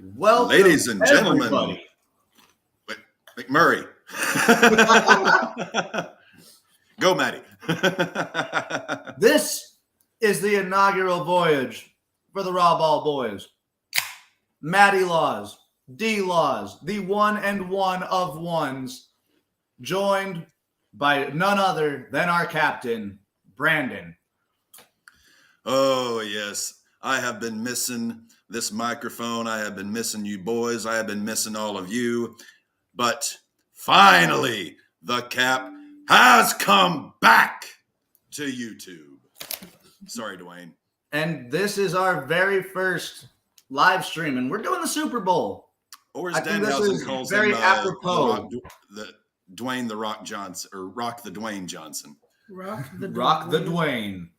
Welcome, ladies and gentlemen, everybody. McMurray. Go, Maddie. This is the inaugural voyage for the RAWBall boys. Maddie Laws, D Laws, the one and one of ones, joined by none other than our captain, Brandon. Oh, yes. I have been missing this microphone. I have been missing you boys. I have been missing all of you. But finally, the cap has come back to YouTube. Sorry, Dwayne. And this is our very first live stream, and we're doing the Super Bowl. Or as I think this Danhausen is calls very him, apropos. Dwayne the Rock Johnson, or Rock the Dwayne Johnson. Rock the Dwayne.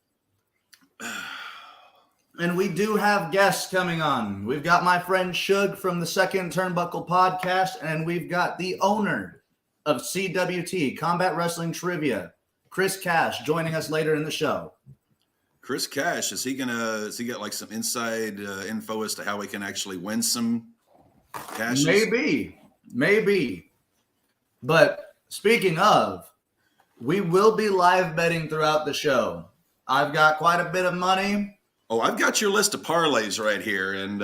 And we do have guests coming on. We've got my friend Shug from the Second Turnbuckle podcast, and we've got the owner of CWT, Combat Wrestling Trivia, Chris Cash, joining us later in the show. Chris Cash, has he got like some inside info as to how we can actually win some cash? Maybe. But speaking of, we will be live betting throughout the show. I've got quite a bit of money. Oh, I've got your list of parlays right here, and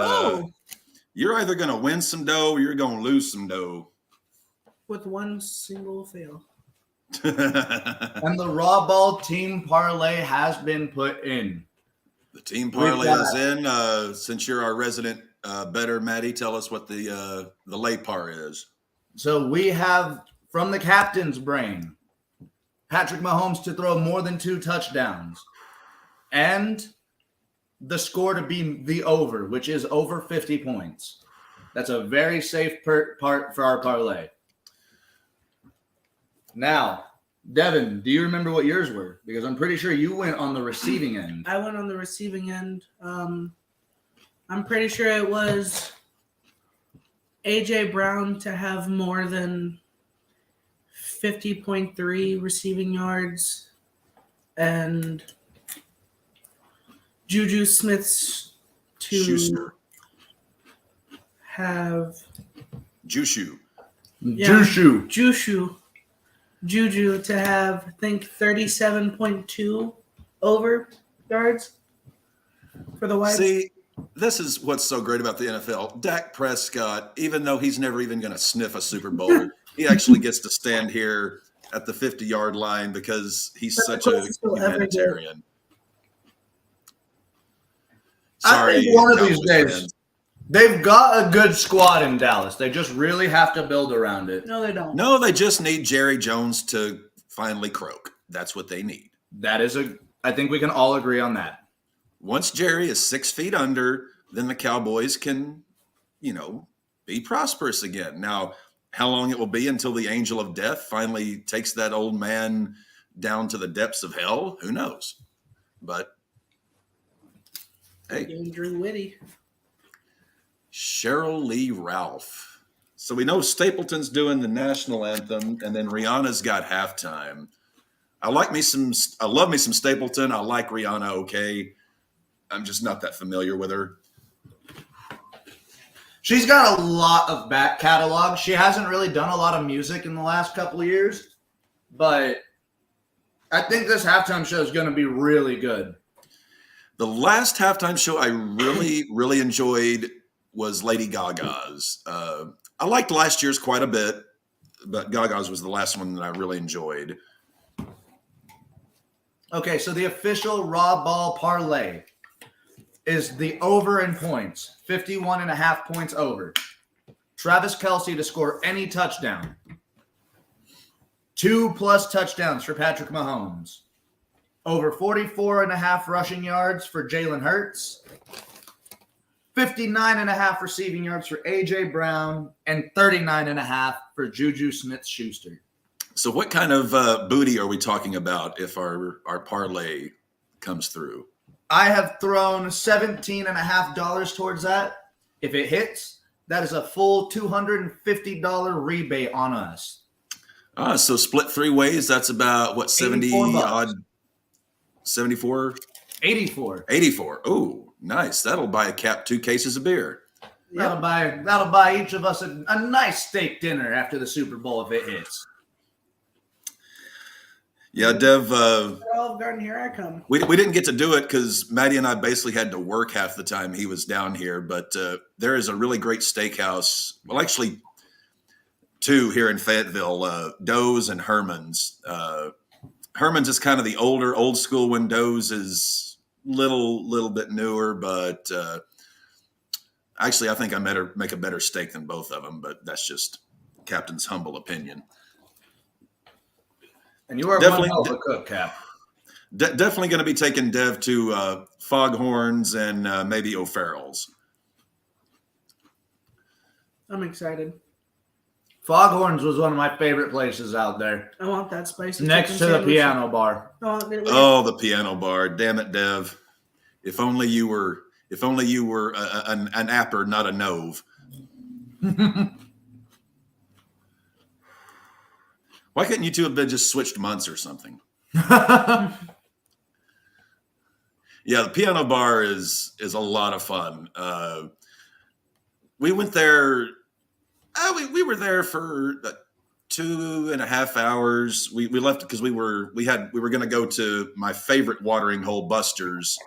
you're either going to win some dough or you're going to lose some dough. With one single fail. And the RAWBall team parlay has been put in. The team parlay is in. Since you're our resident bettor, Maddie, tell us what the lay par is. So we have, from the captain's brain, Patrick Mahomes to throw more than 2 touchdowns. And the score to be the over, which is over 50 points. That's a very safe part for our parlay. Now, Devin, do you remember what yours were? Because I'm pretty sure you went on the receiving end. I went on the receiving end. I'm pretty sure it was AJ Brown to have more than 50.3 receiving yards and Juju Smith's to Schuster. have Jushu. Juju to have, I think, 37.2 over yards for the wide. See, this is what's so great about the NFL. Dak Prescott, even though he's never even going to sniff a Super Bowl, he actually gets to stand here at the 50-yard line because he's such a humanitarian. Sorry, I think one of these days, they've got a good squad in Dallas. They just really have to build around it. No, they don't. No, they just need Jerry Jones to finally croak. That's what they need. I think we can all agree on that. Once Jerry is 6 feet under, then the Cowboys can, be prosperous again. Now, how long it will be until the angel of death finally takes that old man down to the depths of hell, who knows? But hey, Drew Whitty. Cheryl Lee Ralph. So we know Stapleton's doing the national anthem, and then Rihanna's got halftime. I love me some Stapleton. I like Rihanna. Okay, I'm just not that familiar with her. She's got a lot of back catalog. She hasn't really done a lot of music in the last couple of years, but I think this halftime show is going to be really good. The last halftime show I really, really enjoyed was Lady Gaga's. I liked last year's quite a bit, but Gaga's was the last one that I really enjoyed. Okay, so the official RAWBall parlay is the over in points, 51.5 points over. Travis Kelce to score any touchdown. 2+ touchdowns for Patrick Mahomes. Over 44.5 rushing yards for Jalen Hurts. 59.5 receiving yards for A.J. Brown. And 39.5 for Juju Smith-Schuster. So what kind of booty are we talking about if our parlay comes through? I have thrown $17.50 towards that. If it hits, that is a full $250 rebate on us. So split 3 ways, that's about, what, 70 odd? 74? 84. 84. Oh, nice. That'll buy a cap 2 cases of beer. Yep. That'll buy each of us a nice steak dinner after the Super Bowl if it hits. Yeah, Dev, Olive Garden, here I come. we didn't get to do it because Maddie and I basically had to work half the time he was down here. But there is a really great steakhouse. Well, actually, two here in Fayetteville, Doe's and Herman's. Herman's is kind of the old school one. Doe's is little bit newer, but actually, I think I make a better steak than both of them. But that's just Captain's humble opinion. And you are Definitely- one hell of a cook, Cap. Definitely going to be taking Dev to Foghorns and maybe O'Farrell's. I'm excited. Foghorns was one of my favorite places out there. I want that spicy Next chicken to the sandwich. piano bar. Oh, the piano bar! Damn it, Dev! If only you were an apper, not a nove. Why couldn't you two have been just switched months or something? Yeah, the piano bar is a lot of fun. We went there. We were there for 2.5 hours. We left because we were going to go to my favorite watering hole, Buster's,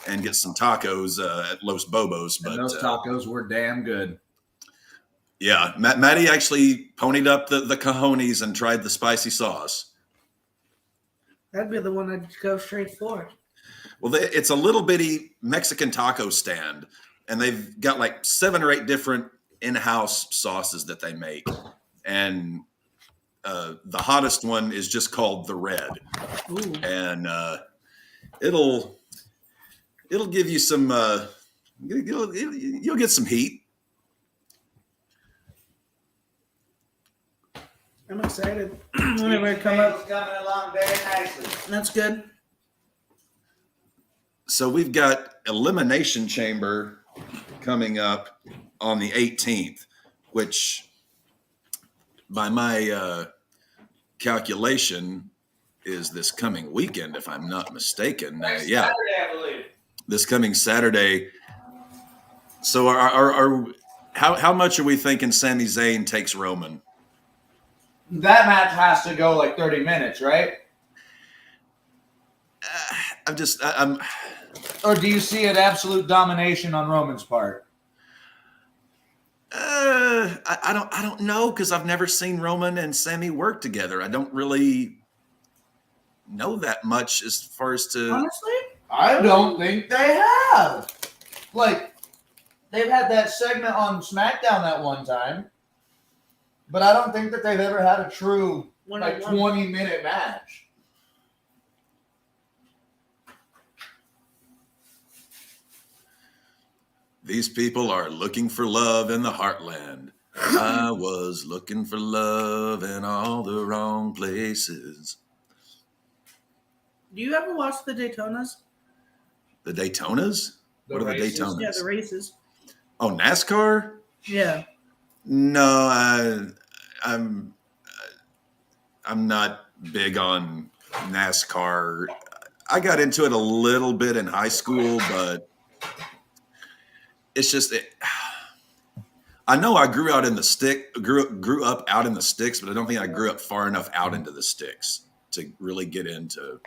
and get some tacos at Los Bobos. But And those tacos were damn good. yeah, Maddie actually ponied up the cojones and tried the spicy sauce. That'd be the one I'd go straight for. Well, it's a little bitty Mexican taco stand, and they've got like 7 or 8 different in-house sauces that they make. And the hottest one is just called the Red. Ooh. And it'll give you some, you'll get some heat. I'm excited. Whenever it come up, coming along very nicely. that's good. So we've got Elimination Chamber coming up on the 18th, which by my calculation is this coming weekend, if I'm not mistaken. Yeah, Saturday, I believe. this coming Saturday. So how much are we thinking Sami Zayn takes Roman? That match has to go like 30 minutes, right? I'm Or do you see an absolute domination on Roman's part? I don't know, because I've never seen Roman and Sami work together. I don't really know that much as far as to. Honestly, I don't think they have. Like, they've had that segment on SmackDown that one time, but I don't think that they've ever had a true like 20-minute match. These people are looking for love in the heartland. I was looking for love in all the wrong places. do you ever watch the Daytonas? The Daytonas? The What are the races? Daytonas? Yeah, the races. Oh, NASCAR? Yeah. No, I'm not big on NASCAR. I got into it a little bit in high school, but it's just I know I grew up out in the sticks, but I don't think I grew up far enough out into the sticks to really get into.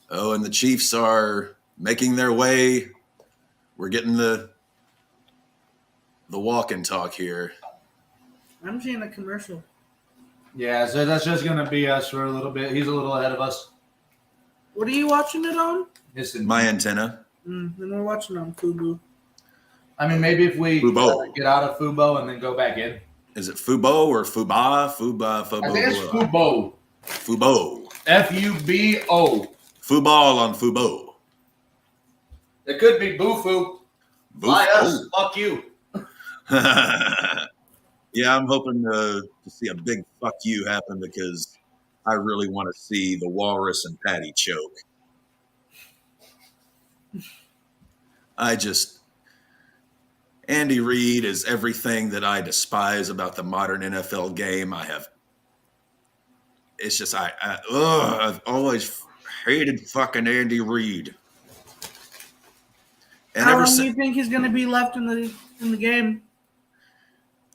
Oh, and the Chiefs are making their way. We're getting the walk and talk here. I'm seeing a commercial. Yeah, so that's just going to be us for a little bit. He's a little ahead of us. What are you watching it on? Listen, My antenna. Then we're watching it on Fubu. I mean, maybe if we Fubo. get out of Fubo and then go back in. Is it Fubo or Fuba? Fubo. I think it's Fubo. Fubo. Fubo. Fuball on Fubo. It could be Boofu. Fly us. Fuck you. Yeah, I'm hoping to see a big fuck you happen because I really want to see the Walrus and Patty choke. Andy Reid is everything that I despise about the modern NFL game. I've always hated fucking Andy Reid. And How ever long do since, you think he's going to be left in the game?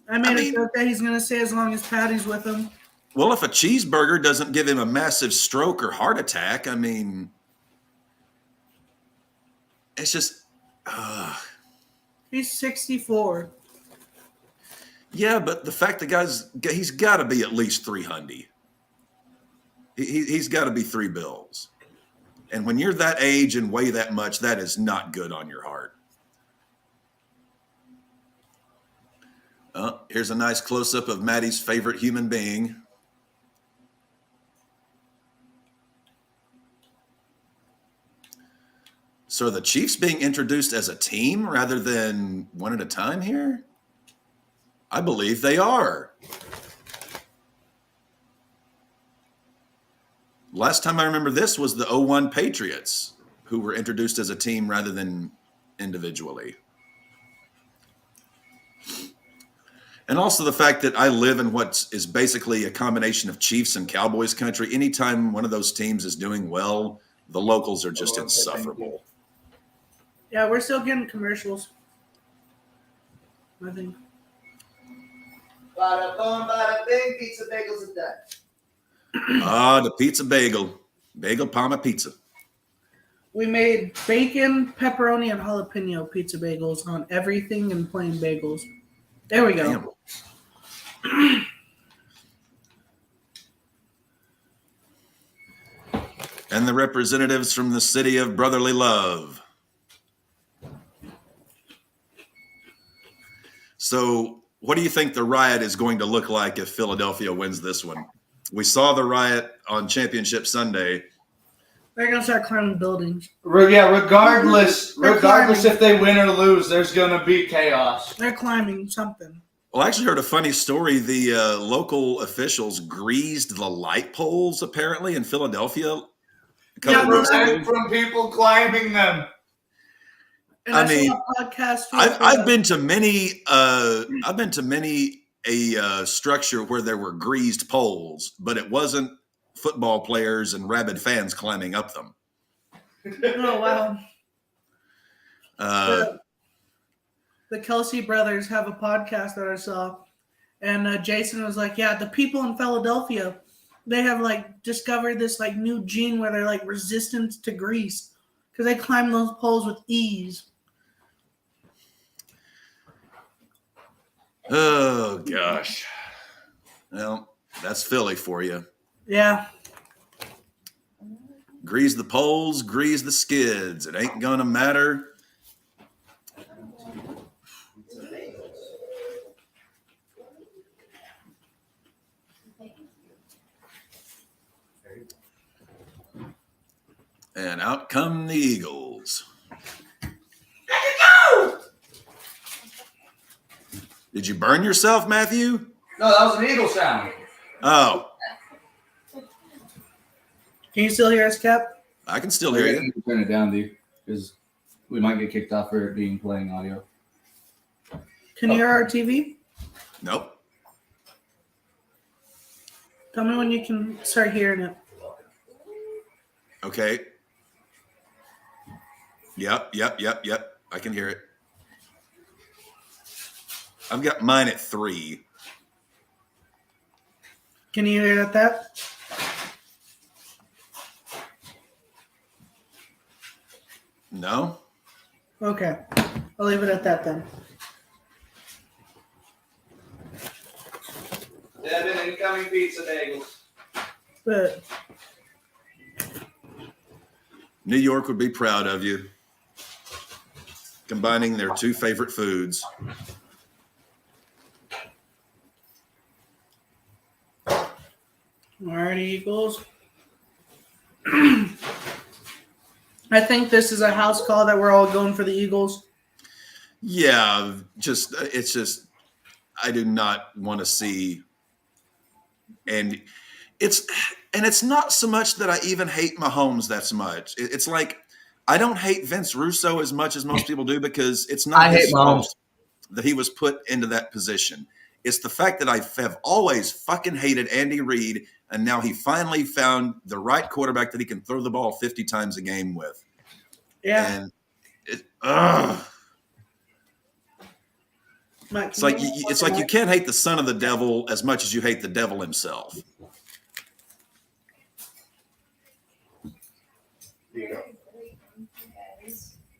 I made a joke that he's going to say as long as Patty's with him. Well, if a cheeseburger doesn't give him a massive stroke or heart attack, I mean, it's just. He's 64. Yeah, but the fact he's got to be at least 300. He's got to be $3 bills. And when you're that age and weigh that much, that is not good on your heart. Here's a nice close-up of Maddie's favorite human being. So are the Chiefs being introduced as a team rather than one at a time here? I believe they are. Last time I remember this was the 01 Patriots, who were introduced as a team rather than individually. And also the fact that I live in what is basically a combination of Chiefs and Cowboys country. Anytime one of those teams is doing well, the locals are just insufferable. Yeah, we're still getting commercials. I think. Bada boom, bada bing, pizza bagels are done. The pizza bagel. Bagel Parma pizza. We made bacon, pepperoni, and jalapeno pizza bagels on everything and plain bagels. There we go. Damn. And the representatives from the city of brotherly love. So what do you think the riot is going to look like if Philadelphia wins this one? We saw the riot on Championship Sunday. They're going to start climbing buildings. Yeah, regardless if they win or lose, there's going to be chaos. They're climbing something. Well, I actually heard a funny story. The local officials greased the light poles, apparently, in Philadelphia. From people climbing them. And I mean, I've been to many. I've been to many a structure where there were greased poles, but it wasn't football players and rabid fans climbing up them. Oh wow! The Kelsey brothers have a podcast that I saw, and Jason was like, "Yeah, the people in Philadelphia, they have like discovered this like new gene where they're like resistant to grease because they climb those poles with ease." Oh, gosh. Well, that's Philly for you. Yeah. Grease the poles, grease the skids. It ain't going to matter. And out come the Eagles. Go! Did you burn yourself, Matthew? No, that was an eagle sound. Oh. Can you still hear us, Cap? I can still hear you. Turn it down, dude, because we might get kicked off for it being playing audio. Can you hear our TV? Nope. Tell me when you can start hearing it. Okay. Yep. I can hear it. I've got mine at 3. Can you hear it at that? No? Okay. I'll leave it at that then. Devin, incoming pizza bagels. But New York would be proud of you. Combining their 2 favorite foods. Alrighty, Eagles. I think this is a house call that we're all going for the Eagles. Yeah, it's just I do not want to see, and it's not so much that I even hate Mahomes that much. It's like I don't hate Vince Russo as much as most people do because it's not his fault that he was put into that position. It's the fact that I have always fucking hated Andy Reid, and now he finally found the right quarterback that he can throw the ball 50 times a game with. Yeah. And Matt, It's like you can't hate the son of the devil as much as you hate the devil himself.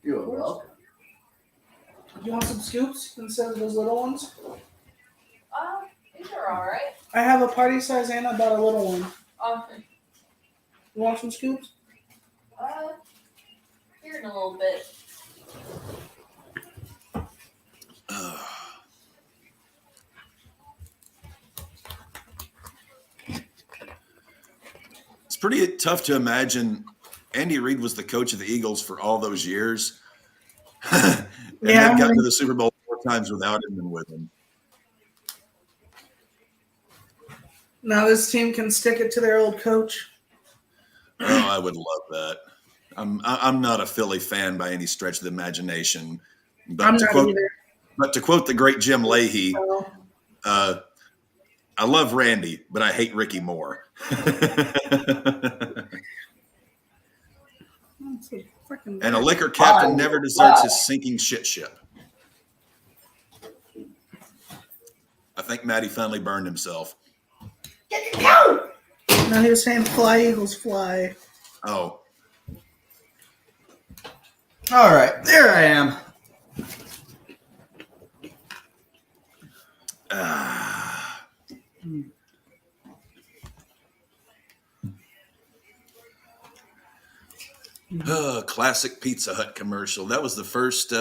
You're welcome. You want some scoops instead of those little ones? These are all right. I have a party size and I bought a little one. You want some scoops? Here in a little bit. It's pretty tough to imagine Andy Reid was the coach of the Eagles for all those years. And they've gotten to the Super Bowl 4 times without him and with him. Now this team can stick it to their old coach. Oh, I would love that. I'm not a Philly fan by any stretch of the imagination. But I'm to not quote, either. But to quote the great Jim Leahy, I love Randy, but I hate Ricky more. And a liquor captain never deserts his sinking shit ship. I think Matty finally burned himself. No, he was saying fly, Eagles, fly. Oh. All right, there I am. Classic Pizza Hut commercial. That was the first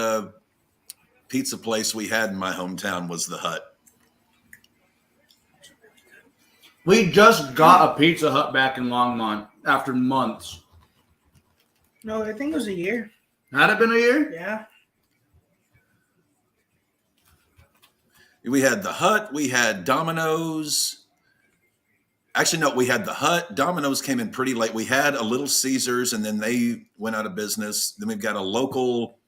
pizza place we had in my hometown was the Hut. We just got a Pizza Hut back in Longmont after months. No, I think it was a year. Had it been a year? Yeah. We had the Hut. We had Domino's. Actually, no, we had the Hut. Domino's came in pretty late. We had a Little Caesars, and then they went out of business. Then we've got a local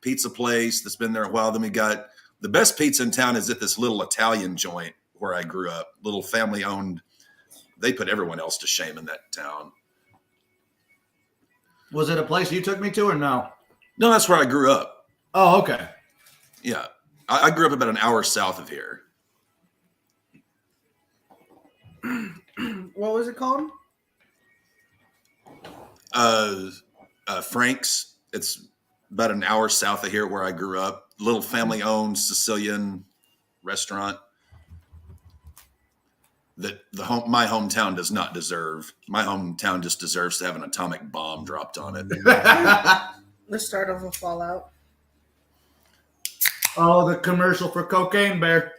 pizza place that's been there a while. Then we got the best pizza in town is at this little Italian joint where I grew up, little family owned. They put everyone else to shame in that town. Was it a place you took me to or no? No, that's where I grew up. Oh, okay. Yeah. I grew up about an hour south of here. What was it called? Frank's. It's about an hour south of here where I grew up. Little family-owned Sicilian restaurant that my hometown does not deserve. My hometown just deserves to have an atomic bomb dropped on it. The start of a fallout. Oh, the commercial for Cocaine Bear.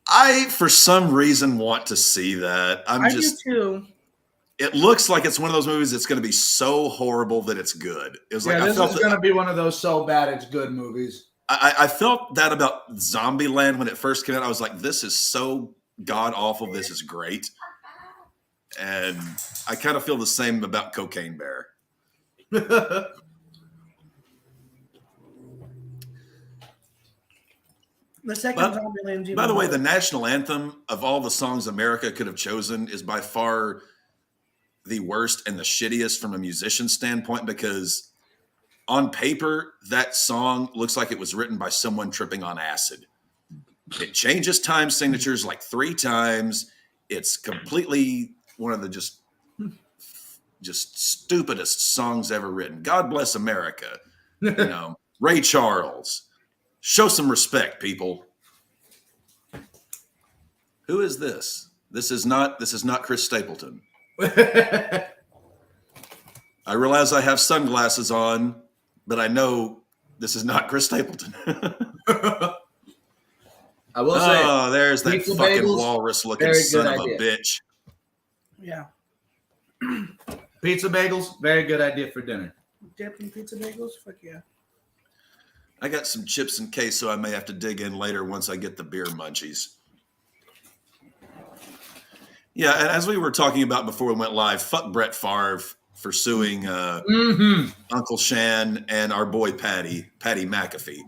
I, for some reason, want to see that. I do too. It looks like it's one of those movies that's going to be so horrible that it's good. It was Yeah, like this is going to be one of those so bad it's good movies. I felt that about Zombieland when it first came out. I was like, this is so god awful. This is great. And I kind of feel the same about Cocaine Bear. The second Zombieland's By the way, the national anthem of all the songs America could have chosen is by far the worst and the shittiest from a musician standpoint because on paper, that song looks like it was written by someone tripping on acid. It changes time signatures like 3 times. It's completely one of the just stupidest songs ever written. God bless America. You know, Ray Charles. Show some respect, people. Who is this? This is not Chris Stapleton. I realize I have sunglasses on, but I know this is not Chris Stapleton. I will say, oh, there's that pizza fucking bagels, walrus-looking son of a bitch. Yeah. Pizza bagels, very good idea for dinner. Dipping pizza bagels? Fuck yeah. I got some chips and queso I may have to dig in later once I get the beer munchies. Yeah, and as we were talking about before we went live, fuck Brett Favre for suing Uncle Shan and our boy Patty McAfee.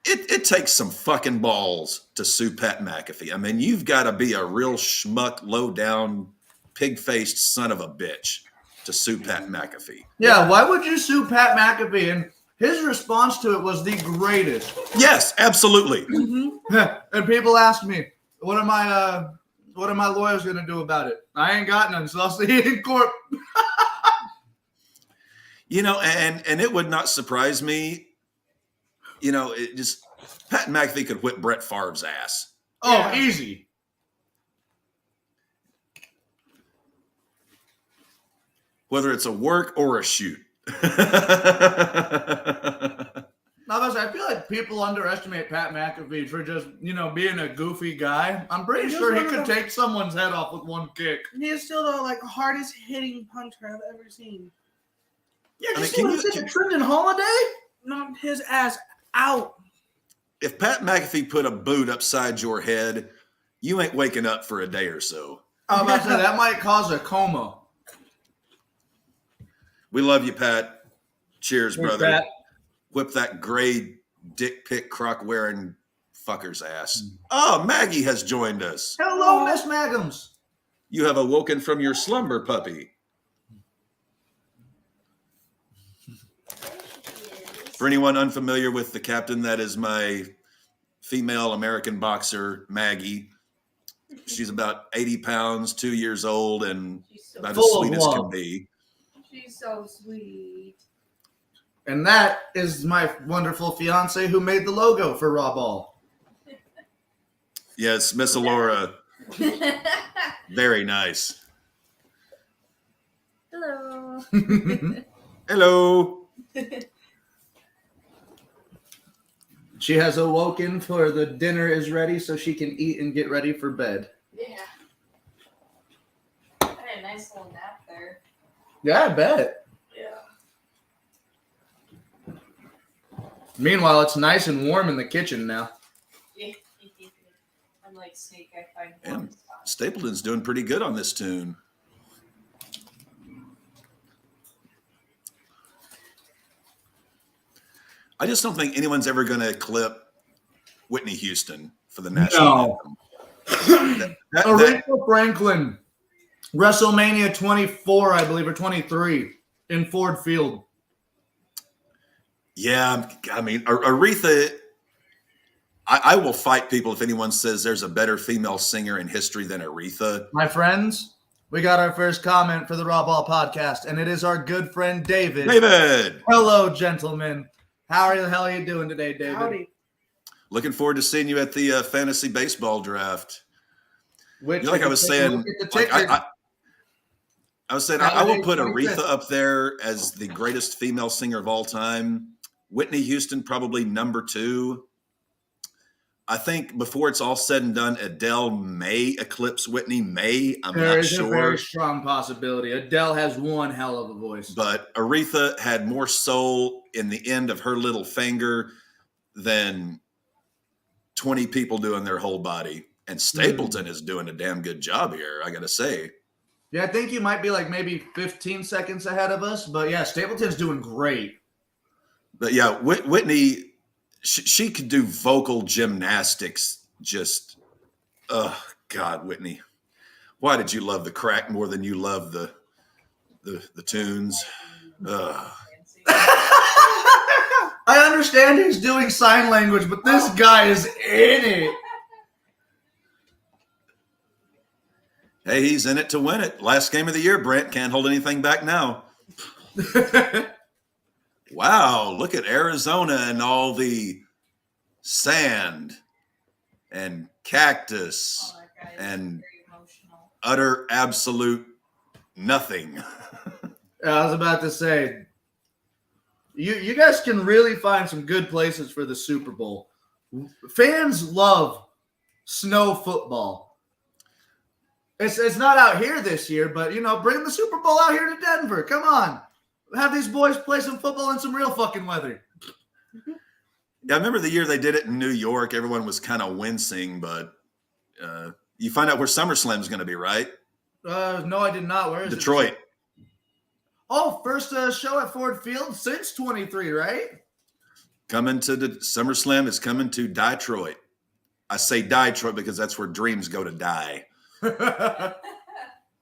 It takes some fucking balls to sue Pat McAfee. I mean, you've got to be a real schmuck, low-down, pig-faced son of a bitch to sue Pat McAfee. Yeah, why would you sue Pat McAfee? And his response to it was the greatest. Yes, absolutely. And people ask me, what are my lawyers going to do about it? I ain't got none, so I'll see you in court. You know, and it would not surprise me. You know, it just Pat McAfee could whip Brett Favre's ass. Oh, Yeah. easy. Whether it's a work or a shoot. Now, I feel like people underestimate Pat McAfee for just, being a goofy guy. I'm pretty He's sure he one of could the- take someone's head off with one kick. He is still the hardest hitting puncher I've ever seen. Yeah, I mean, just can what you- he said to Trendon Holiday? Knocked his ass out. If Pat McAfee put a boot upside your head, you ain't waking up for a day or so. I was about to say, that might cause a coma. We love you, Pat. Cheers, brother. Pat. Whip that gray dick pic crock wearing fucker's ass. Oh, Maggie has joined us. Hello, Aw. Miss Maggums. You have awoken from your slumber, puppy. For anyone unfamiliar with the captain, that is my female American boxer, Maggie. She's about 80 pounds, 2 years old, and She's so, about as Full of sweet as can love. be. she's so sweet. And that is my wonderful fiance who made the logo for RAWBall. Yes, Miss Alora, very nice. Hello. Hello. She has awoken for the dinner is ready so she can eat and get ready for bed. Yeah. I had a nice little nap there. Yeah, I bet. Yeah. Meanwhile, it's nice and warm in the kitchen now. I'm like Snake. I find Yeah. warm spots. Stapleton's doing pretty good on this tune. I just don't think anyone's ever going to clip Whitney Houston for the national anthem. That- Aretha Franklin, WrestleMania 24, I believe, or 23 in Ford Field. yeah, I mean, Aretha, I will fight people if anyone says there's a better female singer in history than Aretha. My friends, we got our first comment for the Raw Ball podcast, and it is our good friend David. David, Hello, gentlemen. How the hell are you doing today, David? Howdy. looking forward to seeing you at the fantasy baseball draft. Which, You know, like I was saying, look at the like, ticket. I was saying, I will put Saturday, Aretha 25th. up there as the greatest female singer of all time. Whitney Houston, probably number 2. I think before it's all said and done, Adele may eclipse Whitney. I'm There not is a sure. very strong possibility. Adele has one hell of a voice. But Aretha had more soul in the end of her little finger than 20 people doing their whole body. And Stapleton is doing a damn good job here, I got to say. Yeah, I think you might be like maybe 15 seconds ahead of us. But yeah, Stapleton's doing great. But yeah, Whitney, she could do vocal gymnastics. Just, oh God, Whitney, why did you love the crack more than you love the tunes? I understand he's doing sign language, but this guy is in it. Hey, he's in it to win it. Last game of the year, Brent, can't hold anything back now. Wow, look at Arizona and all the sand and cactus Oh, that guy is and very emotional. utter absolute nothing. I was about to say, you guys can really find some good places for the Super Bowl. Fans love snow football. It's not out here this year, but bring the Super Bowl out here to Denver. Come on, have these boys play some football in some real fucking weather. Yeah, I remember the year they did it in New York. Everyone was kind of wincing, but you find out where SummerSlam is going to be, right? No, I did not. Where is Detroit. it? Oh, first show at Ford Field since 23, right? Coming to the SummerSlam is coming to Detroit. I say Detroit because that's where dreams go to die.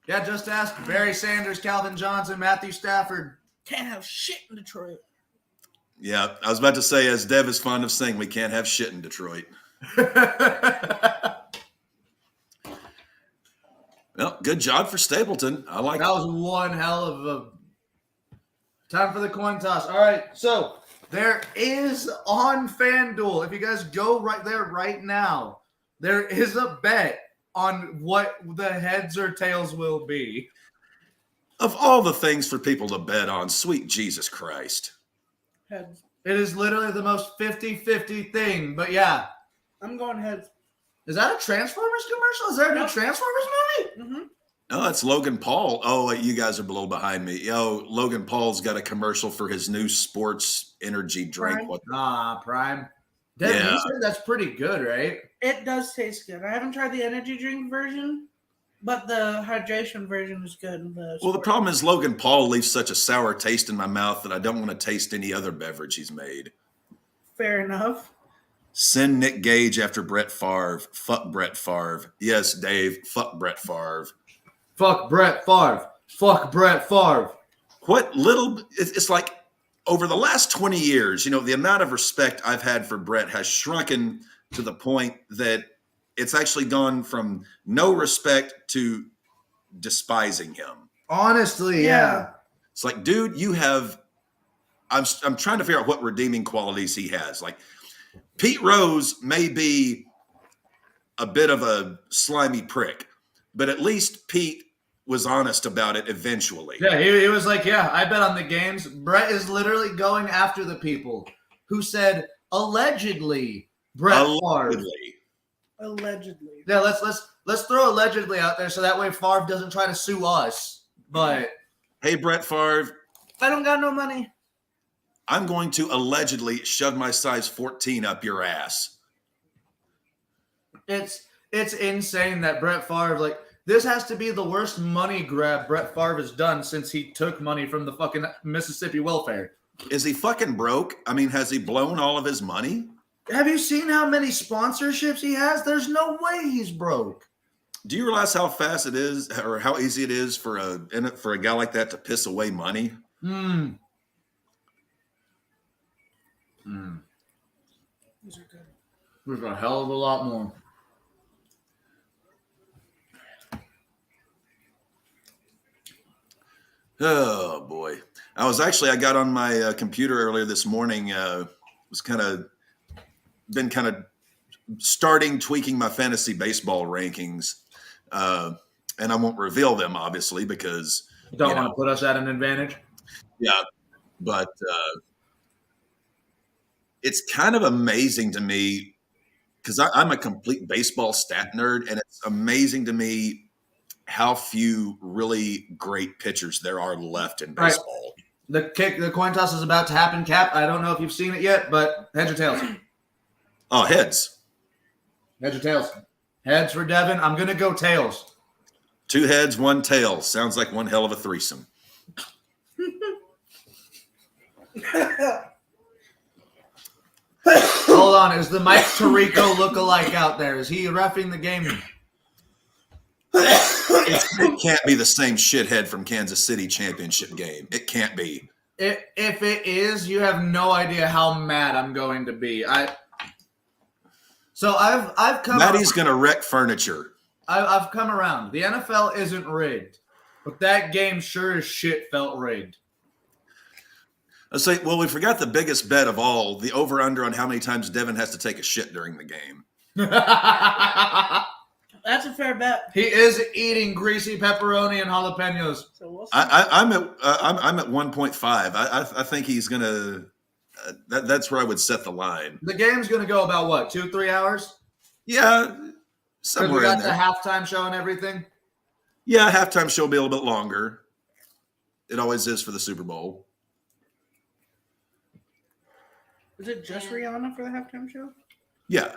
Yeah, just ask Barry Sanders, Calvin Johnson, Matthew Stafford. Can't have shit in Detroit. Yeah, I was about to say, as Dev is fond of saying, we can't have shit in Detroit. Well, good job for Stapleton. I like That was one hell of a time for the coin toss. All right, so there is on FanDuel, if you guys go right there right now, there is a bet on what the heads or tails will be. Of all the things for people to bet on, sweet Jesus Christ. Heads. It is literally the most 50-50 thing, but yeah. I'm going heads. Is that a Transformers commercial? Is there a new Nope. Transformers movie? Mm-hmm. Oh, that's Logan Paul. Oh, wait, you guys are below behind me. Yo, Logan Paul's got a commercial for his new sports energy drink. Prime. What? Prime. Devin, Yeah. you said that's pretty good, right? It does taste good. I haven't tried the energy drink version, but the hydration version is good. Well, the problem is Logan Paul leaves such a sour taste in my mouth that I don't want to taste any other beverage he's made. Fair enough. Send Nick Gage after Brett Favre. Fuck Brett Favre. Yes, Dave. Fuck Brett Favre. Fuck Brett Favre. Fuck Brett Favre. What little it's like over the last 20 years, the amount of respect I've had for Brett has shrunken to the point that it's actually gone from no respect to despising him. Honestly, yeah. It's like, dude, I'm trying to figure out what redeeming qualities he has. Like Pete Rose may be a bit of a slimy prick, but at least Pete was honest about it eventually. Yeah, he was like, yeah, I bet on the games. Brett is literally going after the people who said allegedly Brett Favre. Allegedly. Yeah, let's throw allegedly out there so that way Favre doesn't try to sue us. But Hey, Brett Favre, I don't got no money. I'm going to allegedly shove my size 14 up your ass. it's insane that Brett Favre, this has to be the worst money grab Brett Favre has done since he took money from the fucking Mississippi welfare. Is he fucking broke? I mean, has he blown all of his money? Have you seen how many sponsorships he has? There's no way he's broke. Do you realize how fast it is or how easy it is for a guy like that to piss away money? These are good. There's a hell of a lot more. Oh boy. I got on my computer earlier this morning, been kind of starting tweaking my fantasy baseball rankings. And I won't reveal them obviously because Don't want to put us at an advantage. yeah, but it's kind of amazing to me because I'm a complete baseball stat nerd, and it's amazing to me how few really great pitchers there are left in baseball. Right. The coin toss is about to happen, Cap. I don't know if you've seen it yet, but heads or tails? Oh, heads. Heads or tails? Heads for Devin. I'm going to go tails. 2 heads, 1 tail. Sounds like one hell of a threesome. Hold on. Is the Mike Tirico lookalike out there? Is he reffing the game? It can't be the same shithead from Kansas City championship game. It can't be. If it is, you have no idea how mad I'm going to be. I've come. Maddie's going to wreck furniture. I've come around. The NFL isn't rigged, but that game sure as shit felt rigged. I say, well, we forgot the biggest bet of all: the over/under on how many times Devin has to take a shit during the game. That's a fair bet. He is eating greasy pepperoni and jalapenos. So we'll see. I'm at 1.5. I think he's gonna. That's where I would set the line. The game's going to go about what, 2-3 hours? Yeah, Because we somewhere got in the there. halftime show and everything. Yeah, halftime show will be a little bit longer. It always is for the Super Bowl. Is it just Rihanna for the halftime show? Yeah.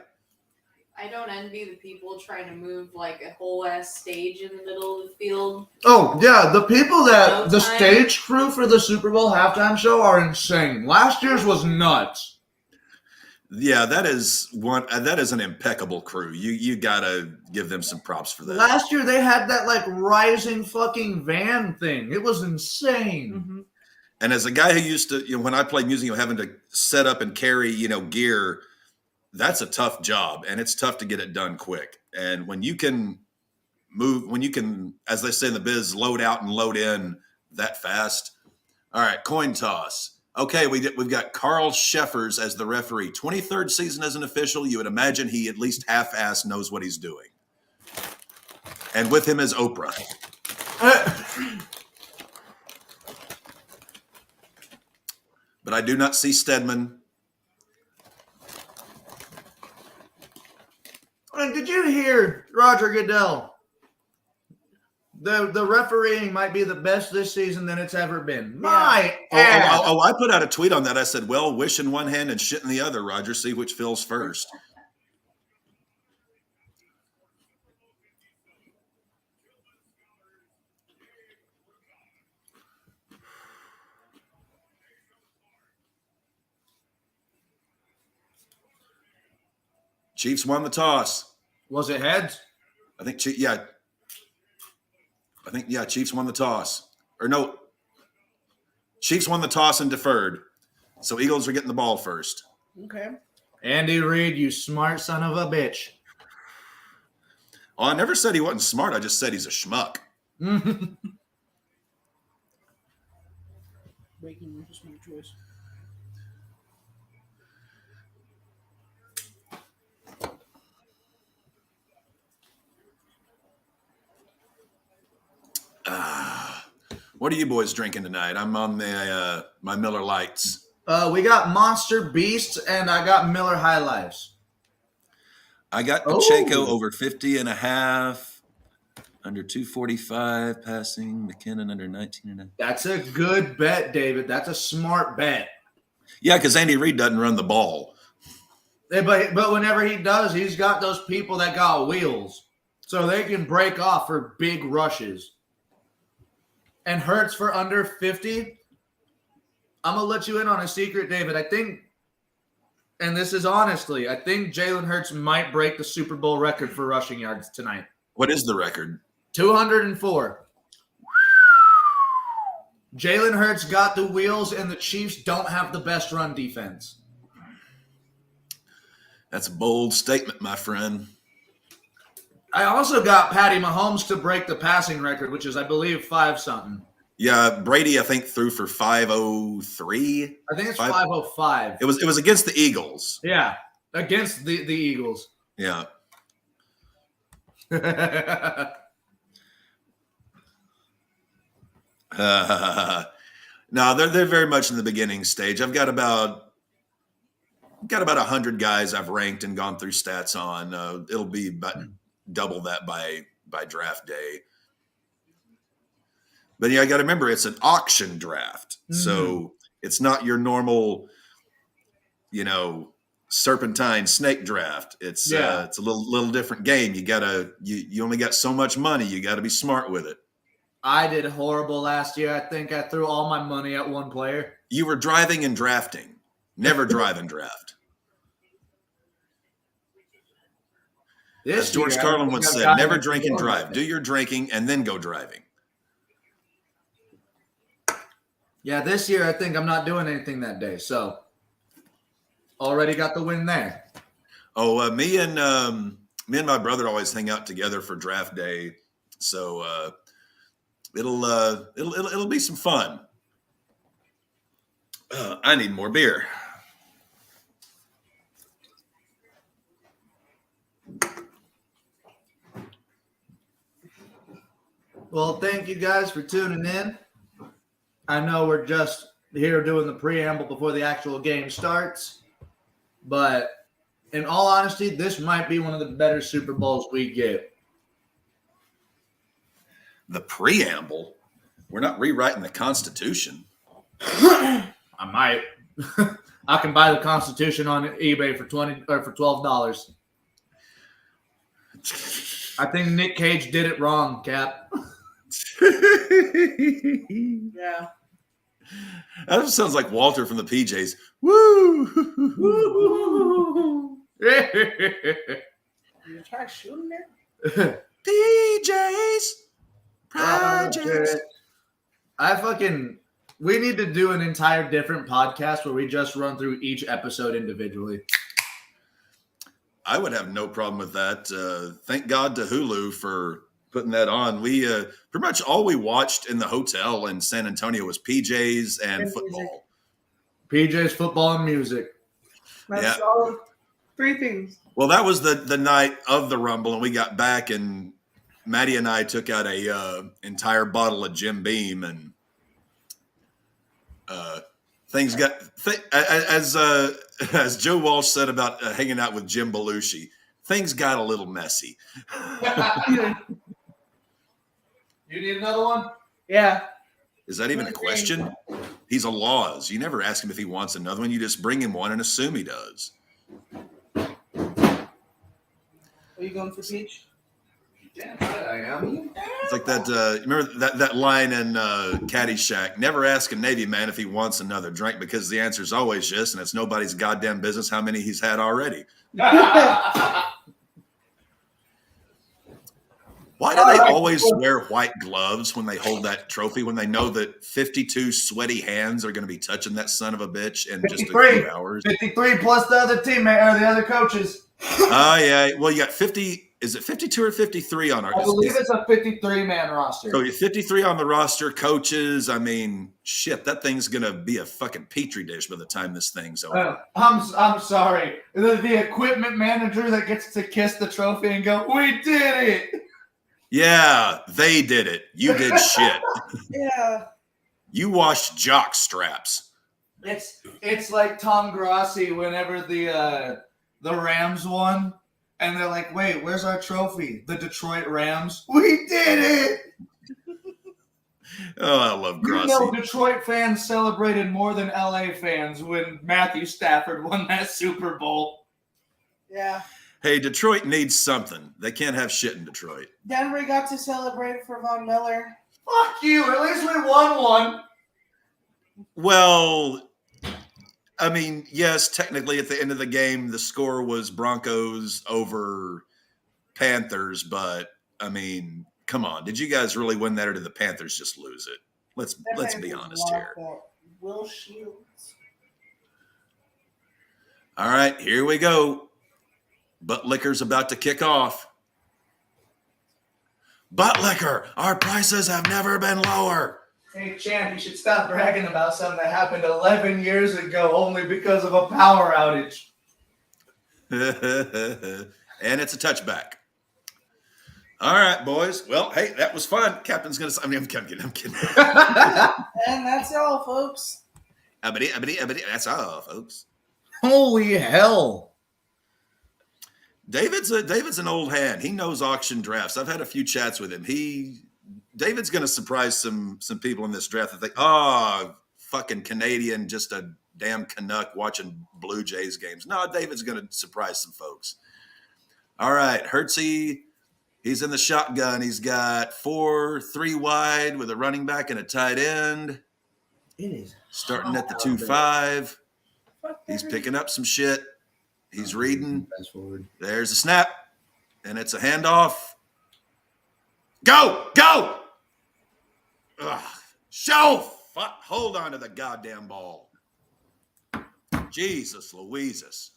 I don't envy the people trying to move like a whole ass stage in the middle of the field. Oh, yeah. The people that the Showtime. stage crew for the Super Bowl halftime show are insane. Last year's was nuts. Yeah, that is an impeccable crew. You gotta give them some props for that. Last year they had that like rising fucking van thing. It was insane. Mm-hmm. And as a guy who used to, when I played music, having to set up and carry, gear, that's a tough job, and it's tough to get it done quick. And when you can move, as they say in the biz, load out and load in that fast. All right, coin toss. Okay, we've got Carl Sheffers as the referee. 23rd season as an official. You would imagine he at least half-assed knows what he's doing. And with him is Oprah. But I do not see Stedman. And did you hear Roger Goodell? The refereeing might be the best this season than it's ever been. My ass. Oh, I put out a tweet on that. I said, well, wish in one hand and shit in the other, Roger. See which fills first. Chiefs won the toss. Was it heads? I think, Chiefs won the toss. Or no, Chiefs won the toss and deferred. So Eagles are getting the ball first. Okay. Andy Reid, you smart son of a bitch. Oh, I never said he wasn't smart. I just said he's a schmuck. Breaking news is my choice. What are you boys drinking tonight? I'm on the my Miller Lights. We got Monster Beasts and I got Miller High Lifes. I got Pacheco over 50.5, under 245 passing. McKinnon under 19.5. That's a good bet, David. That's a smart bet. Yeah, because Andy Reid doesn't run the ball. But whenever he does, he's got those people that got wheels. So they can break off for big rushes. And Hurts for under 50. I'm going to let you in on a secret, David. I think, and this is honestly, I think Jalen Hurts might break the Super Bowl record for rushing yards tonight. What is the record? 204. Jalen Hurts got the wheels, and the Chiefs don't have the best run defense. That's a bold statement, my friend. I also got Patty Mahomes to break the passing record, which is, I believe, 5-something. Yeah, Brady, I think, threw for 503. I think it's 505. It was against the Eagles. Yeah, against the Eagles. Yeah. No, they're very much in the beginning stage. I've got about 100 guys I've ranked and gone through stats on. It'll be about double that by draft day. But yeah, I got to remember it's an auction draft, so it's not your normal, serpentine snake draft. It's a little different game. You only got so much money. You got to be smart with it. I did horrible last year. I think I threw all my money at one player. You were driving and drafting, never drive and draft. As George Carlin once said, never drink and drive. Do your drinking and then go driving. Yeah, this year I think I'm not doing anything that day. So already got the win there. Oh, me and my brother always hang out together for draft day. So it'll be some fun. I need more beer. Well, thank you guys for tuning in. I know we're just here doing the preamble before the actual game starts, but in all honesty, this might be one of the better Super Bowls we get. The preamble? We're not rewriting the Constitution. I might. I can buy the Constitution on eBay for $12. I think Nick Cage did it wrong, Cap. Yeah. That just sounds like Walter from the PJs. Woo! You try shooting it? PJs projects. We need to do an entire different podcast where we just run through each episode individually. I would have no problem with that. Thank God to Hulu for putting that on. We pretty much all we watched in the hotel in San Antonio was PJs and football. PJ's, football, and music. That's all 3 things. Well, that was the night of the Rumble, and we got back, and Maddie and I took out a entire bottle of Jim Beam, and things got as Joe Walsh said about hanging out with Jim Belushi. Things got a little messy. You need another one? Yeah. Is that even a question? He's a Laws. You never ask him if he wants another one. You just bring him one and assume he does. Are you going for Peach? Damn right I am. It's like that. Remember that line in Caddyshack? Never ask a Navy man if he wants another drink because the answer is always yes, and it's nobody's goddamn business how many he's had already. Why do they always wear white gloves when they hold that trophy when they know that 52 sweaty hands are going to be touching that son of a bitch in just a few hours? 53 plus the other teammate or the other coaches. Oh, yeah. Well, you got 50. Is it 52 or 53 on our? I believe it's a 53-man roster. So you're 53 on the roster, coaches. I mean, shit, that thing's going to be a fucking petri dish by the time this thing's over. I'm sorry. The equipment manager that gets to kiss the trophy and go, "We did it." Yeah, they did it. You did shit. Yeah. You washed jock straps. It's like Tom Grossi whenever the Rams won, and they're like, "Wait, where's our trophy?" The Detroit Rams. We did it. Oh, I love Grossi. You know, Detroit fans celebrated more than LA fans when Matthew Stafford won that Super Bowl. Yeah. Hey, Detroit needs something. They can't have shit in Detroit. Denver got to celebrate for Von Miller. Fuck you. At least we won one. Well, I mean, yes, technically at the end of the game, the score was Broncos over Panthers, but I mean, come on. Did you guys really win that or did the Panthers just lose it? Let's be honest here. Will Shields. All right, here we go. Butt Licker's about to kick off. Butt Licker, our prices have never been lower. Hey, champ, you should stop bragging about something that happened 11 years ago only because of a power outage. And it's a touchback. All right, boys. Well, hey, that was fun. Captain's going to... I'm kidding. And that's all, folks. That's all, folks. Holy hell. David's an old hand. He knows auction drafts. I've had a few chats with him. David's going to surprise some people in this draft that think, oh, fucking Canadian, just a damn Canuck watching Blue Jays games. No, David's going to surprise some folks. All right, Hertzie, he's in the shotgun. He's got 3 wide with a running back and a tight end. It is starting at the 2-5. He's picking up some shit. He's reading. Fast forward. There's a snap, and it's a handoff. Go! Ugh. Fuck. Hold on to the goddamn ball. Jesus Louises.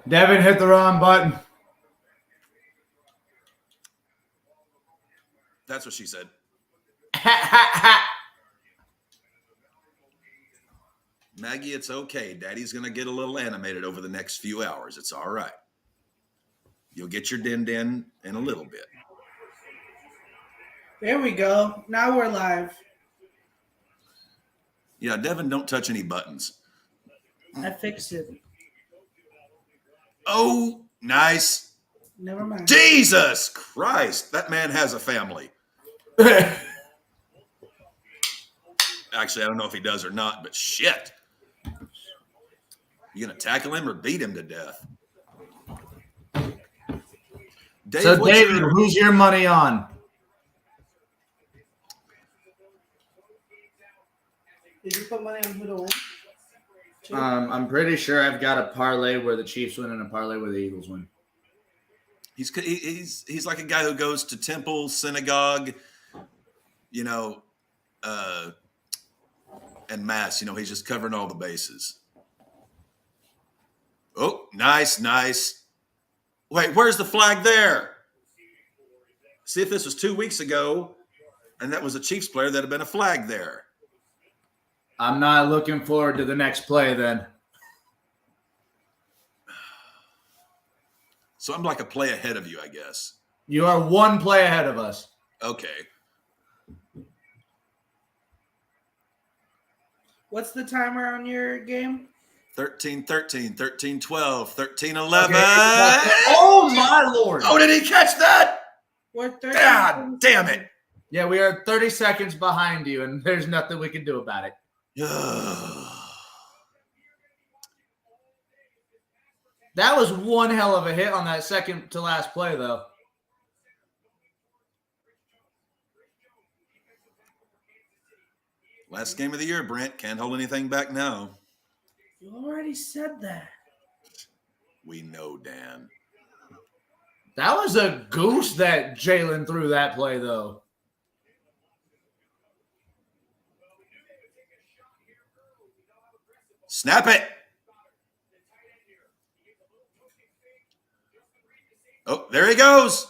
Devin hit the wrong button. That's what she said. Maggie, it's okay. Daddy's going to get a little animated over the next few hours. It's all right. You'll get your din-din in a little bit. There we go. Now we're live. Yeah, Devin, don't touch any buttons. I fixed it. Oh, nice. Never mind. Jesus Christ. That man has a family. Actually, I don't know if he does or not, but shit. You going to tackle him or beat him to death? Dave, so, David, who's your money on? Did you put money on who to win? Two? I'm pretty sure I've got a parlay where the Chiefs win and a parlay where the Eagles win. He's like a guy who goes to temple, synagogue, you know, and mass. You know, he's just covering all the bases. Oh, nice. Wait, where's the flag there? See, if this was 2 weeks ago and that was a Chiefs player, that'd have been a flag there. I'm not looking forward to the next play then. So I'm like a play ahead of you, I guess. You are one play ahead of us. Okay. What's the timer on your game? 13-13, 13-12, 13-11. Oh, my Lord. Oh, did he catch that? We're 30. God damn it. Yeah, we are 30 seconds behind you, and there's nothing we can do about it. That was one hell of a hit on that second to last play, though. Last game of the year, Brent. Can't hold anything back now. You already said that. We know, Dan. That was a goose that Jalen threw that play, though. Snap it. Oh, there he goes.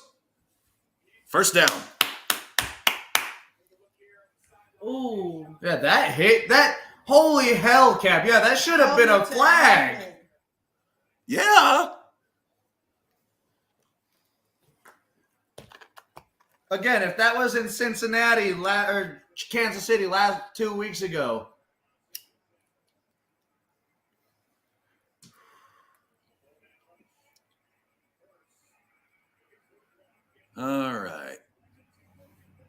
First down. Ooh. Yeah, that hit. That holy hell, Cap. Yeah, that should have been a flag. Yeah. Again, if that was in Cincinnati or Kansas City 2 weeks ago. All right.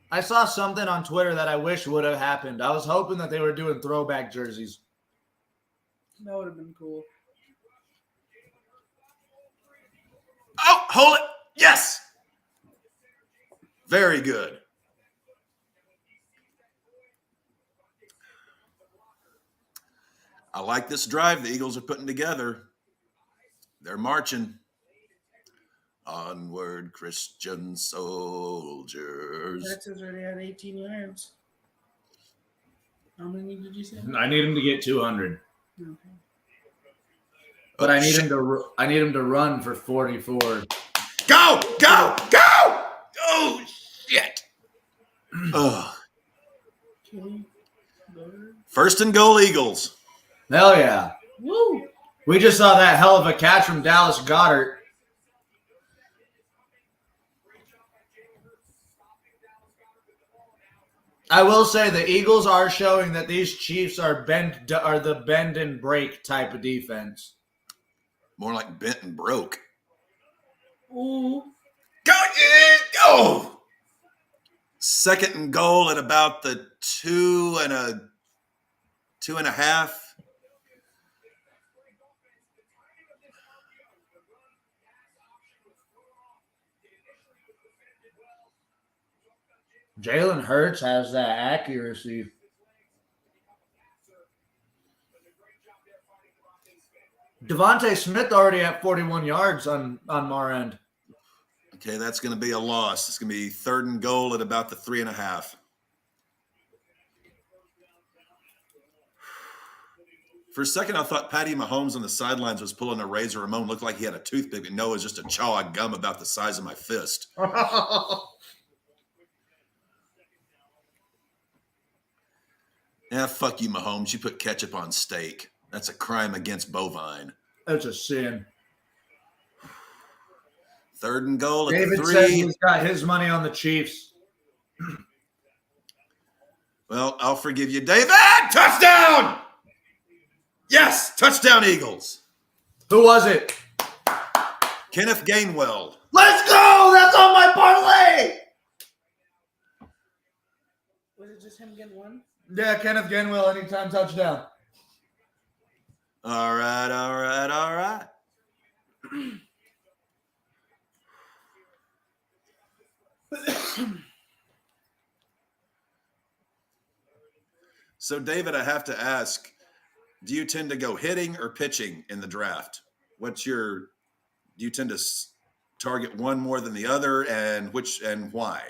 I saw something on Twitter that I wish would have happened. I was hoping that they were doing throwback jerseys. That would have been cool. Oh, hold it. Yes. Very good. I like this drive the Eagles are putting together. They're marching. Onward, Christian soldiers. Texas already had 18 yards. How many did you say? I need him to get 200, Okay. but I need him to. I need him to run for 44. Go! Oh shit! Ugh. Okay. First and goal, Eagles. Hell yeah! Woo! We just saw that hell of a catch from Dallas Goedert. I will say the Eagles are showing that these Chiefs are the bend and break type of defense. More like bent and broke. Ooh. Go! Second and goal at about the 2.5. Jalen Hurts has that accuracy. Devontae Smith already at 41 yards on our end. Okay, that's going to be a loss. It's going to be third and goal at about the 3.5. For a second, I thought Patty Mahomes on the sidelines was pulling a Razor Ramon. Looked like he had a toothpick, but no, it was just a chaw of gum about the size of my fist. Yeah, fuck you, Mahomes. You put ketchup on steak. That's a crime against bovine. That's a sin. Third and goal at David the says 3. he's got his money on the Chiefs. Well, I'll forgive you, David. Touchdown! Yes, touchdown, Eagles. Who was it? Kenneth Gainwell. Let's go! That's on my parlay! Was it just him getting one? Yeah, Kenneth Gainwell, anytime touchdown. All right. So, David, I have to ask, do you tend to go hitting or pitching in the draft? Do you tend to target one more than the other, and why?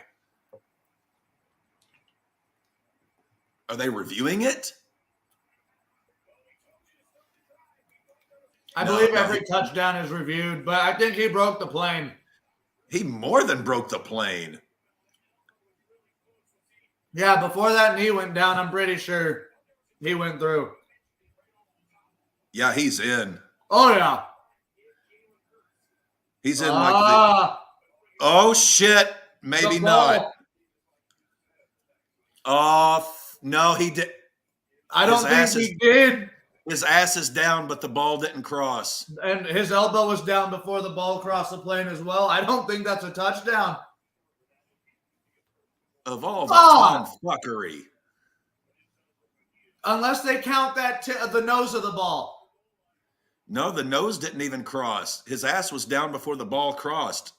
Are they reviewing it? I believe every touchdown is reviewed, but I think he broke the plane. He more than broke the plane. Yeah, before that knee went down, I'm pretty sure he went through. Yeah, he's in. Oh, yeah. He's in oh, shit. Maybe not. Oh, no, he did. I don't think he did. His ass is down, but the ball didn't cross. And his elbow was down before the ball crossed the plane as well. I don't think that's a touchdown. Of all the tomfuckery. Unless they count that the nose of the ball. No, the nose didn't even cross. His ass was down before the ball crossed.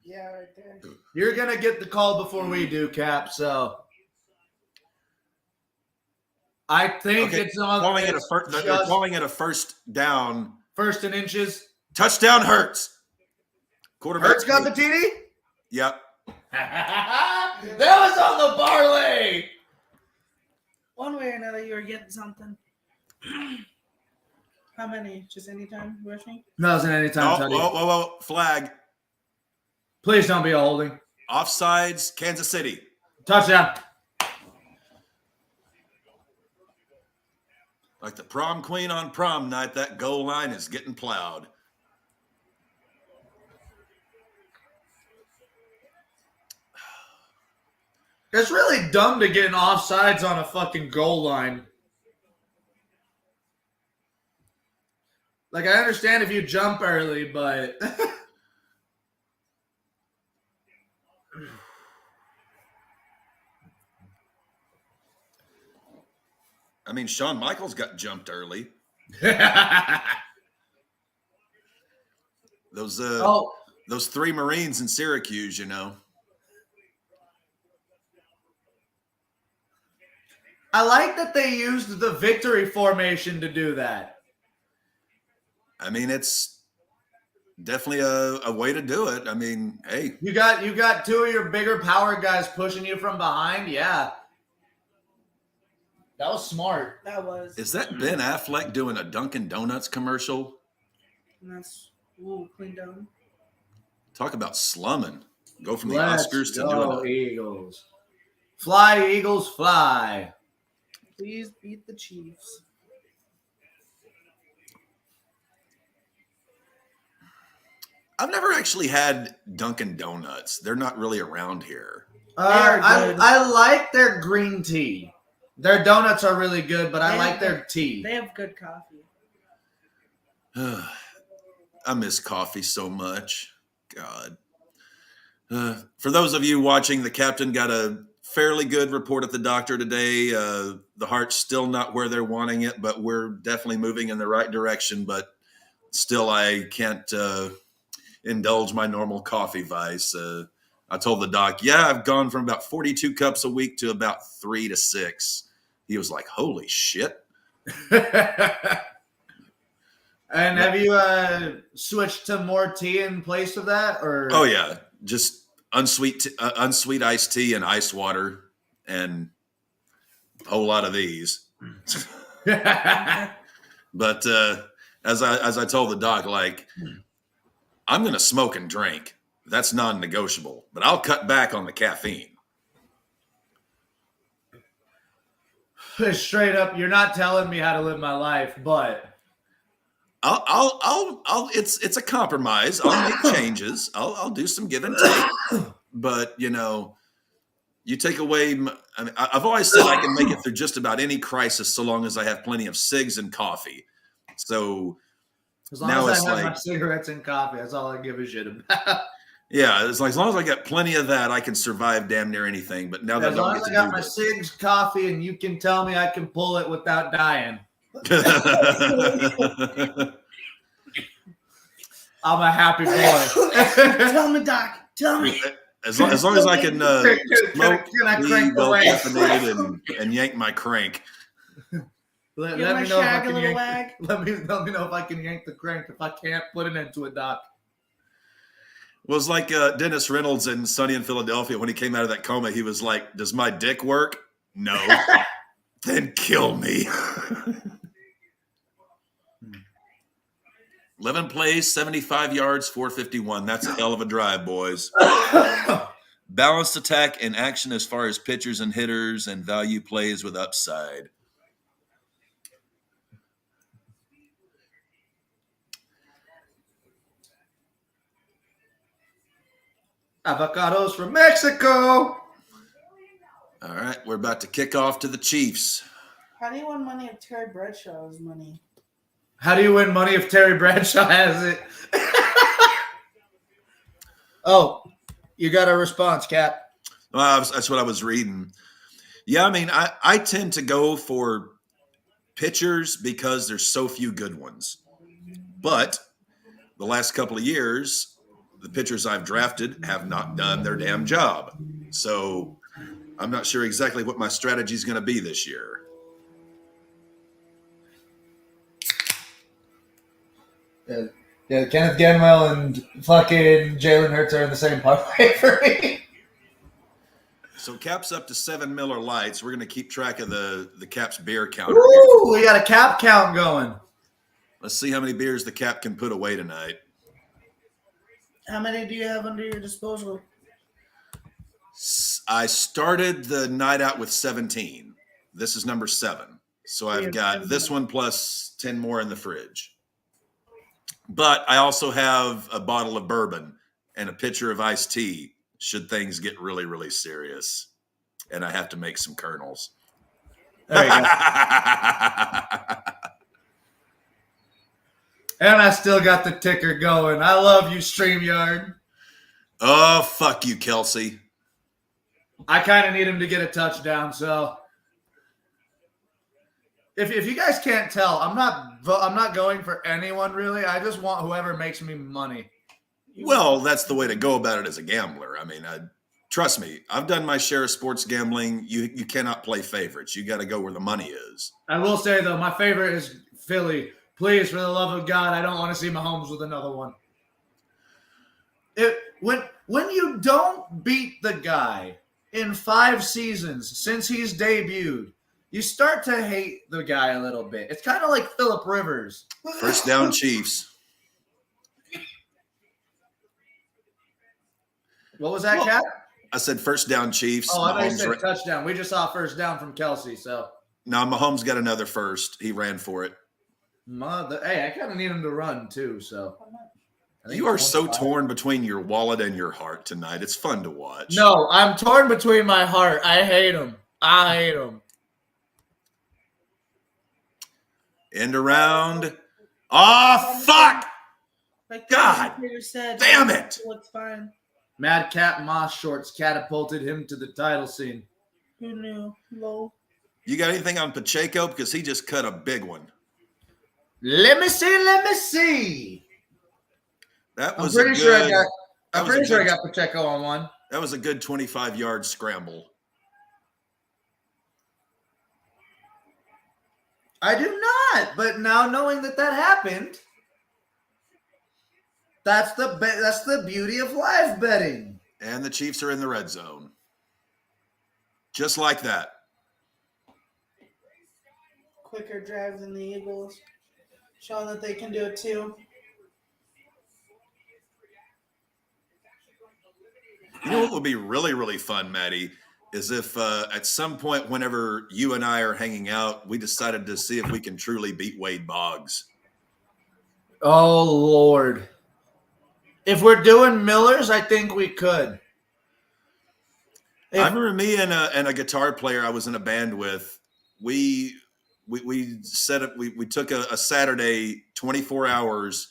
Yeah, right there. You're going to get the call before we do, Cap, so... I think it's on. They're calling it a first down. First and inches. Touchdown Hurts. Quarterback. Hurts got the TD? Yep. That was on the parlay. One way or another, you were getting something. How many? Just anytime rushing? No, it's an anytime touchdown. Whoa. Flag. Please don't be a holding. Offsides, Kansas City. Touchdown. Like the prom queen on prom night, that goal line is getting plowed. It's really dumb to get an offsides on a fucking goal line. Like, I understand if you jump early, but... I mean, Shawn Michaels got jumped early. Those three Marines in Syracuse, you know. I like that they used the victory formation to do that. I mean, it's definitely a way to do it. I mean, hey. You got two of your bigger power guys pushing you from behind. Yeah. That was smart. That was. Is that Ben Affleck doing a Dunkin' Donuts commercial? And that's clean down. Talk about slumming. Go from the Let's Oscars to go, doing Eagles. Fly, Eagles, fly. Please beat the Chiefs. I've never actually had Dunkin' Donuts. They're not really around here. I like their green tea. Their donuts are really good, but I like their tea. They have good coffee. I miss coffee so much. God. For those of you watching, the captain got a fairly good report at the doctor today. The heart's still not where they're wanting it, but we're definitely moving in the right direction. But still, I can't indulge my normal coffee vice. I told the doc, I've gone from about 42 cups a week to about 3 to 6. He was like, holy shit. And have you switched to more tea in place of that? Or Oh, yeah. Just unsweet iced tea and ice water and a whole lot of these. But as I told the doc, like, I'm going to smoke and drink. That's non-negotiable. But I'll cut back on the caffeine. Straight up, you're not telling me how to live my life, but I'll it's a compromise. I'll make changes. I'll do some give and take. But you know, you take away. I mean, I've always said I can make it through just about any crisis so long as I have plenty of cigs and coffee. So as long as I have my cigarettes and coffee, that's all I give a shit about. Yeah, it's like as long as I got plenty of that, I can survive damn near anything. But now that as long as I got my cigs, coffee, and you can tell me I can pull it without dying, I'm a happy boy. Tell me, Doc. Tell me. As long as I can smoke, Can I be crank the well wag? caffeinated and yank my crank. Let You me want know if I shag a can little yank. wag? Let me know if I can yank the crank. If I can't, put an end to it, Doc. Well, it's like Dennis Reynolds in Sunny in Philadelphia. When he came out of that coma, he was like, "Does my dick work? No." Then kill me. 11 plays, 75 yards, 451. That's a hell of a drive, boys. Balanced attack and action as far as pitchers and hitters, and value plays with upside. Avocados from Mexico. All right, we're about to kick off to the Chiefs. How do you win money if Terry Bradshaw has money? How do you win money if Terry Bradshaw has it? Oh, you got a response, Cap. Well, that's what I was reading. Yeah, I mean, I tend to go for pitchers because there's so few good ones. But the last couple of years, the pitchers I've drafted have not done their damn job. So I'm not sure exactly what my strategy is going to be this year. Yeah, Kenneth Gainwell and fucking Jalen Hurts are in the same parlay for me. So Cap's up to 7 Miller Lights. We're going to keep track of the Cap's beer counter. Woo, we got a Cap count going. Let's see how many beers the Cap can put away tonight. How many do you have under your disposal? I started the night out with 17. This is number 7. So I've got this one plus 10 more in the fridge. But I also have a bottle of bourbon and a pitcher of iced tea should things get really, really serious. And I have to make some kernels. There you go. And I still got the ticker going. I love you, StreamYard. Oh, fuck you, Kelsey. I kind of need him to get a touchdown, so if you guys can't tell, I'm not going for anyone really. I just want whoever makes me money. Well, that's the way to go about it as a gambler. I mean, trust me, I've done my share of sports gambling. You cannot play favorites. You got to go where the money is. I will say though, my favorite is Philly. Please, for the love of God, I don't want to see Mahomes with another one. When you don't beat the guy in 5 seasons since he's debuted, you start to hate the guy a little bit. It's kind of like Phillip Rivers. First down, Chiefs. What was that, Cap? I said first down, Chiefs. Oh, I thought you said Mahomes touchdown. We just saw first down from Kelsey, so. No, Mahomes got another first. He ran for it. Hey, I kind of need him to run too, so. You are so torn between your wallet and your heart tonight. It's fun to watch. No, I'm torn between my heart. I hate him. End around. Oh, fuck! Like God said, damn it! Looks fine. Mad Cat Moss shorts catapulted him to the title scene. Who knew? Low. You got anything on Pacheco? Because he just cut a big one. Let me see. That I'm was pretty sure I good- got Pacheco on one. That was a good 25-yard scramble. I do not, but now knowing that happened, that's the beauty of live betting. And the Chiefs are in the red zone. Just like that. Quicker drive than the Eagles, showing that they can do it too. You know what would be really, really fun, Maddie, is if at some point whenever you and I are hanging out, we decided to see if we can truly beat Wade Boggs. Oh, Lord. If we're doing Millers, I think we could. I remember me and a guitar player I was in a band with, we set up, we took a Saturday, 24 hours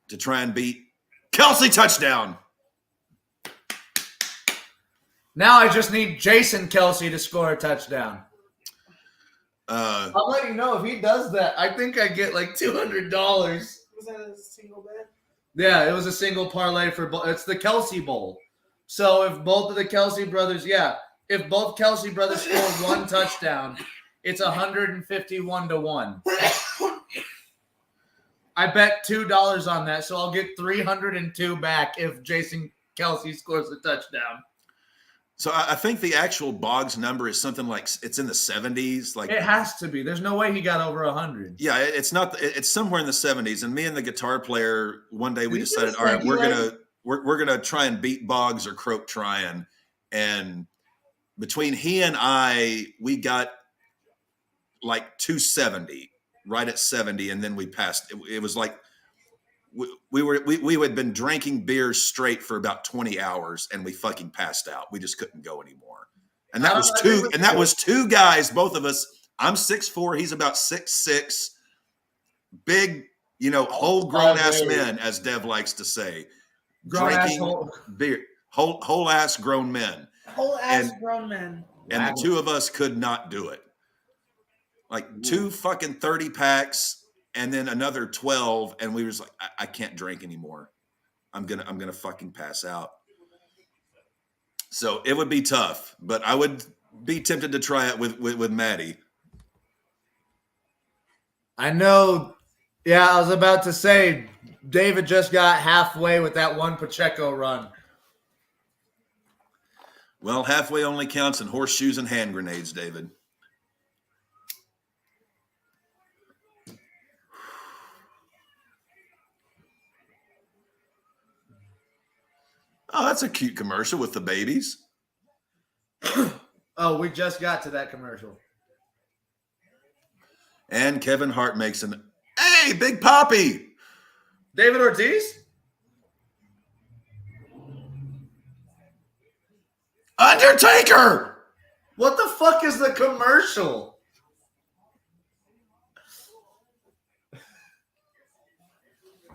to try and beat Kelsey touchdown. Now I just need Jason Kelsey to score a touchdown. I'll let you know if he does that. I think I get like $200. Was that a single bet? Yeah, it was a single parlay for. It's the Kelsey Bowl. So if both of the Kelsey brothers, if both Kelsey brothers score one touchdown, it's 151-1. I bet $2 on that, so I'll get 302 back if Jason Kelsey scores a touchdown. So I think the actual Boggs number is something like it's in the 70s. Like It has to be. There's no way he got over 100. Yeah, it's not. It's somewhere in the 70s. And me and the guitar player one day we Did you decided, just all right, speculate? we're gonna try and beat Boggs or Croak Tryon. And between he and I, we got like 270, right at 70, and then we passed. It was like we had been drinking beers straight for about 20 hours, and we fucking passed out. We just couldn't go anymore. And that was two. And that was two guys, both of us. I'm 6'4", he's about 6'6", big, whole grown ass men, as Dev likes to say, drinking beer, whole ass grown men. Whole ass grown men. And the two of us could not do it. Like two fucking 30 packs and then another 12. And we was like, I can't drink anymore. I'm gonna fucking pass out. So it would be tough, but I would be tempted to try it with Maddie. I know. Yeah, I was about to say, David just got halfway with that one Pacheco run. Well, halfway only counts in horseshoes and hand grenades, David. Oh, that's a cute commercial with the babies. Oh, we just got to that commercial. And Kevin Hart makes hey, Big Poppy. David Ortiz? Undertaker. What the fuck is the commercial?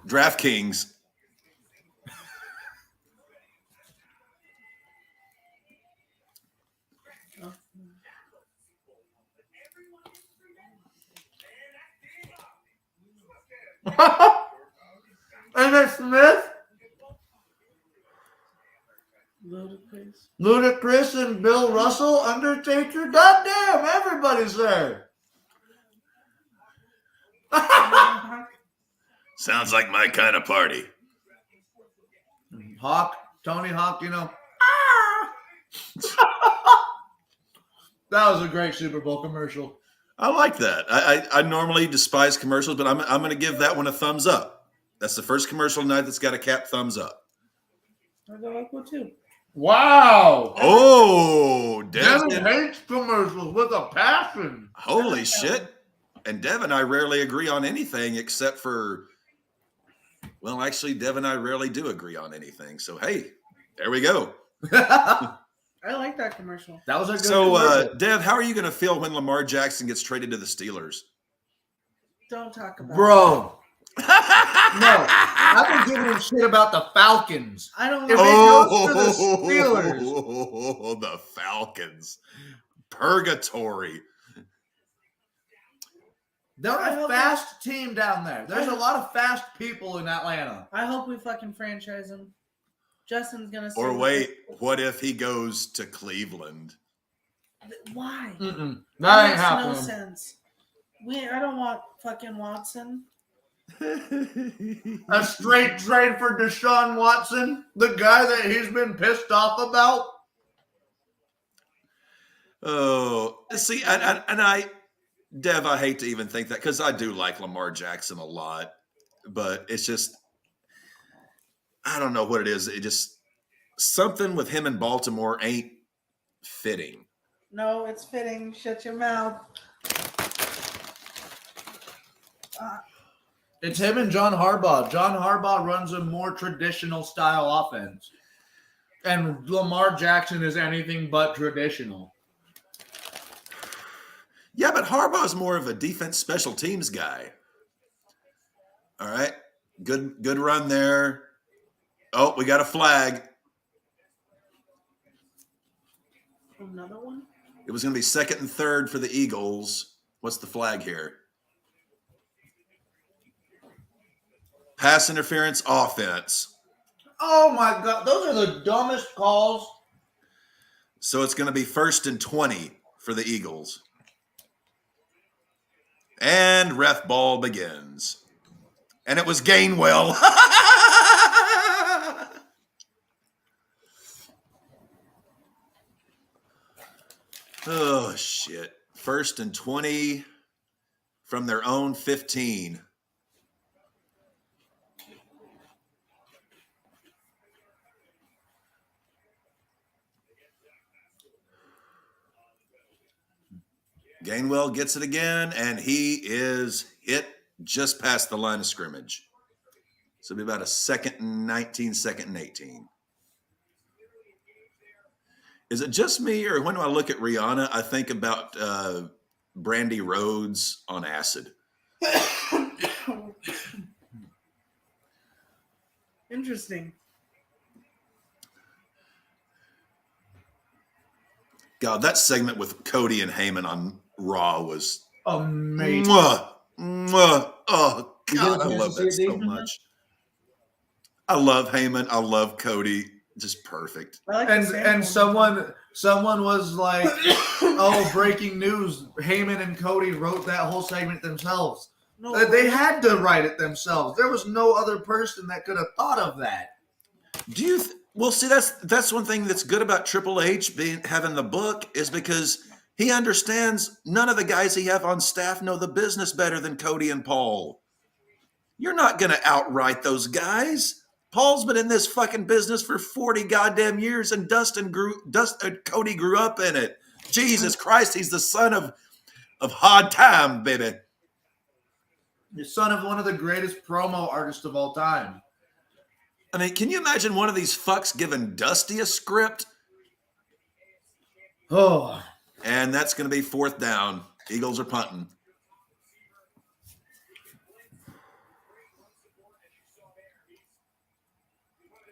DraftKings. Emmett Smith? Ludacris and Bill Russell, Undertaker? Goddamn, everybody's there. Sounds like my kind of party. Hawk, Tony Hawk, That was a great Super Bowl commercial. I like that. I normally despise commercials, but I'm going to give that one a thumbs up. That's the first commercial tonight that's got a cap thumbs up. I like one too. Wow. Oh, Devin Devin. hates commercials with a passion. Holy shit. And Dev and I rarely agree on anything except for, well, actually, Dev and I rarely do agree on anything. So, hey, there we go. That I like that commercial. was a good So, commercial. Dev, how are you going to feel when Lamar Jackson gets traded to the Steelers? Don't talk about it. Bro. No, I've been giving him shit about the Falcons. I don't If like it goes to the Steelers. Oh, the Falcons. Purgatory. They're I a hope fast team down there. There's a lot of fast people in Atlanta. I hope we fucking franchise him. Justin's gonna say Or wait, what if he goes to Cleveland? Why? That ain't Makes happening. no sense. I don't want fucking Watson. A straight trade for Deshaun Watson, the guy that he's been pissed off about. Oh, see, Dev, I hate to even think that because I do like Lamar Jackson a lot, but it's just, I don't know what it is. It just, something with him in Baltimore ain't fitting. No, it's fitting. Shut your mouth. It's him and John Harbaugh. John Harbaugh runs a more traditional style offense. And Lamar Jackson is anything but traditional. Yeah, but Harbaugh's more of a defense special teams guy. All right. Good run there. Oh, we got a flag. Another one? It was going to be 2nd and 3rd for the Eagles. What's the flag here? Pass interference offense. Oh my God. Those are the dumbest calls. So it's going to be 1st and 20 for the Eagles. And ref ball begins. And it was Gainwell. Oh, shit. 1st and 20 from their own 15. Gainwell gets it again, and he is hit just past the line of scrimmage. So it'll be about a 2nd and 19, 2nd and 18. Is it just me, or when I look at Rihanna, I think about Brandy Rhodes on acid? Interesting. God, that segment with Cody and Heyman on Raw was amazing. Mwah, mwah. Oh, You God, get a I chance love to see that it, so Ethan? much. I love Heyman. I love Cody. Just perfect. I like the And sample. someone was like, "Oh, breaking news! Heyman and Cody wrote that whole segment themselves. No, They had to write it themselves. There was no other person that could have thought of that." Do you? Well, see, that's one thing that's good about Triple H having the book is because he understands none of the guys he have on staff know the business better than Cody and Paul. You're not going to outright those guys. Paul's been in this fucking business for 40 goddamn years, and Cody grew up in it. Jesus Christ, he's the son of hard time, baby. The son of one of the greatest promo artists of all time. I mean, can you imagine one of these fucks giving Dusty a script? Oh, And that's going to be 4th down. Eagles are punting.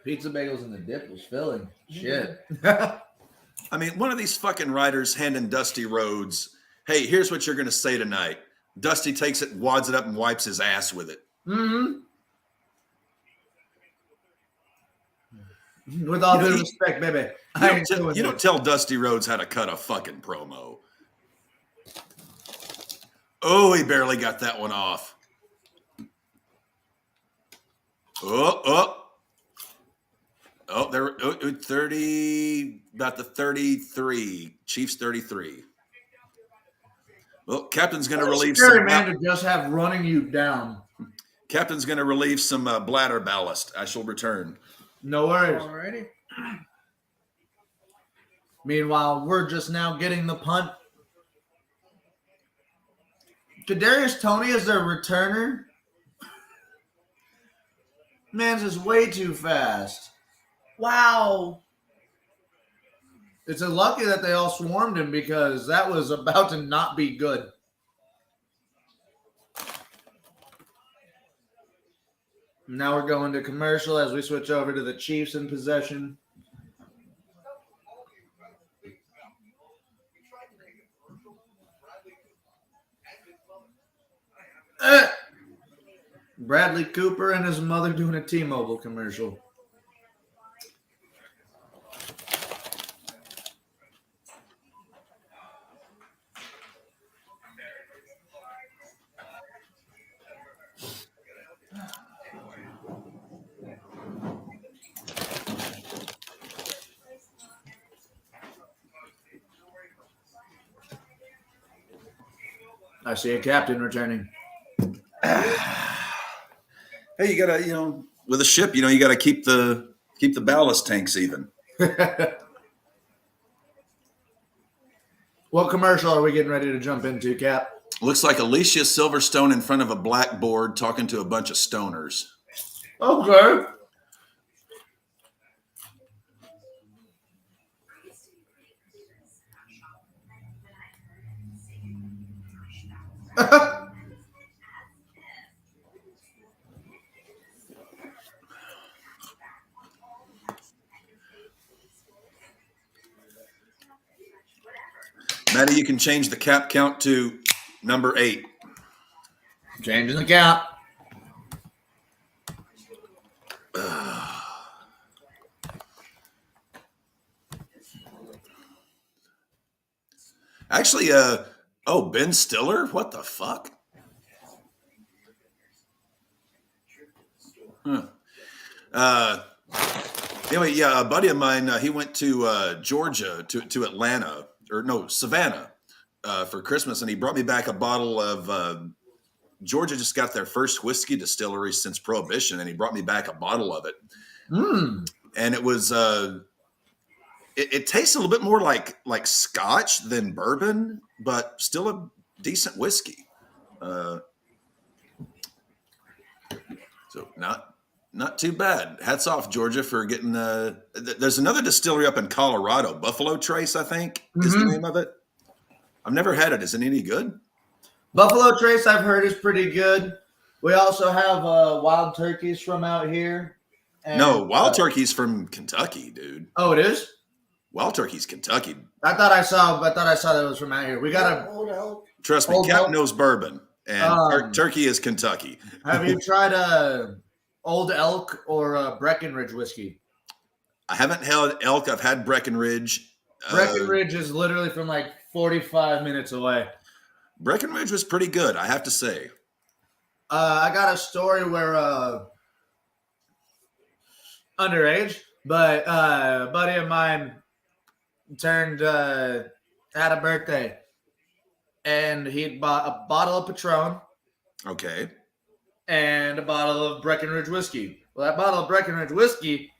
pizza bagels and the dip was filling. Shit. I mean, one of these fucking writers handing Dusty Rhodes, hey, here's what you're going to say tonight. Dusty takes it, wads it up, and wipes his ass with it. Mm-hmm. With all due respect, baby. You don't tell Dusty Rhodes how to cut a fucking promo. Oh, he barely got that one off. Oh, they're 30, about the 33. Chiefs 33. Well, captain's going to relieve scary some. man to just have running you down. Captain's going to relieve some bladder ballast. I shall return. No worries. Alrighty. Meanwhile, we're just now getting the punt. Kadarius Toney is their returner. Man's is way too fast. Wow. It's a lucky that they all swarmed him because that was about to not be good. Now we're going to commercial as we switch over to the Chiefs in possession. Bradley Cooper and his mother doing a T-Mobile commercial. I see a captain returning. Hey, you gotta, with a ship, you gotta keep the ballast tanks even. What commercial are we getting ready to jump into, Cap? Looks like Alicia Silverstone in front of a blackboard talking to a bunch of stoners. Okay. Maddie, you can change the cap count to number 8. Changing the cap. Actually, Ben Stiller? What the fuck? Huh. Anyway, yeah, a buddy of mine, he went to Georgia, to Atlanta, or no, Savannah, for Christmas, and he brought me back a bottle of Georgia just got their first whiskey distillery since Prohibition, and he brought me back a bottle of it. And it was it tastes a little bit more like Scotch than bourbon, but still a decent whiskey. So not too bad. Hats off, Georgia, for getting. There's another distillery up in Colorado, Buffalo Trace, I think, is the name of it. I've never had it. Is it any good? Buffalo Trace, I've heard, is pretty good. We also have wild turkeys from out here. And, no, wild turkey's from Kentucky, dude. Oh, it is? Wild turkey's Kentucky. I thought I saw that it was from out here. We got a Old elk. Trust me, Cap knows bourbon, and turkey is Kentucky. Have you tried Old Elk or Breckenridge whiskey? I haven't had elk. I've had Breckenridge. Breckenridge is literally from like 45 minutes away. Breckenridge was pretty good, I have to say. I got a story where underage, but a buddy of mine had a birthday, and he'd bought a bottle of Patron. Okay. And a bottle of Breckenridge whiskey. Well, that bottle of Breckenridge whiskey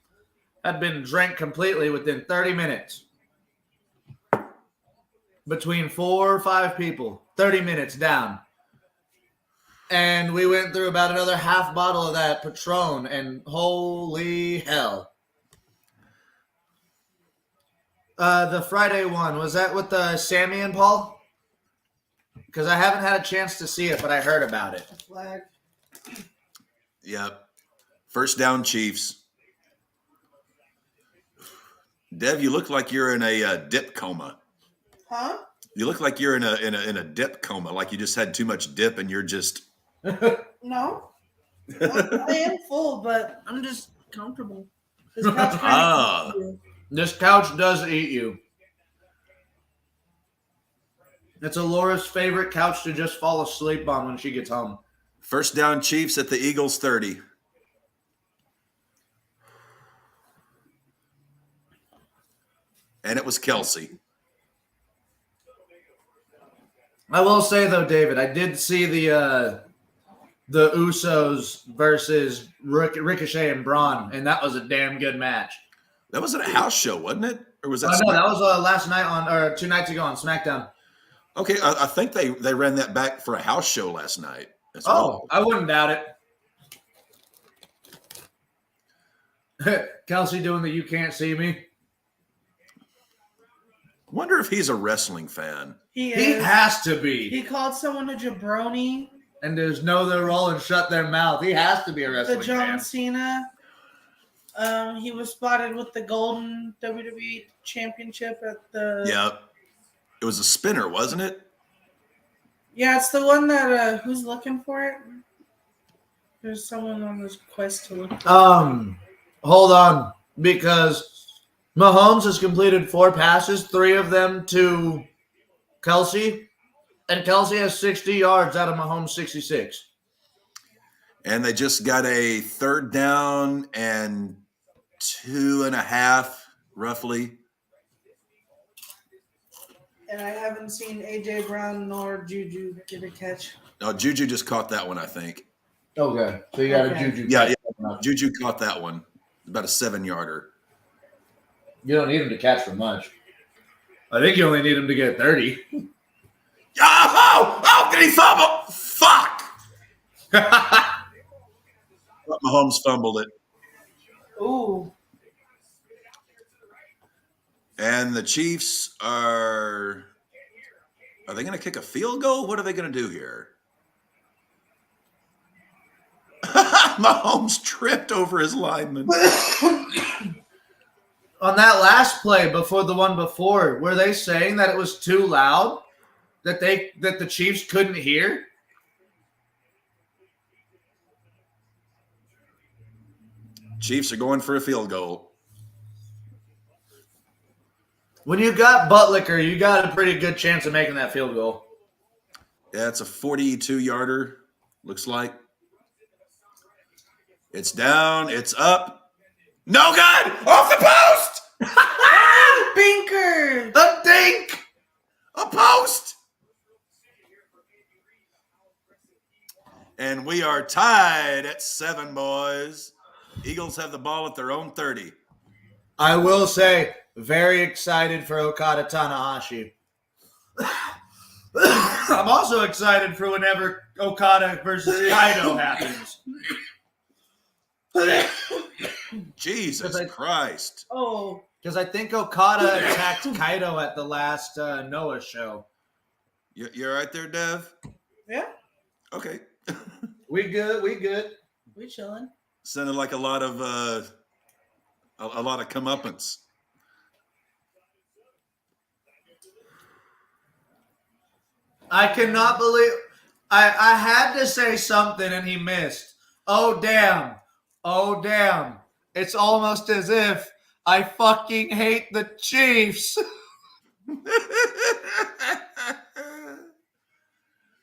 had been drank completely within 30 minutes. Between 4 or 5 people. 30 minutes down. And we went through about another half bottle of that Patron, and holy hell. The Friday one, was that with Sammy and Paul? Because I haven't had a chance to see it, but I heard about it. Flag. Yep. First down, Chiefs. Dev, you look like you're in a dip coma. Huh? You look like you're in a dip coma, like you just had too much dip and you're just. No. I am full, but I'm just comfortable. This couch kinda keeps you. This couch does eat you. It's Laura's favorite couch to just fall asleep on when she gets home. First down, Chiefs at the Eagles 30. And it was Kelsey. I will say though, David, I did see the Usos versus Ricochet and Braun, and that was a damn good match. That was at a house show, wasn't it? Or was that? No, that was last night or 2 nights ago on SmackDown. Okay, I think they ran that back for a house show last night. I wouldn't doubt it. Kelsey doing the "You Can't See Me." Wonder if he's a wrestling fan. He has to be. He called someone a jabroni. And there's know their role and shut their mouth. He has to be a wrestling The John fan. Cena. He was spotted with the golden WWE Championship at the. Yeah, it was a spinner, wasn't it? Yeah, it's the one that who's looking for it? There's someone on this quest to look. Hold on, because Mahomes has completed 4 passes, 3 of them to Kelsey, and Kelsey has 60 yards out of Mahomes' 66. And they just got a 3rd down and 2.5, roughly. And I haven't seen AJ Brown nor Juju get a catch. No, Juju just caught that one, I think. Okay, so you got a Juju. Yeah, Juju caught that one. About a 7-yarder. You don't need him to catch for much. I think you only need him to get 30. Oh, did he fumble? Fuck! Mahomes fumbled it. Ooh. And the Chiefs are they going to kick a field goal? What are they going to do here? Mahomes tripped over his lineman. On that last play before the one before, were they saying that it was too loud? That the Chiefs couldn't hear? Chiefs are going for a field goal. When you got Buttlicker, you got a pretty good chance of making that field goal. Yeah, it's a 42-yarder, looks like. It's down. It's up. No good! Off the post! Binker! A dink! A post! And we are tied at 7, boys. Eagles have the ball at their own 30. I will say, very excited for Okada Tanahashi. I'm also excited for whenever Okada versus Kaido happens. Jesus Christ. Oh. Because I think Okada attacked Kaido at the last Noah show. You're right there, Dev? Yeah. Okay. We good. We chilling. Sounded like a lot of comeuppance. I cannot believe I had to say something and he missed. Oh damn. It's almost as if I fucking hate the Chiefs.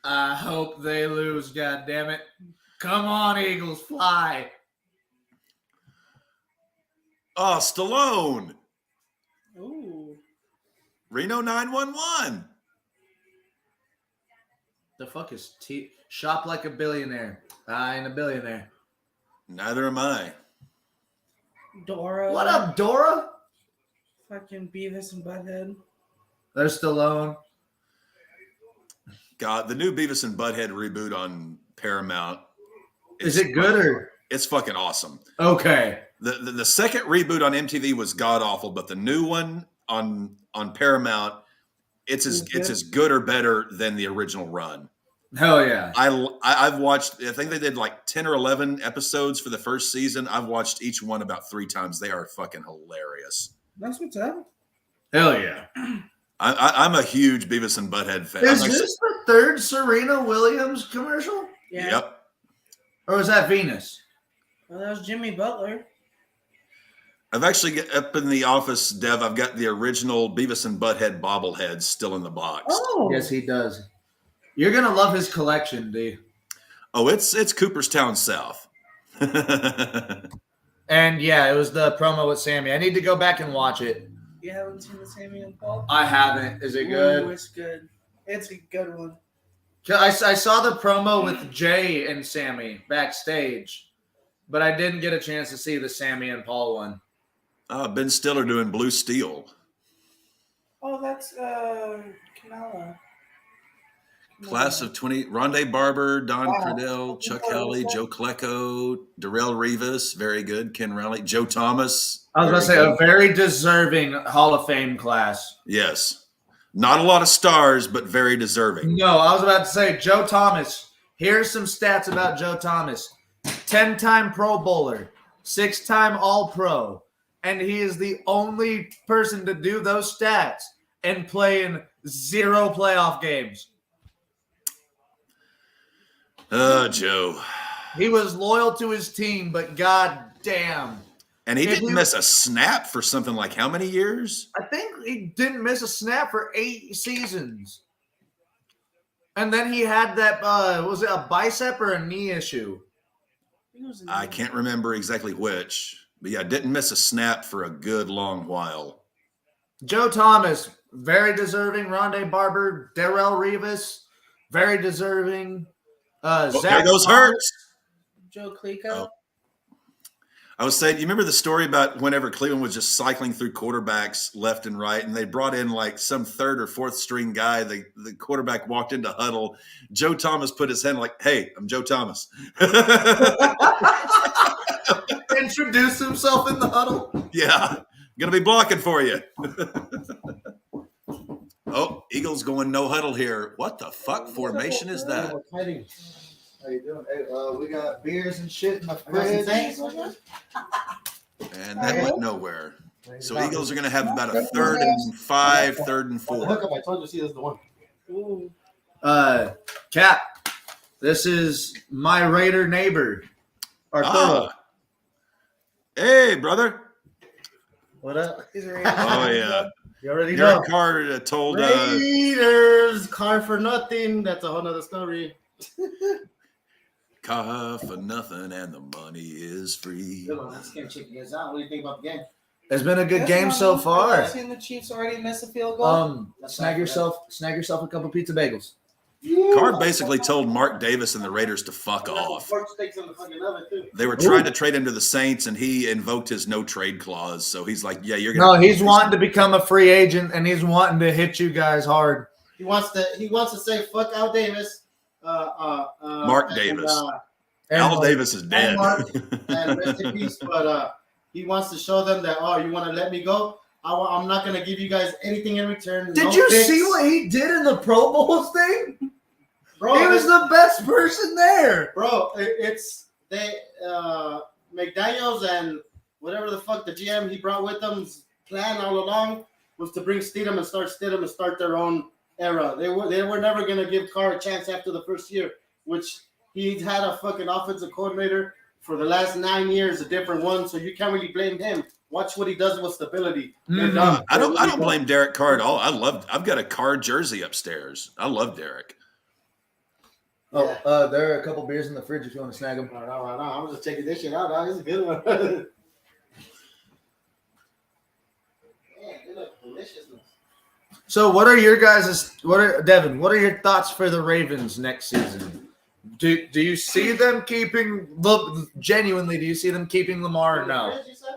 I hope they lose, goddammit. Come on, Eagles, fly. Oh, Stallone. Ooh. Reno 911. The fuck is Shop Like a Billionaire? I ain't a billionaire. Neither am I. Dora. What up, Dora? Fucking Beavis and Butthead. They're Stallone. God, the new Beavis and Butthead reboot on Paramount. Is it good or? It's fucking awesome. Okay. The second reboot on MTV was god awful, but the new one on Paramount, it's as good or better than the original run. Hell yeah. I've watched, I think they did like 10 or 11 episodes for the first season. I've watched each one about 3 times. They are fucking hilarious. That's what's up. Hell yeah. I'm a huge Beavis and Butthead fan. Is this the third Serena Williams commercial? Yeah. Yep. Or was that Venus? Well, that was Jimmy Butler. I've actually got up in the office, Dev. I've got the original Beavis and Butthead bobbleheads still in the box. Oh. Yes, he does. You're gonna love his collection, D. Oh, it's Cooperstown South. And yeah, it was the promo with Sammy. I need to go back and watch it. You haven't seen the Sammy and Paul? I haven't. Is it good? Ooh, it's good. It's a good one. I saw the promo with Jay and Sammy backstage, but I didn't get a chance to see the Sammy and Paul one. Ben Stiller doing Blue Steel. Oh, that's Kamala. Class of 20, Rondé Barber, Don Credell, Chuck Helley, Joe Klecko, Darrell Rivas, very good. Ken Raleigh, Joe Thomas. I was going to say a very deserving Hall of Fame class. Yes. Not a lot of stars, but very deserving. No, I was about to say Joe Thomas. Here's some stats about Joe Thomas. 10-time Pro Bowler, 6-time All-Pro, and he is the only person to do those stats and play in 0 playoff games. Oh, Joe. He was loyal to his team, but god damn. And he didn't miss a snap for something like how many years? I think he didn't miss a snap for 8 seasons. And then he had that, was it a bicep or a knee issue? I can't remember exactly which. But yeah, didn't miss a snap for a good long while. Joe Thomas, very deserving. Rondé Barber, Darrell Rivas, very deserving. There goes Hurts. Joe Klecko. Oh. I was saying, you remember the story about whenever Cleveland was just cycling through quarterbacks left and right, and they brought in like some 3rd or 4th string guy. The quarterback walked into huddle. Joe Thomas put his hand like, "Hey, I'm Joe Thomas." Introduce himself in the huddle. Yeah, gonna be blocking for you. Oh, Eagles going no huddle here. What the fuck formation is that? How you doing? Hey, we got beers and shit in the fridge. And that went nowhere. So Eagles are going to have about a 3rd and 5, 3rd and 4. I told you, see, this is the one. Ooh. Cap, this is my Raider neighbor, Arturo. Hey, brother. What up? He's a Oh, yeah. You already Derek know. Carr told Raiders, car for nothing. That's a whole nother story. Carr for nothing and the money is free. Good one. Let's check you guys out. What do you think about the game? It's been a good This game one, so far. I've seen the Chiefs already miss a field goal. Snag yourself a couple pizza bagels. Carr basically told Mark Davis and the Raiders to fuck off. Pork steaks in the fucking oven too. They were trying to trade him to the Saints, and he invoked his no trade clause. So he's like, "Yeah, you're gonna." No, he's wanting to become a free agent, and he's wanting to hit you guys hard. He wants to say fuck Al Davis. Mark Davis. And Al Davis is dead. And Mark, and rest in peace. But he wants to show them that, oh, you want to let me go? I'm not going to give you guys anything in return. Did No you picks. see what he did in the Pro Bowls thing? Bro, He was the best person there. Bro, it's they McDaniels and whatever the fuck the GM he brought with him's plan all along was to bring Stidham and start their own era. They were never gonna give Carr a chance after the first year, which he's had a fucking offensive coordinator for the last 9 years, a different one. So you can't really blame him. Watch what he does with stability. They're Mhm. done. I don't blame Derek Carr at all. I've got a Carr jersey upstairs. I love Derek. Oh, there are a couple beers in the fridge if you want to snag them. All right. I'm just checking this shit out. Dog. This is a good one. Man, they look deliciousness. So, Devin? What are your thoughts for the Ravens next season? Do you see them keeping? Look, genuinely, do you see them keeping Lamar or no? You said?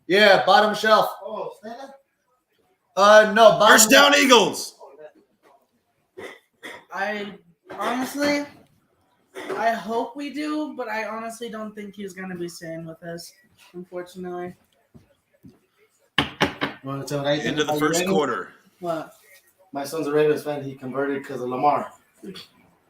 Yeah, bottom shelf. Oh, Stella? No, bottom First down, Eagles. I honestly, I hope we do, but I honestly don't think he's going to be staying with us, unfortunately. Want to tell what I think? Into the Are you first ready? quarter. What? My son's a Ravens fan. He converted because of Lamar.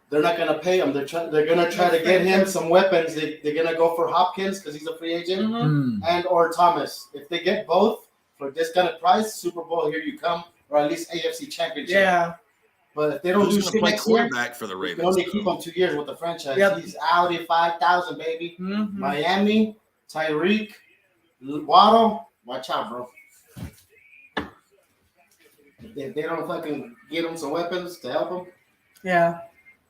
They're not going to pay him. They're going to try to get him some weapons. They're going to go for Hopkins because he's a free agent Mm-hmm. Hmm. and or Thomas. If they get both for this kind of price, Super Bowl, here you come, or at least AFC Championship. Yeah. But if they don't do Who's going to shit play next year, quarterback for the you Ravens? can only though? keep him 2 years with the franchise. Yep. He's out at 5,000, baby. Mm-hmm. Miami, Tyreek, Waddle, watch out, bro. If they don't fucking get him some weapons to help him, Yeah.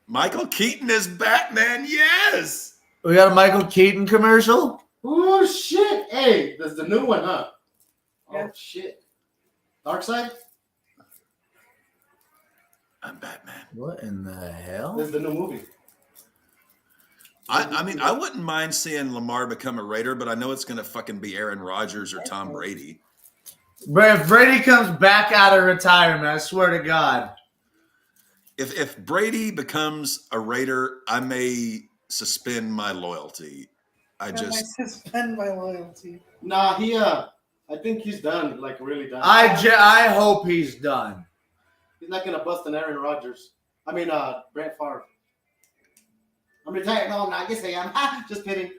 Michael Keaton is back, man. Yes. We got a Michael Keaton commercial. oh shit! Hey, there's the new one, huh? Yeah. Oh shit! Dark Side. I'm Batman. What in the hell? This is the new movie. I mean, I wouldn't mind seeing Lamar become a Raider, but I know it's going to fucking be Aaron Rodgers or Tom Brady. But if Brady comes back out of retirement, I swear to God. If Brady becomes a Raider, I may suspend my loyalty. I just suspend my loyalty. Nah, I think he's done. Like really done. I hope he's done. He's not gonna bust an Aaron Rodgers. I mean, Brett Favre. I'm retired. No, I guess I am. Just kidding.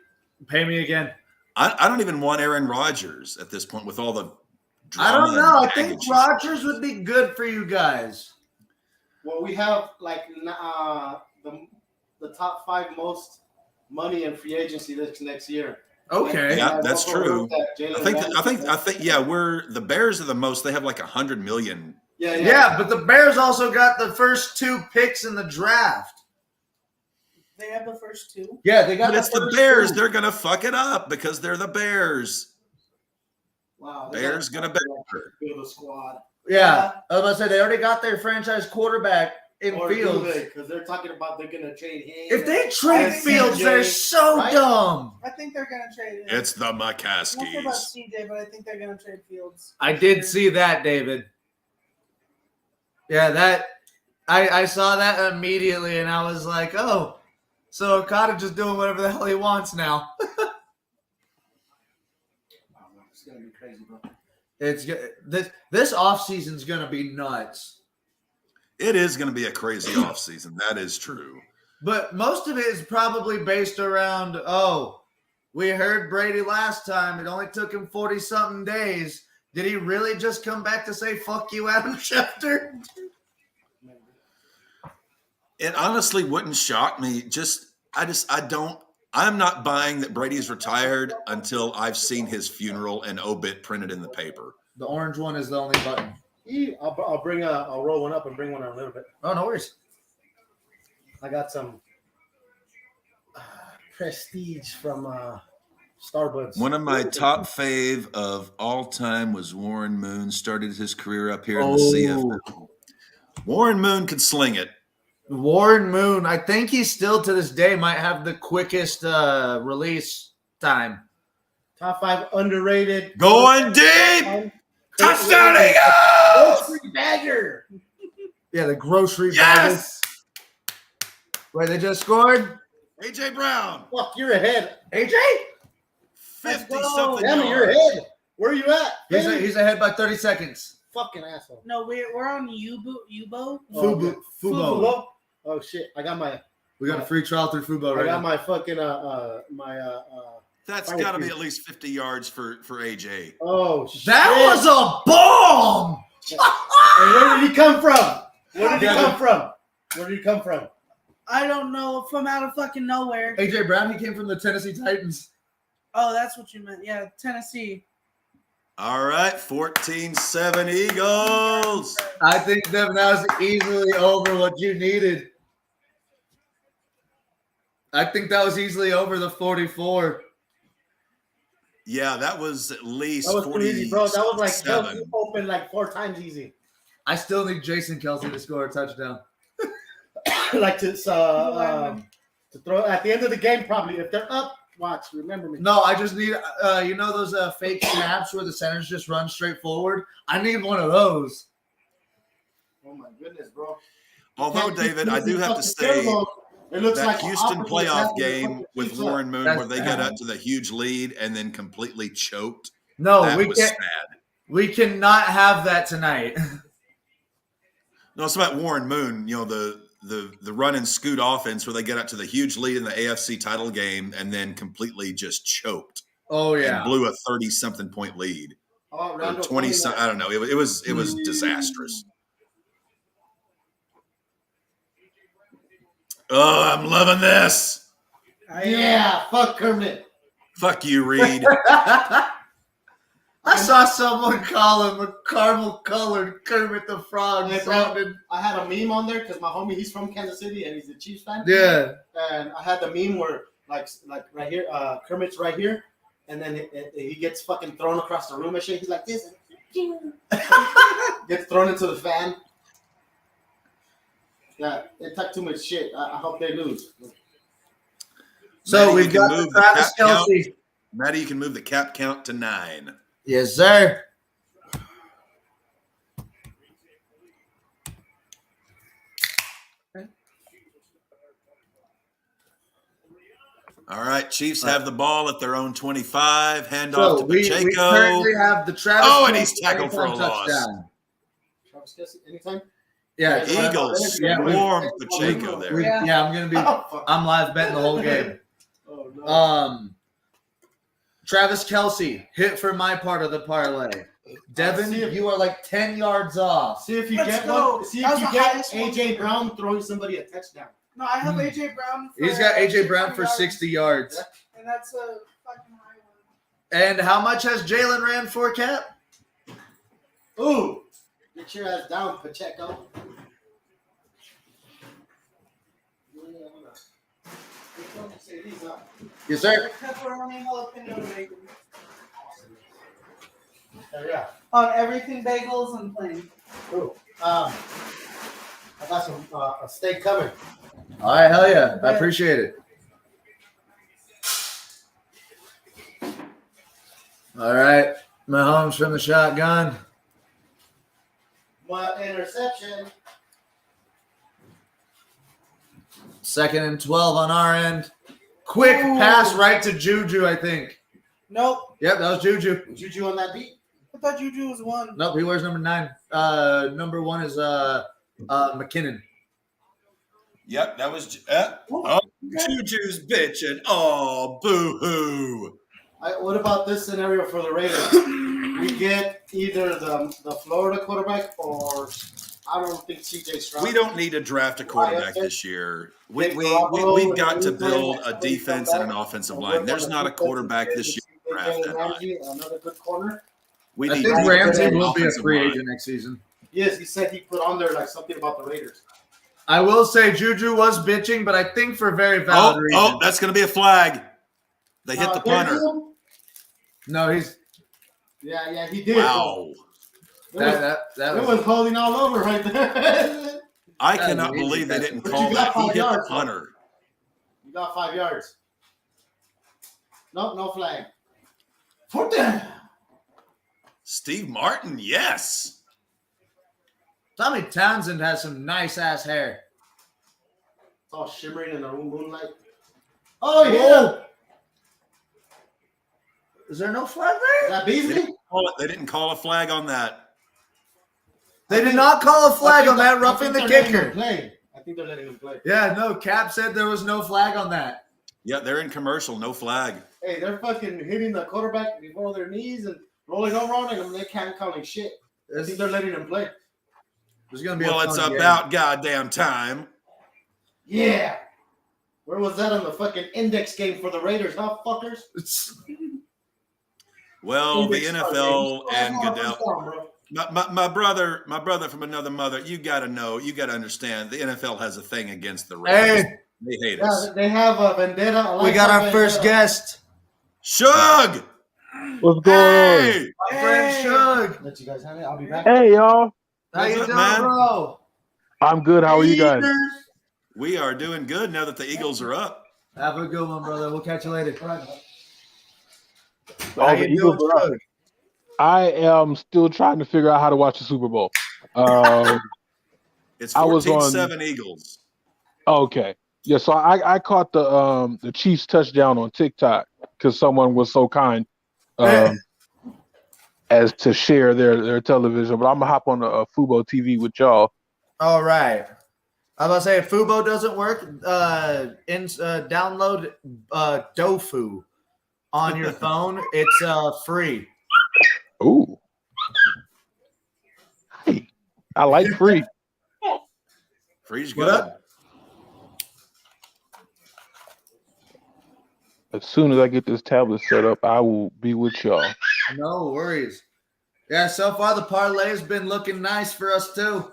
Pay me again. I don't even want Aaron Rodgers at this point with all the I drama don't know. I and think baggage. Rodgers would be good for you guys. Well, we have like the top 5 most money in free agency this next year. Okay. Yeah, that's true. I think Jalen yeah, we're the Bears are the most. They have like 100 million. Yeah, but the Bears also got the first 2 picks in the draft. They have the first 2. Yeah, they got But it's the first Bears. 2. They're gonna fuck it up because they're the Bears. Wow. Bears gonna build a squad. Yeah, I was about to say they already got their franchise quarterback in Or Fields. because they're talking about they're gonna trade him. If they trade And Fields, CJ, they're so right? dumb. I think they're going to trade him. It's the I'm not sure about McCaskies. CJ, but I think they're going to trade Fields. I did see that, David. Yeah, I saw that immediately, and I was like, oh, so Cottage is doing whatever the hell he wants now. It's gonna be crazy, bro. It's this offseason's gonna be nuts. It is gonna be a crazy offseason. That is true. But most of it is probably based around, oh, we heard Brady last time. It only took him 40-something days. Did he really just come back to say, fuck you, Adam Schefter? It honestly wouldn't shock me. I'm not buying that Brady's retired until I've seen his funeral and obit printed in the paper. The orange one is the only button. I'll roll one up and bring one in a little bit. Oh, no worries. I got some prestige from Starbucks. One of my top fave of all time was Warren Moon. Started his career up here in the CFL. Warren Moon could sling it. Warren Moon, I think he still to this day might have the quickest release time. Top 5 underrated. Going deep. Touchdown Eagles! Grocery bagger. Yeah, the grocery Yes! Wait, they just scored? AJ Brown. Fuck, you're ahead. AJ? 50-something Damn it, you're yards. ahead. Where are you at? He's ahead by 30 seconds. Fucking asshole. No, we're on Yubo. Fubo. Fubo. Oh shit! I got my. We got a free trial through Fubo I right got now. my fucking That's Thank got to be you. at least 50 yards for AJ. Oh shit! That was a bomb! And where did he come from? Where did he Yeah. come from? Where did he come from? I don't know, from out of fucking nowhere. AJ Brown, he came from the Tennessee Titans. Oh, that's what you meant. Yeah, Tennessee. All right, 14-7 Eagles. I think that was easily over what you needed. I think that was easily over the 44. Yeah, that was at least That was too 47. easy, bro. That was like Kelsey open like 4 times easy. I still need Jason Kelsey to score a touchdown. Like to throw at the end of the game, probably if they're up. Watch, remember me. No, I just need, you know those fake snaps where the centers just run straight forward? I need one of those. Oh my goodness, bro. Although, David, I do have to say it looks that like Houston opposite playoff happened game to with Chiefs. Warren Moon That's where they got bad. up to the huge lead and then completely choked, No, that we was can't. sad. We cannot have that tonight. No, it's about Warren Moon, you know, the run and scoot offense where they get up to the huge lead in the AFC title game and then completely just choked Oh and yeah. blew a 30-something point lead. Oh, Or Randall 20 Cunningham. I don't know. It was disastrous. Oh, I'm loving this. Yeah, fuck Kermit. Fuck you, Reed. I saw someone call him a caramel-colored Kermit the Frog. Hey, bro. Sounded, I had a meme on there because my homie, he's from Kansas City and he's a Chiefs fan. yeah. And I had the meme where like right here, Kermit's right here, and then he gets fucking thrown across the room and shit. He's like this. Gets thrown into the fan. Yeah, they talk too much shit. I hope they lose. So Maddie, we've you can got move the Travis cap count. Kelsey. Maddie, you can move the cap count to 9. Yes, sir. All right, Chiefs have the ball at their own 25. Hand So off to we Pacheco. currently have the Travis. Oh, and he's Kelsey tackled for a anytime loss. touchdown. Travis Kelce, anytime. Yeah, Eagles Yeah, we- swarm Pacheco there. yeah, I'm gonna be. Oh, fuck. I'm live betting the whole game. Oh, no. Travis Kelsey hit for my part of the parlay. Devin, See if- you are like 10 yards off. See if you Let's get go. one. See That if was you the get highest one. AJ Brown throwing somebody a touchdown. No, I have AJ Brown. For, He's got AJ 60 Brown for yards, 60 yards. Yeah. and that's a fucking high one. And how much has Jalen ran for, Cap? Ooh, get your ass down, Pacheco. Yes, sir. Pepperoni jalapeno bacon. Yeah. On everything bagels and plain. Ooh. I got some a steak coming. All right, hell yeah. I appreciate it. All right. Mahomes from the shotgun. What interception? 2nd and 12 on our end. Quick Ooh. pass right to Juju, I think. Nope. Yep, that was Juju. Juju on that beat? I thought Juju was one. Nope, he wears number 9. Number 1 is McKinnon. Yep, that was Juju's bitching. Oh, boo-hoo. What about this scenario for the Raiders? We get either the Florida quarterback or I don't think CJ Stroud. We don't need to draft a quarterback this year. We've got to build a defense and an offensive line. There's not a quarterback this year to draft that high. Another good corner. We I need think to Ramsey build an will be a offensive free line. agent next season. Yes, he said he put on there like something about the Raiders. I will say Juju was bitching, but I think for very valid reasons. Oh, that's going to be a flag. They hit the punter. No, he's Yeah, he did. Wow. That was was holding all over right there. I That cannot was easy. believe they didn't But call you got that. He 5 hit the yards, punter. You got 5 yards. Nope, no flag. For them. Steve Martin, yes. Tommy Townsend has some nice ass hair. It's all shimmering in the moonlight. Oh, yeah. Is there no flag Is there? that Beasley? They didn't call a flag on that. They did not call a flag on that, roughing the kicker. I think they're letting him play. Yeah, no, Cap said there was no flag on that. Yeah, they're in commercial, no flag. Hey, they're fucking hitting the quarterback before their knees and rolling over on him, and they can't call him shit. I think they're letting him play. There's gonna be Well, it's fun game. about goddamn time. Yeah. Where was that on the fucking index game for the Raiders, huh, fuckers? Well, the Index NFL card game. and Oh, Goodell. first down, bro. My brother from another mother, you got to know, you got to understand, the NFL has a thing against the Raiders. Hey, They hate Yeah, us. they have a vendetta. we got our first guest. Shug! What's going on? Hey! My friend Shug. Let you guys have it. I'll be back. Hey, y'all. How What's you up, doing, man? bro? I'm good. How are you guys? We are doing good now that the Eagles are up. Have a good one, brother. We'll catch you later. Oh, How the you Eagles doing, are up. Shug? I am still trying to figure out how to watch the Super Bowl. It's I was on- 14-7 Eagles. Okay. Yeah, so I caught the Chiefs touchdown on TikTok because someone was so kind as to share their television. But I'm gonna hop on a Fubo TV with y'all. All right. I was about to say, if Fubo doesn't work, download Dofu on your phone. It's free. Ooh. Hey, I like free. Free's What good. up? As soon as I get this tablet set up, I will be with y'all. No worries. Yeah, so far the parlay has been looking nice for us too.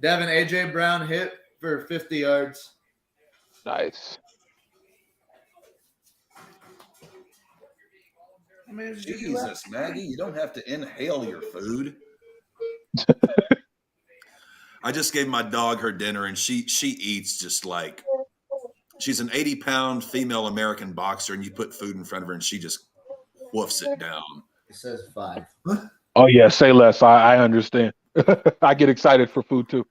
Devin AJ Brown hit for 50 yards. Nice. Jesus, Maggie, you don't have to inhale your food. I just gave my dog her dinner, and she eats just like she's an 80-pound female American boxer, and you put food in front of her, and she just woofs it down. It says 5. Oh yeah, say less. I understand. I get excited for food too.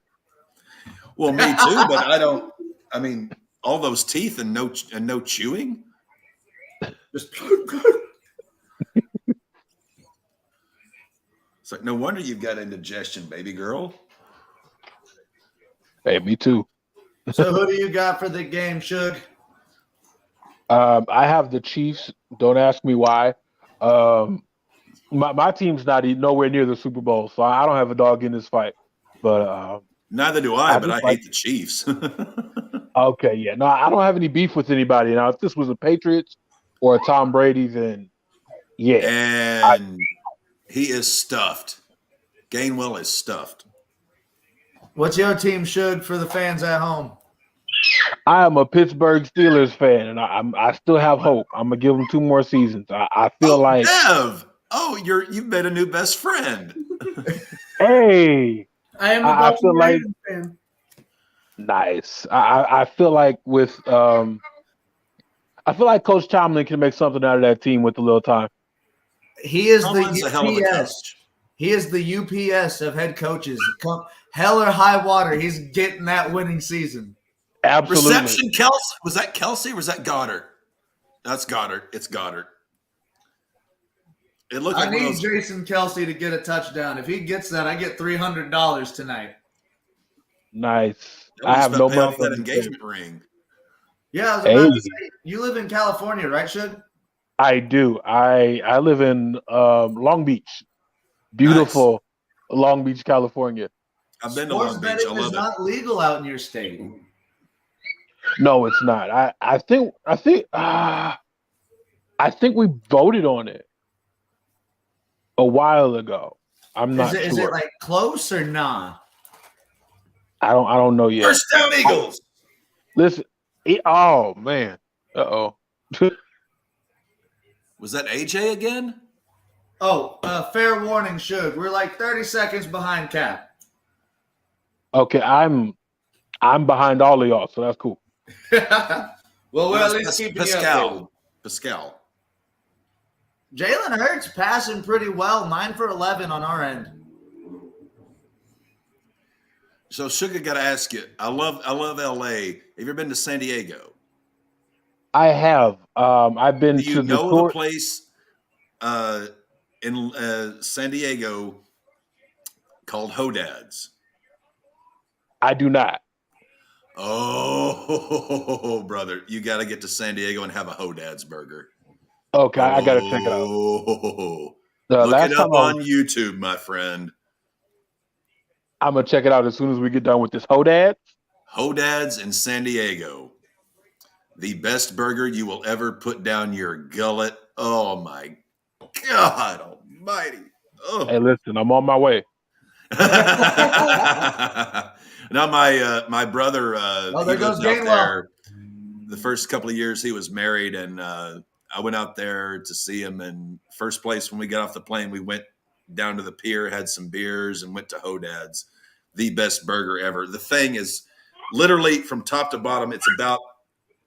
Well, me too, but I don't. I mean, all those teeth and no chewing. Just It's like no wonder you've got indigestion, baby girl. Hey, me too. So who do you got for the game, Shug? I have the Chiefs. Don't ask me why. My team's not nowhere near the Super Bowl, so I don't have a dog in this fight. But Neither do I, I but I just like- hate the Chiefs. okay, yeah, no, I don't have any beef with anybody. Now, if this was a Patriots or a Tom Brady, then yeah, And he is stuffed. Gainwell is stuffed. What's your team, Shug, for the fans at home? I am a Pittsburgh Steelers fan, and I still have hope. I'm gonna give them 2 more seasons. I feel like, Dev! Oh, you've made a new best friend. hey, I am a I feel Baltimore like- Ravens fan. nice. I feel like with I feel like Coach Tomlin can make something out of that team with a little time. He is Tomlin's the a hell of a UPS. coach. He is the UPS of head coaches. Come hell or high water, he's getting that winning season. Absolutely. Reception, Kelsey. Was that Kelsey or was that Goddard? That's Goddard. It's Goddard. It looked I like one of need those. Jason Kelsey to get a touchdown. If he gets that, I get $300 tonight. Nice. I have no pay off money that on this engagement ring. Yeah, I was about Hey. to say, you live in California, right, Shug? I do. I live in Long Beach, beautiful Long Beach, California. I've been to Sports Long Beach. I betting is love it. not legal out in your state. No, it's not. I think we voted on it a while ago. I'm not Is sure. it like close or nah? I don't know yet. First down, Eagles. Listen. Oh man. Uh-oh. Was that AJ again? Oh, fair warning, Suge. We're like 30 seconds behind Cap. Okay, I'm behind all of y'all, so that's cool. Well, we're No, at it's least keeping you updated. Pascal. Jalen Hurts passing pretty well, 9 for 11 on our end. So Sugar, got to ask you. I love LA. Have you ever been to San Diego? I have. I've been Do you to the know tour. the place in San Diego called Hodad's? I do not. Oh, brother, you got to get to San Diego and have a Hodad's burger. Okay, I gotta check it out. Look Last it up time on YouTube, my friend. I'm gonna check it out as soon as we get done with this Hodad. Hodad's in San Diego. The best burger you will ever put down your gullet. Oh my God almighty. Oh. Hey, listen, I'm on my way. Now my brother Oh, he there goes lives out Gainwell. there. The first couple of years he was married, and I went out there to see him. And first place when we got off the plane, we went down to the pier, had some beers, and went to Hodad's. The best burger ever. The thing is literally from top to bottom, it's about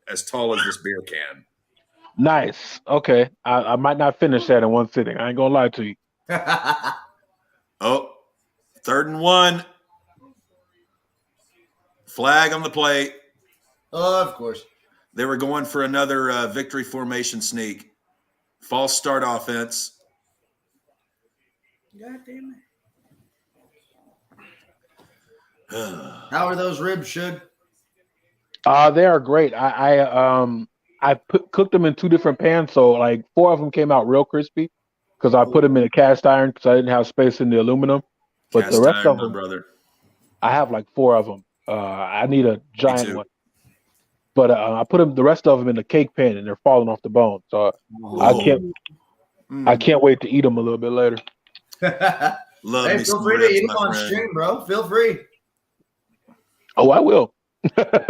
as tall as this beer can. Nice. Okay, I might not finish that in one sitting. I ain't gonna lie to you. Oh, 3rd and 1. Flag on the play. Oh, of course. They were going for another victory formation sneak. False start offense. God damn it. How are those ribs, Suge? They are great. I cooked them in 2 different pans, so like 4 of them came out real crispy because I put them in a cast iron because I didn't have space in the aluminum. But the Cast rest iron, of my them, brother. I have like 4 of them. I need a giant too. one. But I put the rest of them in the cake pan, and they're falling off the bone. So I can't wait to eat them a little bit later. Love Hey, me feel some free to ribs, eat them my on friend. stream, bro. Feel free. Oh, I will. Oh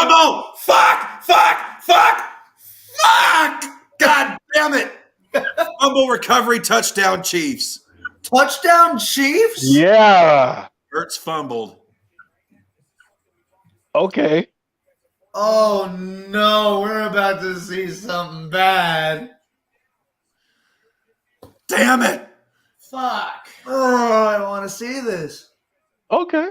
no! Fuck! God damn it! Fumble recovery, touchdown, Chiefs. Touchdown, Chiefs? Yeah. Hurts fumbled. Okay. Oh, no. We're about to see something bad. Damn it! Fuck. Oh, I want to see this. Okay.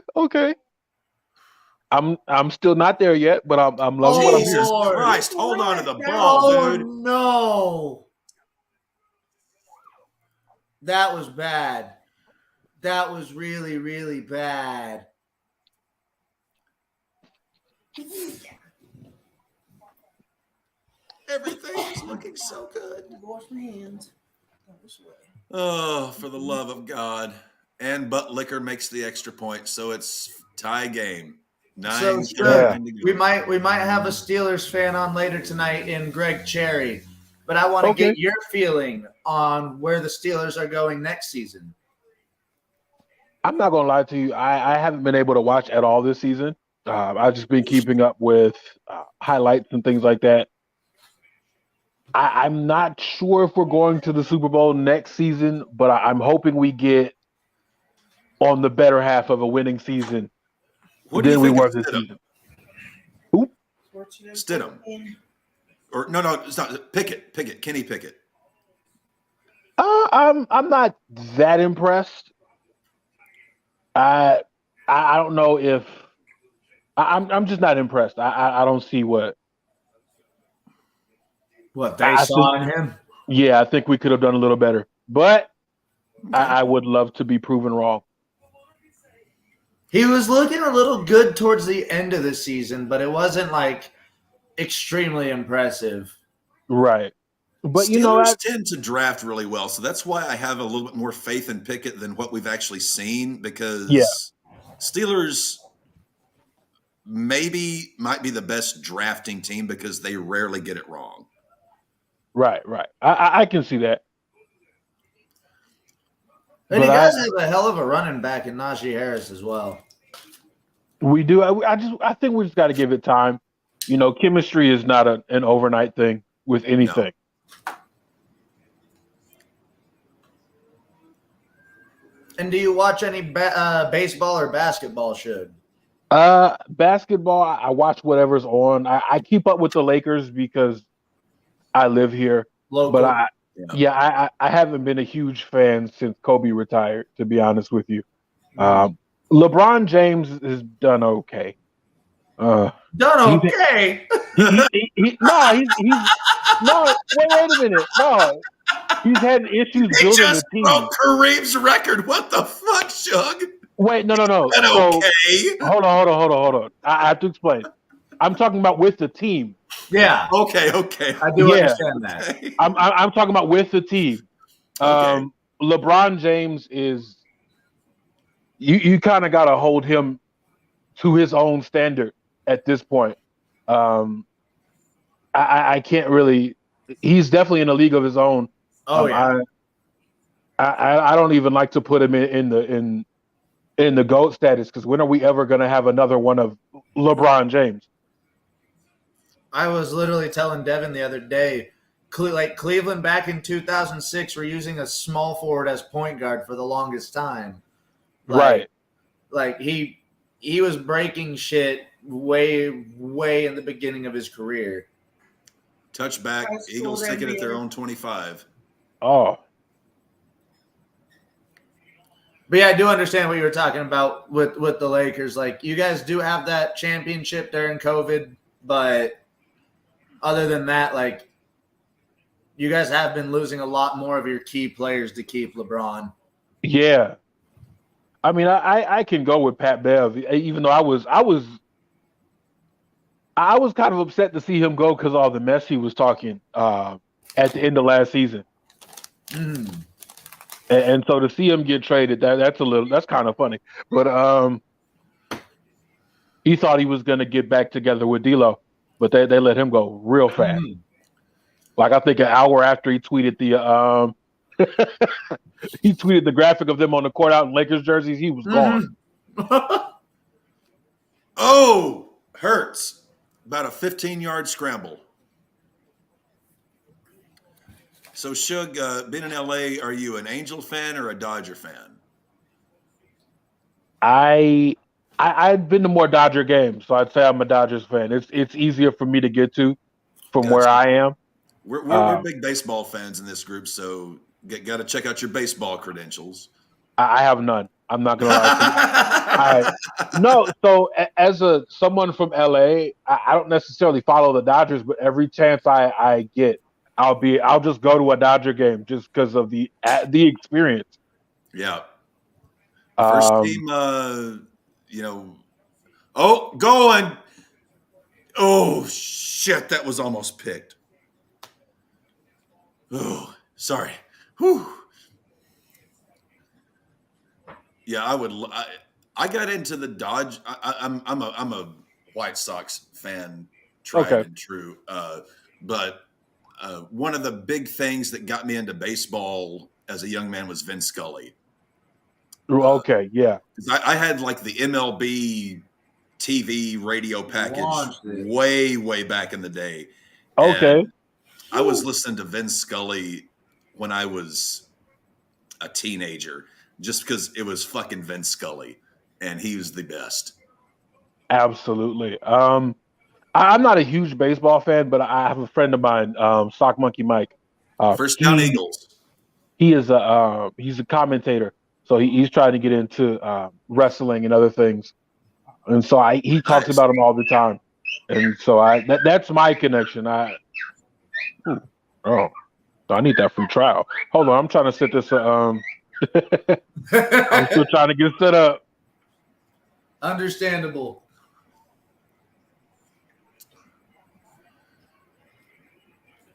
I'm still not there yet, but I'm loving what I'm Jesus hearing. Lord. Christ, hold on to the ball, Oh, dude. no. That was bad. That was really, really bad. Everything is looking so good. Wash my hands. Oh, for the love of God. And Butt Liquor makes the extra point, so it's tie game. 9 So, to Yeah. go. we might have a Steelers fan on later tonight in Greg Cherry, but I want to Okay. get your feeling on where the Steelers are going next season. I'm not gonna lie to you. I haven't been able to watch at all this season. I've just been keeping up with highlights and things like that. I'm not sure if we're going to the Super Bowl next season, but I'm hoping we get on the better half of a winning season What do you than we think were of this Stidham? season. Who? Stidham. Or no, it's not Pickett. Kenny Pickett. I'm not that impressed. I don't know if I'm just not impressed. I don't see what What I saw in him? Yeah, I think we could have done a little better, but I would love to be proven wrong. He was looking a little good towards the end of the season, but it wasn't like extremely impressive. Right. But Steelers tend to draft really well, so that's why I have a little bit more faith in Pickett than what we've actually seen, because Steelers might be the best drafting team because they rarely get it wrong. Right. I can see that. And But you guys have a hell of a running back in Najee Harris as well. we do. I think we just got to give it time. You know, chemistry is not an overnight thing with anything. And do you watch any baseball or basketball, Shug? Basketball, I watch whatever's on. I keep up with the Lakers because I live here. Local. But I haven't been a huge fan since Kobe retired, to be honest with you. LeBron James has done okay. Done okay. Wait a minute. No. He's had issues He building just the team. broke Kareem's record. What the fuck, Shug? Wait, no. That So, okay? Hold on. I have to explain. I'm talking about with the team. Yeah. Okay. I do understand that. I'm talking about with the team. Okay. LeBron James is you kind of got to hold him to his own standard at this point. I can't really. He's definitely in a league of his own. Oh yeah. I don't even like to put him in the GOAT status because when are we ever going to have another one of LeBron James? I was literally telling Devin the other day, Cleveland back in 2006 were using a small forward as point guard for the longest time. Right. Like he was breaking shit way in the beginning of his career. Touchback. Eagles taking it their own 25. Oh. But yeah, I do understand what you were talking about with the Lakers. Like, you guys do have that championship during COVID, but other than that, like, you guys have been losing a lot more of your key players to keep LeBron. Yeah. I mean, I can go with Pat Bev, even though I was kind of upset to see him go because of all the mess he was talking at the end of last season. And so to see him get traded, that's kind of funny. But he thought he was going to get back together with D'Lo, but they let him go real fast. Like I think an hour after he tweeted the graphic of them on the court out in Lakers jerseys, he was gone. Oh, hurts. About a 15-yard scramble. So, Shug, being in LA, are you an Angel fan or a Dodger fan? I've been to more Dodger games, so I'd say I'm a Dodgers fan. It's easier for me to get to from where I am. We're big baseball fans in this group, so got to check out your baseball credentials. I have none. I'm not gonna lie to you. No, so as someone from LA, I don't necessarily follow the Dodgers, but every chance I get, I'll just go to a Dodger game just because of the experience. Yeah. First team, going. Oh shit, that was almost picked. Oh, sorry. Whew. Yeah, I got into the Dodge. I'm a White Sox fan, tried and true. But one of the big things that got me into baseball as a young man was Vin Scully. Yeah. I had like the MLB TV radio package way back in the day. Okay. And I was listening to Vin Scully when I was a teenager, just because it was fucking Vin Scully, and he was the best. Absolutely. I'm not a huge baseball fan, but I have a friend of mine, Sock Monkey Mike. First down Eagles. He is he's a commentator, so he's trying to get into wrestling and other things, and so he talks about them all the time, and so that's my connection. So I need that free trial. Hold on, I'm trying to set this. I'm still trying to get set up. Understandable.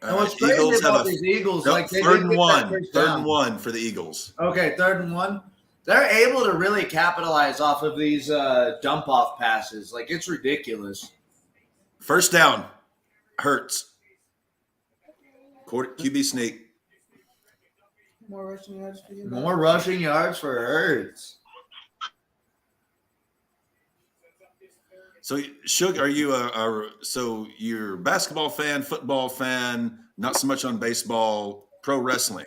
And what's crazy about these Eagles, like they third didn't and get one, that first third down. and one for the Eagles. Okay, 3rd and 1. They're able to really capitalize off of these dump off passes. Like, it's ridiculous. First down, Hurts. QB sneak. More rushing yards for you. More rushing yards for Hurts. So, Suge, are you so you're a basketball fan, football fan, not so much on baseball, pro wrestling?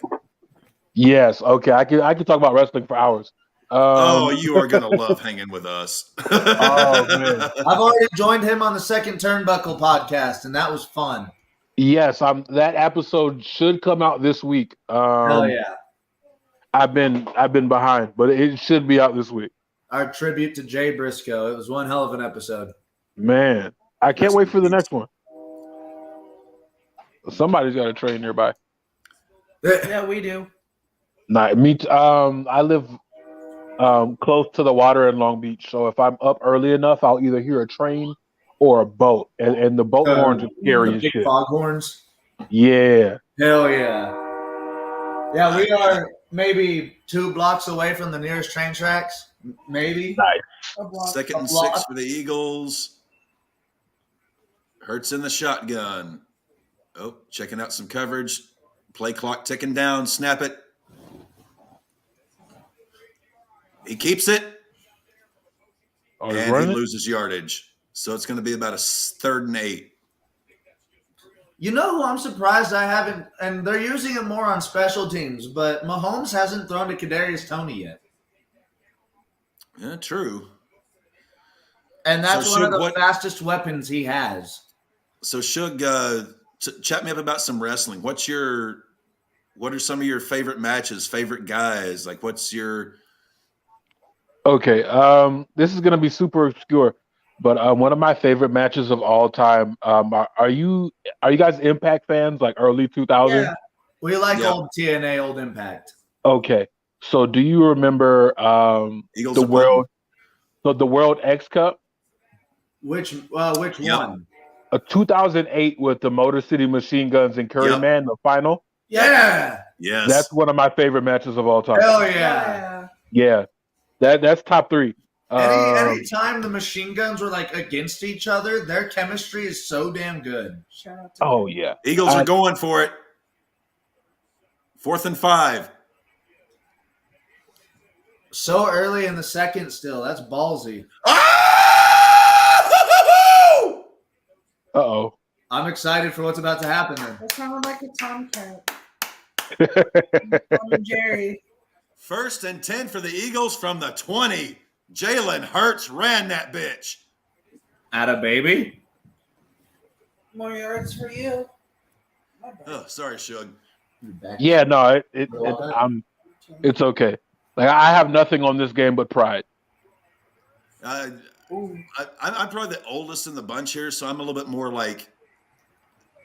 Yes. Okay. I could talk about wrestling for hours. Oh, you are gonna love hanging with us. Oh man. I've already joined him on the Second Turnbuckle podcast, and that was fun. Yes. That episode should come out this week. Hell yeah. I've been behind, but it should be out this week. Our tribute to Jay Briscoe. It was one hell of an episode. Man, I can't wait for the next one. Somebody's got a train nearby. Yeah, we do. Nah, I live close to the water in Long Beach, so if I'm up early enough, I'll either hear a train or a boat, and the boat horns are scary The as big shit. foghorns. Yeah. Hell yeah. Yeah, we are maybe 2 blocks away from the nearest train tracks. Maybe. Nice. A block. Second and 6 for the Eagles. Hurts in the shotgun. Oh, checking out some coverage. Play clock ticking down. Snap it. He keeps it. Oh, he's And he running it? loses yardage. So it's going to be about a 3rd and 8. You know who I'm surprised I haven't, and they're using it more on special teams, but Mahomes hasn't thrown to Kadarius Toney yet. Yeah, true. And that's So one of Suge, the fastest weapons he has. So Suge, chat me up about some wrestling. What are some of your favorite matches, favorite guys? Like, what's your... Okay. This is gonna be super obscure, but one of my favorite matches of all time. Are you guys Impact fans? Like early 2000s? Yeah. We like Yeah. old TNA, old Impact. Okay. So do you remember Eagles the are World? So the World X Cup, Which Yep. one? 2008 with the Motor City Machine Guns and Curry Yep. Man, the final. Yeah. Yes. That's one of my favorite matches of all time. Hell yeah. Yeah, that's top 3. Any time the machine guns were like against each other, their chemistry is so damn good. Shout out to Oh yeah, Eagles are going for it. 4th and 5. So early in the second still. That's ballsy. Uh-oh. I'm excited for what's about to happen then. That sounded like a tomcat. Tom and Jerry. 1st and 10 for the Eagles from the 20. Jalen Hurts ran that bitch. Atta baby. More yards for you. Oh, sorry, Suge. Yeah, no, it's okay. Like I have nothing on this game but pride. I'm Ooh. probably the oldest in the bunch here, so I'm a little bit more like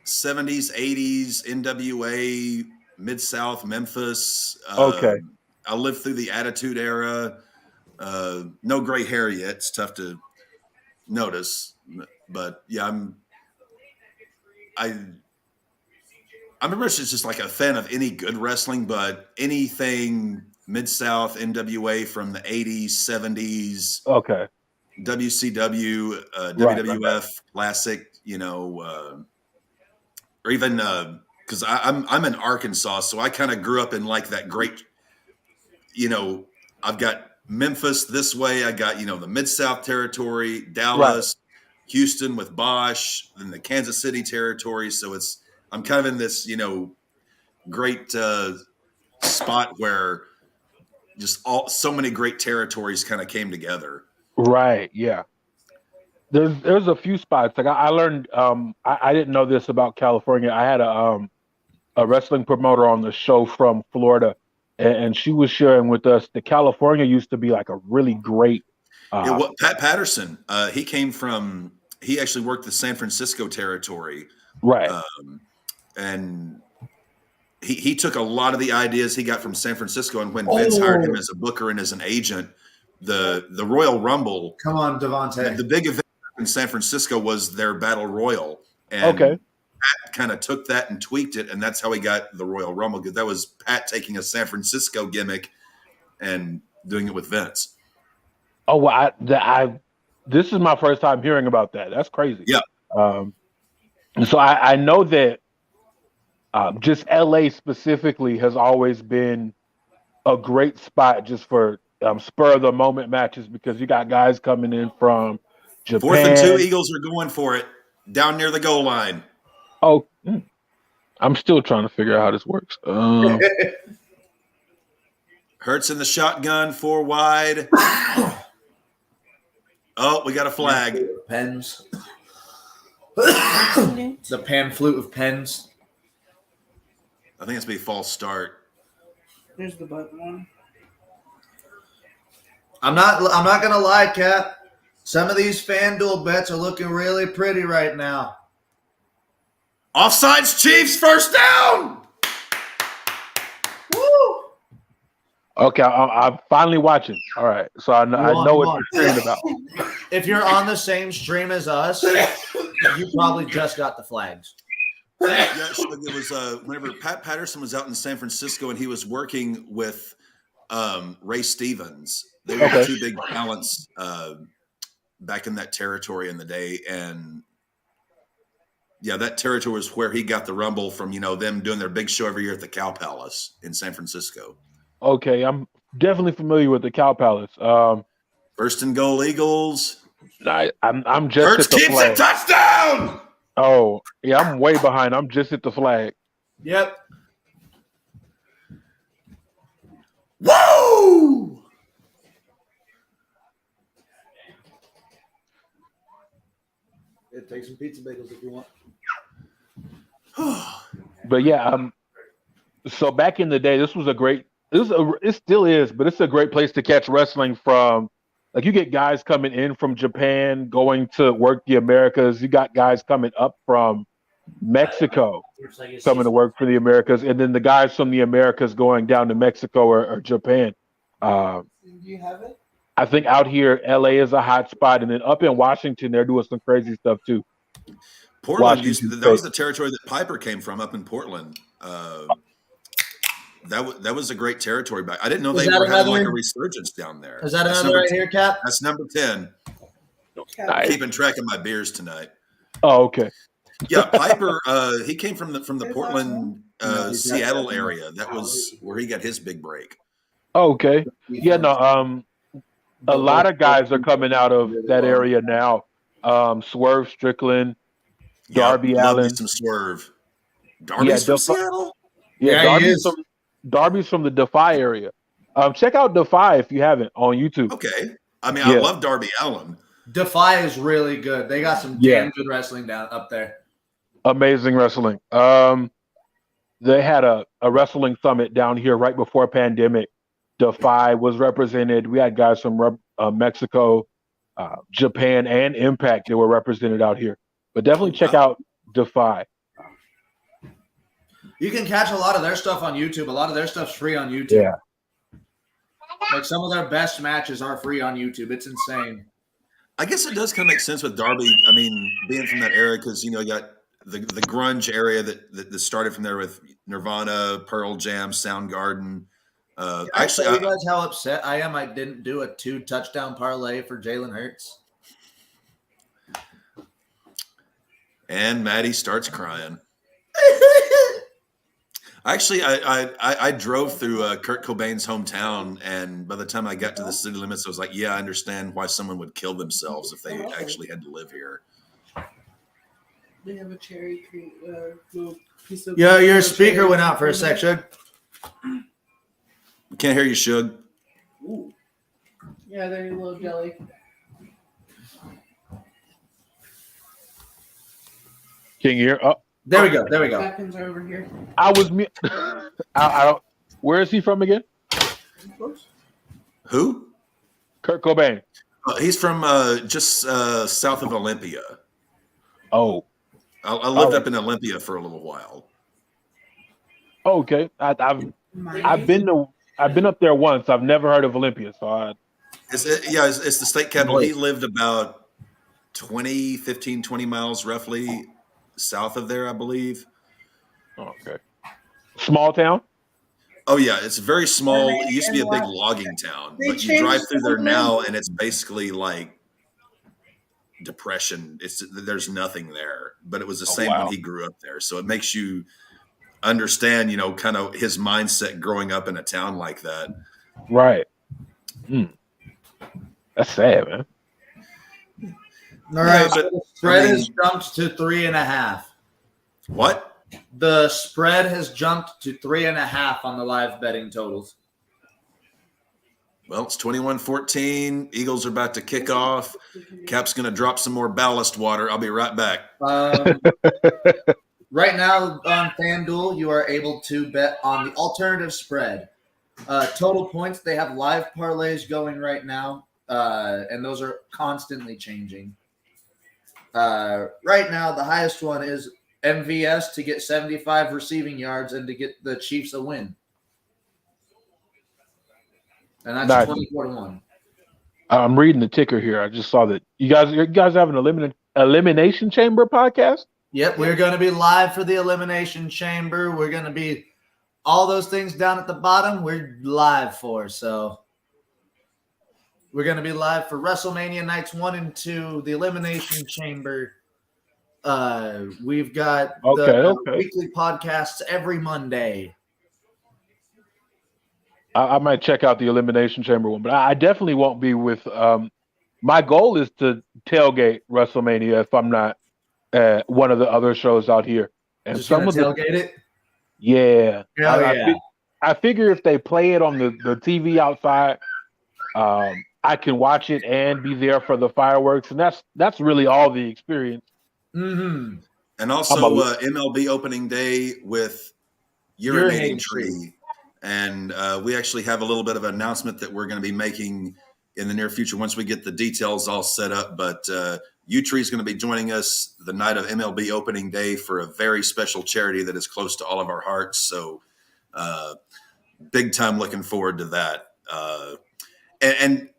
70s, 80s, NWA, Mid-South, Memphis. Okay. I lived through the Attitude Era. No gray hair yet. It's tough to notice. But, yeah, I'm just like a fan of any good wrestling, but anything Mid-South, NWA from the 80s, 70s. Okay. WCW, Right, WWF Classic, or even because I'm in Arkansas, so I kind of grew up in like that great, I've got Memphis this way, I got the Mid-South territory, Dallas, Houston with Bosch, then the Kansas City territory. So I'm kind of in this great spot where just so many great territories kind of came together. Right. Yeah. There's a few spots. Like I learned. I didn't know this about California. I had a wrestling promoter on the show from Florida, and she was sharing with us that California used to be like a really great. Pat Patterson. He actually worked the San Francisco territory. Right. And he took a lot of the ideas he got from San Francisco, and when Vince hired him as a booker and as an agent, the Royal Rumble. Come on, Devontae. The big event in San Francisco was their Battle Royal. And Pat kind of took that and tweaked it, and that's how he got the Royal Rumble, because that was Pat taking a San Francisco gimmick and doing it with Vince. Oh, well, this is my first time hearing about that. That's crazy. Yeah. So I know that just LA specifically has always been a great spot just for spur of the moment matches because you got guys coming in from 4th and 2, Japan. Eagles are going for it down near the goal line. Oh, I'm still trying to figure out how this works. Hurts in the shotgun, 4 wide. Oh, we got a flag. Pens. The pan flute of pens. I think it's be a false start. There's the button one. I'm not gonna lie, Cap. Some of these FanDuel bets are looking really pretty right now. Offsides, Chiefs, first down. Woo! Okay, I'm finally watching. All right, so I know what you're saying about. If you're on the same stream as us, you probably just got the flags. Yeah, so it was whenever Pat Patterson was out in San Francisco and he was working with Ray Stevens. They were the two big talents back in that territory in the day, and yeah, that territory was where he got the rumble from. Them doing their big show every year at the Cow Palace in San Francisco. Okay, I'm definitely familiar with the Cow Palace. First and goal, Eagles. I'm just Hurts at the keeps flag. it, touchdown. Oh, yeah, I'm way behind. I'm just at the flag. Yep. Woo! Take some pizza bagels if you want. But yeah, so back in the day, it still is, but it's a great place to catch wrestling from. Like you get guys coming in from Japan, going to work the Americas. You got guys coming up from Mexico, coming to work for the Americas, and then the guys from the Americas going down to Mexico or Japan. Do you have it? I think out here, LA is a hot spot, and then up in Washington, they're doing some crazy stuff too. Portland that was the territory that Piper came from, up in Portland. That was a great territory back. I didn't know they were having like a resurgence down there. Is that another right here, Cap? That's number 10. Nice. Keeping track of my beers tonight. Oh, okay. Yeah, Piper. He came from the Portland, Seattle area. That was where he got his big break. Okay. Yeah. No. A lot of guys are coming out of that area now. Swerve Strickland, Darby Allin. Some Swerve. Darby's from Seattle? Yeah, Darby's from the Defy area. Check out Defy if you haven't on YouTube. Okay. I mean, I love Darby Allin. Defy is really good. They got some damn good wrestling down up there. Amazing wrestling. They had a wrestling summit down here right before pandemic. Defy was represented. We had guys from Mexico, Japan, and Impact that were represented out here. But definitely check out Defy. You can catch a lot of their stuff on YouTube. A lot of their stuff's free on YouTube. Yeah. Like some of their best matches are free on YouTube. It's insane. I guess it does kind of make sense with Darby. I mean, being from that area, because you got the grunge area that started from there with Nirvana, Pearl Jam, Soundgarden. Actually, you guys how upset I am I didn't do a 2-touchdown parlay for Jalen Hurts. And Maddie starts crying. Actually, I drove through Kurt Cobain's hometown, and by the time I got to the city limits, I was like, yeah, I understand why someone would kill themselves if they actually had to live here. They have a cherry cream little piece of. Yeah, your speaker went out for a sec, Shug. We can't hear you, Shug. Yeah, they're a little jelly. Can you hear? Oh, there we go. There we go. Weapons are over here. I was. I don't. Where is he from again? Who? Kurt Cobain. He's from just south of Olympia. Oh. I lived up in Olympia for a little while. Okay, I've been up there once. I've never heard of Olympia, so It's the state capital. He lived about 20 miles roughly south of there, I believe. Okay. Small town? Oh yeah, it's very small. It used to be a big logging town, but you drive through there now, and it's basically like depression. There's nothing there, but it was the same when he grew up there. So it makes you understand, kind of his mindset growing up in a town like that. Right. That's sad, man. All right, Yeah, so but, the spread I mean- has jumped to 3.5. What? The spread has jumped to 3.5 on the live betting totals. Well, it's 21-14. Eagles are about to kick off. Cap's going to drop some more ballast water. I'll be right back. Right now on FanDuel, you are able to bet on the alternative spread. Total points, they have live parlays going right now, and those are constantly changing. Right now, the highest one is MVS to get 75 receiving yards and to get the Chiefs a win. And that's Nice. 24-1. I'm reading the ticker here. I just saw that you guys have an elimination chamber podcast. Yep, we're going to be live for the Elimination Chamber. We're going to be all those things down at the bottom. We're live for. So we're going to be live for WrestleMania nights 1 and 2, the Elimination Chamber. We've got the weekly podcasts every Monday. I might check out the Elimination Chamber one, but I definitely won't be with. My goal is to tailgate WrestleMania if I'm not one of the other shows out here. And Just some of the tailgate it? yeah, Yeah. I figure if they play it on the TV outside, I can watch it and be there for the fireworks, and that's really all the experience. Mm-hmm. And also MLB opening day with Urinating Tree. And we actually have a little bit of an announcement that we're going to be making in the near future once we get the details all set up. But U-Tree is going to be joining us the night of MLB opening day for a very special charity that is close to all of our hearts. So big time looking forward to that. And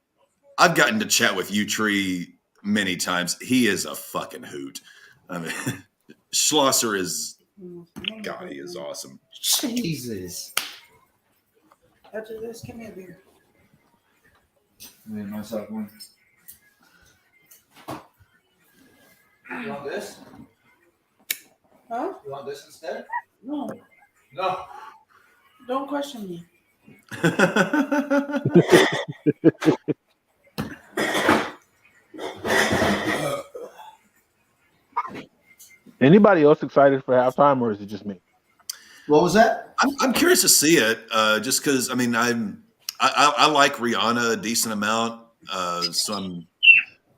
I've gotten to chat with U-Tree many times. He is a fucking hoot. I mean, Schlosser is, God, he is awesome. Jesus. After this, give me a beer. Made myself one. You want this? Huh? You want this instead? No. No. Don't question me. Anybody else excited for halftime, or is it just me? What was that? I'm curious to see it, just because I mean I like Rihanna a decent amount, and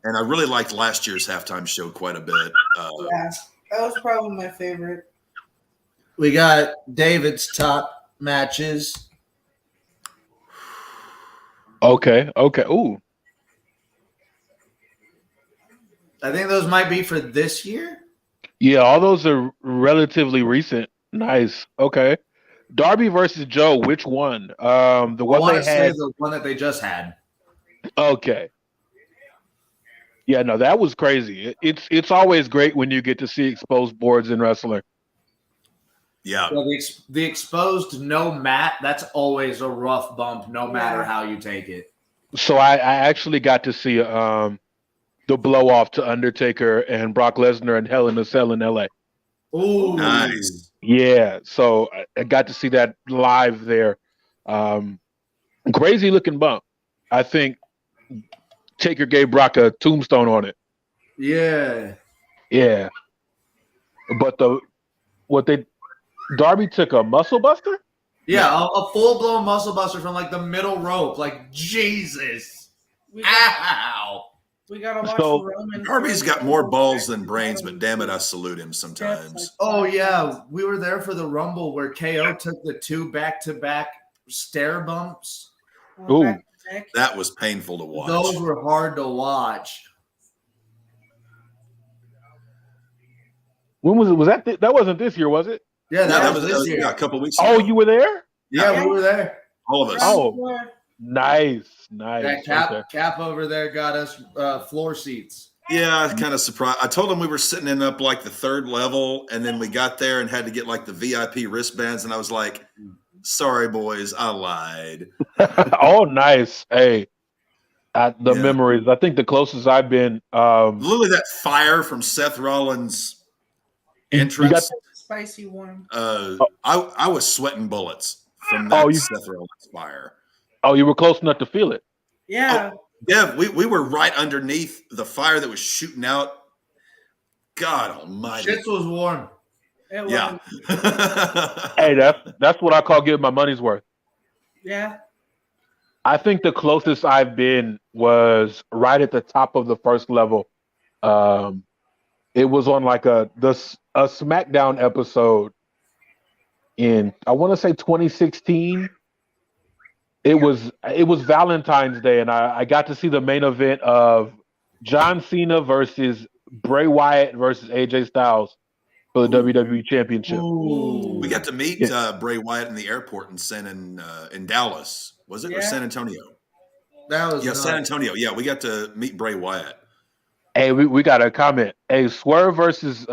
I really liked last year's halftime show quite a bit. Yeah, that was probably my favorite. We got David's top matches. Okay. Ooh. I think those might be for this year. Yeah, all those are relatively recent. Nice. Okay. Darby versus Joe, which one? The one they had. The one that they just had. Okay. Yeah, no, that was crazy. It's always great when you get to see exposed boards in wrestling. Yeah. Well, the exposed no mat, that's always a rough bump, no matter how you take it. So I actually got to see the blow off to Undertaker and Brock Lesnar and Hell in a Cell in LA. Ooh, Nice. Yeah, so I got to see that live there. Crazy looking bump. I think Taker gave Brock a tombstone on it. Yeah. Yeah. But Darby took a muscle buster? Yeah, a full-blown muscle buster from like the middle rope. Like, Jesus. We Ow. got to watch So, Roman. Darby's got more balls than brains, but damn it, I salute him sometimes. Oh, yeah. We were there for the Rumble where KO took the 2 back-to-back stair bumps. Ooh. That was painful to watch. Those were hard to watch. When was it? Was that wasn't this year, was it? Yeah, that was was this year. a couple weeks ago. Oh, you were there? Yeah, we were there. All of us. Oh. Nice. That Cap over there got us floor seats. Yeah, I was kind of surprised. I told him we were sitting in up like the 3rd level, and then we got there and had to get like the VIP wristbands, and I was like, sorry, boys, I lied. Oh, nice. Hey, memories. I think the closest I've been. Literally that fire from Seth Rollins' entrance. Spicy warm. I was sweating bullets from that Seth Rollins fire. Oh, you were close enough to feel it. Yeah. Dev, we were right underneath the fire that was shooting out. God almighty. Shit was warm. It Yeah. Hey, that's what I call getting my money's worth. Yeah. I think the closest I've been was right at the top of the first level. It was on like a SmackDown episode in, I want to say 2016. It was Valentine's Day, and I got to see the main event of John Cena versus Bray Wyatt versus AJ Styles for the WWE Championship. Ooh. We got to meet Bray Wyatt in the airport in Dallas. Was it or San Antonio? That was nuts. San Antonio. Yeah, we got to meet Bray Wyatt. Hey, we got a comment. Hey, Swerve versus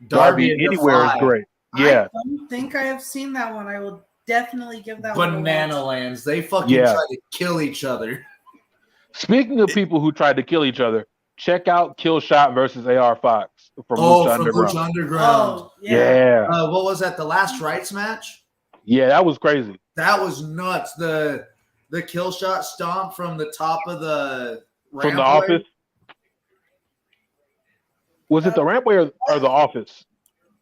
Darby Anywhere is great. Yeah. I don't think I have seen that one. I will definitely give that one a Banana watch. Lands. They fucking try to kill each other. Speaking of people who tried to kill each other, check out Killshot versus AR Fox from Lucha Underground. Lucha Underground. Oh, yeah. What was that? The Last Rites match? Yeah, that was crazy. That was nuts. The Killshot stomp from the top of the rampway. From the office. Was it the rampway or the office?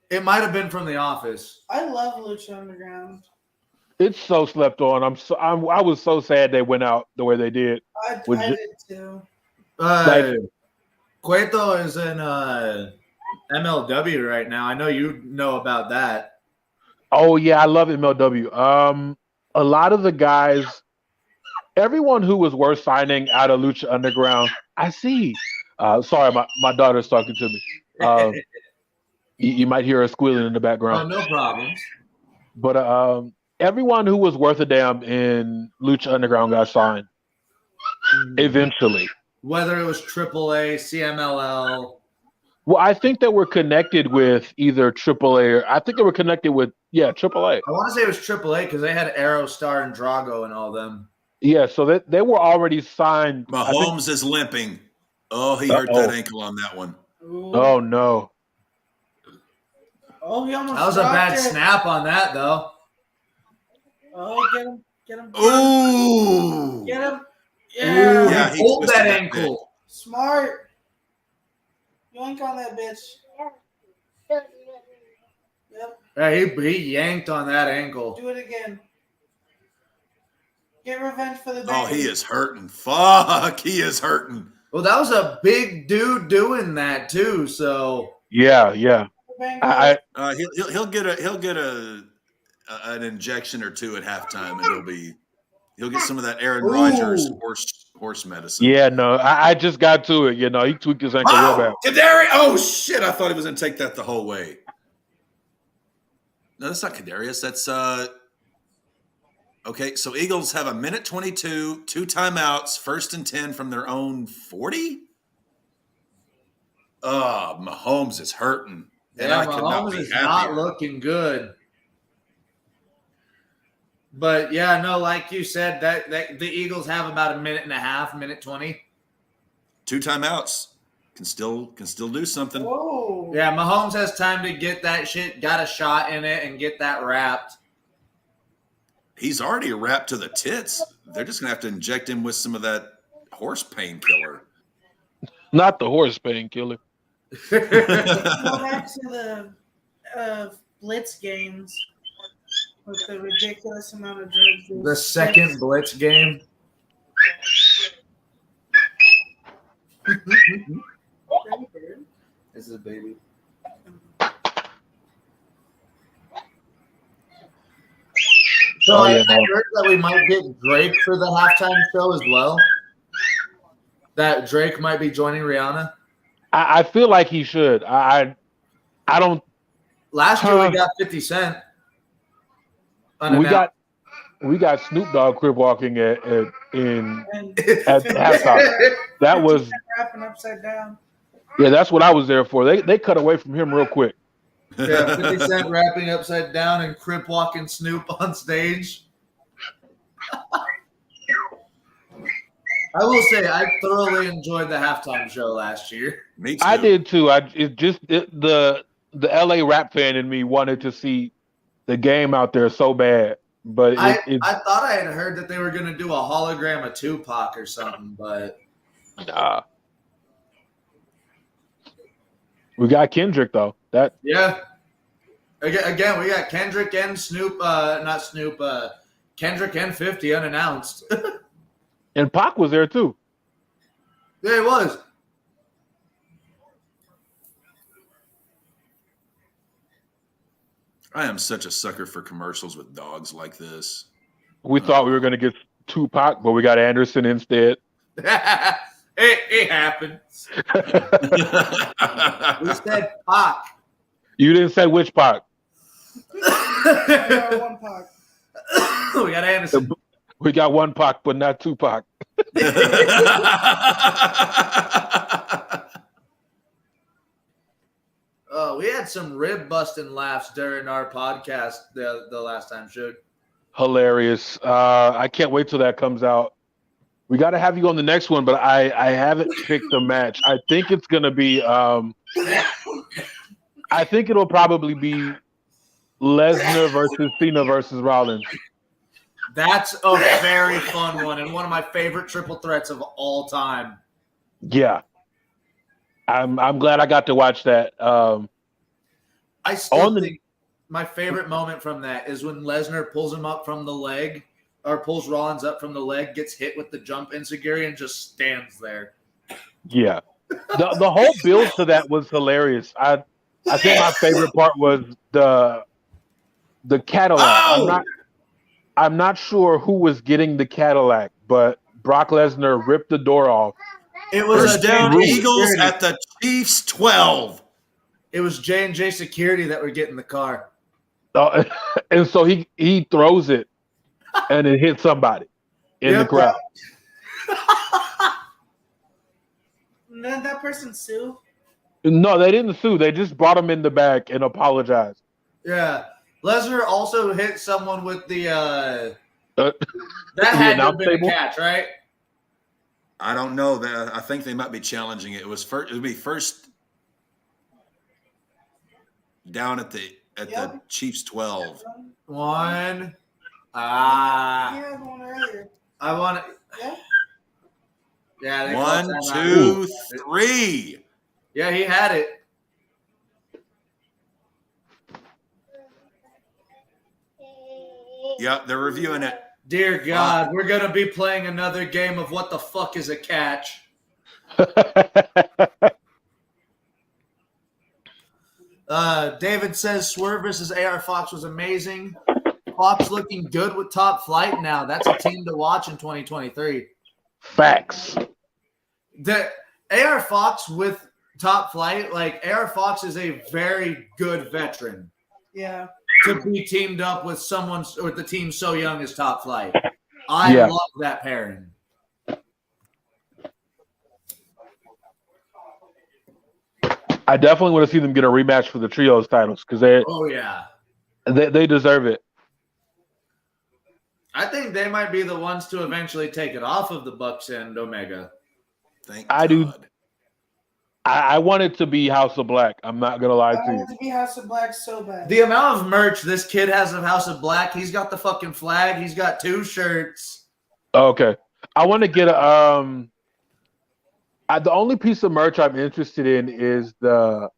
It might have been from the office. I love Lucha Underground. It's so slept on. I was so sad they went out the way they did. I did too. Cueto is in MLW right now. I know you know about that. Oh yeah, I love MLW. A lot of the guys, everyone who was worth signing out of Lucha Underground, I see. Sorry, my daughter's talking to me. You might hear her squealing in the background. Oh, no problems. But everyone who was worth a damn in Lucha Underground got signed eventually. Whether it was AAA, CMLL. Well, I think that we're connected with either AAA or I think they were connected with AAA. I want to say it was AAA because they had Aerostar and Drago and all them. Yeah, so they were already signed. Mahomes is limping. Oh, he hurt that ankle on that one. Ooh. Oh no. Oh, he almost That was a bad it. snap on that though. Oh, get him. Ooh. Get him. Yeah, Yeah. he pulled that ankle. Smart. Yoink on that bitch. Yep. Yeah, he yanked on that ankle. Do it again. Get revenge for the day. Oh, he is hurting. Fuck, he is hurting. Well, that was a big dude doing that too. So Yeah. He'll get an injection or two at halftime, and he'll get some of that Aaron Rodgers horse medicine. Yeah, no, I just got to it. You know, he tweaked his ankle real bad. Kadarius! Oh shit! I thought he was going to take that the whole way. No, that's not Kadarius. That's okay. So Eagles have 1:22, 2 timeouts, 1st and 10 from their own 40. Mahomes is hurting. And I could not Mahomes be is happier. not looking good. But yeah, no, like you said, that the Eagles have about 1.5 20. 2 timeouts can still do something. Whoa. Yeah, Mahomes has time to get that shit, got a shot in it, and get that wrapped. He's already wrapped to the tits. They're just gonna have to inject him with some of that horse painkiller. Not the horse painkiller. Go back to the Blitz games with the ridiculous amount of drugs. The second Blitz game. This is a baby. So I heard that we might get Drake for the halftime show as well. That Drake might be joining Rihanna. I feel like he should. I don't. Last year we got 50 Cent. We got Snoop Dogg crib walking at halftime. That was rapping upside down. Yeah, that's what I was there for. They cut away from him real quick. Yeah, 50 Cent rapping upside down and crip walking Snoop on stage. I will say I thoroughly enjoyed the halftime show last year. Me too. I did too. the LA rap fan in me wanted to see the game out there so bad, but I thought I had heard that they were going to do a hologram of Tupac or something, but nah. We got Kendrick though. yeah. Again, we got Kendrick and Snoop, not Snoop, Kendrick and 50 unannounced. And Pac was there too. Yeah, it was. I am such a sucker for commercials with dogs like this. We thought we were going to get Tupac, but we got Anderson instead. It happens. We said Pac. You didn't say which Pac. I got one Pac. We got Anderson. We got one Pac, but not Tupac. We had some rib busting laughs during our podcast the last time, Shug. Hilarious. I can't wait till that comes out. We got to have you on the next one, but I haven't picked a match. I think it's going to be I think it'll probably be Lesnar versus Cena versus Rollins. That's a very fun one and one of my favorite triple threats of all time. Yeah. I'm glad I got to watch that. I still think my favorite moment from that is when Lesnar pulls him up from the leg, or pulls Rollins up from the leg, gets hit with the jump enzuigiri, and just stands there. Yeah. The whole build to that was hilarious. I think my favorite part was the Cadillac. Oh! I'm not sure who was getting the Cadillac, but Brock Lesnar ripped the door off. It was First down J&J Eagles security. at the Chiefs 12. It was J&J security that were getting the car. And so he throws it, and it hits somebody in the crowd. Did that person sue? No, they didn't sue. They just brought him in the back and apologized. Yeah. Lesnar also hit someone with the The that had to have announce been a table? catch, right? I don't know. That I think they might be challenging it. It would be first down at the Chiefs 12. One. Yeah, the one earlier. I want to. Yeah. Yeah. They 1, called timeout. 2, 3. Yeah, he had it. Yep, they're reviewing it. Dear God, we're gonna be playing another game of what the fuck is a catch. David says Swerve versus AR Fox was amazing. Fox looking good with Top Flight now. That's a team to watch in 2023. Facts. The AR Fox with Top Flight, like AR Fox is a very good veteran Yeah. to be teamed up with someone or the team so young as Top Flight. I Yeah. love that pairing. I definitely want to see them get a rematch for the trios titles because Oh yeah. they deserve it. I think they might be the ones to eventually take it off of the Bucks and Omega. Thank I God. do. I want it to be House of Black. I'm not gonna lie I to you. wanted to be House of Black so bad. The amount of merch this kid has of House of Black, he's got the fucking flag, he's got 2 shirts. Okay, I want to get a the only piece of merch I'm interested in is the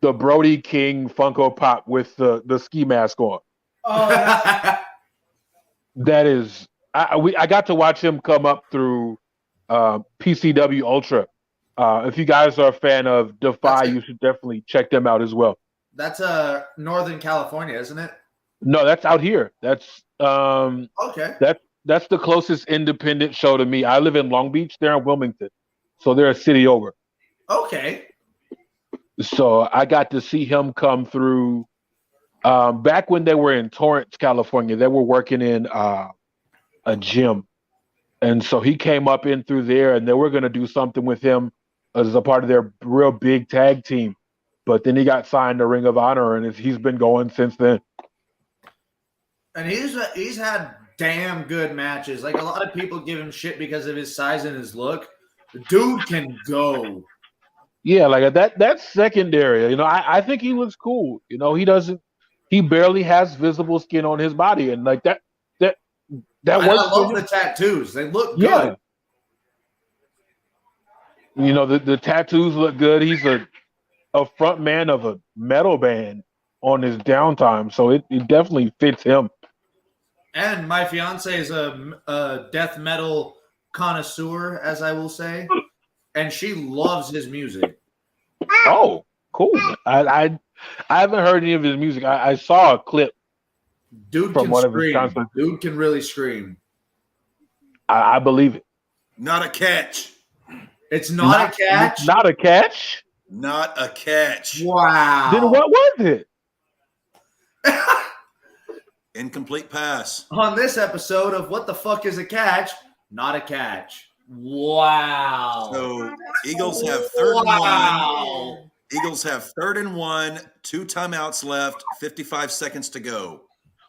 Brody King Funko Pop with the ski mask on. Oh, yeah. That is, I got to watch him come up through PCW Ultra. If you guys are a fan of Defy, you should definitely check them out as well. That's Northern California, isn't it? No, that's out here. That's Okay. that's the closest independent show to me. I live in Long Beach. They're in Wilmington, so they're a city over. Okay. So I got to see him come through. Back when they were in Torrance, California, they were working in a gym. And so he came up in through there, and they were going to do something with him as a part of their real big tag team. But then he got signed to Ring of Honor, and he's been going since then. And he's had damn good matches. Like, a lot of people give him shit because of his size and his look. The dude can go. Yeah, like that's secondary. I think he looks cool. He barely has visible skin on his body, and like that that And I works for love him. the tattoos. They look Yeah, good. the tattoos look good. He's a front man of a metal band on his downtime, so it definitely fits him. And my fiance is a death metal connoisseur, as I will say, and she loves his music. Oh, cool. I haven't heard any of his music. I saw a clip Dude from can one of his scream. concerts. Dude can really scream. I believe it. Not a catch. It's not a catch. Not a catch. Not a catch. Wow. Then what was it? Incomplete pass. On this episode of What the Fuck is a Catch? Not a catch. Wow. So Eagles have third and Wow. one. Eagles have 3rd and 1, 2 timeouts left, 55 seconds to go.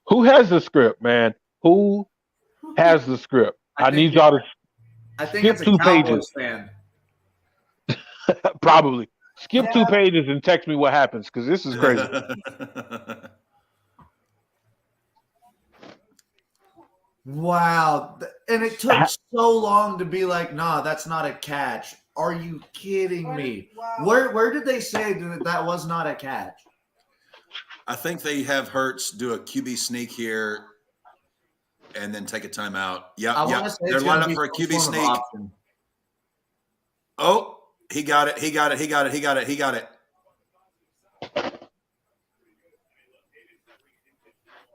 Who has the script, man? Who has the script? I need y'all to I think skip it's a 2 Cowboys pages. fan. Probably skip 2 pages and text me what happens because this is crazy. Wow. And it took so long to be like, nah, that's not a catch. Are you kidding me? Wow. Where did they say that was not a catch? I think they have Hurts do a QB sneak here and then take a timeout. I Yeah. wanna say They're it's lined gonna up for a be QB some form of sneak. option. Oh, he got it.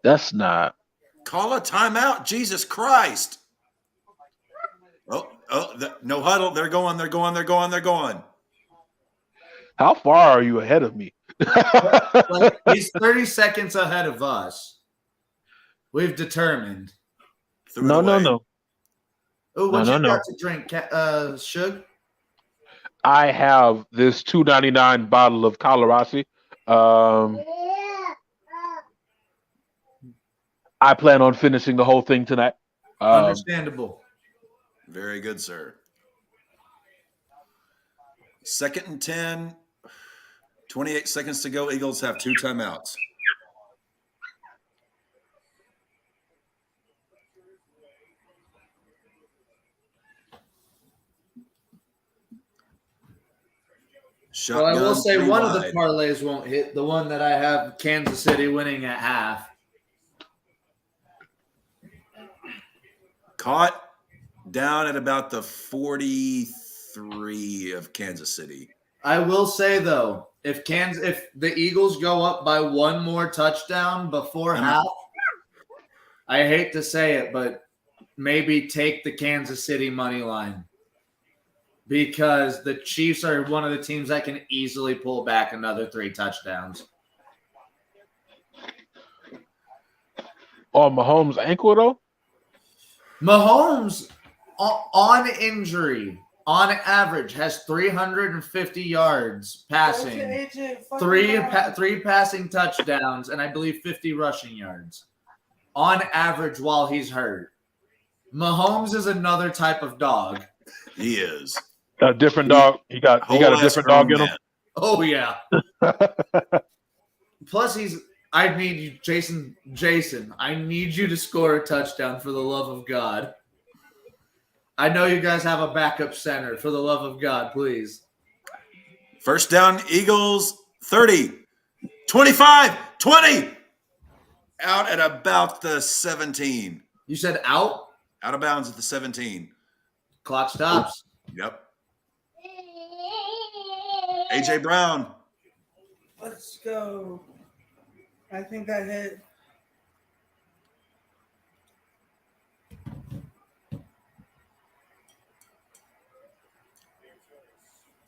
That's not. Call a timeout. Jesus Christ. No huddle. They're going. How far are you ahead of me? Like, he's 30 seconds ahead of us. We've determined. No. Oh, what No. you got to drink, Shug? I have this $2.99 bottle of Colorasi. I plan on finishing the whole thing tonight. Understandable. Very good, sir. 2nd and 10, 28 seconds to go. Eagles have 2 timeouts. Well, I will Shotgun, say 3 one of the wide. parlays won't hit. The one that I have Kansas City winning at half. Caught down at about the 43 of Kansas City. I will say though, if the Eagles go up by one more touchdown before half, I hate to say it, but maybe take the Kansas City money line. Because the Chiefs are one of the teams that can easily pull back another 3 touchdowns. Oh, Mahomes' ankle though? Mahomes, on injury, on average, has 350 yards passing, three passing touchdowns, and I believe 50 rushing yards on average while he's hurt. Mahomes is another type of dog. He is. A different dog. He got a different dog in him. Oh yeah. Plus, I need you, Jason. I need you to score a touchdown for the love of God. I know you guys have a backup center. For the love of God, please. First down, Eagles, 30, 25, 20. Out at about the 17. You said out? Out of bounds at the 17. Clock stops. Yep. A.J. Brown. Let's go. I think that hit.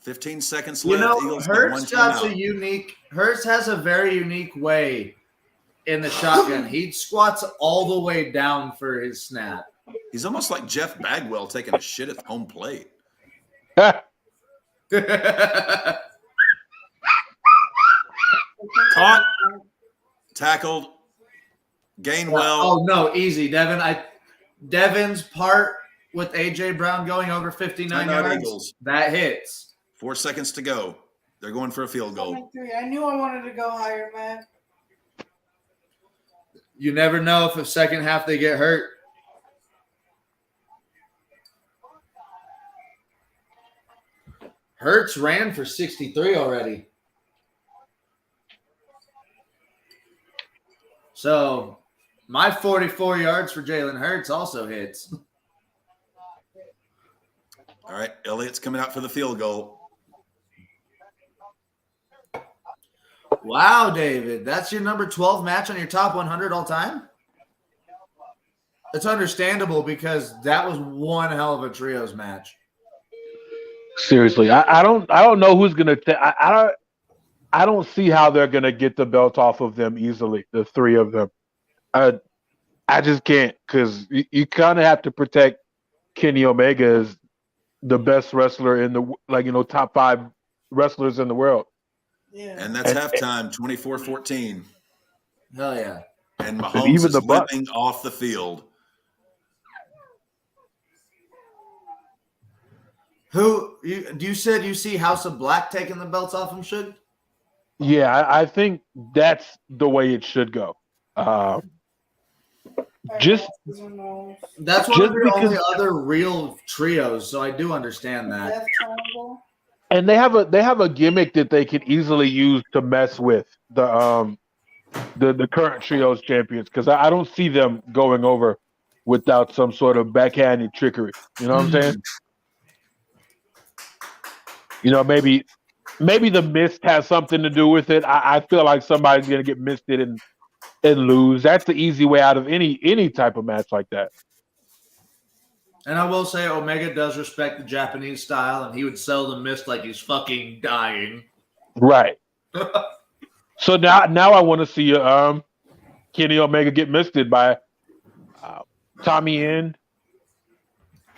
$15 seconds You left. know, Eagles got one Hurts has a very unique way in the shotgun. He squats all the way down for his snap. He's almost like Jeff Bagwell taking a shit at home plate. Caught, tackled, Gainwell. Oh no, easy, Devin. Devin's part with AJ Brown going over 59 Timeout yards. Eagles. That hits. 4 seconds to go. They're going for a field goal. 23. I knew I wanted to go higher, man. You never know if second half they get hurt. Hurts ran for 63 already. So my 44 yards for Jalen Hurts also hits. All right, Elliott's coming out for the field goal. Wow, David. That's your number 12 match on your top 100 all time? It's understandable because that was one hell of a trios match. Seriously, I don't know who's gonna. I don't see how they're gonna get the belt off of them easily. The three of them, I just can't, because you kind of have to protect Kenny Omega as the best wrestler in the top 5 wrestlers in the world. Yeah. And that's halftime, 24-14. Hell yeah. And Mahomes even is the Bucs. limping off the field. You said you see House of Black taking the belts off him, Suge? Yeah, I think that's the way it should go. Just That's one Just of the only because- other real trios, so I do understand that. Death Triangle. and they have a gimmick that they could easily use to mess with the current trios champions, because I don't see them going over without some sort of backhanded trickery. You know what I'm saying? Maybe the mist has something to do with it. I feel like somebody's gonna get misted and lose. That's the easy way out of any type of match like that. And I will say Omega does respect the Japanese style, and he would sell the mist like he's fucking dying. Right. So now I want to see Kenny Omega get misted by Tommy End.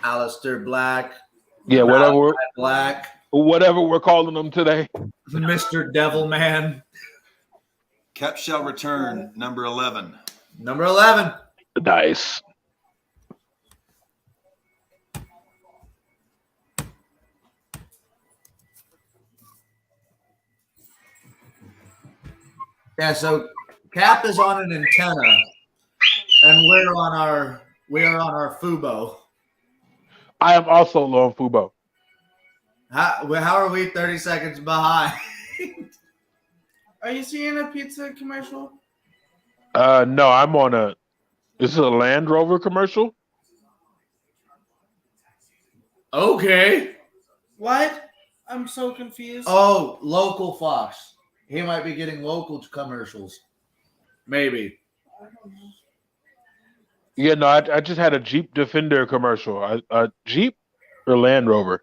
Aleister Black. Yeah, Black. whatever we're calling them today. Mr. Devilman. Cap shall return, number 11. Number 11. Nice. Yeah, so Cap is on an antenna, and we're on our Fubo. I am also low on Fubo. How are we 30 seconds behind? Are you seeing a pizza commercial? No, I'm on this is a Land Rover commercial. Okay. What? I'm so confused. Oh, local Fox. He might be getting local commercials. Maybe. I don't know. Yeah, no, I just had a Jeep Defender commercial. A Jeep or Land Rover?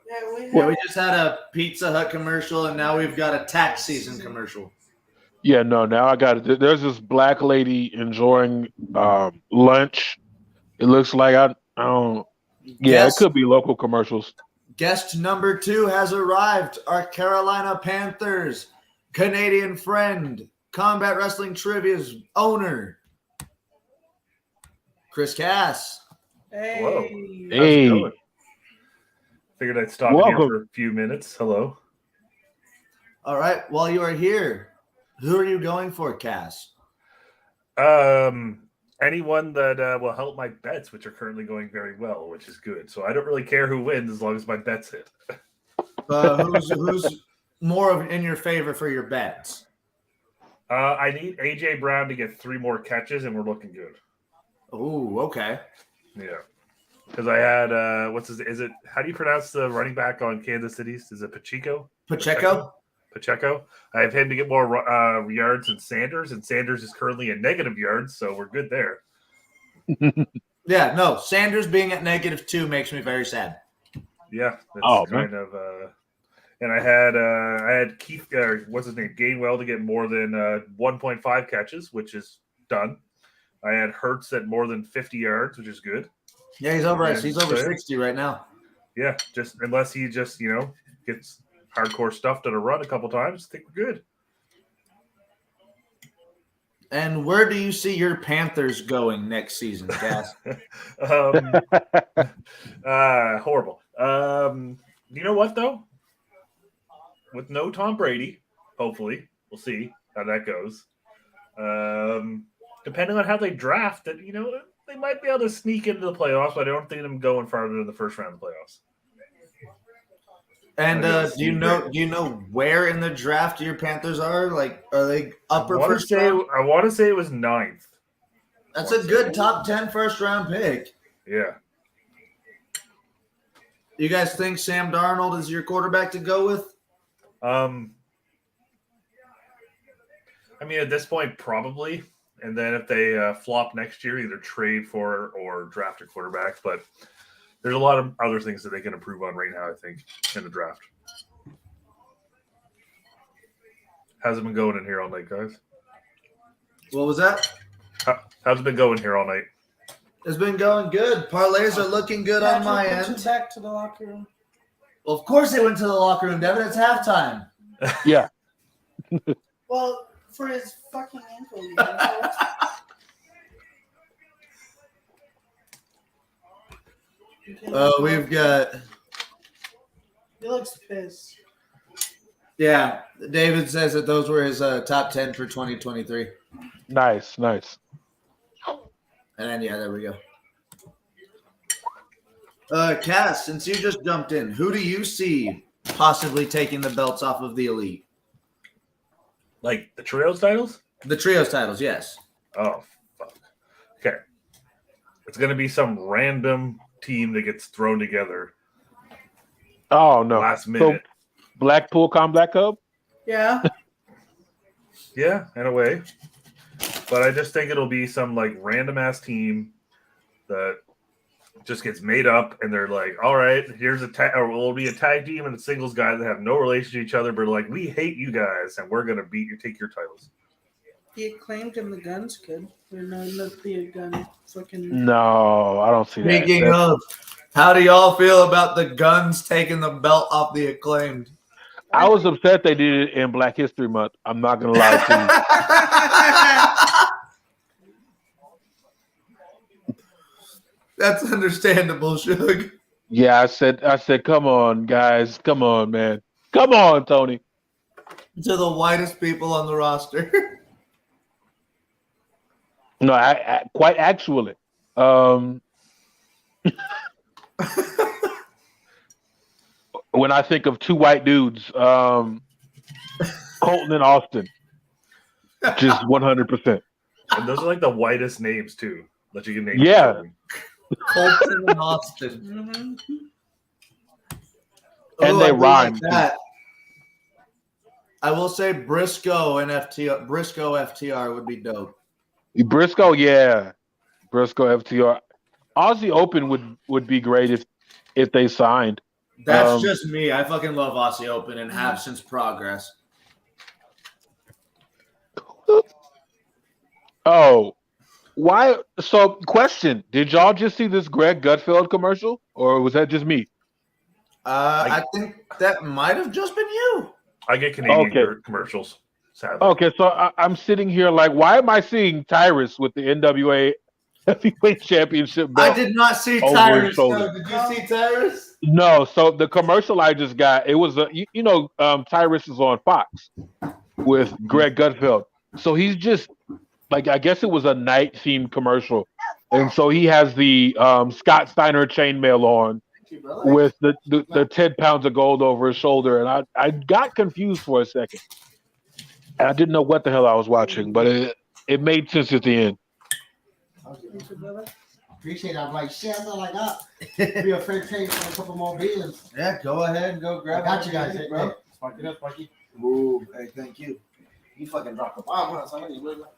Yeah, We just had a Pizza Hut commercial, and now we've got a tax season commercial. Yeah, no, now I got it. There's this black lady enjoying lunch. It looks like I don't. Yeah, Guest, it could be local commercials. Guest number 2 has arrived. Our Carolina Panthers Canadian friend, Combat Wrestling Trivia's owner, Chris Cass. Hey. Whoa. Hey, How's it going? Figured I'd stop Welcome. here for a few minutes. Hello. All right, while you are here, who are you going for, Cass? Anyone that will help my bets, which are currently going very well, which is good. So I don't really care who wins as long as my bets hit. Who's more in your favor for your bets? I need AJ Brown to get 3 more catches, and we're looking good. Oh, okay. Yeah, because I had is it? How do you pronounce the running back on Kansas City? Is it Pacheco? Pacheco. I have him to get more yards than Sanders, and Sanders is currently at negative yards, so we're good there. Yeah, no, Sanders being at -2 makes me very sad. Yeah, that's Oh, kind of. And I had Keith, what's his name, Gainwell to get more than 1.5 catches, which is done. I had Hurts at more than 50 yards, which is good. Yeah, he's over Yeah, 60 right now. Yeah, just unless he just gets hardcore stuffed at a run a couple times, I think we're good. And where do you see your Panthers going next season, Cass? Horrible. You know what though? With no Tom Brady, hopefully we'll see how that goes. Depending on how they draft, that they might be able to sneak into the playoffs, but I don't think them going farther than the first round of the playoffs. And do you know where in the draft your Panthers are? Like, are they upper first round? I want to say it was 9th. That's a good top 10 first round pick. Yeah. You guys think Sam Darnold is your quarterback to go with? I mean, at this point, probably. And then if they flop next year, either trade for or draft a quarterback. But there's a lot of other things that they can improve on right now, I think, in the draft. How's it been going in here all night, guys? What was that? How's it been going here all night? It's been going good. Parlays are looking good on my end. Back to the locker room. Well, of course they went to the locker room, Devin. It's halftime. Yeah. Well, for his fucking ankle. You know? We've got. He looks pissed. Yeah, David says that those were his top 10 for 2023. Nice. And then, yeah, there we go. Cass, since you just jumped in, who do you see possibly taking the belts off of the Elite? Like the Trios titles? The Trios titles, yes. Oh, fuck. Okay. It's going to be some random team that gets thrown together. Oh, no. Last minute. So, Blackpool Black Cub? Yeah. Yeah, in a way. But I just think it'll be some like random ass team that just gets made up, and they're like, "All right, here's or it'll be a tag team and a singles guy that have no relation to each other, but like we hate you guys, and we're gonna take your titles." The Acclaimed and the Guns kid. Or no, not the Gun. Fucking. No, I don't see that. Speaking of, how do y'all feel about the Guns taking the belt off the Acclaimed? I was upset they did it in Black History Month. I'm not gonna lie to you. That's understandable, Suge. Yeah, I said, come on, guys. Come on, man. Come on, Tony. To the whitest people on the roster. No, I quite actually. When I think of two white dudes, Colton and Austin, just 100%. And those are like the whitest names too that you can name. Yeah. Colton and Austin. Mm-hmm. And they rhyme. Like that. I will say Briscoe and FTR would be dope. Briscoe, yeah. Briscoe, FTR. Aussie Open would be great if they signed. That's just me. I fucking love Aussie Open and have since Progress. Oh, why? So, question: did y'all just see this Greg Gutfeld commercial, or was that just me? I think that might have just been you. I get Canadian commercials. Sadly. Okay, so I'm sitting here like, why am I seeing Tyrus with the NWA Heavyweight Championship belt? I did not see over Tyrus. his shoulder? No, did you see Tyrus? No. So the commercial I just got, it was Tyrus is on Fox with Greg Gutfeld. So he's just like, I guess it was a night themed commercial, and so he has the Scott Steiner chainmail on with the 10 pounds of gold over his shoulder, and I got confused for a second. I didn't know what the hell I was watching, but it made sense at the end. Appreciate it. I'm like, shit, that's all I got. Be a fair trade for a couple more beers. Yeah, go ahead and go grab I got you guys, bro. Spark it up, Sparky. Ooh, hey, thank you. You fucking dropped the bomb, huh? Somebody will.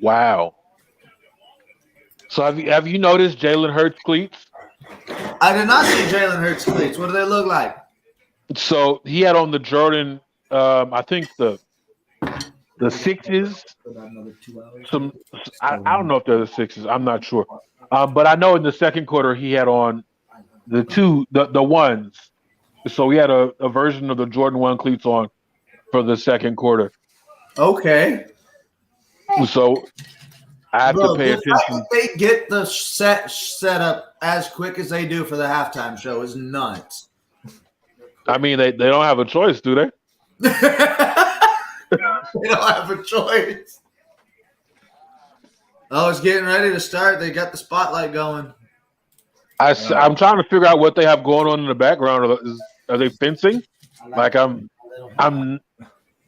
Wow. So have you noticed Jalen Hurts cleats? I did not see Jalen Hurts cleats. What do they look like? So he had on the Jordan, I think the sixes. I don't know if they're the sixes. I'm not sure. But I know in the second quarter he had on the ones. So he had a version of the Jordan 1 cleats on for the second quarter. Okay. So I have to pay attention. They get the set up as quick as they do for the halftime show is nuts. I mean, they don't have a choice, do they? They don't have a choice. Oh, it's getting ready to start. They got the spotlight going. I'm trying to figure out what they have going on in the background. Are they fencing? Like I'm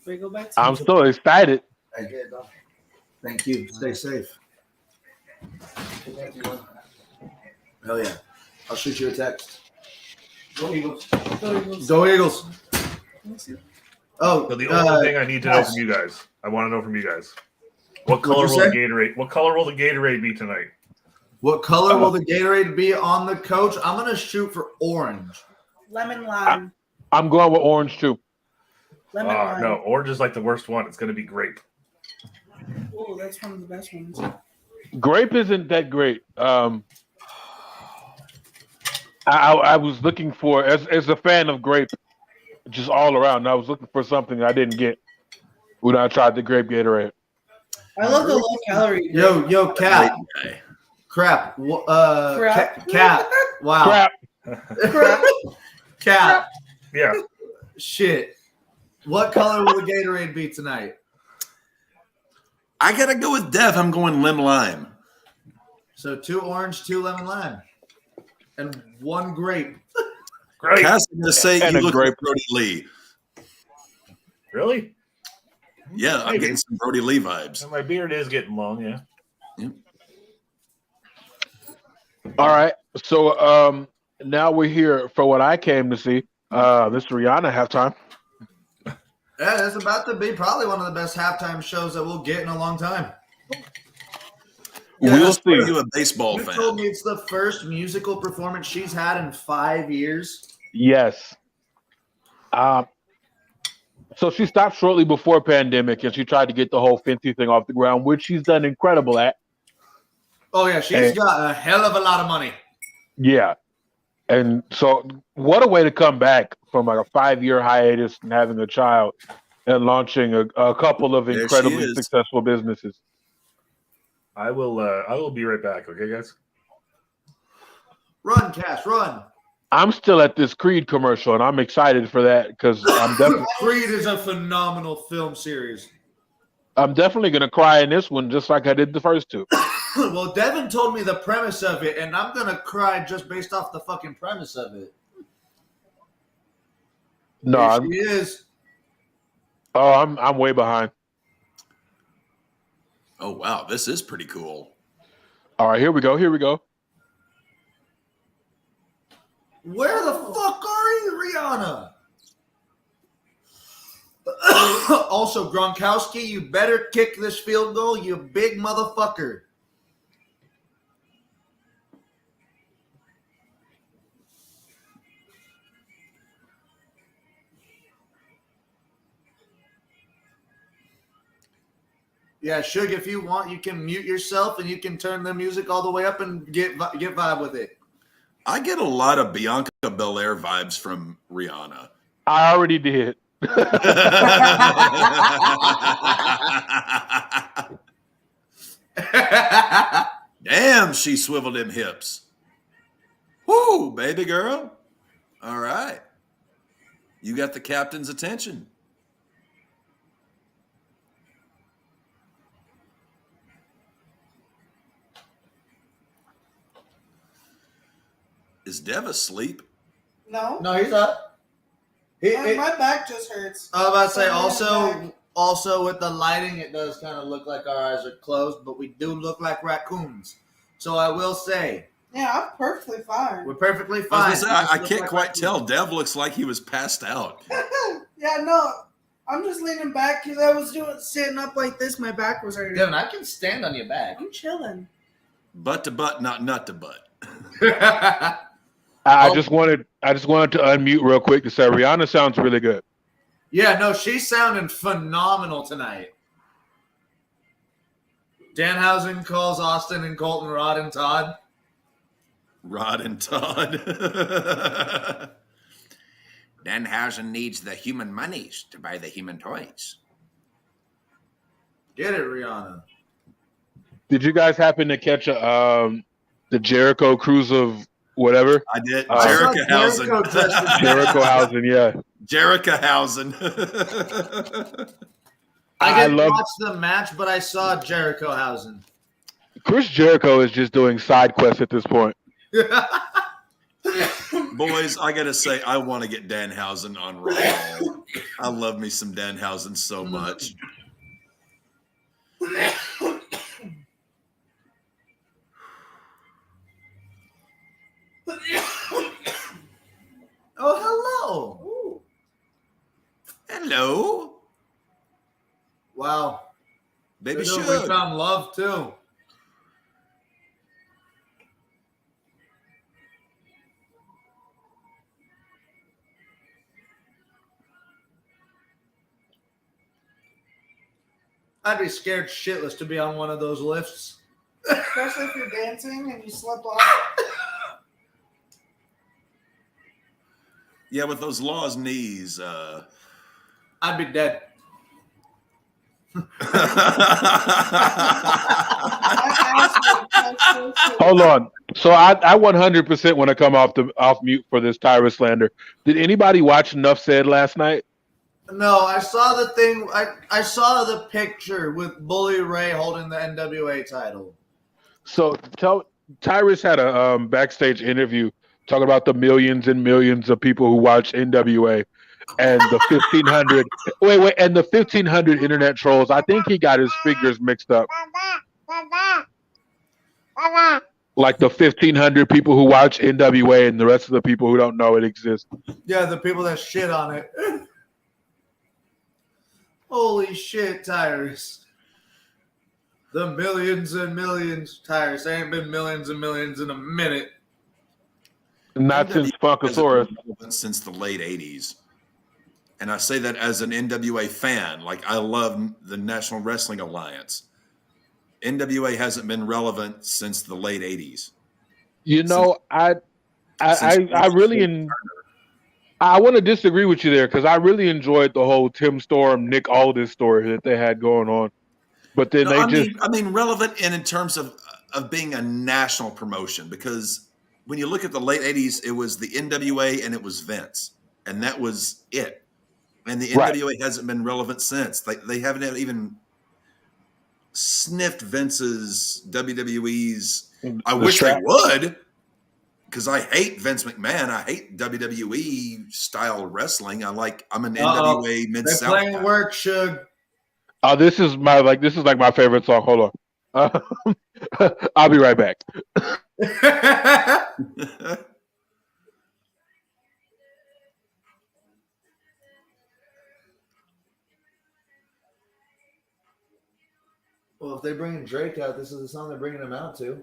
so excited. Thank you. Stay safe. Hell yeah. I'll shoot you a text. Go Eagles. Go Eagles. Go Eagles. Oh, So the only thing I need to know from you guys, I want to know from you guys, what color What'd will you the Gatorade? What color will the Gatorade be tonight? what color will the Gatorade be on the coach? I'm gonna shoot for orange. Lemon lime. I'm going with orange too. Lemon lime. No, orange is like the worst one. It's going to be grape. Oh, that's one of the best ones. Grape isn't that great. I was looking for as a fan of grape, just all around. I was looking for something I didn't get when I tried the grape Gatorade. I love the low calorie. Yo, Cap. Crap. Cap. Wow. Crap. Crap. Cap. Yeah. Shit. What color will the Gatorade be tonight? I gotta go with Dev. I'm going lemon lime. So 2 orange, 2 lemon lime, and 1 grape. Great. Cass is gonna say And you a look grape. like Brody Lee. Really? Yeah, I'm Maybe. getting some Brody Lee vibes. And my beard is getting long, yeah. All right. So now we're here for what I came to see. This Rihanna halftime. Yeah, it's about to be probably one of the best halftime shows that we'll get in a long time. We'll Are see. you a baseball You fan? told me it's the first musical performance she's had in 5 years. Yes. So she stopped shortly before pandemic, and she tried to get the whole Fenty thing off the ground, which she's done incredible at. Oh yeah, she's got a hell of a lot of money. Yeah. And so what a way to come back from like a 5-year hiatus and having a child and launching a couple of There she incredibly is. successful businesses. I will be right back, okay, guys? Run, Cash, run. I'm still at this Creed commercial, and I'm excited for that because Creed is a phenomenal film series. I'm definitely going to cry in this one just like I did the first two. Well, Devin told me the premise of it, and I'm gonna cry just based off the fucking premise of it. No, Here she is. I'm way behind. Oh wow, this is pretty cool. All right, here we go. Where the fuck are you, Rihanna? Also, Gronkowski, you better kick this field goal, you big motherfucker. Yeah, Suge, if you want, you can mute yourself and you can turn the music all the way up and get vibe with it. I get a lot of Bianca Belair vibes from Rihanna. I already did. Damn, she swiveled them hips. Woo, baby girl. All right. You got the captain's attention. Is Dev asleep? No, No, he's up. my back just hurts. I was about to say, Back. also with the lighting, it does kind of look like our eyes are closed, but we do look like raccoons. So I will say, Yeah, I'm perfectly fine. we're perfectly I fine. was gonna say, We just I look can't like quite raccoons. tell. Dev looks like he was passed out. Yeah, no, I'm just leaning back because I was sitting up like this. My back was hurting. Devin, I can stand on your back. I'm chilling. Butt to butt, not nut to butt. I just wanted to unmute real quick to say Rihanna sounds really good. Yeah, no, she's sounding phenomenal tonight. Danhausen calls Austin and Colton Rod and Todd. Rod and Todd. Danhausen needs the human monies to buy the human toys. Get it, Rihanna. Did you guys happen to catch a the Jericho Cruise of whatever. I did. Jericho Jerichohausen. tested Jerichohausen, yeah. Jerichohausen. I didn't love watch the match, but I saw Jerichohausen. Chris Jericho is just doing side quests at this point. Boys, I gotta say, I want to get Danhausen on RAWBall. I love me some Danhausen so much. Oh, hello. Ooh. Hello, Wow. baby. Good that Should we found love too. I'd be scared shitless to be on one of those lifts. Especially if you're dancing and you slip off. yeah, with those Law's knees. I'd be dead. Hold on. So I 100% want to come off mute for this Tyrus slander. Did anybody watch Enough Said last night? No, I saw the thing. I saw the picture with Bully Ray holding the NWA title. So Tyrus had a backstage interview talking about the millions and millions of people who watch NWA and the 1,500 and the 1,500 internet trolls. I think he got his figures mixed up. Like the 1,500 people who watch NWA and the rest of the people who don't know it exists. Yeah, the people that shit on it. Holy shit, Tyrus. The millions and millions, Tyrus. There ain't been millions and millions in a minute. Not since Funkasaurus. Since the late 80s. And I say that as an NWA fan. Like, I love the National Wrestling Alliance. NWA hasn't been relevant since the late 80s. You know, I want to disagree with you there because I really enjoyed the whole Tim Storm, Nick Aldis story that they had going on. But then I mean relevant in terms of being a national promotion, because when you look at the late 80s, it was the NWA and it was Vince, and that was it. And the NWA hasn't been relevant since. They haven't even sniffed Vince's WWE's. I wish they would, because I hate Vince McMahon. I hate WWE style wrestling. I'm an NWA Mid-South. They're playing work, Suge. Oh, this is like my favorite song. Hold on. I'll be right back. Well, if they're bringing Drake out, this is the song they're bringing him out to.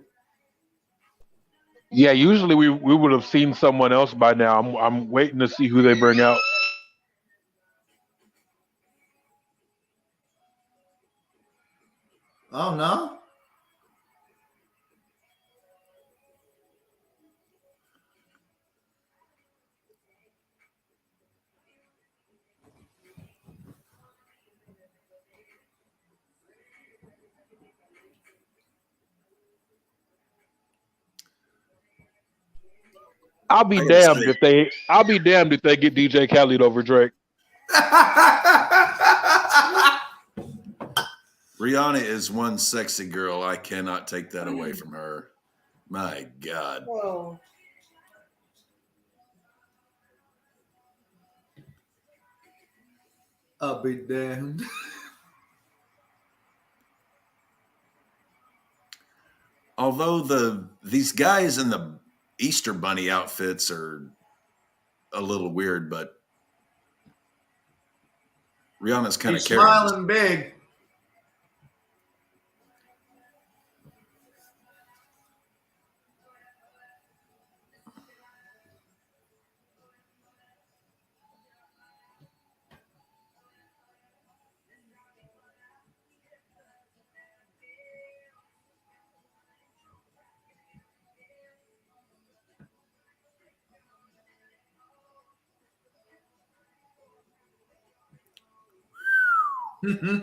Yeah, usually we would have seen someone else by now. I'm waiting to see who they bring out. Oh, no? I'll be damned if they get DJ Khaled over Drake. Rihanna is one sexy girl. I cannot take that away from her. My God. Whoa. I'll be damned. Although these guys in the Easter Bunny outfits are a little weird, but Rihanna's kind of smiling big.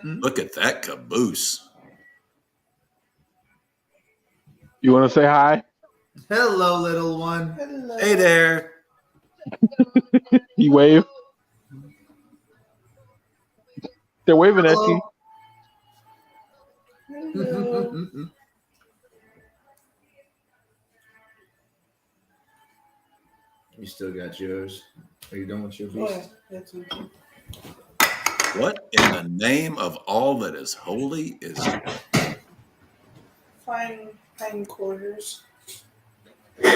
Look at that caboose. You want to say hi? Hello, little one. Hello. Hey there. He wave. They're waving at you. Hello. You still got yours. Are you done with your Oh, beast? yeah, that's okay. What in the name of all that is holy is Fine quarters. Do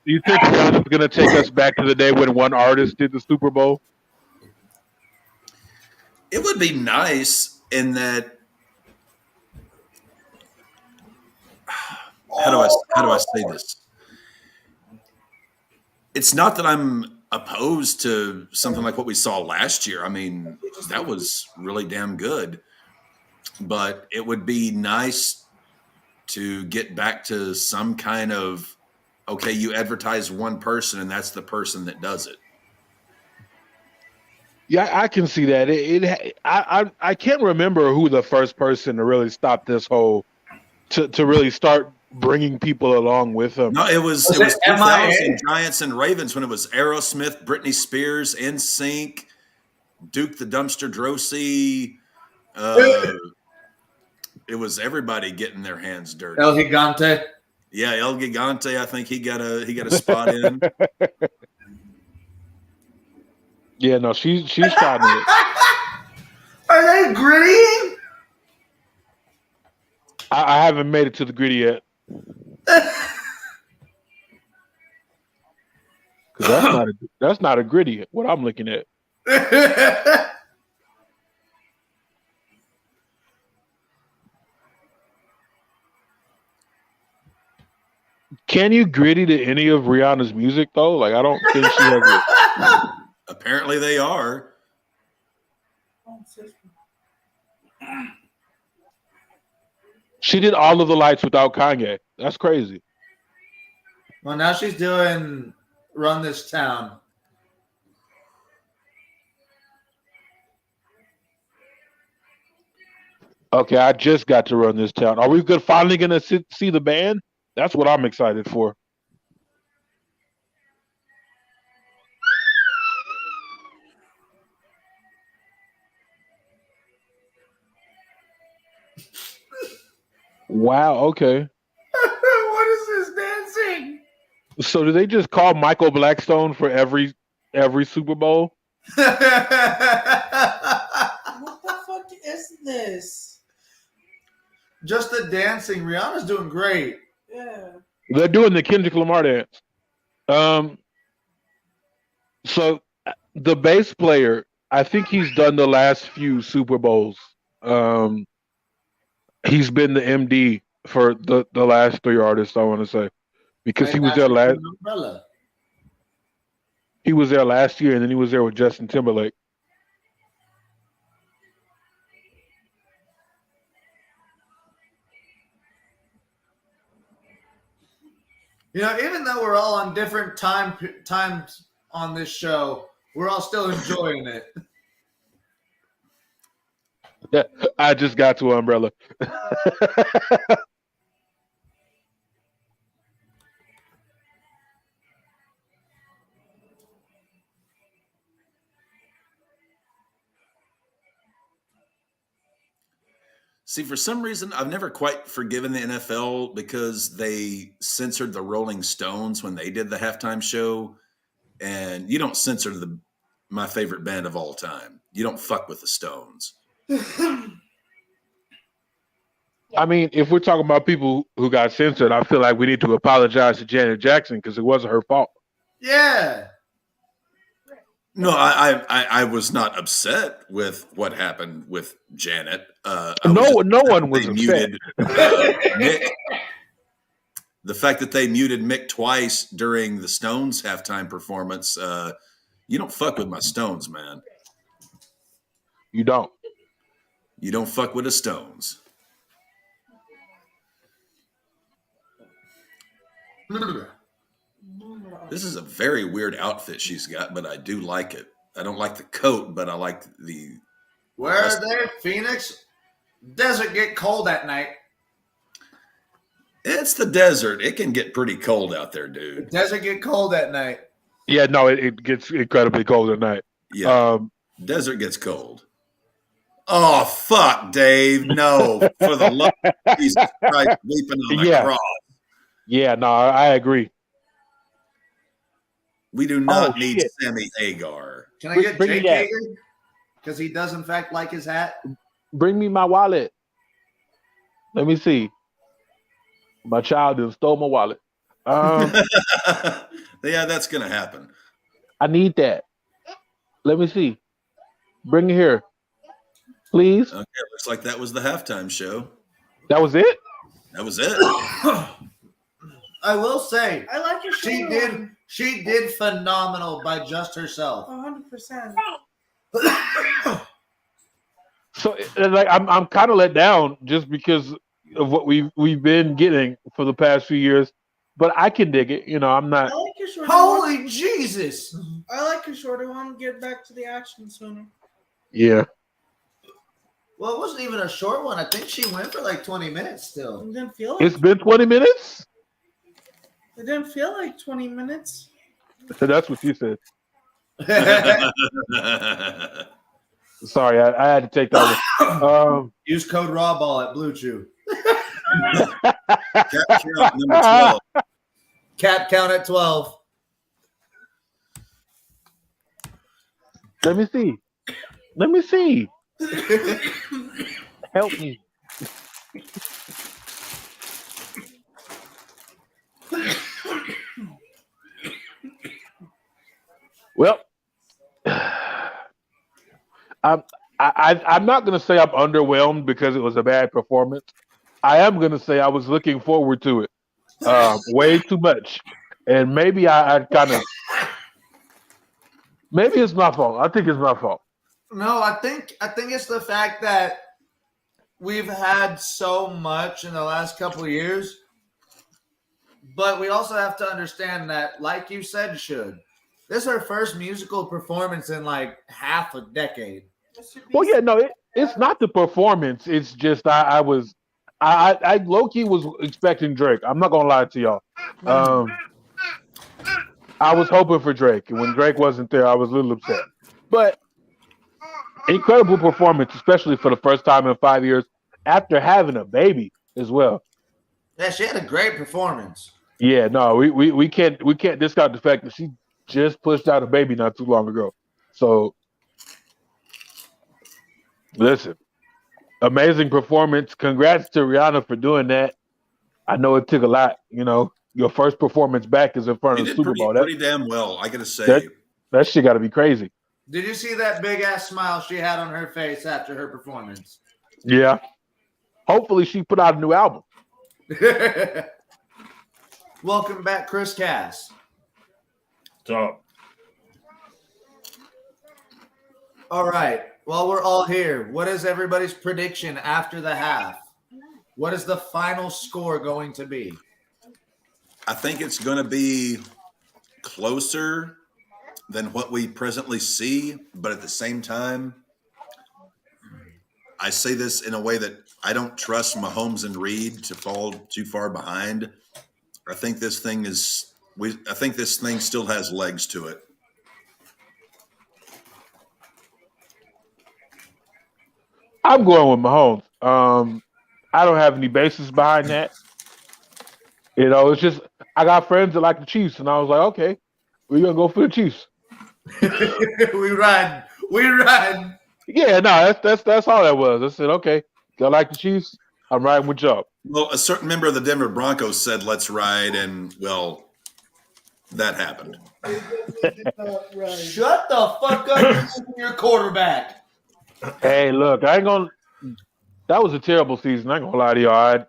you think Rihanna's going to take us back to the day when one artist did the Super Bowl? it would be nice in that how do I say this? It's not that I'm opposed to something like what we saw last year. I mean, that was really damn good. But it would be nice to get back to some kind of okay, you advertise one person and that's the person that does it. Yeah, I can see that. I can't remember who the first person to really stop this whole to really start bringing people along with them. No, it was Was it 2000 MIA? Giants and Ravens when it was Aerosmith, Britney Spears, NSYNC, Duke the Dumpster Drosy. It was everybody getting their hands dirty. El Gigante. Yeah, El Gigante. I think he got a spot in. Yeah, no, she's trying to. Are they gritty? I haven't made it to the gritty yet. Because that's not a gritty. What I'm looking at. Can you gritty to any of Rihanna's music though? Like I don't think she has it. Apparently, they are. She did all of the lights without Kanye. That's crazy. Well, now she's doing Run This Town. Okay, I just got to Run This Town. Are we finally going to see the band? That's what I'm excited for. Wow, okay. What is this dancing? So do they just call Michael Blackstone for every Super Bowl? What the fuck is this? Just the dancing. Rihanna's doing great. Yeah. They're doing the Kendrick Lamar dance. So the bass player, I think he's done the last few Super Bowls. He's been the MD for the last three artists, I want to say, because he was there last. He was there last year, and then he was there with Justin Timberlake. You know, even though we're all on different times on this show, we're all still enjoying it. Yeah, I just got to Umbrella. See, for some reason, I've never quite forgiven the NFL because they censored the Rolling Stones when they did the halftime show, and you don't censor my favorite band of all time. You don't fuck with the Stones. I mean, if we're talking about people who got censored, I feel like we need to apologize to Janet Jackson because it wasn't her fault. Yeah. No, I was not upset with what happened with Janet. No one was upset. Mick. The fact that they muted Mick twice during the Stones halftime performance, you don't fuck with my Stones, man. You don't. You don't fuck with the Stones. This is a very weird outfit she's got, but I do like it. I don't like the coat, but I like the... Where are they, Phoenix? Desert get cold at night. It's the desert. It can get pretty cold out there, dude. Does it get cold at night? Yeah, no, it gets incredibly cold at night. Yeah, desert gets cold. Oh, fuck, Dave. No, for the love of Jesus Christ, weeping on the cross. Yeah, no, I agree. We do not need Sammy Hagar. Can I get Jake Hager? Because he does, in fact, like his hat. Bring me my wallet. Let me see. My child has stole my wallet. Yeah, that's going to happen. I need that. Let me see. Bring it here. Please. Okay, looks like that was the halftime show. That was it? That was it. I will say, I like your show. She did phenomenal by just herself. 100%. So, like, I'm kind of let down just because of what we've been getting for the past few years, but I can dig it. You know, I'm not. I like your shorter Holy one. Jesus! I like your shorter one. Get back to the action sooner. Yeah. Well, it wasn't even a short one. I think she went for like 20 minutes still. It didn't feel. It's been 20 minutes. It didn't feel like 20 minutes. That's what she said. Sorry, I had to take that one. Use code RAWBall at Blue Chew. Cap count number 12. Cap count at 12. Let me see. Let me see. Help me. Well, I'm not going to say I'm underwhelmed because it was a bad performance. I am going to say I was looking forward to it way too much. And maybe I kind of, maybe it's my fault. I think it's my fault. No, I think it's the fact that we've had so much in the last couple of years, but we also have to understand that, like you said, this is her first musical performance in like half a decade. Well, yeah, no, it's not the performance. It's just I low-key was expecting Drake. I'm not gonna lie to y'all. I was hoping for Drake, and when Drake wasn't there, I was a little upset. But incredible performance, especially for the first time in 5 years after having a baby as well. Yeah, she had a great performance. Yeah, no, we can't discount the fact that she just pushed out a baby not too long ago. So listen, amazing performance. Congrats to Rihanna for doing that. I know it took a lot. You know, your first performance back is in front of the Super Bowl. Pretty damn well, I gotta say. That shit got to be crazy. Did you see that big ass smile she had on her face after her performance? Yeah. Hopefully she put out a new album. Welcome back, Chris Cass. So, all right. Well, we're all here. What is everybody's prediction after the half? What is the final score going to be? I think it's going to be closer than what we presently see, but at the same time, I say this in a way that I don't trust Mahomes and Reed to fall too far behind. I think this thing still has legs to it. I'm going with Mahomes. I don't have any basis behind that. You know, it's just I got friends that like the Chiefs, and I was like, okay, we're gonna go for the Chiefs. We ride. Yeah, no, that's all that was. I said, okay, y'all like the Chiefs? I'm riding with y'all. Well, a certain member of the Denver Broncos said, "Let's ride," and well, that happened. Shut the fuck up! You're losing your quarterback. Hey, look, I ain't gonna. That was a terrible season. I ain't gonna lie to y'all.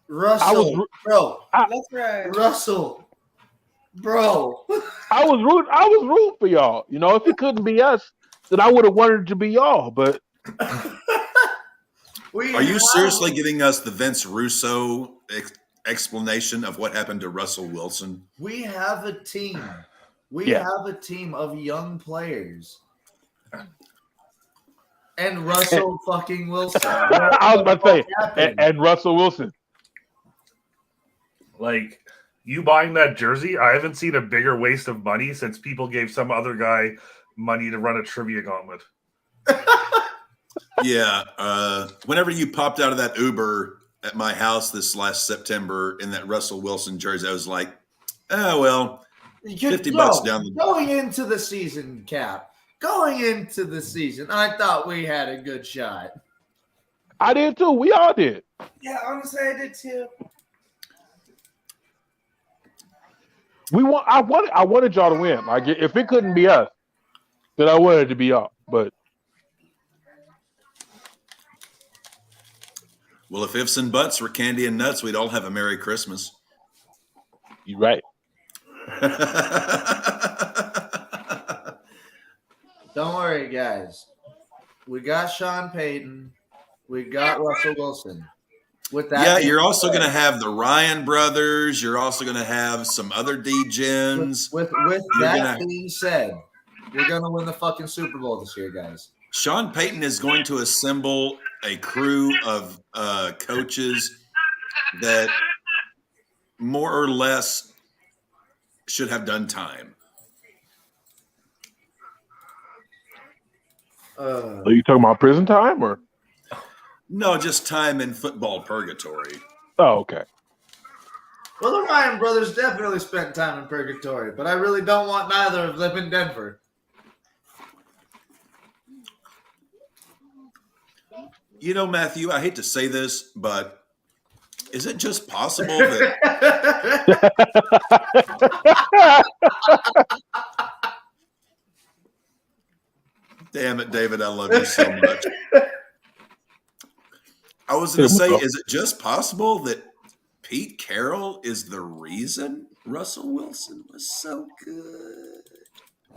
Russell, bro. That's right. Russell, bro. I was rooting for y'all. You know, if it couldn't be us, then I would have wanted it to be y'all. But are you seriously giving us the Vince Russo explanation of what happened to Russell Wilson? We have a team. We have a team of young players. And Russell fucking Wilson. I was about to say, and Russell Wilson. Like, you buying that jersey, I haven't seen a bigger waste of money since people gave some other guy money to run a trivia gauntlet. Yeah. Whenever you popped out of that Uber at my house this last September in that Russell Wilson jersey, I was like, oh, well, $50 down the going into the season, Cap. Going into the season, I thought we had a good shot. I did too. We all did. Yeah, honestly, I did too. I wanted y'all to win. Like, if it couldn't be us, then I wanted it to be y'all. But Well, if ifs and buts were candy and nuts, we'd all have a Merry Christmas. you're right. Don't worry, guys. We got Sean Payton. We got Russell Wilson. With that, Yeah, you're also going to have the Ryan brothers. You're also going to have some other D-gens. With that being said, we're going to win the fucking Super Bowl this year, guys. Sean Payton is going to assemble a crew of coaches that more or less should have done time. Are you talking about prison time or? No, just time in football purgatory. Oh, okay. Well, the Ryan brothers definitely spent time in purgatory, but I really don't want neither of them in Denver. You know, Matthew, I hate to say this, but is it just possible that damn it, David, I love you so much. I was going to say, is it just possible that Pete Carroll is the reason Russell Wilson was so good?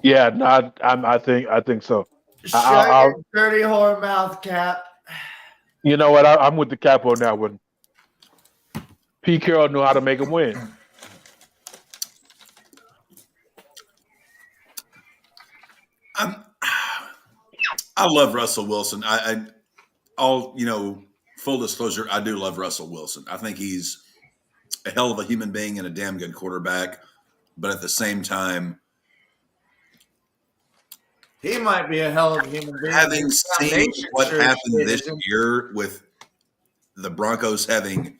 Yeah, no, I think so. Shut your dirty whore mouth, Cap. You know what? I'm with the Cap on that one. Pete Carroll knew how to make him win. I love Russell Wilson. Full disclosure, I do love Russell Wilson. I think he's a hell of a human being and a damn good quarterback. But at the same time, he might be a hell of a human being. Having seen what happened this year with the Broncos having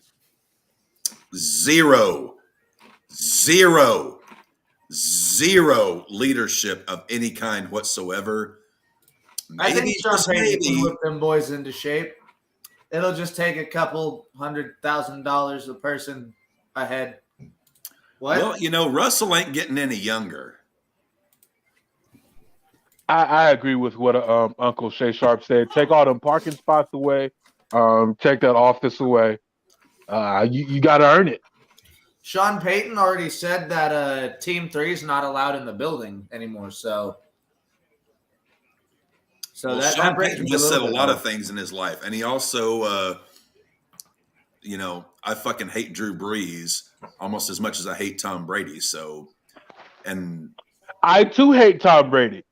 zero leadership of any kind whatsoever, I think Sean Payton can whip them boys into shape. It'll just take a couple $100,000 a person ahead. What? Well, Russell ain't getting any younger. I agree with what Uncle Shay Sharp said. Take all them parking spots away. Take that office away. You got to earn it. Sean Payton already said that Team 3 is not allowed in the building anymore. So Sean Payton just said a lot of things in his life, and he also, I fucking hate Drew Brees almost as much as I hate Tom Brady. And I too hate Tom Brady.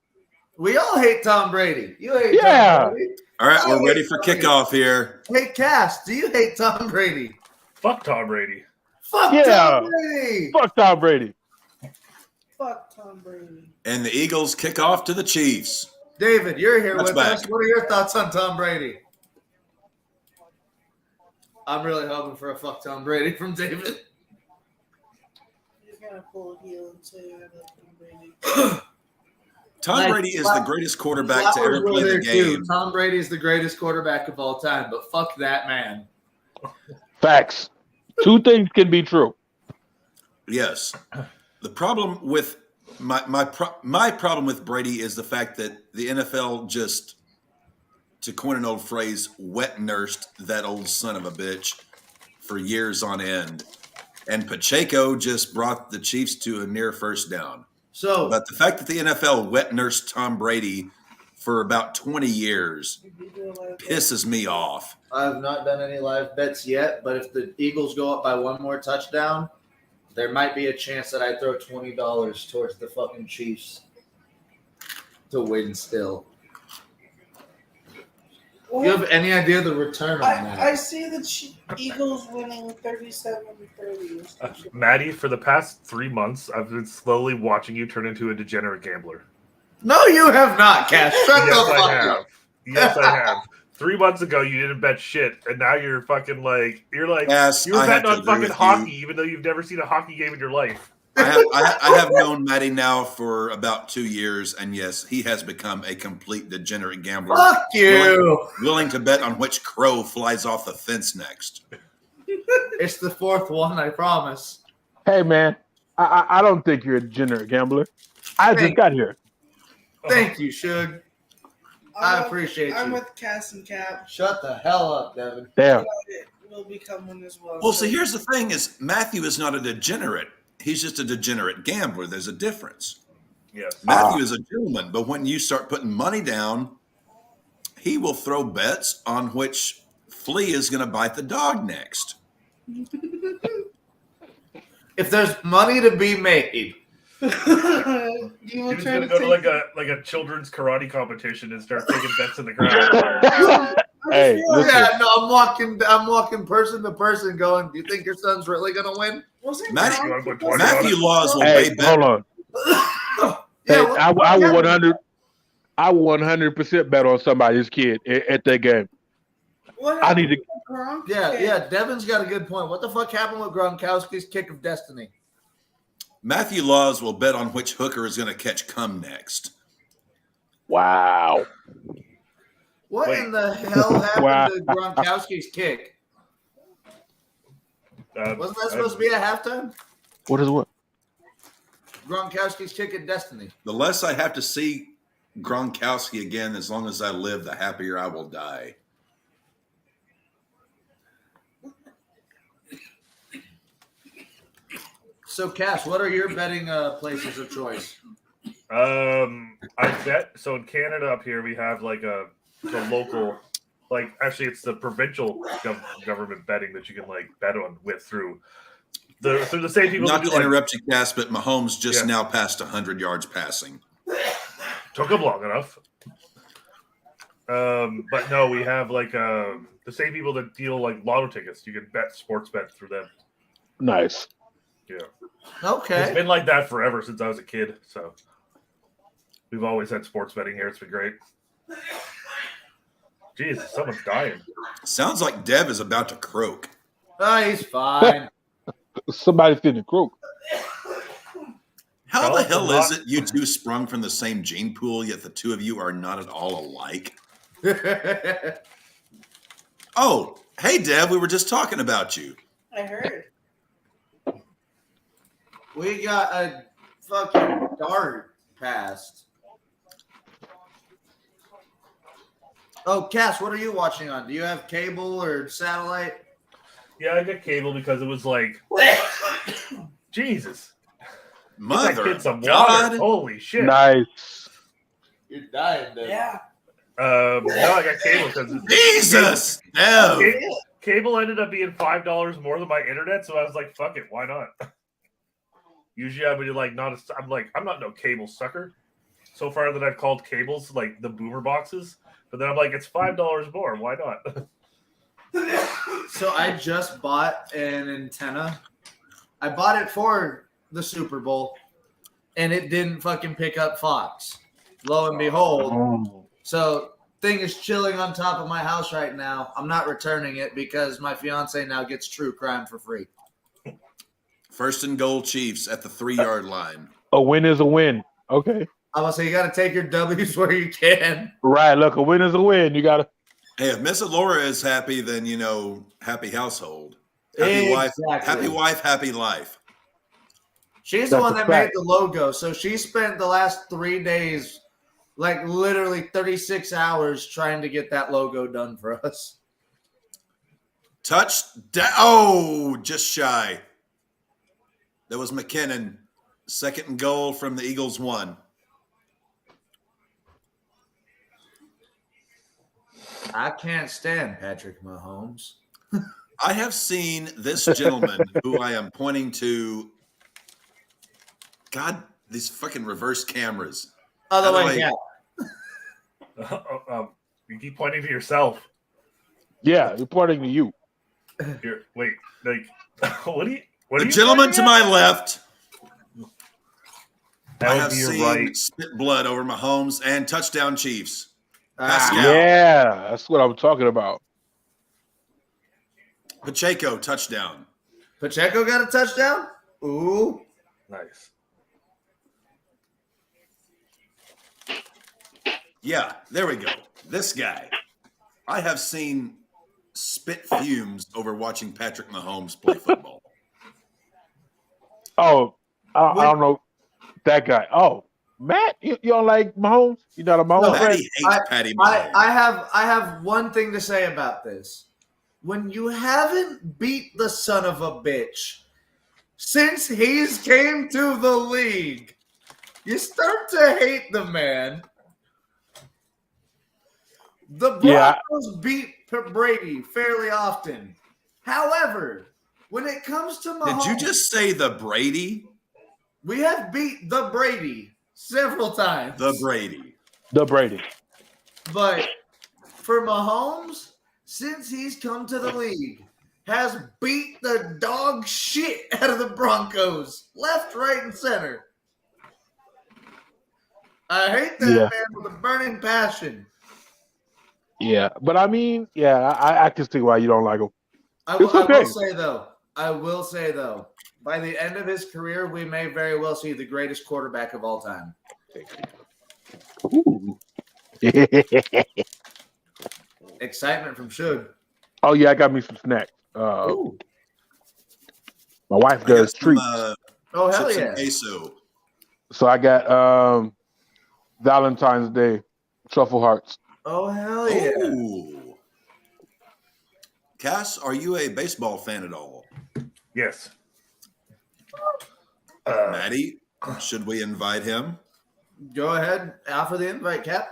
We all hate Tom Brady. You hate Tom Brady. All right, we're ready for kickoff here. Hey, Cass, do you hate Tom Brady? Fuck Tom Brady. Fuck Tom Brady. Fuck Tom Brady. Fuck Tom Brady. And the Eagles kick off to the Chiefs. David, you're here That's with back. us. What are your thoughts on Tom Brady? I'm really hoping for a fuck Tom Brady from David. He's gonna pull a heel and say I love Tom Brady. Tom Brady is the greatest quarterback to ever play the game. Tom Brady is the greatest quarterback of all time, but fuck that man. Facts. Two things can be true. Yes. The problem with my problem with Brady is the fact that the NFL just, to coin an old phrase, wet nursed that old son of a bitch for years on end. And Pacheco just brought the Chiefs to a near first down. But the fact that the NFL wet nursed Tom Brady for about 20 years pisses me off. I have not done any live bets yet, but if the Eagles go up by one more touchdown, there might be a chance that I throw $20 towards the fucking Chiefs to win still. Well, you have any idea the return on that? I see the Eagles winning 37-30. Maddie, for the past 3 months, I've been slowly watching you turn into a degenerate gambler. No, you have not, Cash. Shut Yes, the I fuck have. up. Yes, I have. 3 months ago, you didn't bet shit, and now you're fucking like Yes, you were I have betting to on agree fucking with hockey, you. even though you've never seen a hockey game in your life. I have known Matty now for about 2 years, and yes, he has become a complete degenerate gambler. Fuck you. Willing to bet on which crow flies off the fence next. It's the fourth one, I promise. Hey, man, I don't think you're a degenerate gambler. I just got here. Thank you, Suge. I appreciate I'm you. with Cass and Cap. Shut the hell up, Devin. Damn. It will become one as well. Well, see, here's the thing: is Matthew is not a degenerate. He's just a degenerate gambler. There's a difference. Yes. Matthew is a gentleman, but when you start putting money down, he will throw bets on which flea is going to bite the dog next. If there's money to be made, You He will was try gonna to go to take- like a children's karate competition and start taking bets in the ground. Hey, listen. yeah, no, I'm walking person to person, going, "Do you think your son's really gonna win?" Wasn't Matty- Gronk Matthew supposed to- Matthew Laws will Hey, pay bet. hold on. Hey, I will 100% bet on somebody's kid at that game. What I need happened to. with Gronk? Yeah. Devin's got a good point. What the fuck happened with Gronkowski's kick of destiny? Matthew Laws will bet on which hooker is going to catch cum next. Wow. What Wait. in the hell happened Wow. to Gronkowski's kick? Wasn't that supposed to be at halftime? What is what? Gronkowski's kick of destiny. The less I have to see Gronkowski again, as long as I live, the happier I will die. So, Cass, what are your betting places of choice? I bet so in Canada up here we have like the local, like actually it's the provincial government betting that you can like bet on with through the same people Not that to do like interrupt you, Cass, but Mahomes just Yeah. now passed 100 yards passing. took them long enough. But no, we have like the same people that deal like lotto tickets. You can bet sports bet through them. Nice. Yeah, it's Okay. been like that forever since I was a kid. So we've always had sports betting here. It's been great. Jeez, someone's dying. Sounds like Dev is about to croak. Oh, he's fine. Somebody's getting croak. How Well, the hell it's is it you two sprung from the same gene pool, yet the two of you are not at all alike? Oh, hey, Dev, we were just talking about you. I heard. We got a fucking dart passed. Oh, Cass, what are you watching on? Do you have cable or satellite? Yeah, I got cable because it was like, Jesus. Get that Mother kid some of God. water. Holy shit. Nice. You're dying, dude. Yeah. No, I got cable because Jesus, Dev. cable ended up being $5 more than my internet, so I was like, fuck it, why not? Usually I would like I'm not no cable sucker. So far that I've called cables like the boomer boxes, but then I'm like, it's $5 more, why not? So I just bought an antenna. I bought it for the Super Bowl, and it didn't fucking pick up Fox. Lo and behold, Oh. so thing is chilling on top of my house right now. I'm not returning it because my fiance now gets true crime for free. First and goal Chiefs at the 3-yard line. A win is a win. Okay. I'm gonna say you got to take your W's where you can. Right. Look, a win is a win. You got to. Hey, if Miss Laura is happy, then, happy household. Happy wife, happy life. She's the That's one a that fact. made the logo. So she spent the last 3 days, like literally 36 hours trying to get that logo done for us. Touchdown. Oh, just shy. That was McKinnon. Second and goal from the Eagles 1. I can't stand Patrick Mahomes. I have seen this gentleman who I am pointing to. God, these fucking reverse cameras. Other By the way, way, yeah. You keep pointing to yourself. Yeah, you're pointing to you. Here, wait, like, what are you? The gentleman to my left. That I would have be your seen right. spit blood over Mahomes and touchdown Chiefs. Pascal. Yeah, that's what I'm talking about. Pacheco, touchdown. Pacheco got a touchdown? Ooh. Nice. Yeah, there we go. This guy. I have seen spit fumes over watching Patrick Mahomes play football. Oh, I don't know that guy. Oh, Matt, you don't like Mahomes? You're not a Mahomes fan? Patty hates Patty Mahomes. I have one thing to say about this. When you haven't beat the son of a bitch since he's came to the league, you start to hate the man. The Broncos beat Brady fairly often. However, when it comes to Mahomes, Did you just say the Brady? we have beat the Brady several times. The Brady. The Brady. But for Mahomes, since he's come to the league, has beat the dog shit out of the Broncos, left, right, and center. I hate that man with a burning passion. Yeah, but I mean, I can see why you don't like him. I will say though, by the end of his career, we may very well see the greatest quarterback of all time. Ooh. Excitement from Suge. Oh yeah, I got me some snacks. My wife does treats. Oh hell chips yeah! and queso. So I got Valentine's Day truffle hearts. Oh hell yeah! Ooh. Cass, are you a baseball fan at all? Yes. Maddie, should we invite him? Go ahead, offer the invite, Cap.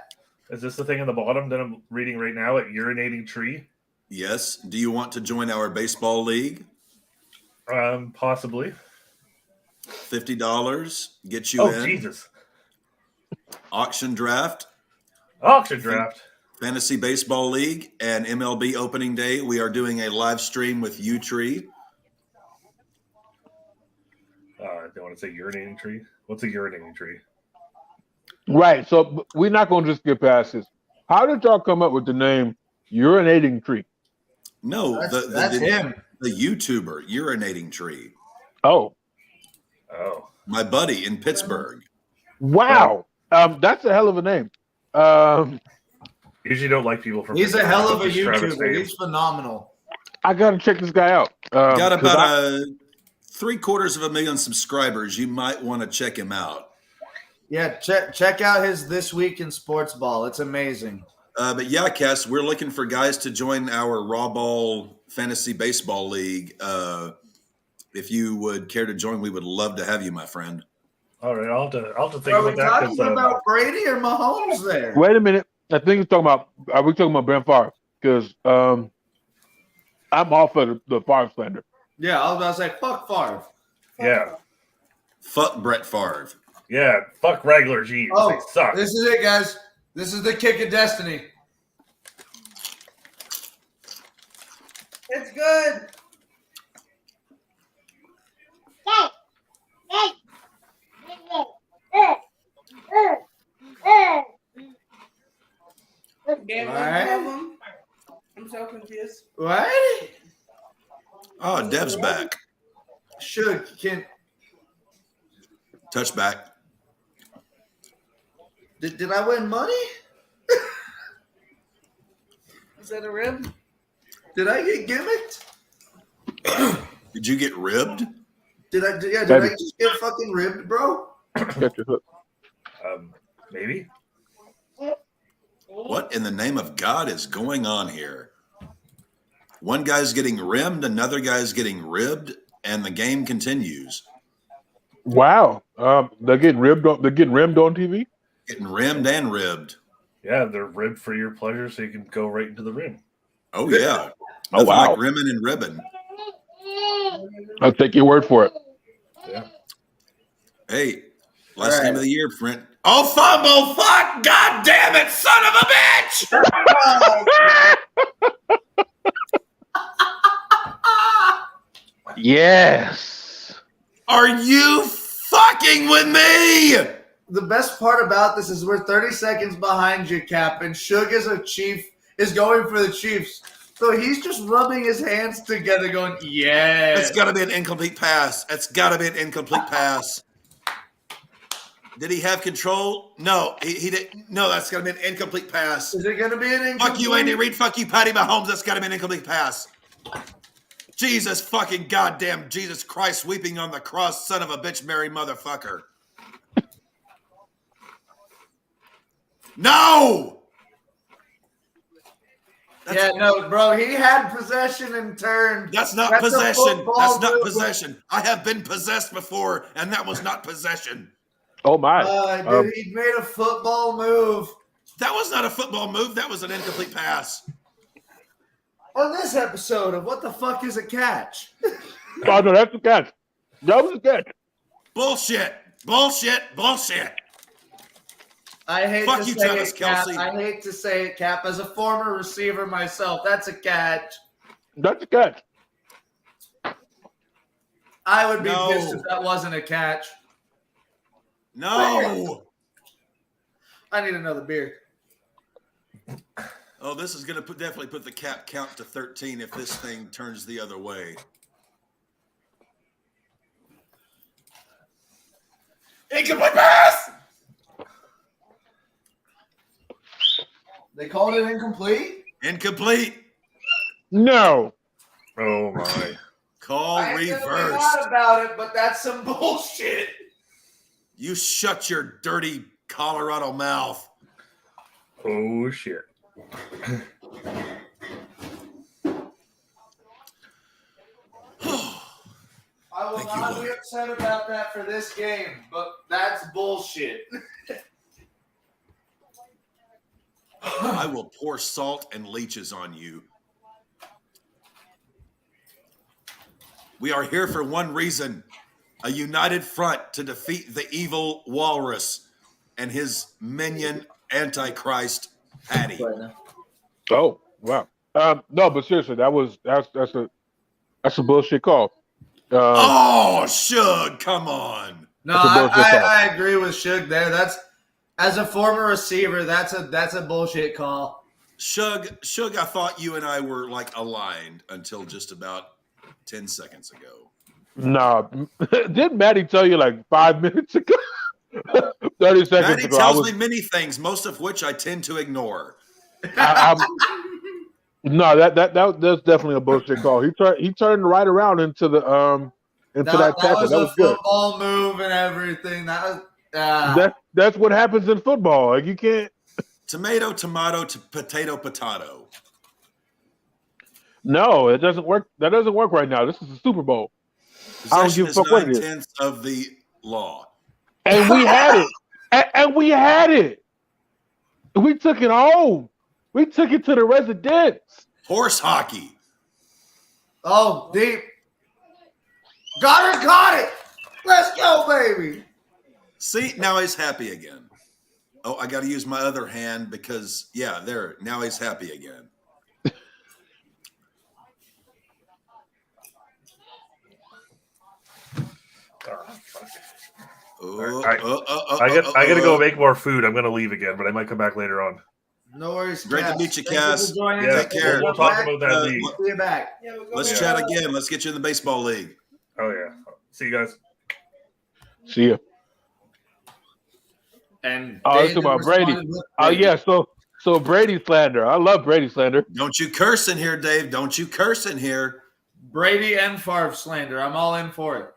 Is this the thing on the bottom that I'm reading right now at Urinating Tree? Yes. Do you want to join our baseball league? Possibly. $50 get you in. Oh, Jesus. Auction draft. Auction draft. Fantasy Baseball League and MLB opening day. We are doing a live stream with U-Tree. I don't want to say urinating tree. What's a urinating tree? Right. So we're not going to just get past this. How did y'all come up with the name Urinating Tree? No, that's him. The YouTuber, Urinating Tree. Oh. My buddy in Pittsburgh. Wow. That's a hell of a name. Usually don't like people from. He's a hell of a Travis YouTuber. name. He's phenomenal. I got to check this guy out. Got about 750,000 subscribers. You might want to check him out. Yeah, check out his This Week in Sports Ball. It's amazing. But yeah, Cass, we're looking for guys to join our RAWBall Fantasy Baseball League. If you would care to join, we would love to have you, my friend. All right, I'll have to think Are we about that. talking about Brady or Mahomes there? Wait a minute. I think he's talking about. Are we talking about Brent Favre? Because I'm all for the Favre slander. Yeah, I was about to say, fuck Favre. Yeah. Fuck Brett Favre. Yeah, fuck regular G's. Oh, They suck. this is it, guys. This is the kick of destiny. It's good. Right. I'm so confused. What? Oh, Dev's back. Can Touchback. did I win money? Is that a rib? Did I get gimmicked? Did you get ribbed? Did I just get fucking ribbed, bro? Catch your hook. Maybe. What in the name of God is going on here? One guy's getting rimmed, another guy's getting ribbed, and the game continues. Wow. They're getting ribbed on. They're getting rimmed on TV. Getting rimmed and ribbed. Yeah, they're ribbed for your pleasure, so you can go right into the rim. Oh yeah. Oh, Nothing wow. like rimming and ribbing. I'll take your word for it. Yeah. Hey, last All right. game of the year, friend. Oh, fumble! Fuck! God damn it, son of a bitch! Yes. Are you fucking with me? The best part about this is we're 30 seconds behind you, Cap, and Suge is going for the Chiefs. So he's just rubbing his hands together going, yeah. That's got to be an incomplete pass. That's got to be an incomplete pass. Did he have control? No, he didn't. No, that's got to be an incomplete pass. Is it going to be an incomplete? Fuck you, Andy Reid. Fuck you, Patty Mahomes. That's got to be an incomplete pass. Jesus fucking goddamn Jesus Christ weeping on the cross, son of a bitch, Mary motherfucker. No! No, bro. He had possession and turned. That's not possession. That's not possession. I have been possessed before, and that was not possession. Oh, my. Dude, he made a football move. That was not a football move. That was an incomplete pass. On this episode of What the Fuck is a Catch? Oh, no, that's a catch. That was a catch. Bullshit. Bullshit. Bullshit. I hate Fuck to you, say Travis it, Cap. Kelce. I hate to say it, Cap. As a former receiver myself, that's a catch. That's a catch. I would be No. pissed if that wasn't a catch. No. I need another beer. Oh, this is going to definitely put the cap count to 13 if this thing turns the other way. Incomplete pass! They called it incomplete? Incomplete. No. Oh my. Call I ain't gonna be reversed. mad about it, but that's some bullshit. You shut your dirty Colorado mouth. Oh shit. I will Thank you, not Lord. be upset about that for this game, but that's bullshit. I will pour salt and leeches on you. We are here for one reason, a united front to defeat the evil walrus and his minion Antichrist Patty. Oh, wow. No, but seriously, that's a bullshit call. Oh, Suge, come on. No, That's a bullshit call. I agree with Suge there. That's as a former receiver, that's a bullshit call. Suge, I thought you and I were like aligned until just about 10 seconds ago. No, didn't Maddie tell you like 5 minutes ago? 30 seconds Maddie ago. tells me many things, most of which I tend to ignore. No, that's definitely a bullshit call. He turned right around into the that tackle. Was that a was good. football move and everything. That was That's what happens in football. Like, you can't. Tomato, potato. No, it doesn't work. That doesn't work right now. This is the Super Bowl. I don't Possession give a is fuck what it is. 9/10 of the law. And we had it. And we had it. We took it home. We took it to the residence. Horse hockey. oh deep. Got it. Let's go, baby. See, now he's happy again. Oh, I got to use my other hand because, yeah, there. Now he's happy again. I gotta go make more food. I'm gonna leave again, but I might come back later on. No worries. Great to Cass. meet you, Thank Cass. for joining Yeah, us. Take care. We'll talk about that league. See you back. Let's chat again. Let's get you in the baseball league. Oh yeah. See you guys. See ya. And Oh, it's David about Brady. responded with Oh yeah, so Brady slander. I love Brady slander. Don't you curse in here, Dave. Don't you curse in here. Brady and Favre slander. I'm all in for it.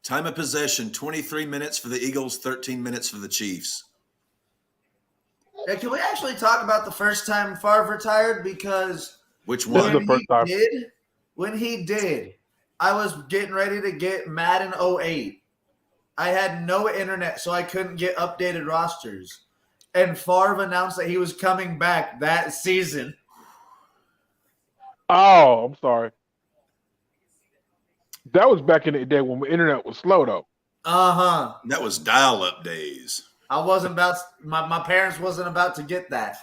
Time of possession, 23 minutes for the Eagles, 13 minutes for the Chiefs. Hey, can we actually talk about the first time Favre retired? Because Which This is one? the first time. when he did, I was getting ready to get Madden 08. I had no internet, so I couldn't get updated rosters. And Favre announced that he was coming back that season. Oh, I'm sorry. That was back in the day when the internet was slow, though. Uh-huh. That was dial-up days. I wasn't about my parents wasn't about to get that.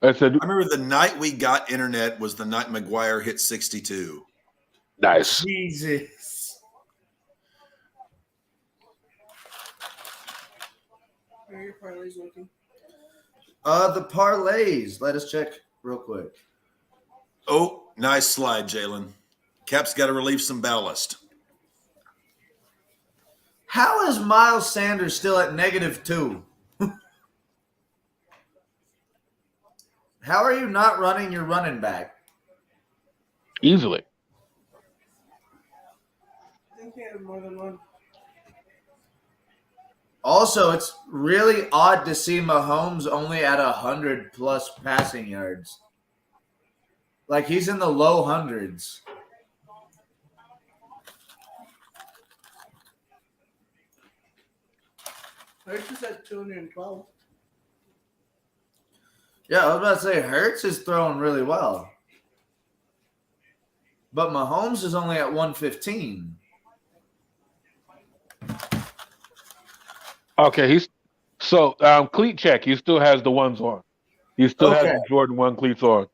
I said, I remember the night we got internet was the night McGuire hit 62. nice. Jesus. Are your parlays looking? The parlays. Let us check real quick. Oh, nice slide, Jalen. Cap's got to relieve some ballast. How is Miles Sanders still at -2? How are you not running your running back? Easily. I think he had more than one. Also, it's really odd to see Mahomes only at 100+ passing yards. Like, he's in the low hundreds. Hurts is at 212. Yeah, I was about to say, Hurts is throwing really well. But Mahomes is only at 115. Okay, cleat check. He still has the ones on. He still has the Jordan 1 cleats on.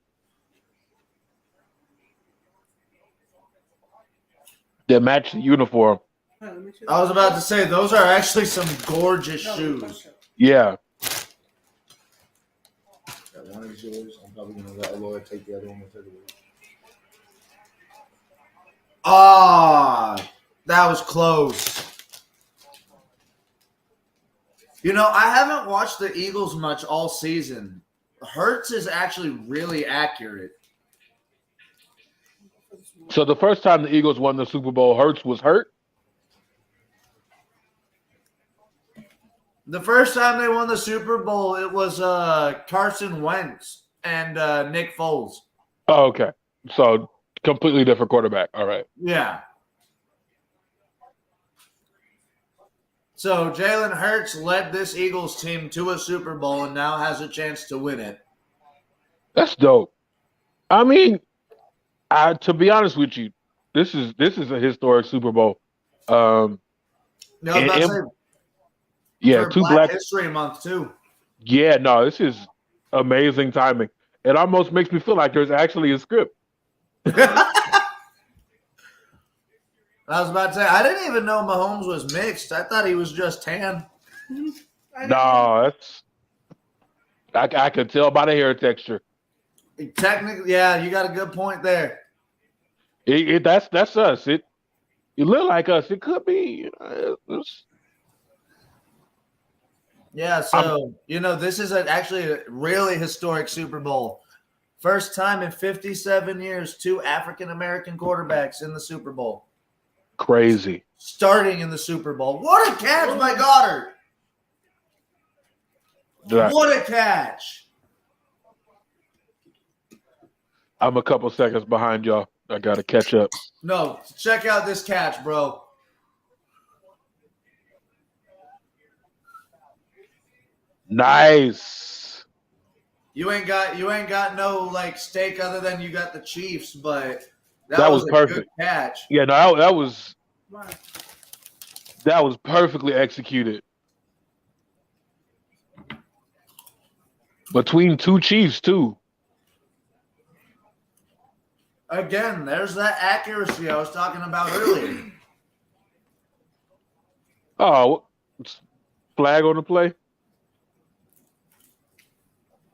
They match the uniform. I was about to say, those are actually some gorgeous shoes. Yeah. That one is yours. I'm probably going to let Laura take the other one with her. Ah, that was close. You know, I haven't watched the Eagles much all season. Hurts is actually really accurate. So the first time the Eagles won the Super Bowl, Hurts was hurt? The first time they won the Super Bowl, it was Carson Wentz and Nick Foles. Oh, okay. So completely different quarterback. All right. Yeah. So Jalen Hurts led this Eagles team to a Super Bowl and now has a chance to win it. That's dope. I mean, to be honest with you, this is a historic Super Bowl. No, yeah, for two Black History Month too. Yeah, no, this is amazing timing. It almost makes me feel like there's actually a script. I was about to say, I didn't even know Mahomes was mixed. I thought he was just tan. No, I could tell by the hair texture. Technically, yeah, you got a good point there. That's us. It look like us. It could be. Yeah, so, this is actually a really historic Super Bowl. First time in 57 years, 2 African-American quarterbacks in the Super Bowl. Crazy. Starting in the Super Bowl. What a catch by Goddard. What a catch. I'm a couple seconds behind y'all. I got to catch up. No, check out this catch, bro. Nice. You ain't got no stake other than you got the Chiefs, but that was perfect. Good catch. Yeah, no, that was perfectly executed. Between 2 Chiefs too. Again, there's that accuracy I was talking about earlier. Oh, flag on the play?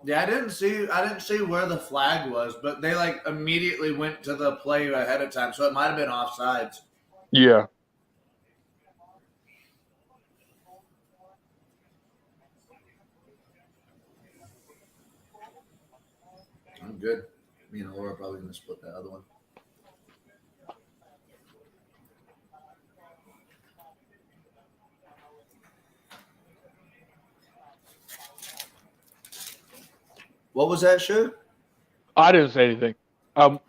Yeah, I didn't see where the flag was, but they immediately went to the play ahead of time, so it might have been offsides. Yeah. I'm good. Me and Laura are probably going to split that other one. What was that, Shu? I didn't say anything.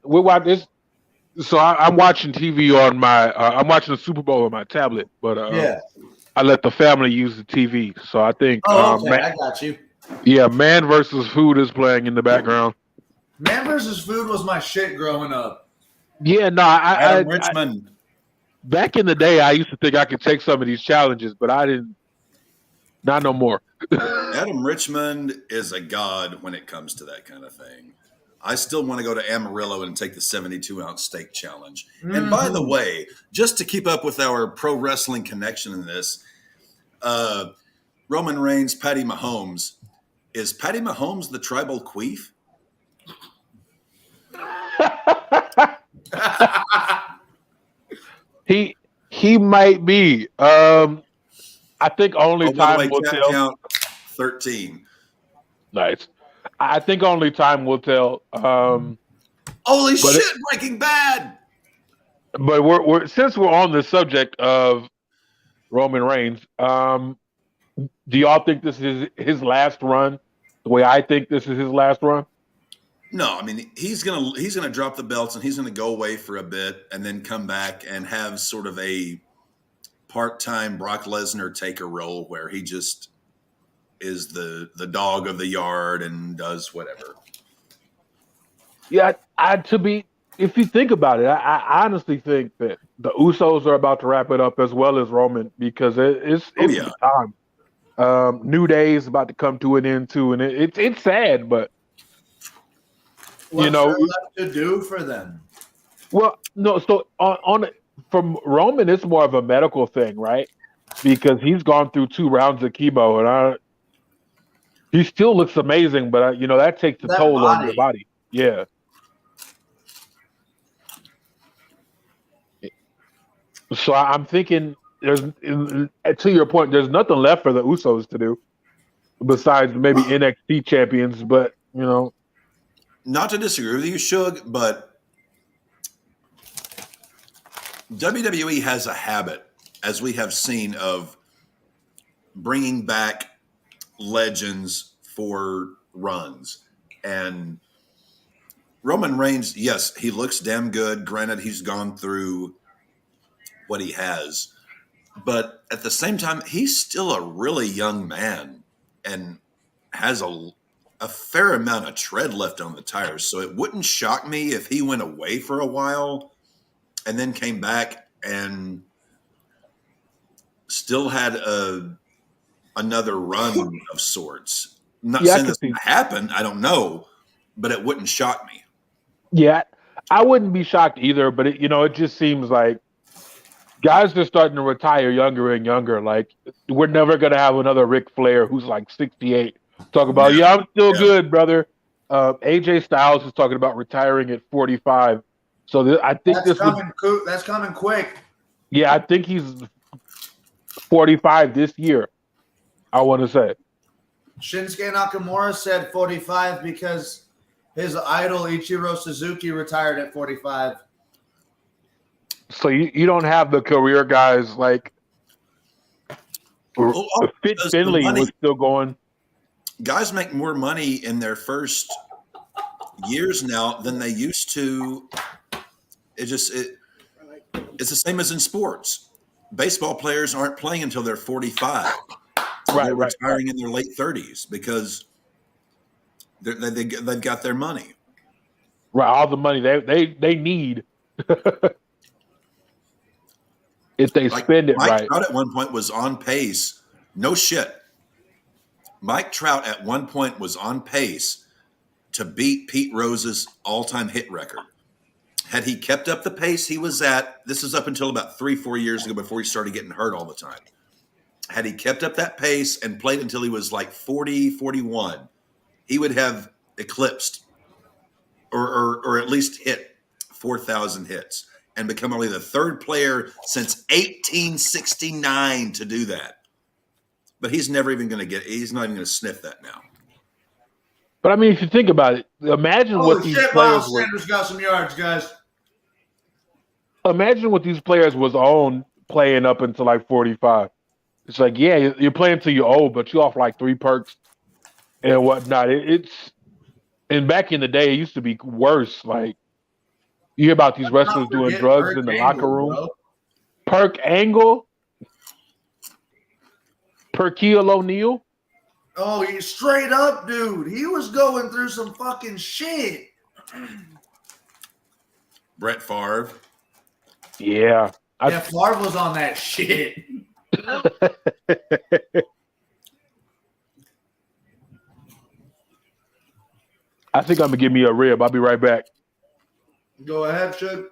We watch this. So I'm watching TV on my. I'm watching the Super Bowl on my tablet, but yeah, I let the family use the TV. So I think. Oh, okay, I got you. Yeah, Man versus Food is playing in the background. Man versus Food was my shit growing up. Yeah, no, Adam Richmond. Back in the day, I used to think I could take some of these challenges, but I didn't. Not no more. Adam Richmond is a god when it comes to that kind of thing. I still want to go to Amarillo and take the 72-ounce steak challenge. And by the way, just to keep up with our pro wrestling connection in this, Roman Reigns, Patty Mahomes. Is Patty Mahomes the tribal queef? He might be. I think only time will tell. Count 13. Nice. I think only time will tell. Holy shit! Breaking Bad. But we're since we're on the subject of Roman Reigns, do y'all think this is his last run? The way I think this is his last run? No, I mean he's gonna drop the belts and he's gonna go away for a bit and then come back and have sort of a part-time Brock Lesnar taker role where he just is the dog of the yard and does whatever. Yeah, if you think about it, I honestly think that the Usos are about to wrap it up as well as Roman because it's the time. New Day is about to come to an end too, and it's sad, but what's there left to do for them? Well, no. So from Roman, it's more of a medical thing, right? Because he's gone through 2 rounds of chemo, and he still looks amazing, but that takes a toll on your body. Yeah. So I'm thinking, to your point, there's nothing left for the Usos to do besides maybe NXT champions. But not to disagree with you, Shug, but WWE has a habit, as we have seen, of bringing back legends for runs. And Roman Reigns, yes, he looks damn good. Granted, he's gone through what he has. But at the same time, he's still a really young man and has a fair amount of tread left on the tires. So it wouldn't shock me if he went away for a while and then came back and still had another run of sorts. I'm not saying this will happen. I don't know, but it wouldn't shock me. Yeah, I wouldn't be shocked either. But it just seems like guys are starting to retire younger and younger. Like we're never gonna have another Ric Flair who's like 68. Talk about I'm still good, brother. AJ Styles is talking about retiring at 45. So I think that's coming quick. Yeah, I think he's 45 this year. I want to say. Shinsuke Nakamura said 45 because his idol Ichiro Suzuki retired at 45. So you don't have the career guys like Fit Finley was still going. Guys make more money in their first years now than they used to. It's the same as in sports. Baseball players aren't playing until they're 45. They're retiring in their late 30s because they've got their money. Right, all the money they need. If they spend it Mike right. Trout at one point was on pace. No shit. Mike Trout at one point was on pace to beat Pete Rose's all-time hit record. Had he kept up the pace he was at, this is up until about 3-4 years ago before he started getting hurt all the time. Had he kept up that pace and played until he was like 40, 41, he would have eclipsed or at least hit 4,000 hits and become only the 3rd player since 1869 to do that. But he's never even going to he's not even going to sniff that now. But I mean, if you think about it, imagine what these players Miles Sanders got some yards, guys. Imagine what these players was on playing up until like 45. It's like, yeah, you're playing till you're old, but you off like 3 perks and whatnot. And back in the day, it used to be worse. Like, you hear about these wrestlers doing drugs in the locker room. Bro. Perk Angle, Perkeel O'Neal. Oh, he's straight up, dude. He was going through some fucking shit. Brett Favre. Yeah. Yeah, Favre was on that shit. I think I'm gonna give me a rib. I'll be right back. Go ahead, Shug.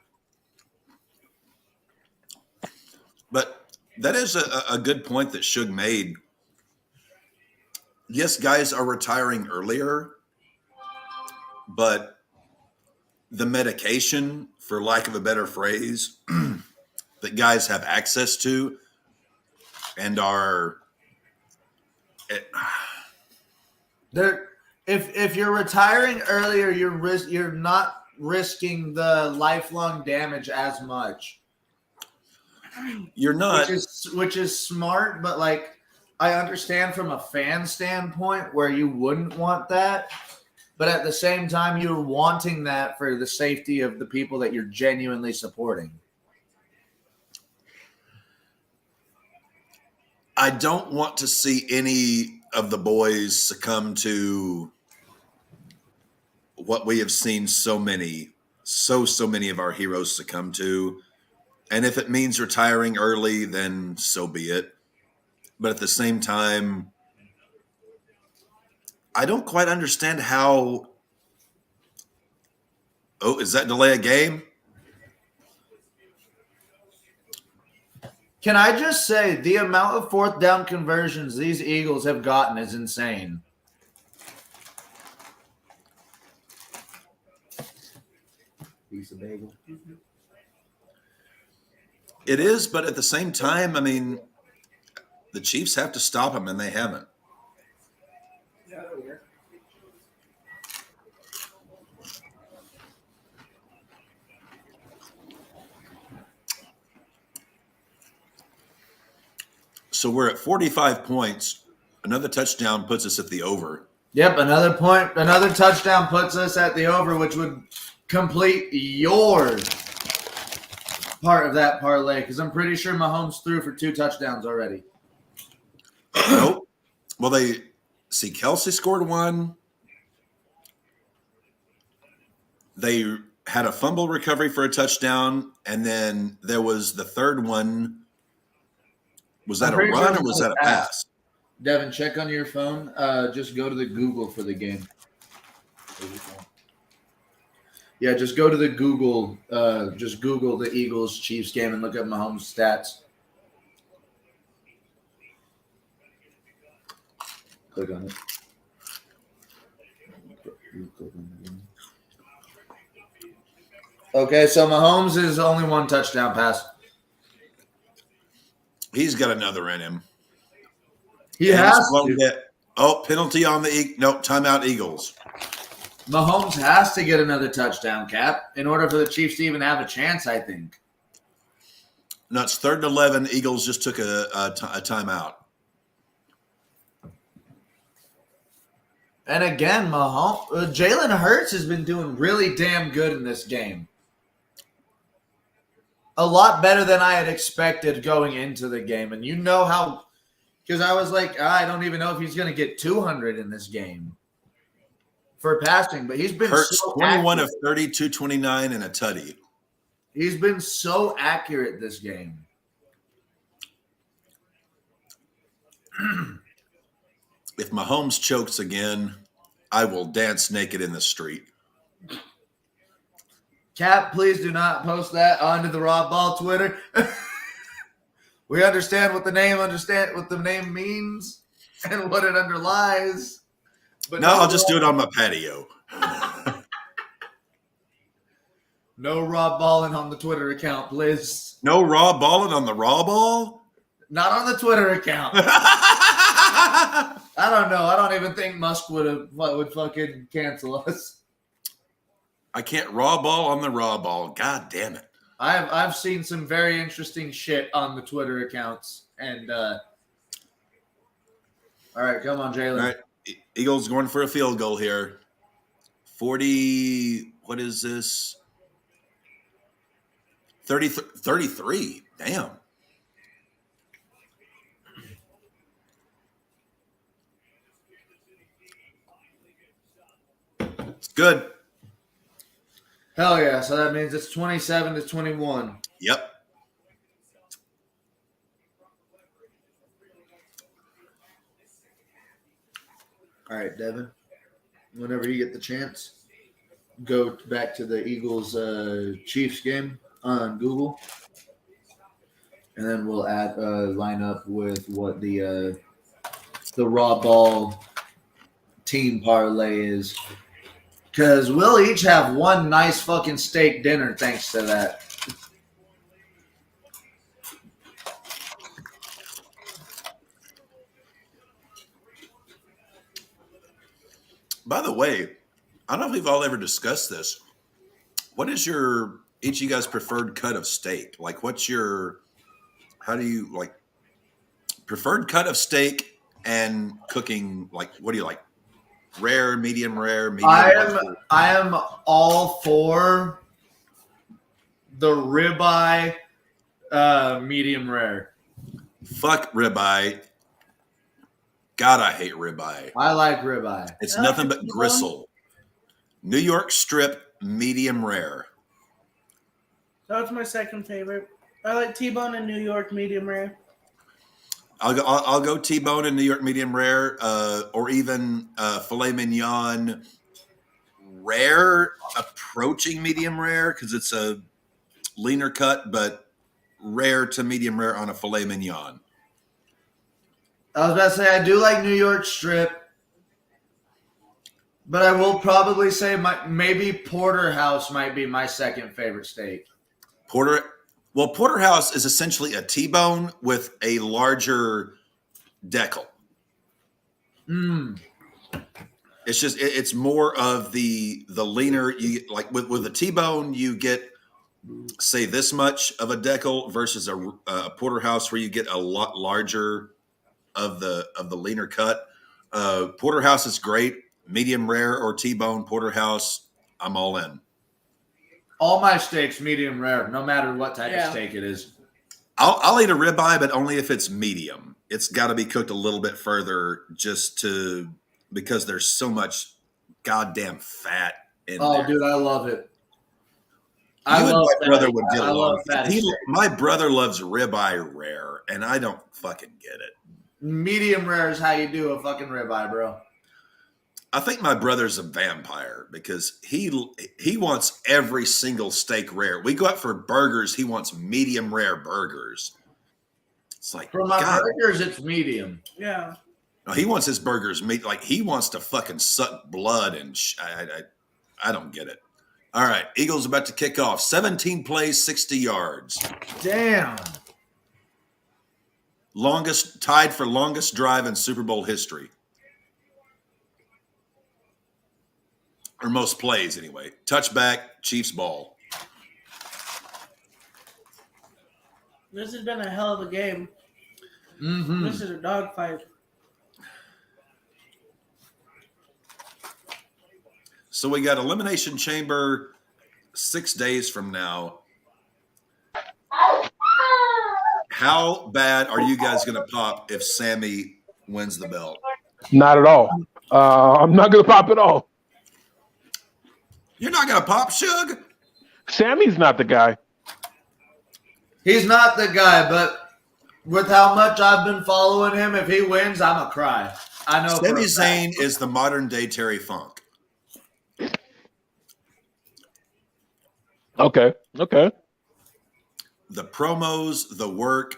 But that is a good point that Shug made. Yes, guys are retiring earlier, but the medication, for lack of a better phrase, that guys have access to and are if you're retiring earlier, you're not risking the lifelong damage as much. You're not, which is smart, but like I understand from a fan standpoint where you wouldn't want that, but at the same time you're wanting that for the safety of the people that you're genuinely supporting. I don't want to see any of the boys succumb to what we have seen so many of our heroes succumb to. And if it means retiring early, then so be it. But at the same time, I don't quite understand how. Oh, is that delay a game? Can I just say the amount of fourth down conversions these Eagles have gotten is insane. Piece of bagel. It is, but at the same time, I mean, the Chiefs have to stop them, and they haven't. So we're at 45 points. Another touchdown puts us at the over. Yep, another touchdown puts us at the over, which would complete your part of that parlay, because I'm pretty sure Mahomes threw for 2 touchdowns already. Nope. Well, Kelsey scored 1. They had a fumble recovery for a touchdown, and then there was the third one. Was that a run or was that a pass? Devin, check on your phone. Just go to the Google for the game. Yeah, just go to the Google. Just Google the Eagles-Chiefs game and look at Mahomes' stats. Click on it. Okay, so Mahomes is only 1 touchdown pass. He's got another in him. He has to. Penalty on the timeout Eagles. Mahomes has to get another touchdown, Cap, in order for the Chiefs to even have a chance, I think. No, it's 3rd and 11. Eagles just took a timeout. And again, Jalen Hurts has been doing really damn good in this game. A lot better than I had expected going into the game. And you know how, because I was like, I don't even know if he's going to get 200 in this game for passing, but he's been Hurts so 21 accurate. of 30, 229 and a tutty. He's been so accurate this game. If Mahomes chokes again, I will dance naked in the street. Cap, please do not post that onto the RAWBall Twitter. We understand what the name means and what it underlies. But no, I'll just do it on my patio. No RAWballing on the Twitter account, please. No raw balling on the RAWBall? Not on the Twitter account. I don't know. I don't even think Musk would fucking cancel us. I can't raw ball on the RAWBall. God damn it. I've seen some very interesting shit on the Twitter accounts. And all right, come on, Jalen. All right. Eagles going for a field goal here. 40, what is this? 33. Damn. It's good. Hell yeah. So that means it's 27-21. Yep. All right, Devin. Whenever you get the chance, go back to the Eagles Chiefs game on Google, and then we'll add line up with what the raw ball team parlay is. Because we'll each have one nice fucking steak dinner thanks to that. By the way, I don't know if we've all ever discussed this. What is each of you guys preferred cut of steak? Like, how do you like preferred cut of steak and cooking? Like, what do you like? Rare, medium? I am all for the ribeye medium rare. Fuck ribeye. God, I hate ribeye. I like ribeye. It's nothing but gristle. New York strip medium rare. That's my second favorite. I like T-bone and New York medium rare. I'll go T-bone and New York medium rare, or even filet mignon rare, approaching medium rare because it's a leaner cut, but rare to medium rare on a filet mignon. I was about to say I do like New York strip, but I will probably say maybe porterhouse might be my second favorite steak. Porterhouse is essentially a T-bone with a larger decal. It's just it's more of the leaner. You like with a T-bone, you get say this much of a decal versus a porterhouse where you get a lot larger of the leaner cut. Porterhouse is great. Medium rare or T-bone porterhouse, I'm all in. All my steaks medium rare, no matter what type of steak it is. I'll eat a ribeye, but only if it's medium. It's got to be cooked a little bit further because there's so much goddamn fat in there. Oh, dude, I love it. My brother would get along. My brother loves ribeye rare, and I don't fucking get it. Medium rare is how you do a fucking ribeye, bro. I think my brother's a vampire because he wants every single steak rare. We go out for burgers. He wants medium rare burgers. It's like for my burgers, it's medium. Yeah. No, he wants his burgers meat. Like he wants to fucking suck blood, and I don't get it. All right, Eagles about to kick off. 17 plays, 60 yards. Damn. Tied for longest drive in Super Bowl history. Or most plays, anyway. Touchback, Chiefs ball. This has been a hell of a game. Mm-hmm. This is a dogfight. So we got Elimination Chamber 6 days from now. How bad are you guys going to pop if Sammy wins the belt? Not at all. I'm not going to pop at all. You're not going to pop, Suge? Sammy's not the guy. He's not the guy, but with how much I've been following him, if he wins, I'm going to cry. I know. Sami Zayn is the modern day Terry Funk. Okay. The promos, the work.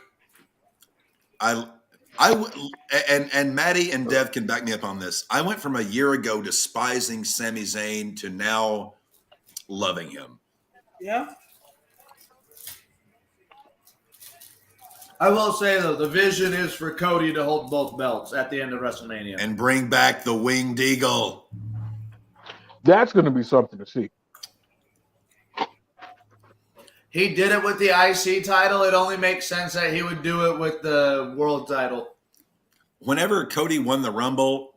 And Maddie and Dev can back me up on this. I went from a year ago despising Sami Zayn to now loving him. Yeah. I will say, though, the vision is for Cody to hold both belts at the end of WrestleMania. And bring back the Winged Eagle. That's going to be something to see. He did it with the IC title. It only makes sense that he would do it with the world title. Whenever Cody won the Rumble,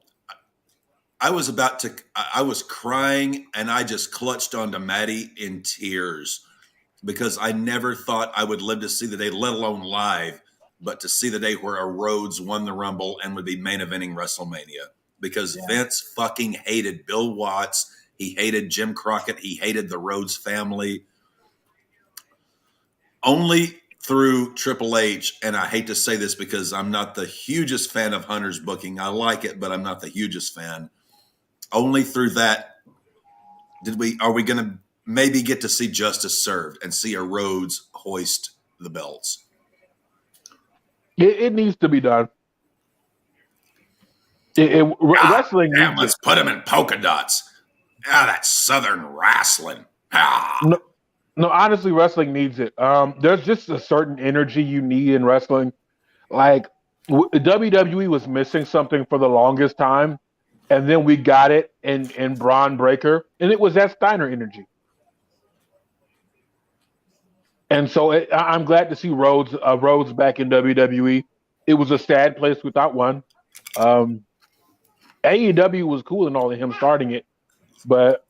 I was crying, and I just clutched onto Maddie in tears because I never thought I would live to see the day, let alone live, but to see the day where a Rhodes won the Rumble and would be main eventing WrestleMania because Vince fucking hated Bill Watts. He hated Jim Crockett. He hated the Rhodes family. Only through Triple H, and I hate to say this because I'm not the hugest fan of Hunter's booking. I like it, but I'm not the hugest fan. Only through that are we going to maybe get to see justice served and see a Rhodes hoist the belts. It needs to be done. Wrestling. Damn, let's put him in polka dots. That Southern wrestling. No, honestly, wrestling needs it. There's just a certain energy you need in wrestling. Like WWE was missing something for the longest time, and then we got it in Braun Breaker, and it was that Steiner energy. And so I'm glad to see Rhodes back in WWE. It was a sad place without one. AEW was cool and all of him starting it, but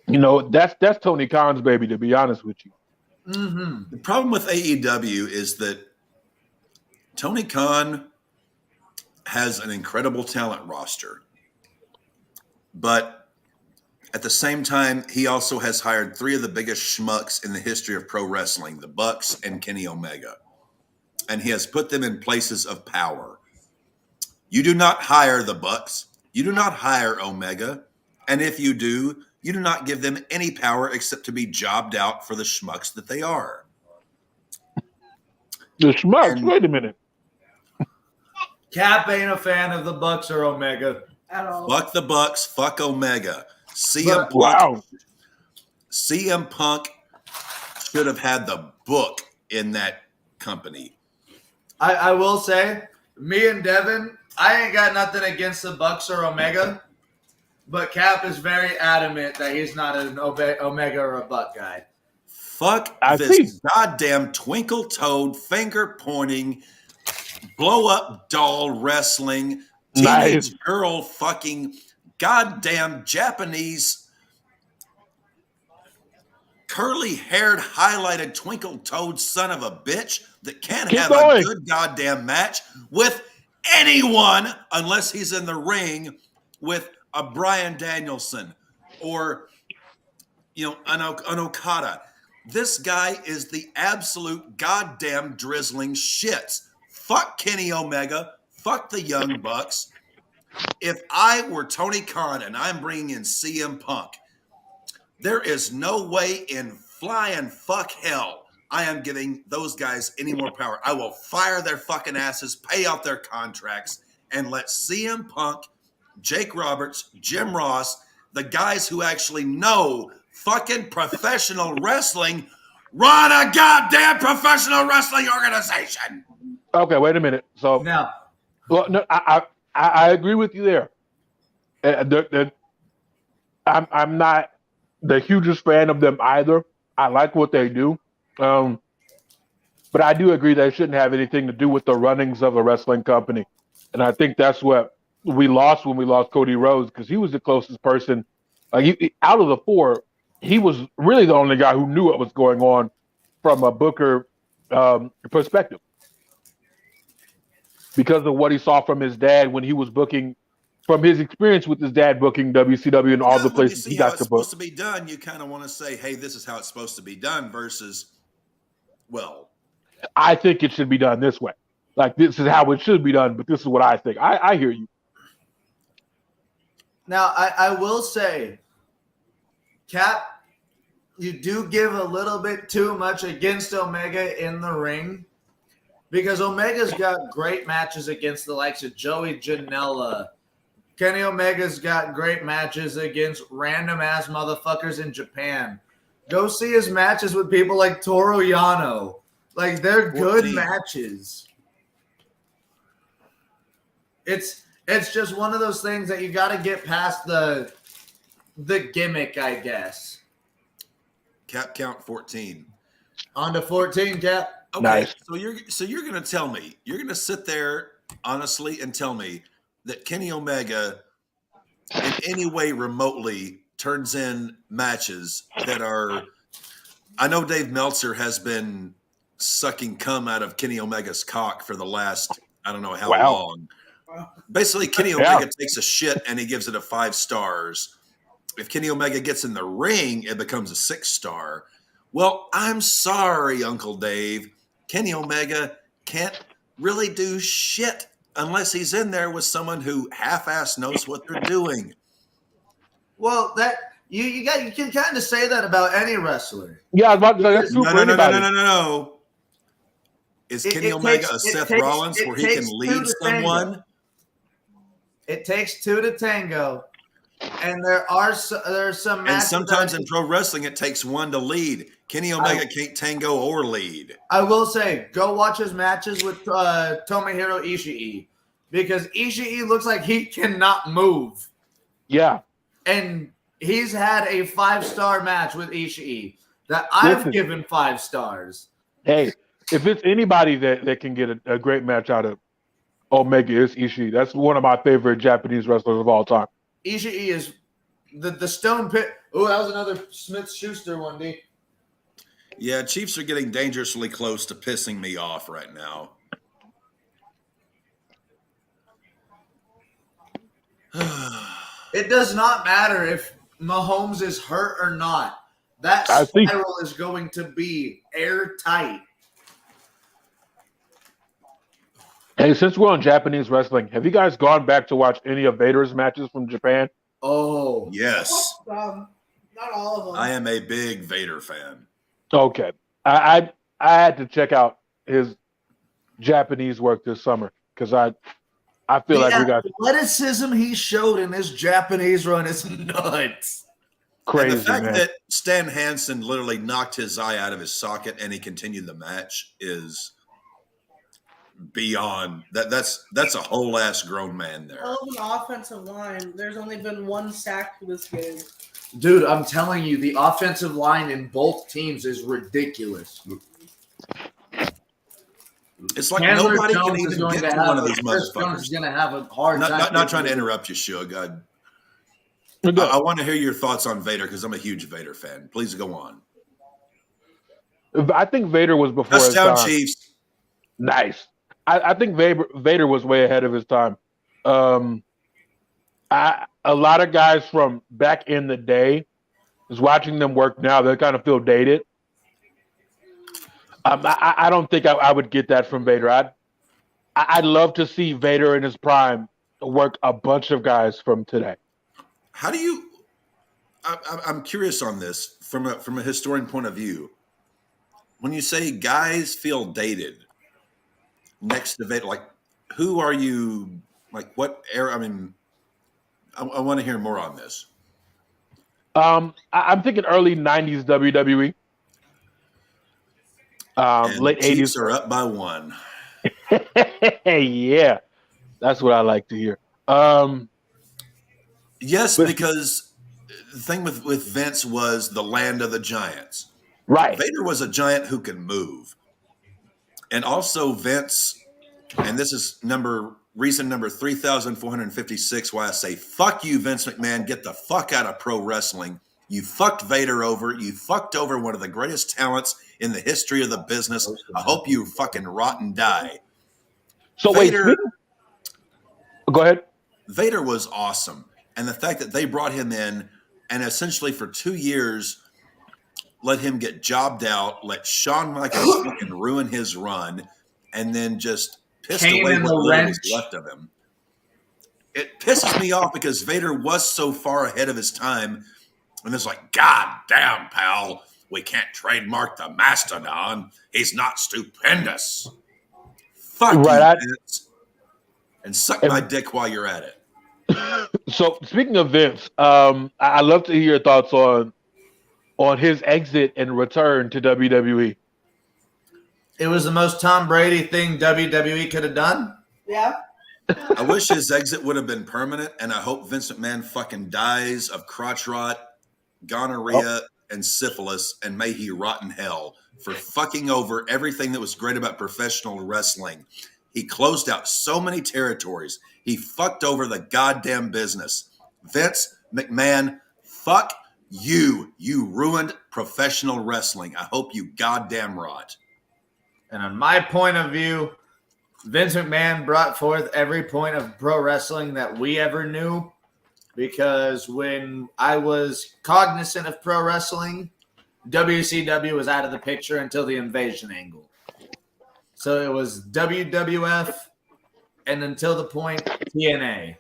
that's Tony Khan's baby, to be honest with you. Mm-hmm. The problem with AEW is that Tony Khan has an incredible talent roster, but at the same time, he also has hired 3 of the biggest schmucks in the history of pro wrestling, the Bucks and Kenny Omega, and he has put them in places of power. You do not hire the Bucks. You do not hire Omega. And if you do, you do not give them any power except to be jobbed out for the schmucks that they are. The schmucks? Wait a minute. Cap ain't a fan of the Bucks or Omega. At all. Fuck the Bucks. Fuck Omega. CM Punk should have had the book in that company. I will say, me and Devin, I ain't got nothing against the Bucks or Omega, but Cap is very adamant that he's not an Omega or a Buck guy. Fuck this goddamn twinkle-toed, finger-pointing, blow-up doll wrestling, teenage girl fucking goddamn Japanese curly-haired, highlighted, twinkle-toed son of a bitch that can't have a good goddamn match with anyone unless he's in the ring with a Bryan Danielson or an Okada. This guy is the absolute goddamn drizzling shits. Fuck Kenny Omega. Fuck the Young Bucks. If I were Tony Khan and I'm bringing in CM Punk, there is no way in flying fuck hell I am giving those guys any more power. I will fire their fucking asses, pay out their contracts, and let CM Punk, Jake Roberts, Jim Ross, the guys who actually know fucking professional wrestling, run a goddamn professional wrestling organization. Okay, wait a minute. So now, well, no, I agree with you there. I'm not the hugest fan of them either. I like what they do. But I do agree they shouldn't have anything to do with the runnings of a wrestling company. And I think that's what we lost when we lost Cody Rhodes, because he was the closest person. Out of the 4, he was really the only guy who knew what was going on from a Booker perspective, because of what he saw from his dad when he was booking, from his experience with his dad booking WCW and all the places he got to book. Supposed to be done, you kind of want to say, hey, this is how it's supposed to be done versus, well, I think it should be done this way. Like, this is how it should be done, but this is what I think. I hear you. Now, I will say, Cap, you do give a little bit too much against Omega in the ring, because Omega's got great matches against the likes of Joey Janela. Kenny Omega's got great matches against random-ass motherfuckers in Japan. Go see his matches with people like Toru Yano. Like, they're good matches. It's just one of those things that you got to get past the gimmick, I guess. Cap count 14. On to 14, Cap. Okay, nice. So you're going to tell me, you're going to sit there honestly and tell me that Kenny Omega in any way remotely turns in matches that are, I know Dave Meltzer has been sucking cum out of Kenny Omega's cock for the last, I don't know how long. Basically, Kenny Omega takes a shit and he gives it a 5 stars. If Kenny Omega gets in the ring, it becomes a 6 star. Well, I'm sorry, Uncle Dave. Kenny Omega can't really do shit unless he's in there with someone who half-ass knows what they're doing. Well, that you can kind of say that about any wrestler. Yeah, I was about to say that's true for anybody. No. Is Kenny Omega a Seth Rollins where he can lead someone? It takes two to tango, and there are some matches. And sometimes in pro wrestling, it takes one to lead. Kenny Omega can't tango or lead. I will say, go watch his matches with Tomohiro Ishii, because Ishii looks like he cannot move. Yeah. And he's had a 5-star match with Ishii that I've given 5 stars. Hey, if it's anybody that can get a great match out of Omega, it's Ishii. That's one of my favorite Japanese wrestlers of all time. Ishii is the stone pit. Oh, that was another Smith-Schuster one, D. Yeah, Chiefs are getting dangerously close to pissing me off right now. It does not matter if Mahomes is hurt or not. That spiral is going to be airtight. Hey, since we're on Japanese wrestling, have you guys gone back to watch any of Vader's matches from Japan? Oh, yes. Not all of them. I am a big Vader fan. Okay. I had to check out his Japanese work this summer because I feel like we got athleticism he showed in his Japanese run is nuts. Crazy. And the fact man. that Stan Hansen literally knocked his eye out of his socket and he continued the match is beyond that. That's a whole ass grown man there. Of an offensive line, there's only been 1 sack this game. Dude, I'm telling you, the offensive line in both teams is ridiculous. It's like Chandler nobody Jones can even going get to to one of have these Chris Jones motherfuckers. is going to have a hard time. Not trying to interrupt you, Suge. I want to hear your thoughts on Vader because I'm a huge Vader fan. Please go on. I think Vader was before his Touchdown, time. Chiefs. Nice. I think Vader was way ahead of his time. A lot of guys from back in the day, is watching them work now, they kind of feel dated. I don't think I would get that from Vader. I'd love to see Vader in his prime work a bunch of guys from today. How do you? I'm curious on this from a historian point of view. When you say guys feel dated next to Vader, like who are you? Like what era? I mean, I want to hear more on this. I'm thinking early '90s WWE. Late Chiefs 80s are up by 1. Yeah, that's what I like to hear. Yes, because the thing with Vince was the land of the giants. Right. Vader was a giant who can move. And also Vince, and this is reason number 3,456 why I say, fuck you, Vince McMahon, get the fuck out of pro wrestling. You fucked Vader over. You fucked over one of the greatest talents in the history of the business. I hope you fucking rot and die. So Vader, go ahead. Vader was awesome. And the fact that they brought him in and essentially for 2 years let him get jobbed out, let Shawn Michaels fucking ruin his run, and then just pissed away what little was left of him. It pisses me off because Vader was so far ahead of his time. And it's like, God damn, pal, we can't trademark the Mastodon. He's not stupendous. Fuck right, you, Vince. And suck my dick while you're at it. So speaking of Vince, I'd love to hear your thoughts on his exit and return to WWE. It was the most Tom Brady thing WWE could have done. Yeah. I wish his exit would have been permanent, and I hope Vince McMahon fucking dies of crotch rot, gonorrhea, and syphilis, and may he rot in hell for fucking over everything that was great about professional wrestling. He closed out so many territories. He fucked over the goddamn business. Vince McMahon, fuck you. You ruined professional wrestling. I hope you goddamn rot. And on my point of view, Vince McMahon brought forth every point of pro wrestling that we ever knew, because when I was cognizant of pro wrestling, WCW was out of the picture until the invasion angle. So it was WWF and until the point TNA.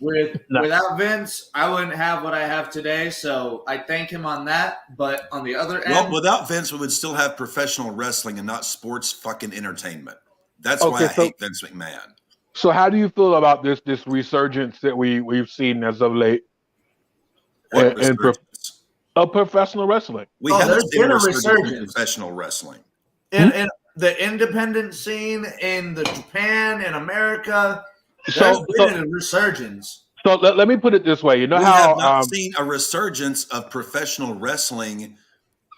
Without Vince, I wouldn't have what I have today, so I thank him on that. But on the other end, Well, without Vince, we would still have professional wrestling and not sports fucking entertainment. That's why I hate Vince McMahon. So how do you feel about this resurgence that we've seen as of late in professional wrestling? We haven't seen a resurgence in professional wrestling. In the independent scene in the Japan and America, there's been a resurgence. So let me put it this way. You know we how have not seen a resurgence of professional wrestling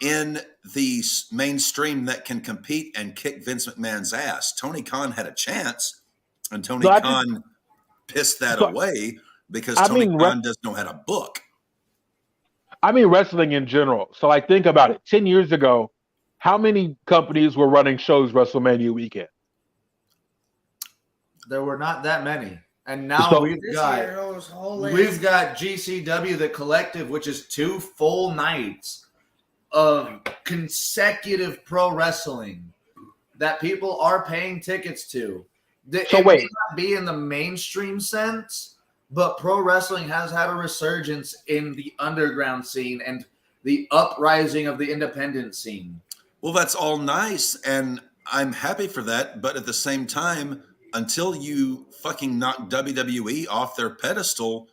in the mainstream that can compete and kick Vince McMahon's ass. Tony Khan had a chance, and Tony Khan pissed that away because Tony Khan doesn't know how to book. I mean wrestling in general. So like think about it. 10 years ago, how many companies were running shows WrestleMania weekend? There were not that many. And now we've got GCW, the Collective, which is 2 full nights of consecutive pro wrestling that people are paying tickets to. It may not be in the mainstream sense, but pro wrestling has had a resurgence in the underground scene and the uprising of the independent scene. Well, that's all nice, and I'm happy for that. But at the same time, until you fucking knock WWE off their pedestal,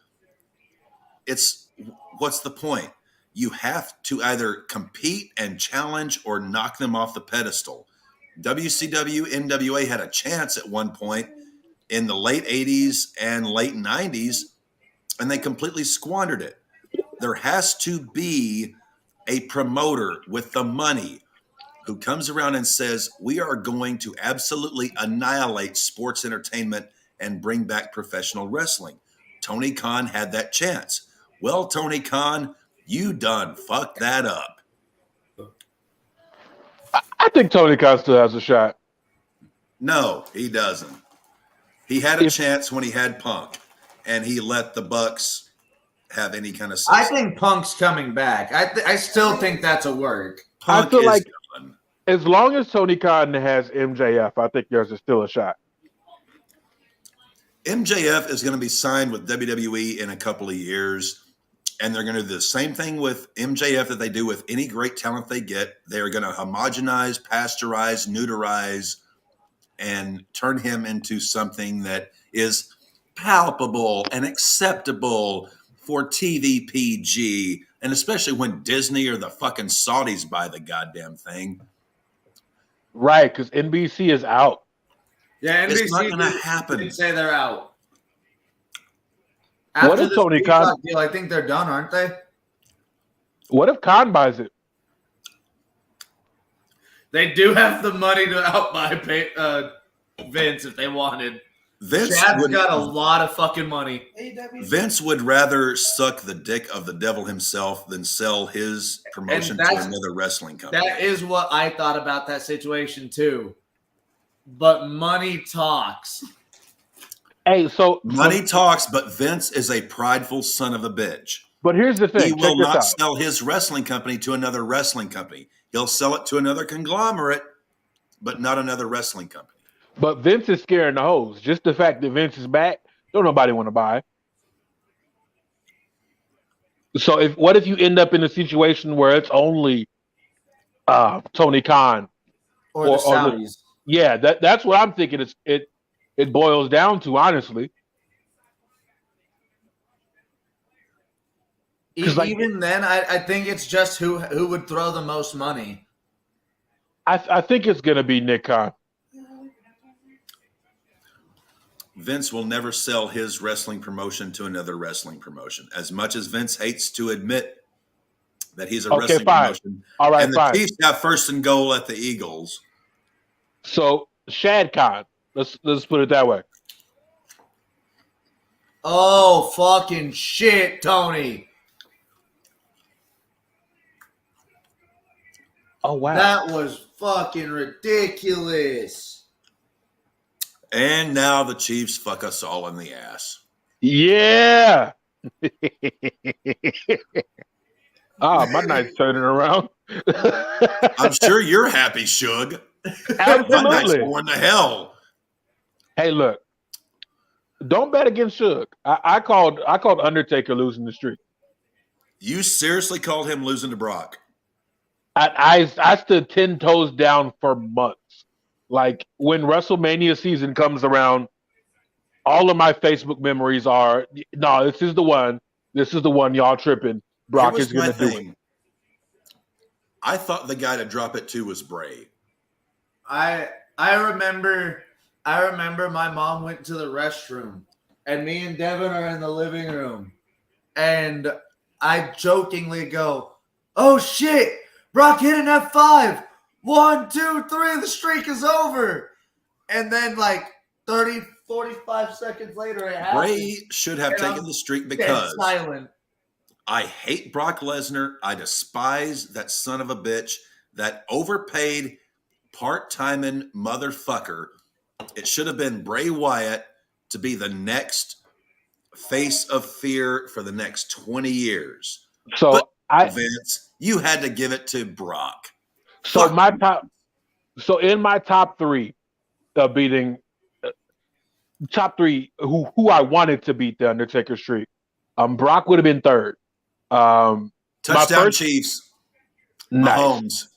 what's the point? You have to either compete and challenge or knock them off the pedestal. WCW, NWA had a chance at one point in the late 80s and late 90s, and they completely squandered it. There has to be a promoter with the money who comes around and says, we are going to absolutely annihilate sports entertainment and bring back professional wrestling. Tony Khan had that chance. Well, Tony Khan, you done fucked that up. I think Tony Khan still has a shot. No, he doesn't. He had a chance when he had Punk, and he let the Bucks have any kind of system. I think Punk's coming back. I still think that's a work. Punk I feel like done. As long as Tony Khan has MJF, I think there's still a shot. MJF is going to be signed with WWE in a couple of years, and they're going to do the same thing with MJF that they do with any great talent they get. They're going to homogenize, pasteurize, neuterize, and turn him into something that is palpable and acceptable for TV PG, and especially when Disney or the fucking Saudis buy the goddamn thing. Right, because NBC is out. Yeah, NBC it's not going to happen. Didn't say they're out. What if Tony Khan? Deal, I think they're done, aren't they? What if Khan buys it? They do have the money to outbuy Vince if they wanted. Chad's got a lot of fucking money. Vince would rather suck the dick of the devil himself than sell his promotion to another wrestling company. That is what I thought about that situation too. But money talks. Hey, so money talks, but Vince is a prideful son of a bitch. But here's the thing. He will not sell his wrestling company to another wrestling company. He'll sell it to another conglomerate, but not another wrestling company. But Vince is scaring the hoes. Just the fact that Vince is back, don't nobody want to buy. So what if you end up in a situation where it's only Tony Khan or the Saudis? That's what I'm thinking. It boils down to, honestly. Even then, I think it's just who would throw the most money. I think it's going to be Nick Khan. Vince will never sell his wrestling promotion to another wrestling promotion. As much as Vince hates to admit that he's a wrestling promotion. All right, and the Chiefs have first and goal at the Eagles. So Shad Khan, let's put it that way. Oh, fucking shit, Tony. Oh, wow. That was fucking ridiculous. And now the Chiefs fuck us all in the ass. Yeah. My night's turning around. I'm sure you're happy, Suge. Absolutely. My night's going to hell. Hey, look. Don't bet against Suge. I called Undertaker losing the streak. You seriously called him losing to Brock? I stood 10 toes down for months. Like when WrestleMania season comes around, all of my Facebook memories are, no, this is the one. This is the one y'all tripping. Brock is going to do it. I thought the guy to drop it to was Bray. I remember my mom went to the restroom and me and Devin are in the living room and I jokingly go, "Oh shit, Brock hit an F5. 1, 2, 3, the streak is over." And then like 30, 45 seconds later it happened. Bray should have taken the streak because silent. I hate Brock Lesnar. I despise that son of a bitch, that overpaid part-timing motherfucker. It should have been Bray Wyatt to be the next face of fear for the next 20 years. So Vince, you had to give it to Brock. So in my top three, beating top three, who I wanted to beat the Undertaker streak, Brock would have been third. Touchdown Chiefs. Nice. Mahomes.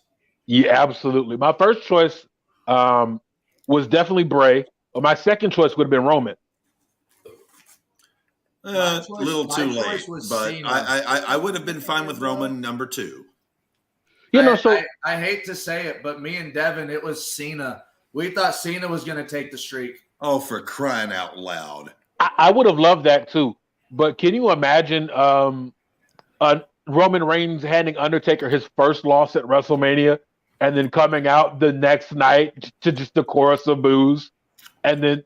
Yeah, absolutely. My first choice was definitely Bray. But my second choice would have been Roman. A little too late, but I would have been fine with Roman number 2. You know, so I hate to say it, but me and Devin, it was Cena. We thought Cena was going to take the streak. Oh, for crying out loud! I would have loved that too. But can you imagine Roman Reigns handing Undertaker his first loss at WrestleMania, and then coming out the next night to just a chorus of boos, and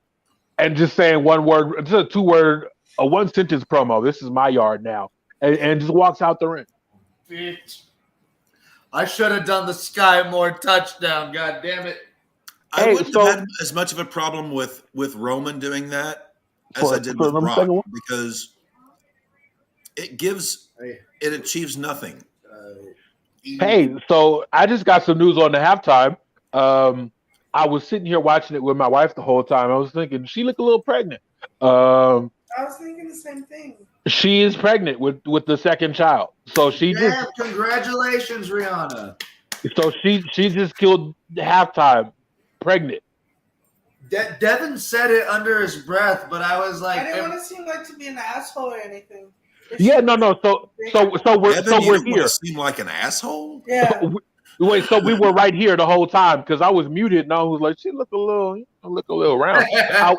just saying one word, just a 1-sentence promo. This is my yard now, and just walks out the ring. Bitch. I should have done the Sky Moore touchdown. God damn it! I wouldn't have had as much of a problem with Roman doing that as I did with Brock, because it achieves nothing. Hey, so I just got some news on the halftime. I was sitting here watching it with my wife the whole time. I was thinking she looked a little pregnant. I was thinking the same thing. She is pregnant with the second child. So congratulations, Rihanna. So she just killed halftime pregnant. Devin said it under his breath, but I was like, I didn't want to seem like to be an asshole or anything. Yeah, no. So we're here. Seem like an asshole? Yeah. Wait, so we were right here the whole time because I was muted and I was like, she look a little round. I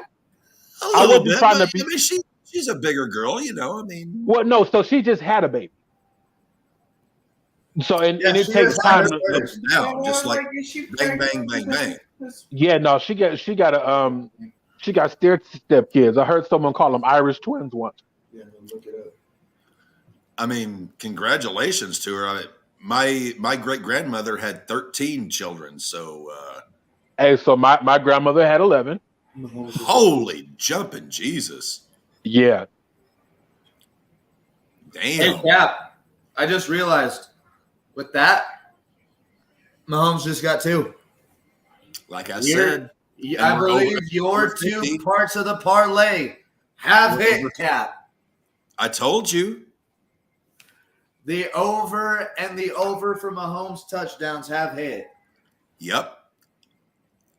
wasn't trying to be. I mean, she's a bigger girl, you know. I mean, well, no. So she just had a baby. So and it takes time to now, just like bang, bang, bang, bang. Yeah, no. She got stair-step kids. I heard someone call them Irish twins once. Yeah, look it up. I mean, congratulations to her. My great grandmother had 13 children, so. Hey, so my grandmother had 11. Holy jumping Jesus! Yeah. Damn. Hey, Cap, I just realized with that, Mahomes just got 2. Like I said, I believe your 2 parts of the parlay have hit, Cap. I told you. The over and the over for Mahomes touchdowns have hit. Yep.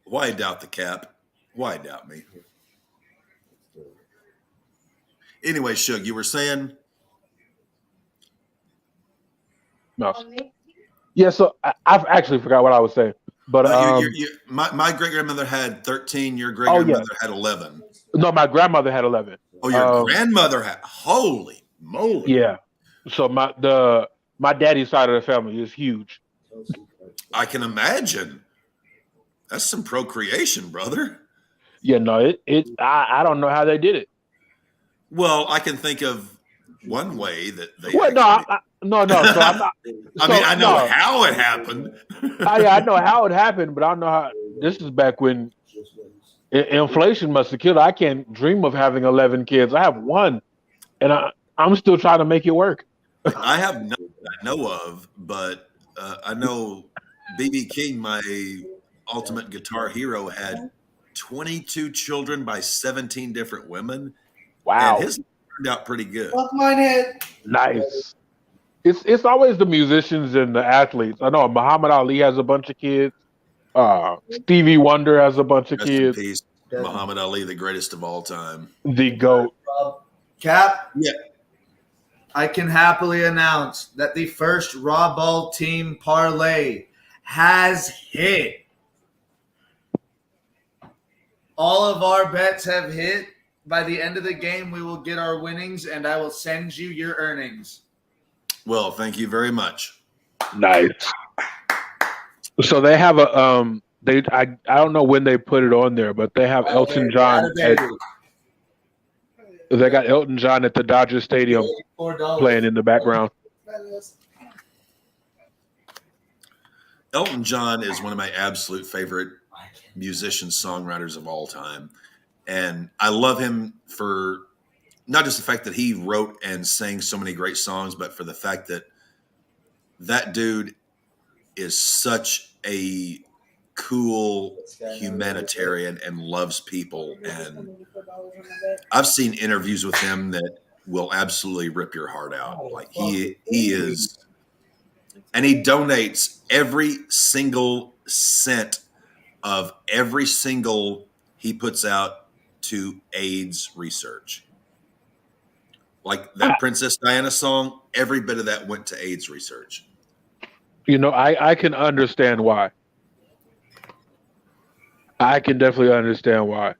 Why doubt the Cap? Why doubt me? Anyway, Suge, you were saying? No. Yeah, so I've actually forgot what I was saying. But my great grandmother had 13. Your great grandmother had 11. No, my grandmother had 11. Oh, your grandmother had. Holy moly! Yeah. So my daddy's side of the family is huge. I can imagine. That's some procreation, brother. Yeah, no, I don't know how they did it. Well, I can think of one way that they. Well, no. So I'm not. I know how it happened. I know how it happened, but I don't know how. This is back when inflation must have killed. I can't dream of having 11 kids. I have 1, and I'm still trying to make it work. I have I know of, but I know BB King, my ultimate guitar hero, had 22 children by 17 different women, Wow. and his turned out pretty good. Fuck mine head. Nice. It's always the musicians and the athletes. I know Muhammad Ali has a bunch of kids. Stevie Wonder has a bunch of Rest in kids. peace, Muhammad Ali, the greatest of all time. The GOAT. Cap, Yeah. I can happily announce that the first RAWBall team parlay has hit. All of our bets have hit. By the end of the game, we will get our winnings, and I will send you your earnings. Well, thank you very much. Nice. So they have a I don't know when they put it on there, but they have Elton John. They got Elton John at the Dodger Stadium playing in the background. Elton John is one of my absolute favorite musicians, songwriters of all time. And I love him for not just the fact that he wrote and sang so many great songs, but for the fact that that dude is such a cool humanitarian and loves people. And I've seen interviews with him that will absolutely rip your heart out. Like he is, and he donates every single cent of every single he puts out to AIDS research. Like that Princess Diana song, every bit of that went to AIDS research. You know, I can understand why. I can definitely understand why.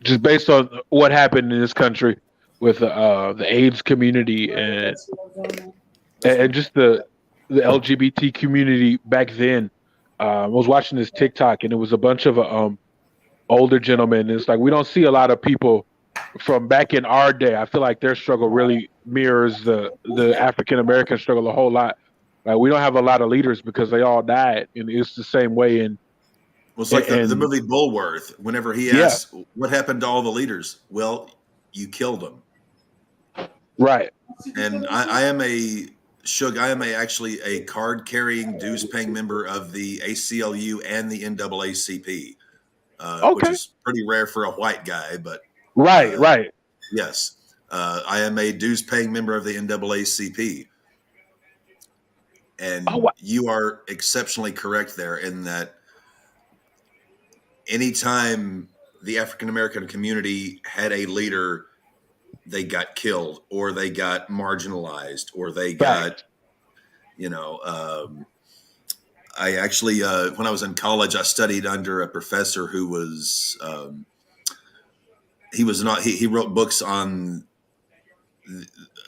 Just based on what happened in this country with the AIDS community and just the LGBT community back then. I was watching this TikTok and it was a bunch of older gentlemen. It's like we don't see a lot of people from back in our day. I feel like their struggle really mirrors the African American struggle a whole lot. Like we don't have a lot of leaders because they all died, and it's the same way in. Well, it's like the movie Bulworth. Whenever he asks, "What happened to all the leaders?" Well, you killed them. Right. And I am actually a card-carrying, dues-paying member of the ACLU and the NAACP, which is pretty rare for a white guy. But right. Yes, I am a dues-paying member of the NAACP. And you are exceptionally correct there in that anytime the African-American community had a leader, they got killed or they got marginalized or they got, I actually, when I was in college, I studied under a professor who was, he wrote books on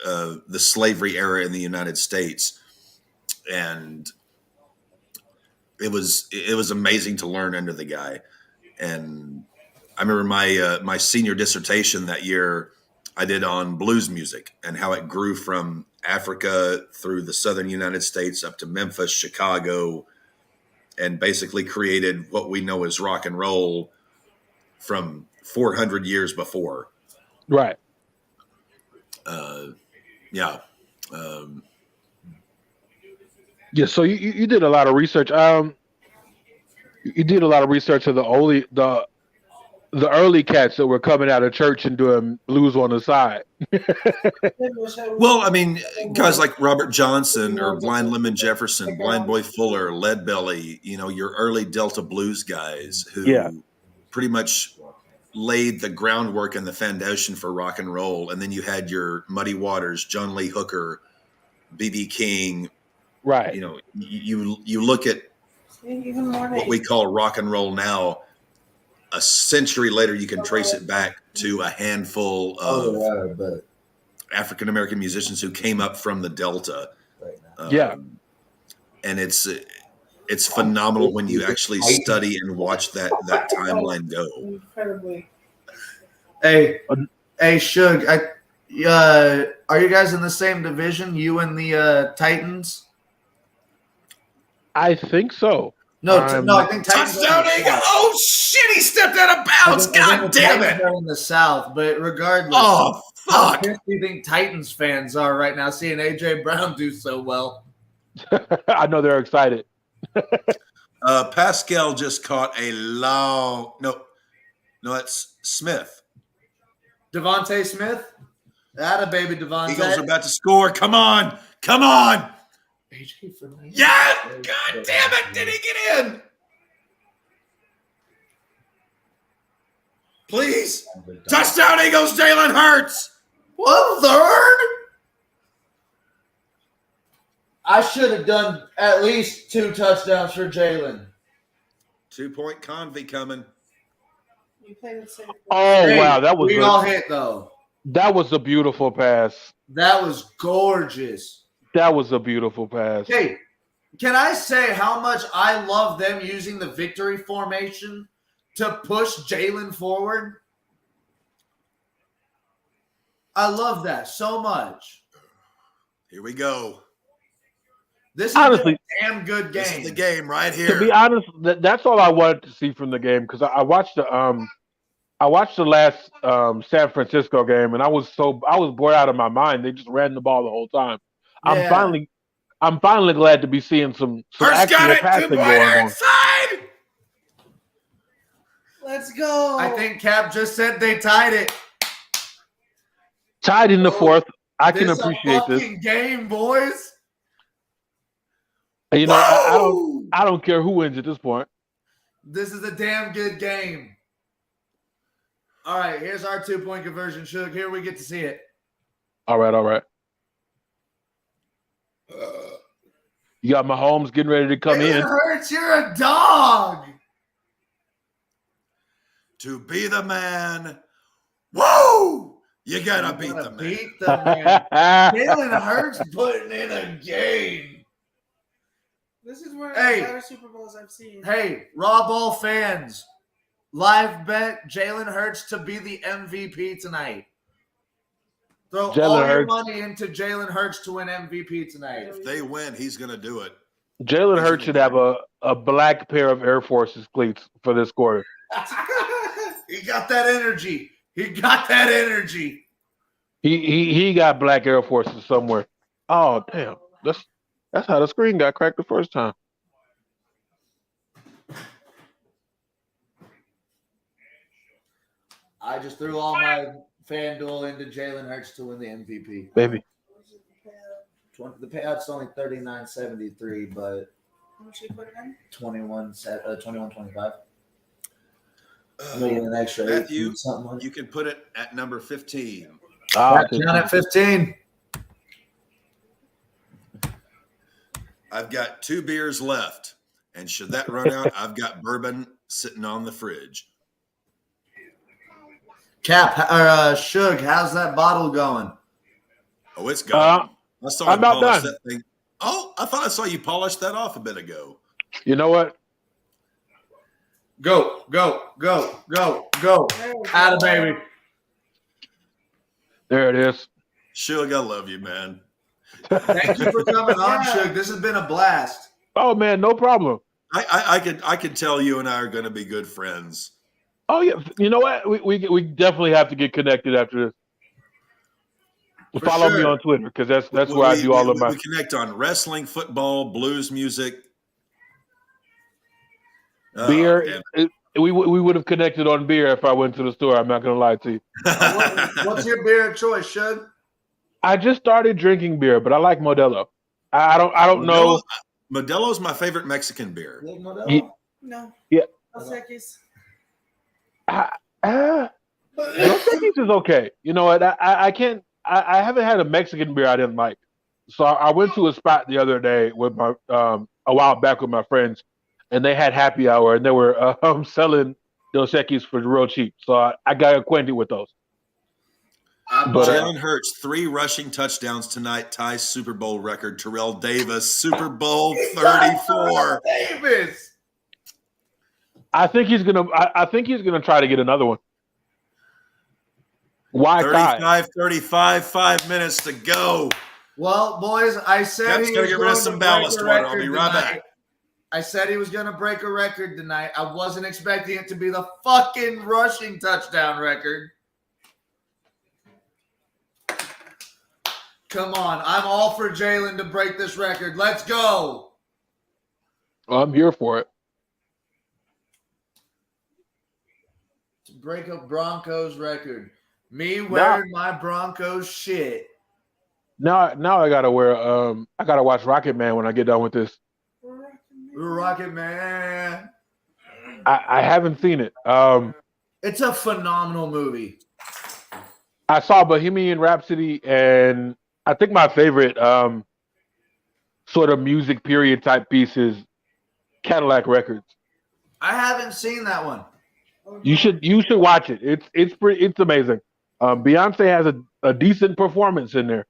the slavery era in the United States. And it was amazing to learn under the guy. And I remember my senior dissertation that year I did on blues music and how it grew from Africa through the southern United States up to Memphis, Chicago, and basically created what we know as rock and roll from 400 years before. Right. Yeah. Yeah, so you did a lot of research. You did a lot of research of the early cats that were coming out of church and doing blues on the side. Well, I mean, guys like Robert Johnson or Blind Lemon Jefferson, Blind Boy Fuller, Leadbelly, your early Delta blues guys who pretty much laid the groundwork and the foundation for rock and roll. And then you had your Muddy Waters, John Lee Hooker, B.B. King. Right. You look at what we call rock and roll now, a century later, you can trace it back to a handful of African American musicians who came up from the Delta. And it's phenomenal when you actually study and watch that timeline go. Incredibly. Hey, Suge, are you guys in the same division? You and the Titans? I think so. No, I think Titans. Touchdown! Oh shit! He stepped out of bounds. God damn it! Are in the South, but regardless. Oh How Fuck. pissed do you think Titans fans are right now seeing AJ Brown do so well? I know they're excited. Pascal just caught a long. No, it's Smith. Devontae Smith? Atta baby Devontae. Eagles are about to score. Come on. AJ Fernandez. Yeah. God damn it. Did he get in? Please. Touchdown Eagles, Jalen Hurts. 1/3? I should have done at least 2 touchdowns for Jalen. 2-point convy coming. You play the same. Oh wow, we all hit though. that was a beautiful pass. That was gorgeous. That was a beautiful pass. Hey, can I say how much I love them using the victory formation to push Jalen forward? I love that so much. Here we go. This is Honestly, a damn good game. This is the game right To here. be honest, that's all I wanted to see from the game because I watched the last San Francisco game and I was bored out of my mind. They just ran the ball the whole time. Yeah. I'm finally glad to be seeing some Hurts actual got it. passing going 2-pointer on. inside. Let's go. I think Cap just said they tied it. Tied in the fourth. I can This appreciate a this. fucking game, boys. You know, Whoa! I don't care who wins at this point. This is a damn good game. All right, here's our 2-point conversion, Suge. Here we get to see it. All right. You got Mahomes getting ready to come Jalen in. Hurts, you're a dog. To be the man. Whoa! You gotta beat the man. Beat the man. Jalen Hurts putting in a game. This is one of Hey. the better Super Bowls I've seen. Hey, RAWBall fans, live bet Jalen Hurts to be the MVP tonight. Throw Jalen all your Hurts. money into Jalen Hurts to win MVP tonight. If they win, he's gonna do it. Jalen Hurts should have a black pair of Air Forces cleats for this quarter. He got that energy. He got black Air Forces somewhere. Oh damn. That's how the screen got cracked the first time. I just threw all my FanDuel into Jalen Hurts to win the MVP. Baby. The payout's only $39.73, but How much you put it in? 21.25. Making an extra Matthew, 18 something. you can put it at number 15. Ah, Down at 15. I've got 2 beers left, and should that run out, I've got bourbon sitting on the fridge. Cap or Suge, how's that bottle going? Oh, it's gone. I saw I'm you about polish done. that thing. Oh, I thought I saw you polish that off a bit ago. you know what? Go. There we go. Atta baby. There it is. Suge, I love you, man. Thank you for coming on, Yeah. Suge. This has been a blast. Oh man, no problem. I could tell you and I are going to be good friends. Oh yeah, you know what? We definitely have to get connected after this. For Follow me sure. on Twitter because that's where I do all of my. We connect on wrestling, football, blues music. Oh, Beer. damn We would have connected on beer if I went to the store. I'm not gonna lie to you. What's your beer of choice, Suge? I just started drinking beer, but I like Modelo. I don't know. Modelo's my favorite Mexican beer. Ye- No. Yeah. Dos Equis. Dos Equis is okay. You know what? I can't. I haven't had a Mexican beer I didn't like. So I went to a spot the other day with my a while back with my friends, and they had happy hour, and they were selling Dos Equis for real cheap. So I got acquainted with those. But Jalen Hurts, 3 rushing touchdowns tonight, ties Super Bowl record. Terrell Davis, Super Bowl 34. Davis. I think he's gonna. I think he's gonna try to get another one. Why tie? 35, 5 minutes to go. Well, boys, I said Cap's he gonna was get rid of going some to break ballast a water. I'll record be right tonight. back. I said he was going to break a record tonight. I wasn't expecting it to be the fucking rushing touchdown record. Come on. I'm all for Jalen to break this record. Let's go. I'm here for it. To break a Broncos record. Me wearing my Broncos shit. Now I gotta wear. I gotta watch Rocket Man when I get done with this. Rocket Man. I haven't seen it. It's a phenomenal movie. I saw Bohemian Rhapsody, and I think my favorite sort of music period type piece is Cadillac Records. I haven't seen that one. You should watch it. It's amazing. Beyonce has a decent performance in there.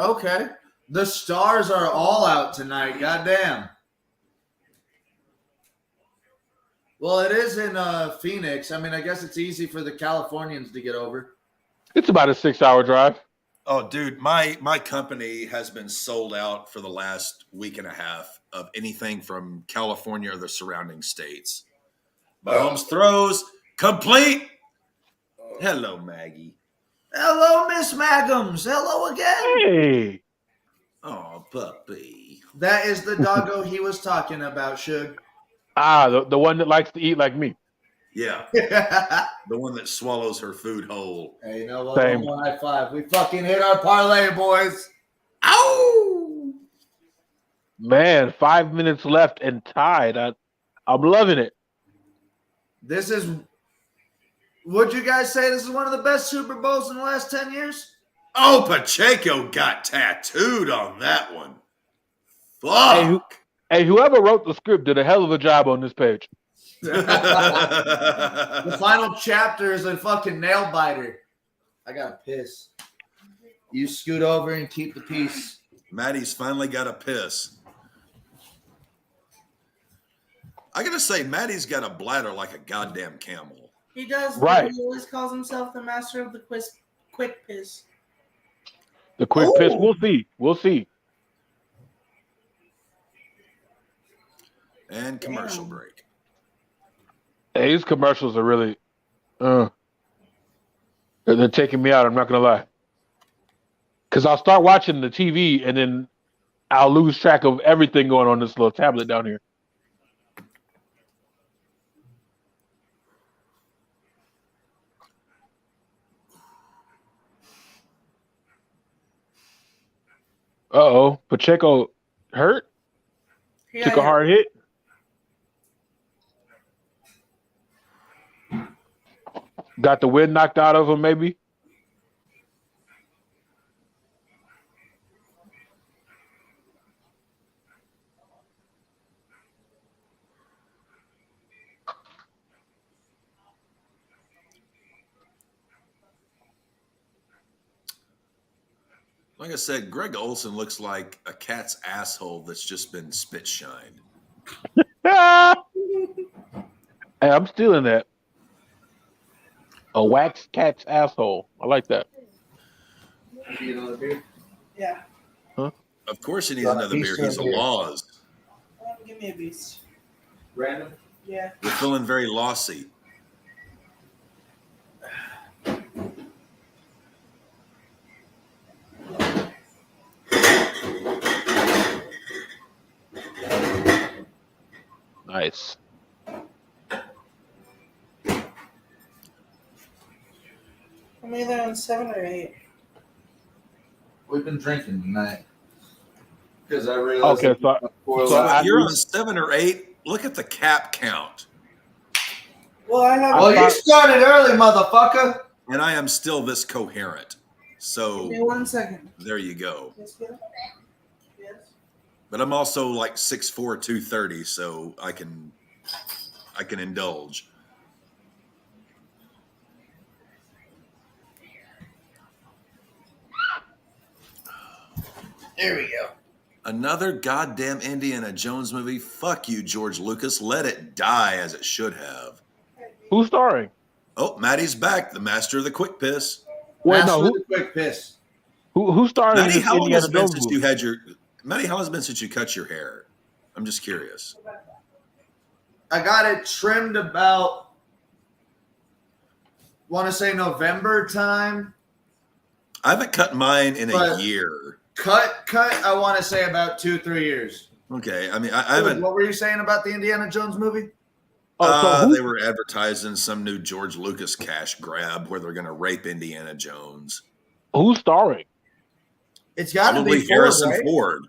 Okay. The stars are all out tonight. Goddamn. Well, it is in Phoenix. I mean, I guess it's easy for the Californians to get over. It's about a 6-hour drive. Oh, dude, my company has been sold out for the last week and a half of anything from California or the surrounding states. Mahomes throws complete. Hello, Maggie. Hello, Miss Maggums. Hello again. Hey. Oh, puppy. That is the doggo he was talking about, Suge. The one that likes to eat like me. Yeah, the one that swallows her food whole. Hey, you know what? Same. One more high five. We fucking hit our parlay, boys. Ow! Man, 5 minutes left and tied. I'm loving it. This is, would you guys say this is one of the best Super Bowls in the last 10 years? Oh, Pacheco got tattooed on that one. Fuck. Hey, whoever wrote the script did a hell of a job on this page. The final chapter is a fucking nail biter. I gotta piss. You scoot over and keep the peace. Maddie's finally got a piss. I gotta say, Maddie's got a bladder like a goddamn camel. He does. Right. He always calls himself the master of the quick piss. The quick piss. We'll see. And commercial break. Hey, these commercials are really, they're taking me out. I'm not gonna lie, because I'll start watching the TV and then I'll lose track of everything going on this little tablet down here. Pacheco hurt. Yeah, Took a hard hit. Got the wind knocked out of him, maybe. Like I said, Greg Olson looks like a cat's asshole that's just been spit shined. Hey, I'm stealing that. A wax cat's asshole. I like that. Yeah. Of course he needs another beer. He's a Laws. Give me a beast. Random? Yeah. We're feeling very lossy. Nice. I'm either on 7 or 8. We've been drinking tonight. Because I realized. Okay, so You're on 7 or 8. Look at the cap count. Well, I have. Well, you started early, motherfucker. And I am still this coherent. So Give me 1 second. there you go. Yes, yes. Yes. But I'm also like 6'4", 230, so I can indulge. There we go. Another goddamn Indiana Jones movie. Fuck you, George Lucas. Let it die as it should have. Who's starring? Oh, Maddie's back. The master of the quick piss. Wait, Master no. of the quick piss. Who starred in Maddie, this how long has Indiana it been Jones since movie? you had your? Maddie, how long has it been since you cut your hair? I'm just curious. I got it trimmed about, want to say November time. I haven't cut mine in a But- year. Cut. I want to say about 2-3 years. Okay, I mean, I haven't. What were you saying about the Indiana Jones movie? They were advertising some new George Lucas cash grab where they're going to rape Indiana Jones. Who's starring? It's got to Probably be Harrison Ford, right? Ford.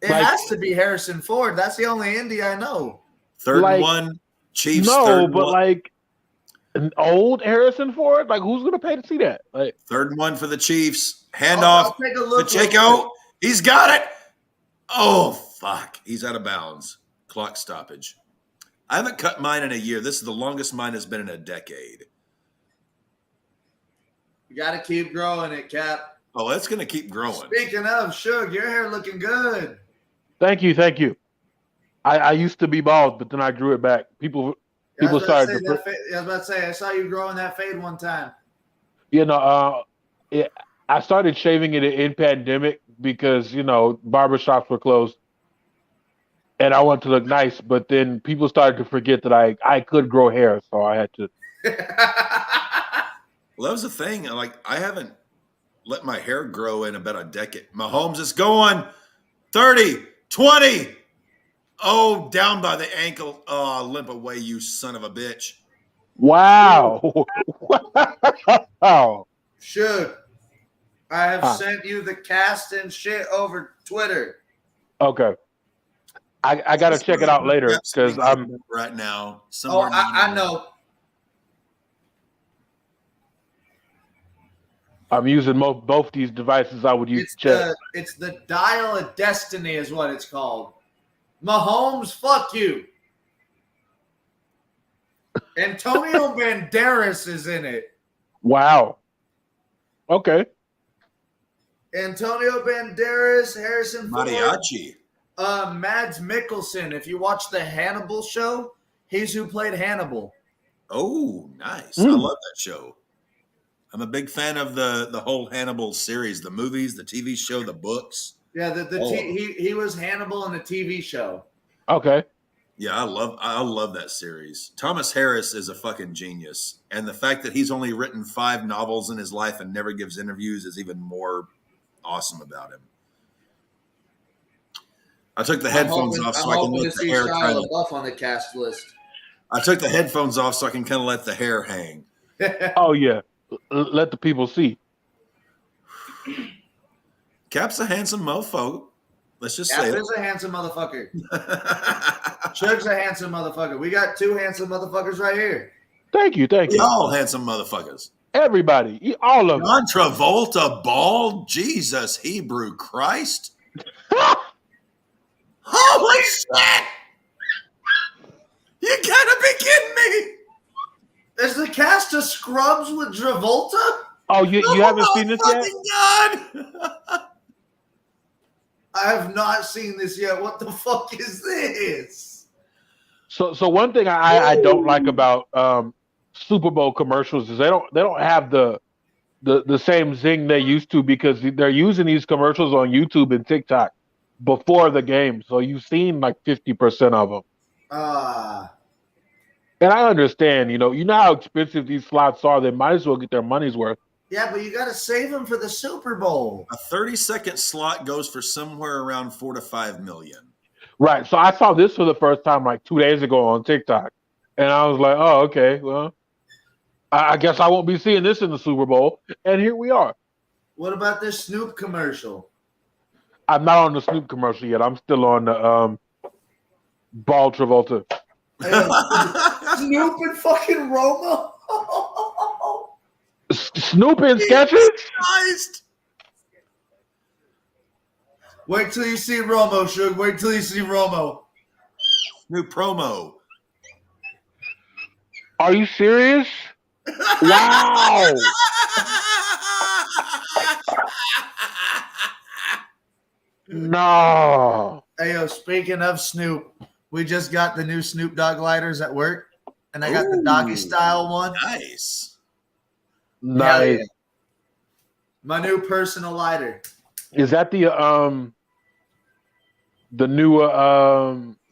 It has to be Harrison Ford. That's the only Indy I know. Third Like, one, Chiefs. No, third but one, like an old Harrison Ford. Like, who's gonna pay to see that? Like, third one for the Chiefs. I'll Handoff. take a look. Pacheco. He's got it. Oh fuck! He's out of bounds. Clock stoppage. I haven't cut mine in a year. This is the longest mine has been in a decade. You got to keep growing it, Cap. Oh, it's going to keep growing. Speaking of, Suge, your hair looking good. thank you. I used to be bald, but then I grew it back. People started. I was about to say, I saw you growing that fade one time. I started shaving it in pandemic because barbershops were closed, and I wanted to look nice. But then people started to forget that I could grow hair, so I had to. Well, that was the thing. Like, I haven't let my hair grow in about a decade. Mahomes is going 30, 20. Oh, down by the ankle. Oh, limp away, you son of a bitch. Wow! Wow! Suge, I have sent you the cast and shit over Twitter. Okay. I got to check it out later because I'm right now. Oh, I know. I'm using both these devices. I would use It's the Dial of Destiny is what it's called. Mahomes, fuck you. Antonio Banderas is in it. Wow. Okay. Antonio Banderas, Harrison Ford, Mariachi. Mads Mikkelsen. If you watch the Hannibal show, he's who played Hannibal. Oh, nice. I love that show. I'm a big fan of the whole Hannibal series, the movies, the TV show, the books. Yeah, he was Hannibal in the TV show. Okay. Yeah, I love that series. Thomas Harris is a fucking genius. And the fact that he's only written 5 novels in his life and never gives interviews is even more awesome about him. I took the headphones off so I can let the hair kind of buff on the cast list. I took the headphones off so I can kind of let the hair hang. Oh yeah. Let the people see. Cap's a handsome mofo. Let's just Cap say is a handsome motherfucker. Chug's a handsome motherfucker. We got 2 handsome motherfuckers right here. Thank you. We all handsome motherfuckers. Everybody, all of them. John Travolta, bald, Jesus, Hebrew Christ. Holy shit! You gotta be kidding me! Is the cast of Scrubs with Travolta? Oh, you haven't seen this yet? God! I have not seen this yet. What the fuck is this? So one thing I don't like about Super Bowl commercials is they don't have the same zing they used to because they're using these commercials on YouTube and TikTok before the game. So you've seen like 50% of them. And I understand, you know how expensive these slots are. They might as well get their money's worth. Yeah, but you got to save them for the Super Bowl. A 30-second slot goes for somewhere around $4 to $5 million. Right. So I saw this for the first time like 2 days ago on TikTok. And I was like, oh, okay, well, I guess I won't be seeing this in the Super Bowl. And here we are. What about this Snoop commercial? I'm not on the Snoop commercial yet. I'm still on the Ball Travolta. Snoop and fucking Roma? Snoop in sketches? Christ. Wait till you see Romo, Suge. Wait till you see Romo. New promo. Are you serious? Wow. No. Hey, yo, speaking of Snoop, we just got the new Snoop Dogg lighters at work, and I got the doggy style one. Nice. Nice. Yeah. My new personal lighter. Is that the new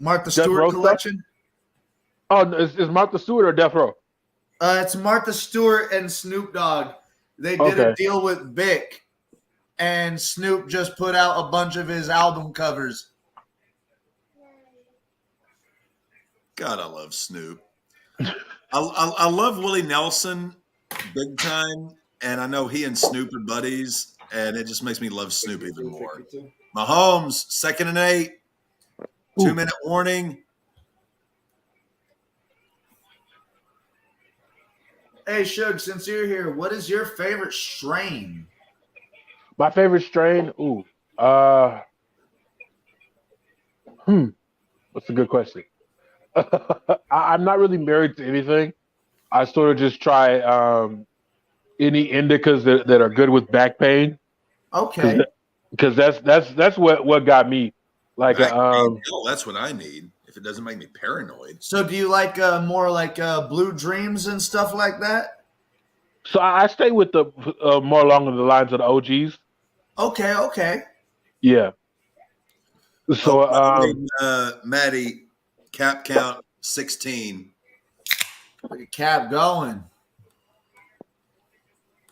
Martha Death Stewart Row collection? Oh, is Martha Stewart or Death Row? It's Martha Stewart and Snoop Dogg. They did a deal with Vic, and Snoop just put out a bunch of his album covers. God, I love Snoop. I love Willie Nelson big time, and I know he and Snoop are buddies, and it just makes me love Snoop even more. Mahomes, 2nd and 8, 2-minute warning. Hey, Shug, since you're here, what is your favorite strain? My favorite strain? That's a good question. I'm not really married to anything. I sort of just try any indicas that are good with back pain. Okay. Because that's what got me. Like that's what I need. If it doesn't make me paranoid. So do you like more like Blue Dreams and stuff like that? So I stay with the more along the lines of the OGs. Okay. Yeah. So Maddie, cap count 16. Look at Cap going.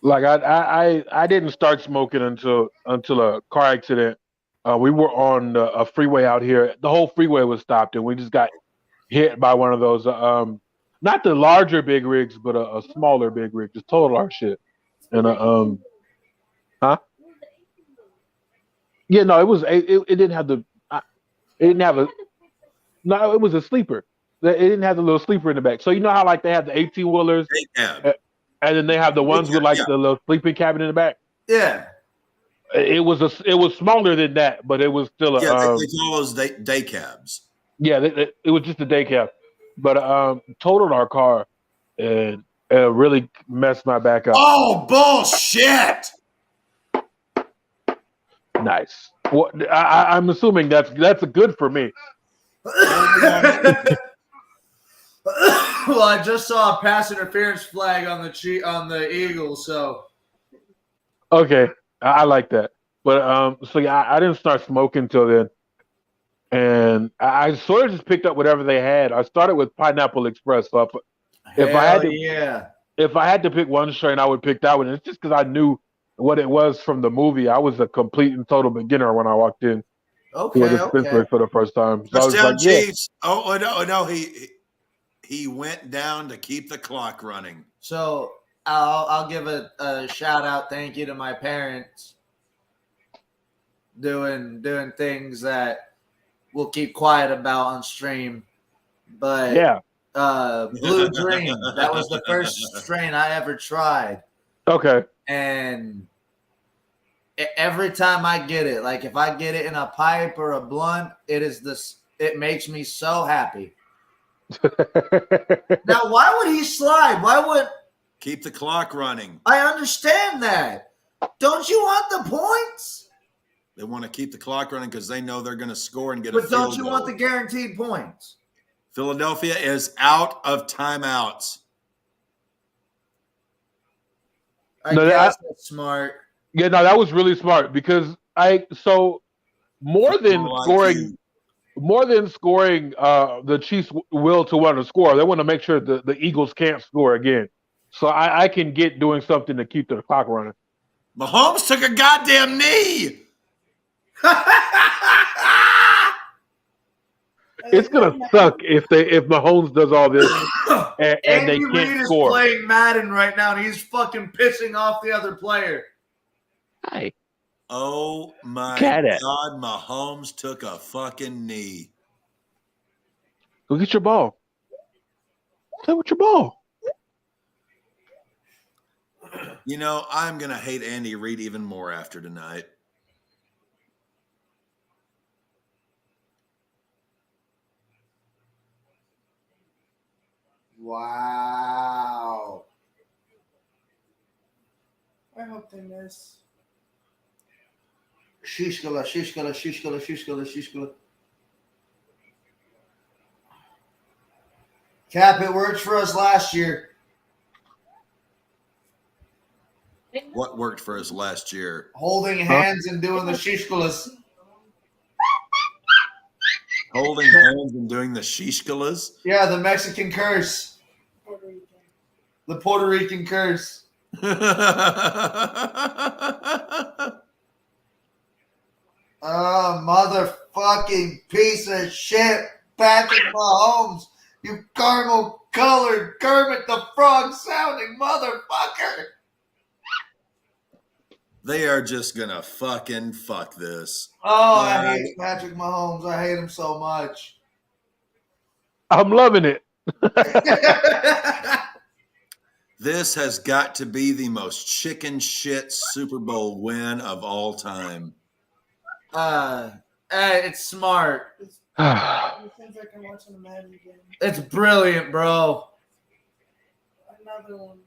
Like I didn't start smoking until a car accident. We were on a freeway out here. The whole freeway was stopped, and we just got hit by one of those. Not the larger big rigs, but a smaller big rig. Just total our shit. And yeah, no, it didn't have the. It didn't have a. No, it was a sleeper. It didn't have the little sleeper in the back. So you know how like they have the 18-wheelers, and then they have the ones with like the little sleeping cabin in the back. Yeah. It was smaller than that, but it was still a. Yeah, they call those day cabs. Yeah, it was just a day cab, but totaled our car, and it really messed my back up. Oh bullshit! Nice. Well, I'm assuming that's a good for me. Well, I just saw a pass interference flag on the Eagles, so. Okay, I like that. But so yeah, I didn't start smoking till then, and I sort of just picked up whatever they had. I started with Pineapple Express. So if I had to pick one strain, I would pick that one. It's just because I knew what it was from the movie. I was a complete and total beginner when I walked in. Okay. For the first time. So Touchdown Chiefs. Yeah. Oh no, he went down to keep the clock running. So I'll give a shout out, thank you to my parents doing things that we'll keep quiet about on stream. But yeah. Blue Dream, that was the first strain I ever tried. Okay. And every time I get it, like if I get it in a pipe or a blunt, it makes me so happy. Now, why would he slide? Why would keep the clock running? I understand that. Don't you want the points? They want to keep the clock running because they know they're going to score and get a field goal. But don't you want the guaranteed points? Philadelphia is out of timeouts. I guess that's smart. Yeah, no, that was really smart because more than scoring the Chiefs will to want to score, they want to make sure the Eagles can't score again. So I can get doing something to keep the clock running. Mahomes took a goddamn knee. It's gonna suck if Mahomes does all this and they can't score. Andy Reid is playing Madden right now, and he's fucking pissing off the other player. Hi. Oh my God! Mahomes took a fucking knee. Go get your ball. Play with your ball. You know, I'm gonna hate Andy Reid even more after tonight. Wow. I hope they miss. Shishkala. Cap, it worked for us last year. What worked for us last year? Holding hands and doing the shishkalas. Holding hands and doing the shishkalas? Yeah, the Mexican curse. The Puerto Rican curse. Motherfucking piece of shit, Patrick Mahomes. You caramel-colored Kermit the Frog sounding motherfucker. They are just gonna fucking fuck this. Oh, I hate Patrick Mahomes. I hate him so much. I'm loving it. This has got to be the most chicken shit Super Bowl win of all time. It's smart. It seems like I'm watching a Madden game. It's brilliant, bro. Another one.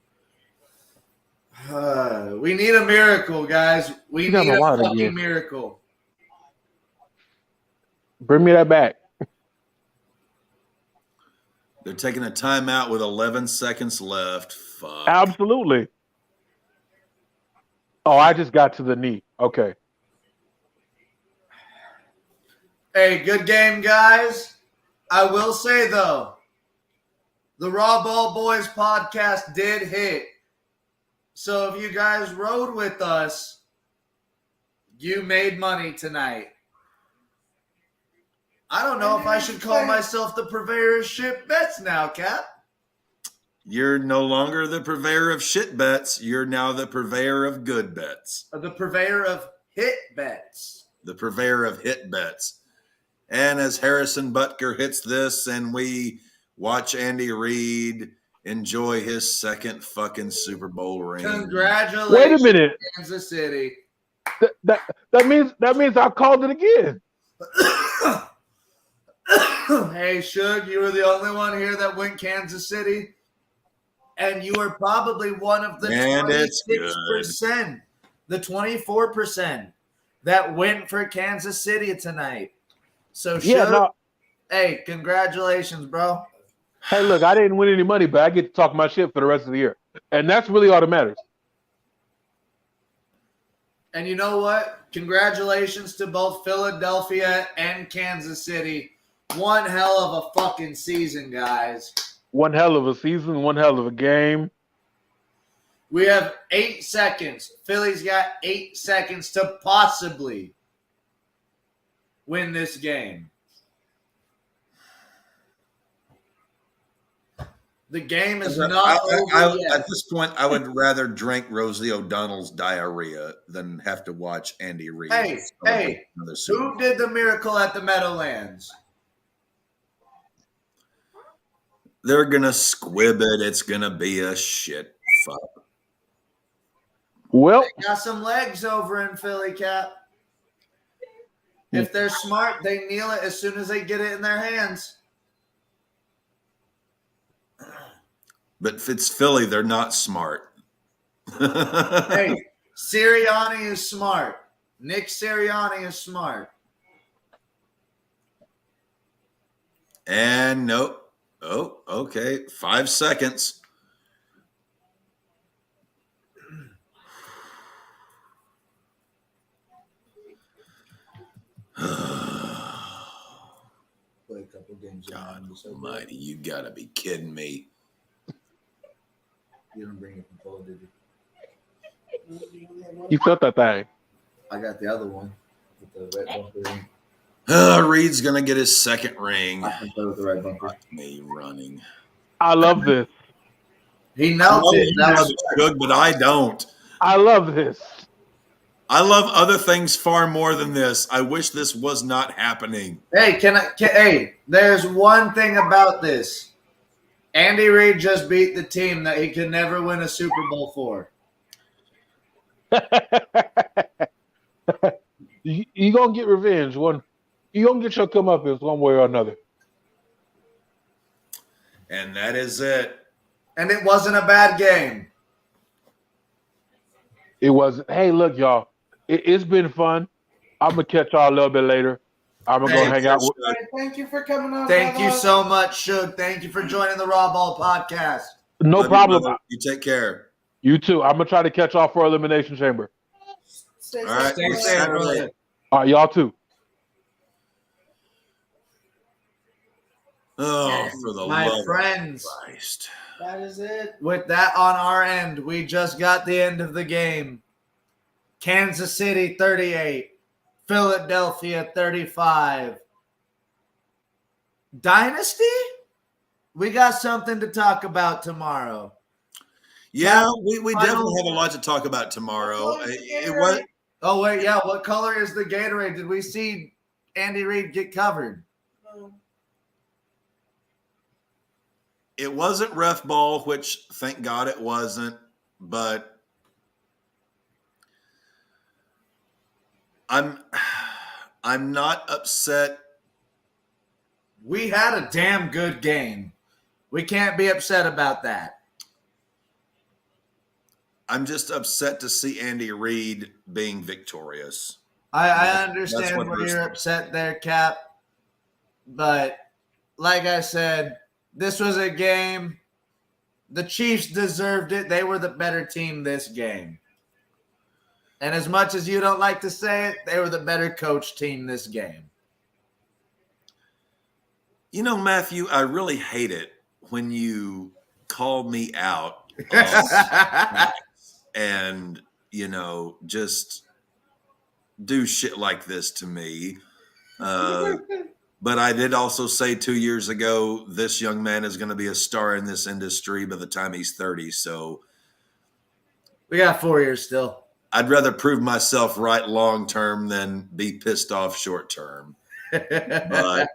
We need a miracle, guys. We You got need my a wallet fucking again. miracle. Bring me that back. They're taking a timeout with 11 seconds left. Fuck. Absolutely. Oh, I just got to the knee. Okay. Hey, good game, guys. I will say, though, the RAWBall Boys podcast did hit. So if you guys rode with us, you made money tonight. I don't know if I should call myself the purveyor of shit bets now, Cap. You're no longer the purveyor of shit bets. You're now the purveyor of good bets. The purveyor of hit bets. The purveyor of hit bets. And as Harrison Butker hits this and we watch Andy Reid enjoy his second fucking Super Bowl ring. Congratulations, Wait a minute. Kansas City. That means I called it again. Hey, Suge, you were the only one here that went Kansas City. And you were probably one of the 26%, the 24% that went for Kansas City tonight. So, Suge, hey, congratulations, bro. Hey, look, I didn't win any money, but I get to talk my shit for the rest of the year. And that's really all that matters. And you know what? Congratulations to both Philadelphia and Kansas City. One hell of a fucking season, guys. One hell of a season, one hell of a game. We have 8 seconds. Philly's got 8 seconds to possibly win this game. The game is not over yet. At this point, I would rather drink Rosie O'Donnell's diarrhea than have to watch Andy Reid. Hey, who did the miracle at the Meadowlands? They're going to squib it. It's going to be a shit fuck. Well, They got some legs over in Philly, Cap. If they're smart, they kneel it as soon as they get it in their hands. But if it's Philly, they're not smart. Hey, Sirianni is smart. Nick Sirianni is smart. And nope. Oh, okay. 5 seconds. Play a couple games. God almighty, you gotta be kidding me. You didn't bring it from Polo, did you? you felt that thing. I got the other one with the red bumper ring. Reed's gonna get his second ring. I can play with the red bumper. Fuck me running. I love this. He melted. That was good, but I don't. I love this. I love other things far more than this. I wish this was not happening. Hey, hey, there's one thing about this. Andy Reid just beat the team that he could never win a Super Bowl for. you gonna get revenge. You gonna get your comeuppance one way or another. And that is it. And it wasn't a bad game. It wasn't. Hey, look, y'all. It's been fun. I'm gonna catch y'all a little bit later. I'm gonna go hang out with. Thank you for coming on. Thank you so much, Suge. Thank you for joining the RAWBall podcast. No Love problem. You take care. You too. I'm gonna try to catch y'all for Elimination Chamber. Stay All right. Stay safe, Saturday. brother. All right, y'all too. Oh, And for the my love friends, of Christ. That is it. with that on our end, we just got the end of the game. Kansas City 38, Philadelphia 35. Dynasty? We got something to talk about tomorrow. Yeah, Cap, we final- definitely have a lot to talk about tomorrow. What color is the It Gatorade? was Oh, wait, yeah. What color is the Gatorade? Did we see Andy Reid get covered? it wasn't ref ball, which thank God it wasn't, but I'm not upset. We had a damn good game. We can't be upset about that. I'm just upset to see Andy Reid being victorious. I That's understand what why hurts you're me. upset there, Cap. But like I said, this was a game. The Chiefs deserved it. They were the better team this game. And as much as you don't like to say it, they were the better coach team this game. You know, Matthew, I really hate it when you call me out and, just do shit like this to me. But I did also say 2 years ago, this young man is going to be a star in this industry by the time he's 30. So We got 4 years still. I'd rather prove myself right long term than be pissed off short term. But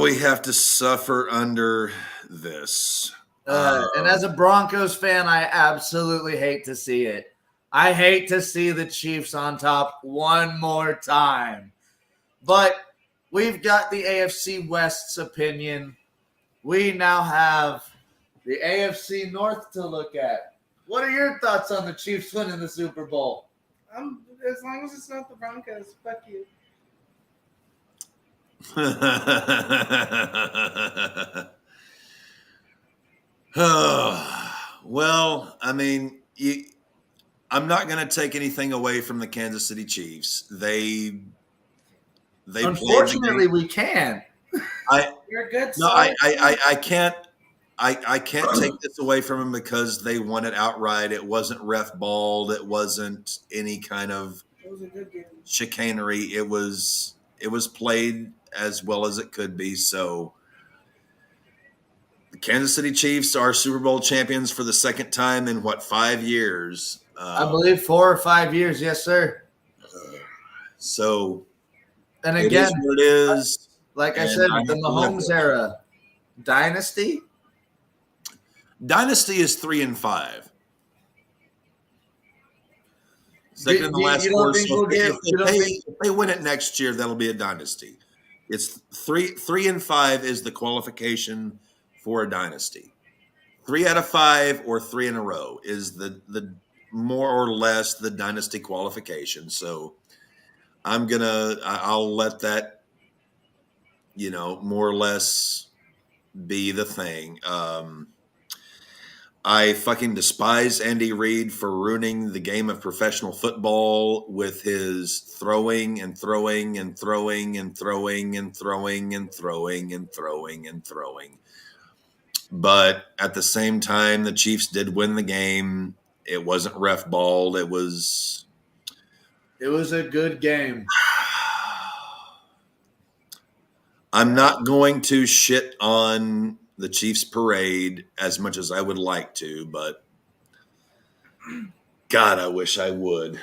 we have to suffer under this. And as a Broncos fan, I absolutely hate to see it. I hate to see the Chiefs on top one more time. But we've got the AFC West's opinion. We now have the AFC North to look at. What are your thoughts on the Chiefs winning the Super Bowl? As long as it's not the Broncos, fuck you. Well, I mean, I'm not going to take anything away from the Kansas City Chiefs. They Unfortunately, we can. You're a good. No, solid I can't. I can't take this away from them because they won it outright. It wasn't ref balled. It wasn't any kind of It was a good game. chicanery. It was played as well as it could be. So the Kansas City Chiefs are Super Bowl champions for the second time in 5 years? I believe 4 or 5 years. Yes, sir. So And it again, is what it is. like I and said, I the have to live Mahomes with it. era. Dynasty? Dynasty is 3-5. Second in the You last don't four. think So we'll get- you don't think- if they win it next year, that'll be a dynasty. It's 3-5 is the qualification for a dynasty. 3 out of 5 or 3 in a row is the more or less the dynasty qualification. So I'll let that, more or less be the thing. I fucking despise Andy Reid for ruining the game of professional football with his throwing and throwing and throwing and throwing and throwing and throwing and throwing and throwing. But at the same time, the Chiefs did win the game. It wasn't ref balled. It was a good game. I'm not going to shit on the Chiefs parade as much as I would like to, but God, I wish I would.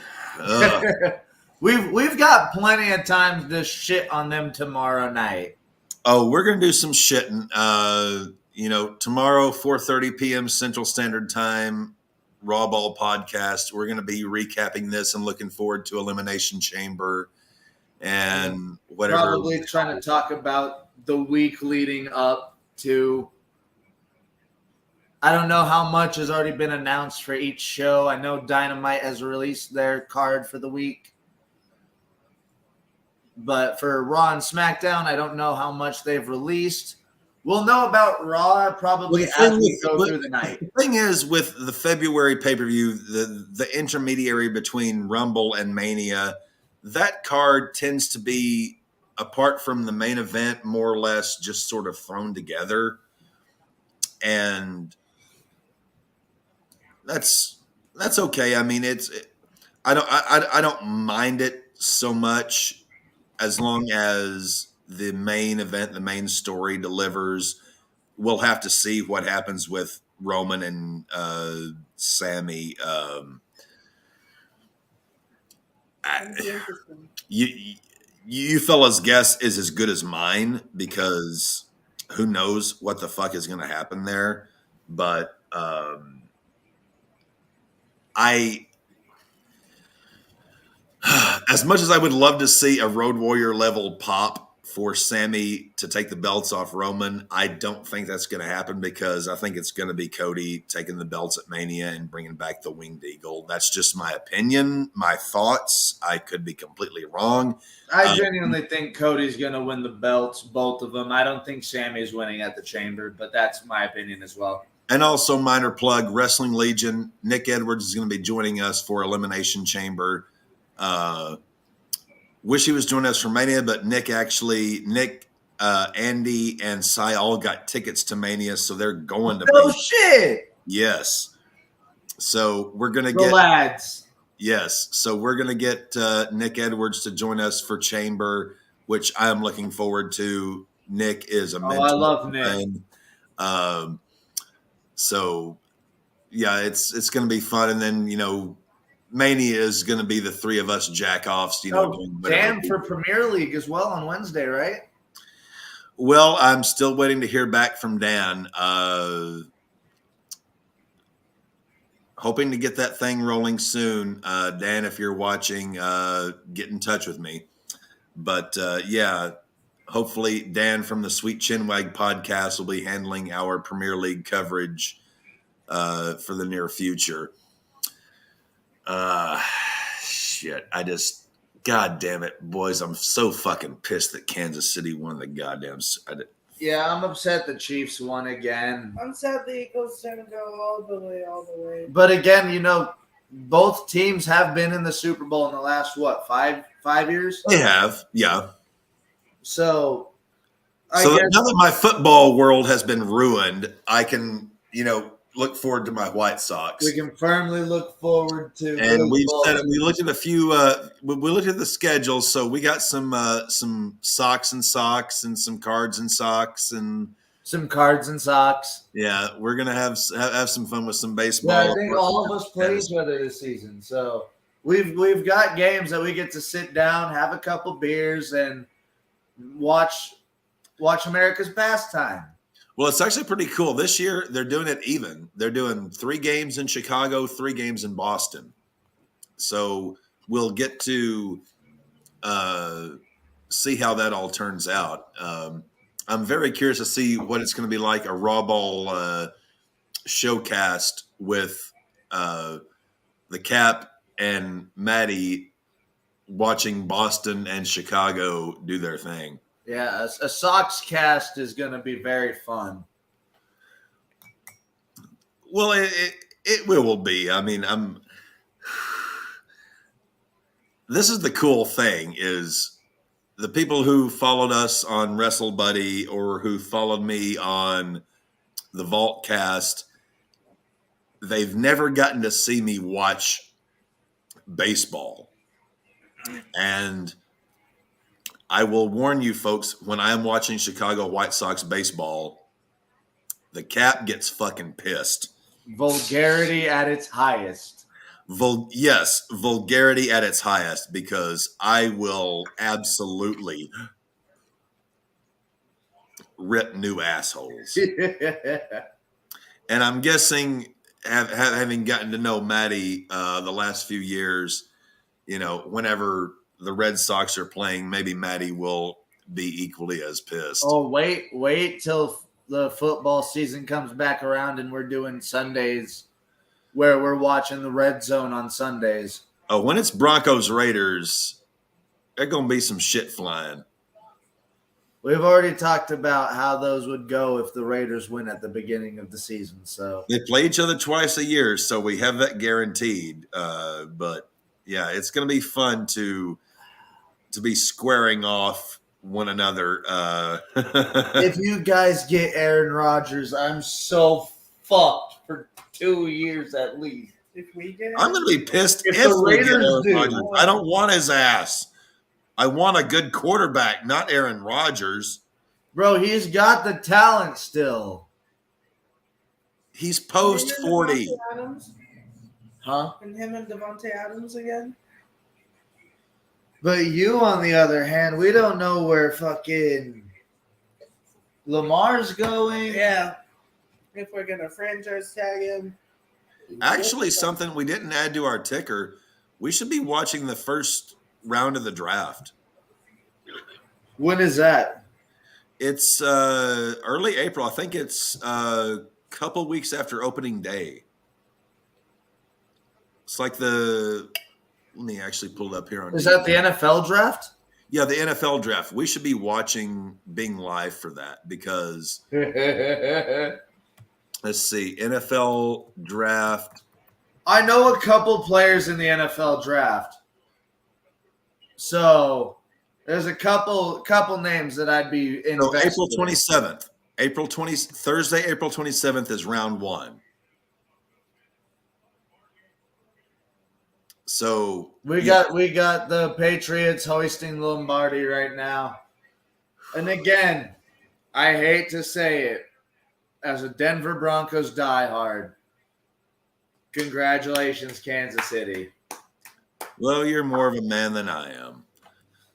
We've got plenty of time to shit on them tomorrow night. Oh, we're going to do some shitting. Tomorrow, 4:30 p.m. Central Standard Time, RAWBall podcast. We're going to be recapping this and looking forward to Elimination Chamber and whatever. Probably trying to talk about the week leading up to. I don't know how much has already been announced for each show. I know Dynamite has released their card for the week. But for Raw and SmackDown, I don't know how much they've released. We'll know about Raw probably as we go through the night. The thing is, with the February pay-per-view, the intermediary between Rumble and Mania, that card tends to be apart from the main event, more or less just sort of thrown together. And that's okay. I mean, I don't mind it so much as long as the main event, the main story delivers. We'll have to see what happens with Roman and Sammy. You fellas' guess is as good as mine because who knows what the fuck is going to happen there. But as much as I would love to see a Road Warrior level pop for Sammy to take the belts off Roman, I don't think that's going to happen because I think it's going to be Cody taking the belts at Mania and bringing back the Winged Eagle. That's just my opinion, my thoughts. I could be completely wrong. I genuinely think Cody's going to win the belts, both of them. I don't think Sammy's winning at the Chamber, but that's my opinion as well. And also, minor plug, Wrestling Legion, Nick Edwards is going to be joining us for Elimination Chamber. Wish he was joining us for Mania, but Nick, Andy, and Cy all got tickets to Mania, so they're going to Mania. Shit! Yes. So we're going to get... lads. Yes. So we're going to get Nick Edwards to join us for Chamber, which I'm looking forward to. Nick is a mentor. I love Nick. So, yeah, it's going to be fun. And then, Mania is going to be the three of us jack-offs. Dan for Premier League as well on Wednesday, right? Well, I'm still waiting to hear back from Dan. Hoping to get that thing rolling soon. Dan, if you're watching, get in touch with me. But, yeah, hopefully Dan from the Sweet Chinwag podcast will be handling our Premier League coverage for the near future. Shit. God damn it, boys. I'm so fucking pissed that Kansas City won the goddamn. Yeah, I'm upset the Chiefs won again. I'm sad the Eagles didn't go all the way. But again, both teams have been in the Super Bowl in the last, five years? They have, yeah. So now that my football world has been ruined, I can, look forward to my White Sox. We can firmly look forward to. And we looked at a few. We looked at the schedules, so we got some socks and some cards and socks and some cards and socks. Yeah, we're gonna have some fun with some baseball. Yeah, I think all of us play each other this season, so we've got games that we get to sit down, have a couple beers, and watch America's pastime. Well, it's actually pretty cool. This year, they're doing it even. They're doing 3 games in Chicago, 3 games in Boston. So we'll get to see how that all turns out. I'm very curious to see what it's going to be like, a RAWBall showcast with the Cap and Maddie watching Boston and Chicago do their thing. Yeah, a Sox cast is going to be very fun. Well, it will be. I mean, this is the cool thing is the people who followed us on Wrestle Buddy or who followed me on the Vaultcast, they've never gotten to see me watch baseball. And I will warn you folks, when I am watching Chicago White Sox baseball, the Cap gets fucking pissed. Vulgarity at its highest. Yes, vulgarity at its highest, because I will absolutely rip new assholes. And I'm guessing, having gotten to know Maddie the last few years, whenever the Red Sox are playing, maybe Maddie will be equally as pissed. Oh, wait till the football season comes back around and we're doing Sundays where we're watching the Red Zone on Sundays. Oh, when it's Broncos Raiders, there's going to be some shit flying. We've already talked about how those would go if the Raiders win at the beginning of the season. So they play each other twice a year, so we have that guaranteed. But yeah, it's going to be fun to be squaring off one another. If you guys get Aaron Rodgers, I'm so fucked for 2 years at least. If we get, I'm going to be pissed If if the we get Raiders Aaron do. Rodgers. I don't want his ass. I want a good quarterback, not Aaron Rodgers. Bro, he's got the talent still. He's post 40. Adams, Huh? and him and Devontae Adams again. But you, on the other hand, we don't know where fucking Lamar's going. Yeah. If we're gonna franchise tag him. Actually, something we didn't add to our ticker. We should be watching the first round of the draft. When is that? It's early April. I think it's a couple weeks after opening day. It's like let me actually pull it up here. Is that the NFL draft? Yeah, the NFL draft. We should be watching, being live for that because let's see, NFL draft. I know a couple players in the NFL draft. So there's a couple names that I'd be invested April 27th. Thursday, April 27th is round 1. So we got the Patriots hoisting Lombardi right now. And again, I hate to say it, as a Denver Broncos diehard, congratulations, Kansas City. Well, you're more of a man than I am.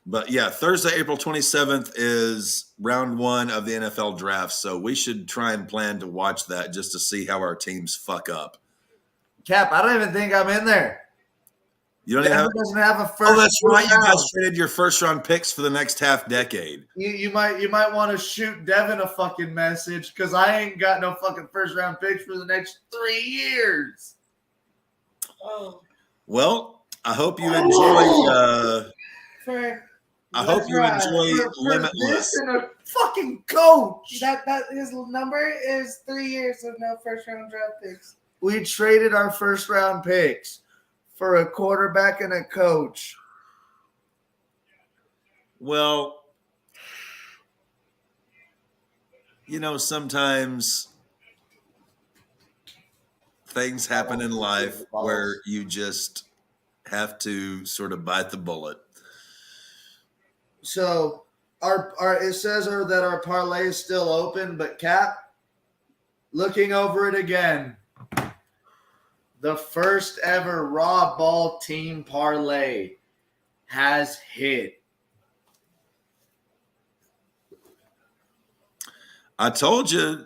But yeah, Thursday, April 27th is round 1 of the NFL draft. So we should try and plan to watch that just to see how our teams fuck up. Cap, I don't even think I'm in there. You don't even doesn't have a first. Oh, that's right. You round. guys traded your first round picks for the next half decade. You might want to shoot Devin a fucking message because I ain't got no fucking first round picks for the next 3 years. Oh. Well, I hope you enjoy. I hope you enjoy For Limitless. this and a fucking coach. That his number is 3 years of no first round draft picks. We traded our first round picks for a quarterback and a coach. Well, sometimes things happen in life where you just have to sort of bite the bullet. So our it says that our parlay is still open, but Cap, looking over it again, the first ever RAWBall team parlay has hit. I told you,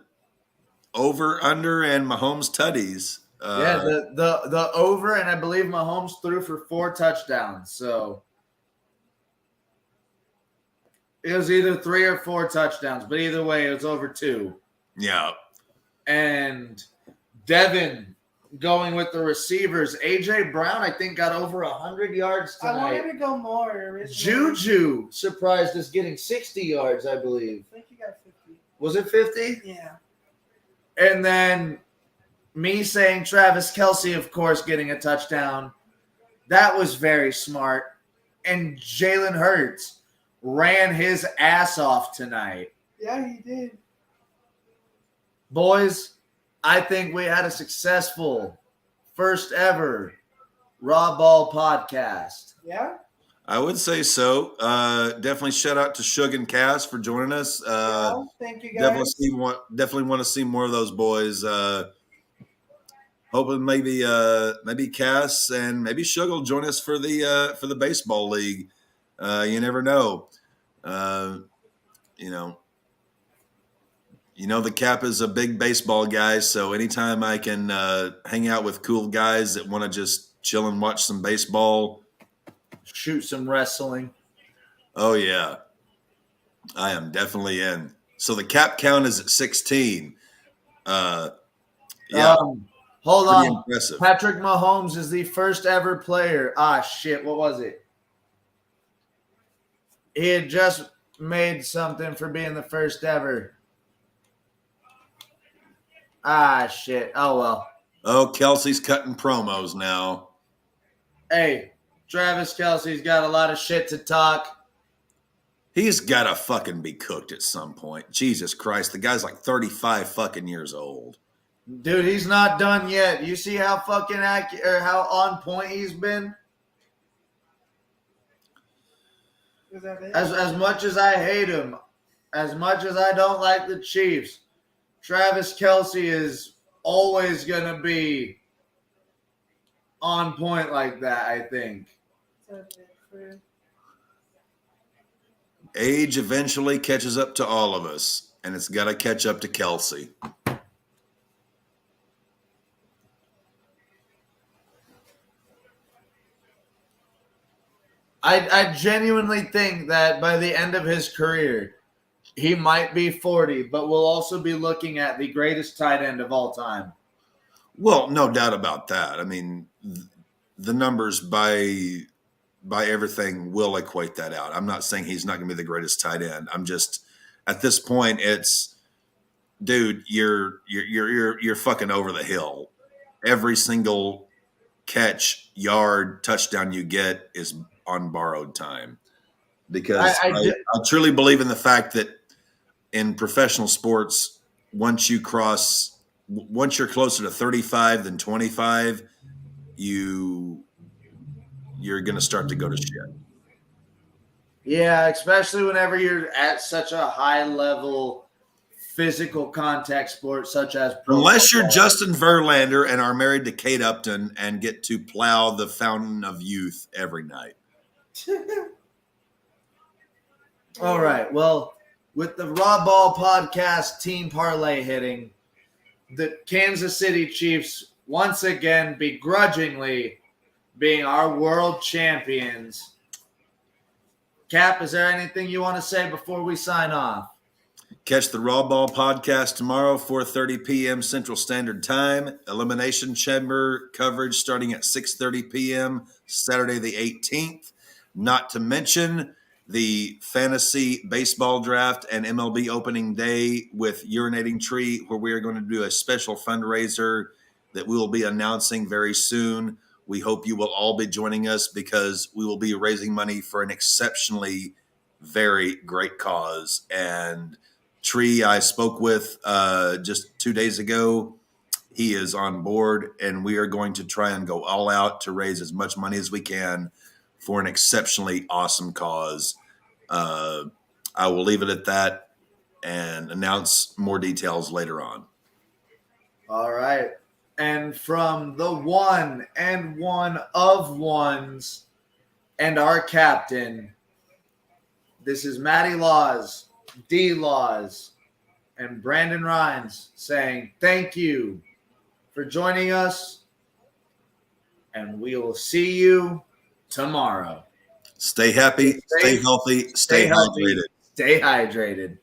over, under, and Mahomes tutties. The over, and I believe Mahomes threw for 4 touchdowns. So it was either 3 or 4 touchdowns, but either way, it was over 2. Yeah. And Devin going with the receivers. AJ Brown, I think, got over 100 yards tonight. I wanted to go more originally. Juju surprised us getting 60 yards, I believe. I think he got 50. Was it 50? Yeah. And then me saying Travis Kelce, of course, getting a touchdown. That was very smart. And Jalen Hurts ran his ass off tonight. Yeah, he did. Boys, I think we had a successful first ever RAWBall podcast. Yeah? I would say so. Definitely shout out to Shug and Cass for joining us. Thank you, guys. Definitely want to see more of those boys. Hoping maybe Cass and maybe Shug will join us for the baseball league. You never know. The Cap is a big baseball guy, so anytime I can hang out with cool guys that want to just chill and watch some baseball, shoot some wrestling. Oh, yeah. I am definitely in. So the cap count is at 16. Yeah. Hold Pretty on. impressive. Patrick Mahomes is the first ever player. Shit. What was it? He had just made something for being the first ever. Shit. Oh, well. Oh, Kelsey's cutting promos now. Hey, Travis Kelce's got a lot of shit to talk. He's got to fucking be cooked at some point. Jesus Christ. The guy's like 35 fucking years old. Dude, he's not done yet. You see how fucking accurate or how on point he's been? Is that it? As much as I hate him, as much as I don't like the Chiefs, Travis Kelce is always going to be on point like that, I think. Age eventually catches up to all of us, and it's got to catch up to Kelce. I genuinely think that by the end of his career, he might be 40, but we'll also be looking at the greatest tight end of all time. Well, no doubt about that. I mean, the numbers by everything will equate that out. I'm not saying he's not going to be the greatest tight end. I'm just at this point, it's, dude, you're fucking over the hill. Every single catch, yard, touchdown you get is on borrowed time. Because I truly believe in the fact that in professional sports, once you're closer to 35 than 25, you're going to start to go to shit. Yeah, especially whenever you're at such a high level physical contact sport such as pro Unless football. you're Justin Verlander and are married to Kate Upton and get to plow the fountain of youth every night. All right. Well, with the RAWBall podcast team parlay hitting, the Kansas City Chiefs once again begrudgingly being our world champions. Cap, is there anything you want to say before we sign off? Catch the RAWBall podcast tomorrow, 4:30 p.m. Central Standard Time. Elimination Chamber coverage starting at 6:30 p.m. Saturday the 18th. Not to mention the fantasy baseball draft and MLB opening day with Urinating Tree, where we are going to do a special fundraiser that we will be announcing very soon. We hope you will all be joining us because we will be raising money for an exceptionally very great cause. And Tree, I spoke with just 2 days ago. He is on board, and we are going to try and go all out to raise as much money as we can for an exceptionally awesome cause. I will leave it at that and announce more details later on. All right. And from the one and one of ones and our captain, this is Matty Laws, D Laws, and Brandon Rhines saying thank you for joining us, and we will see you tomorrow. Stay happy, stay healthy, stay hydrated. Stay hydrated.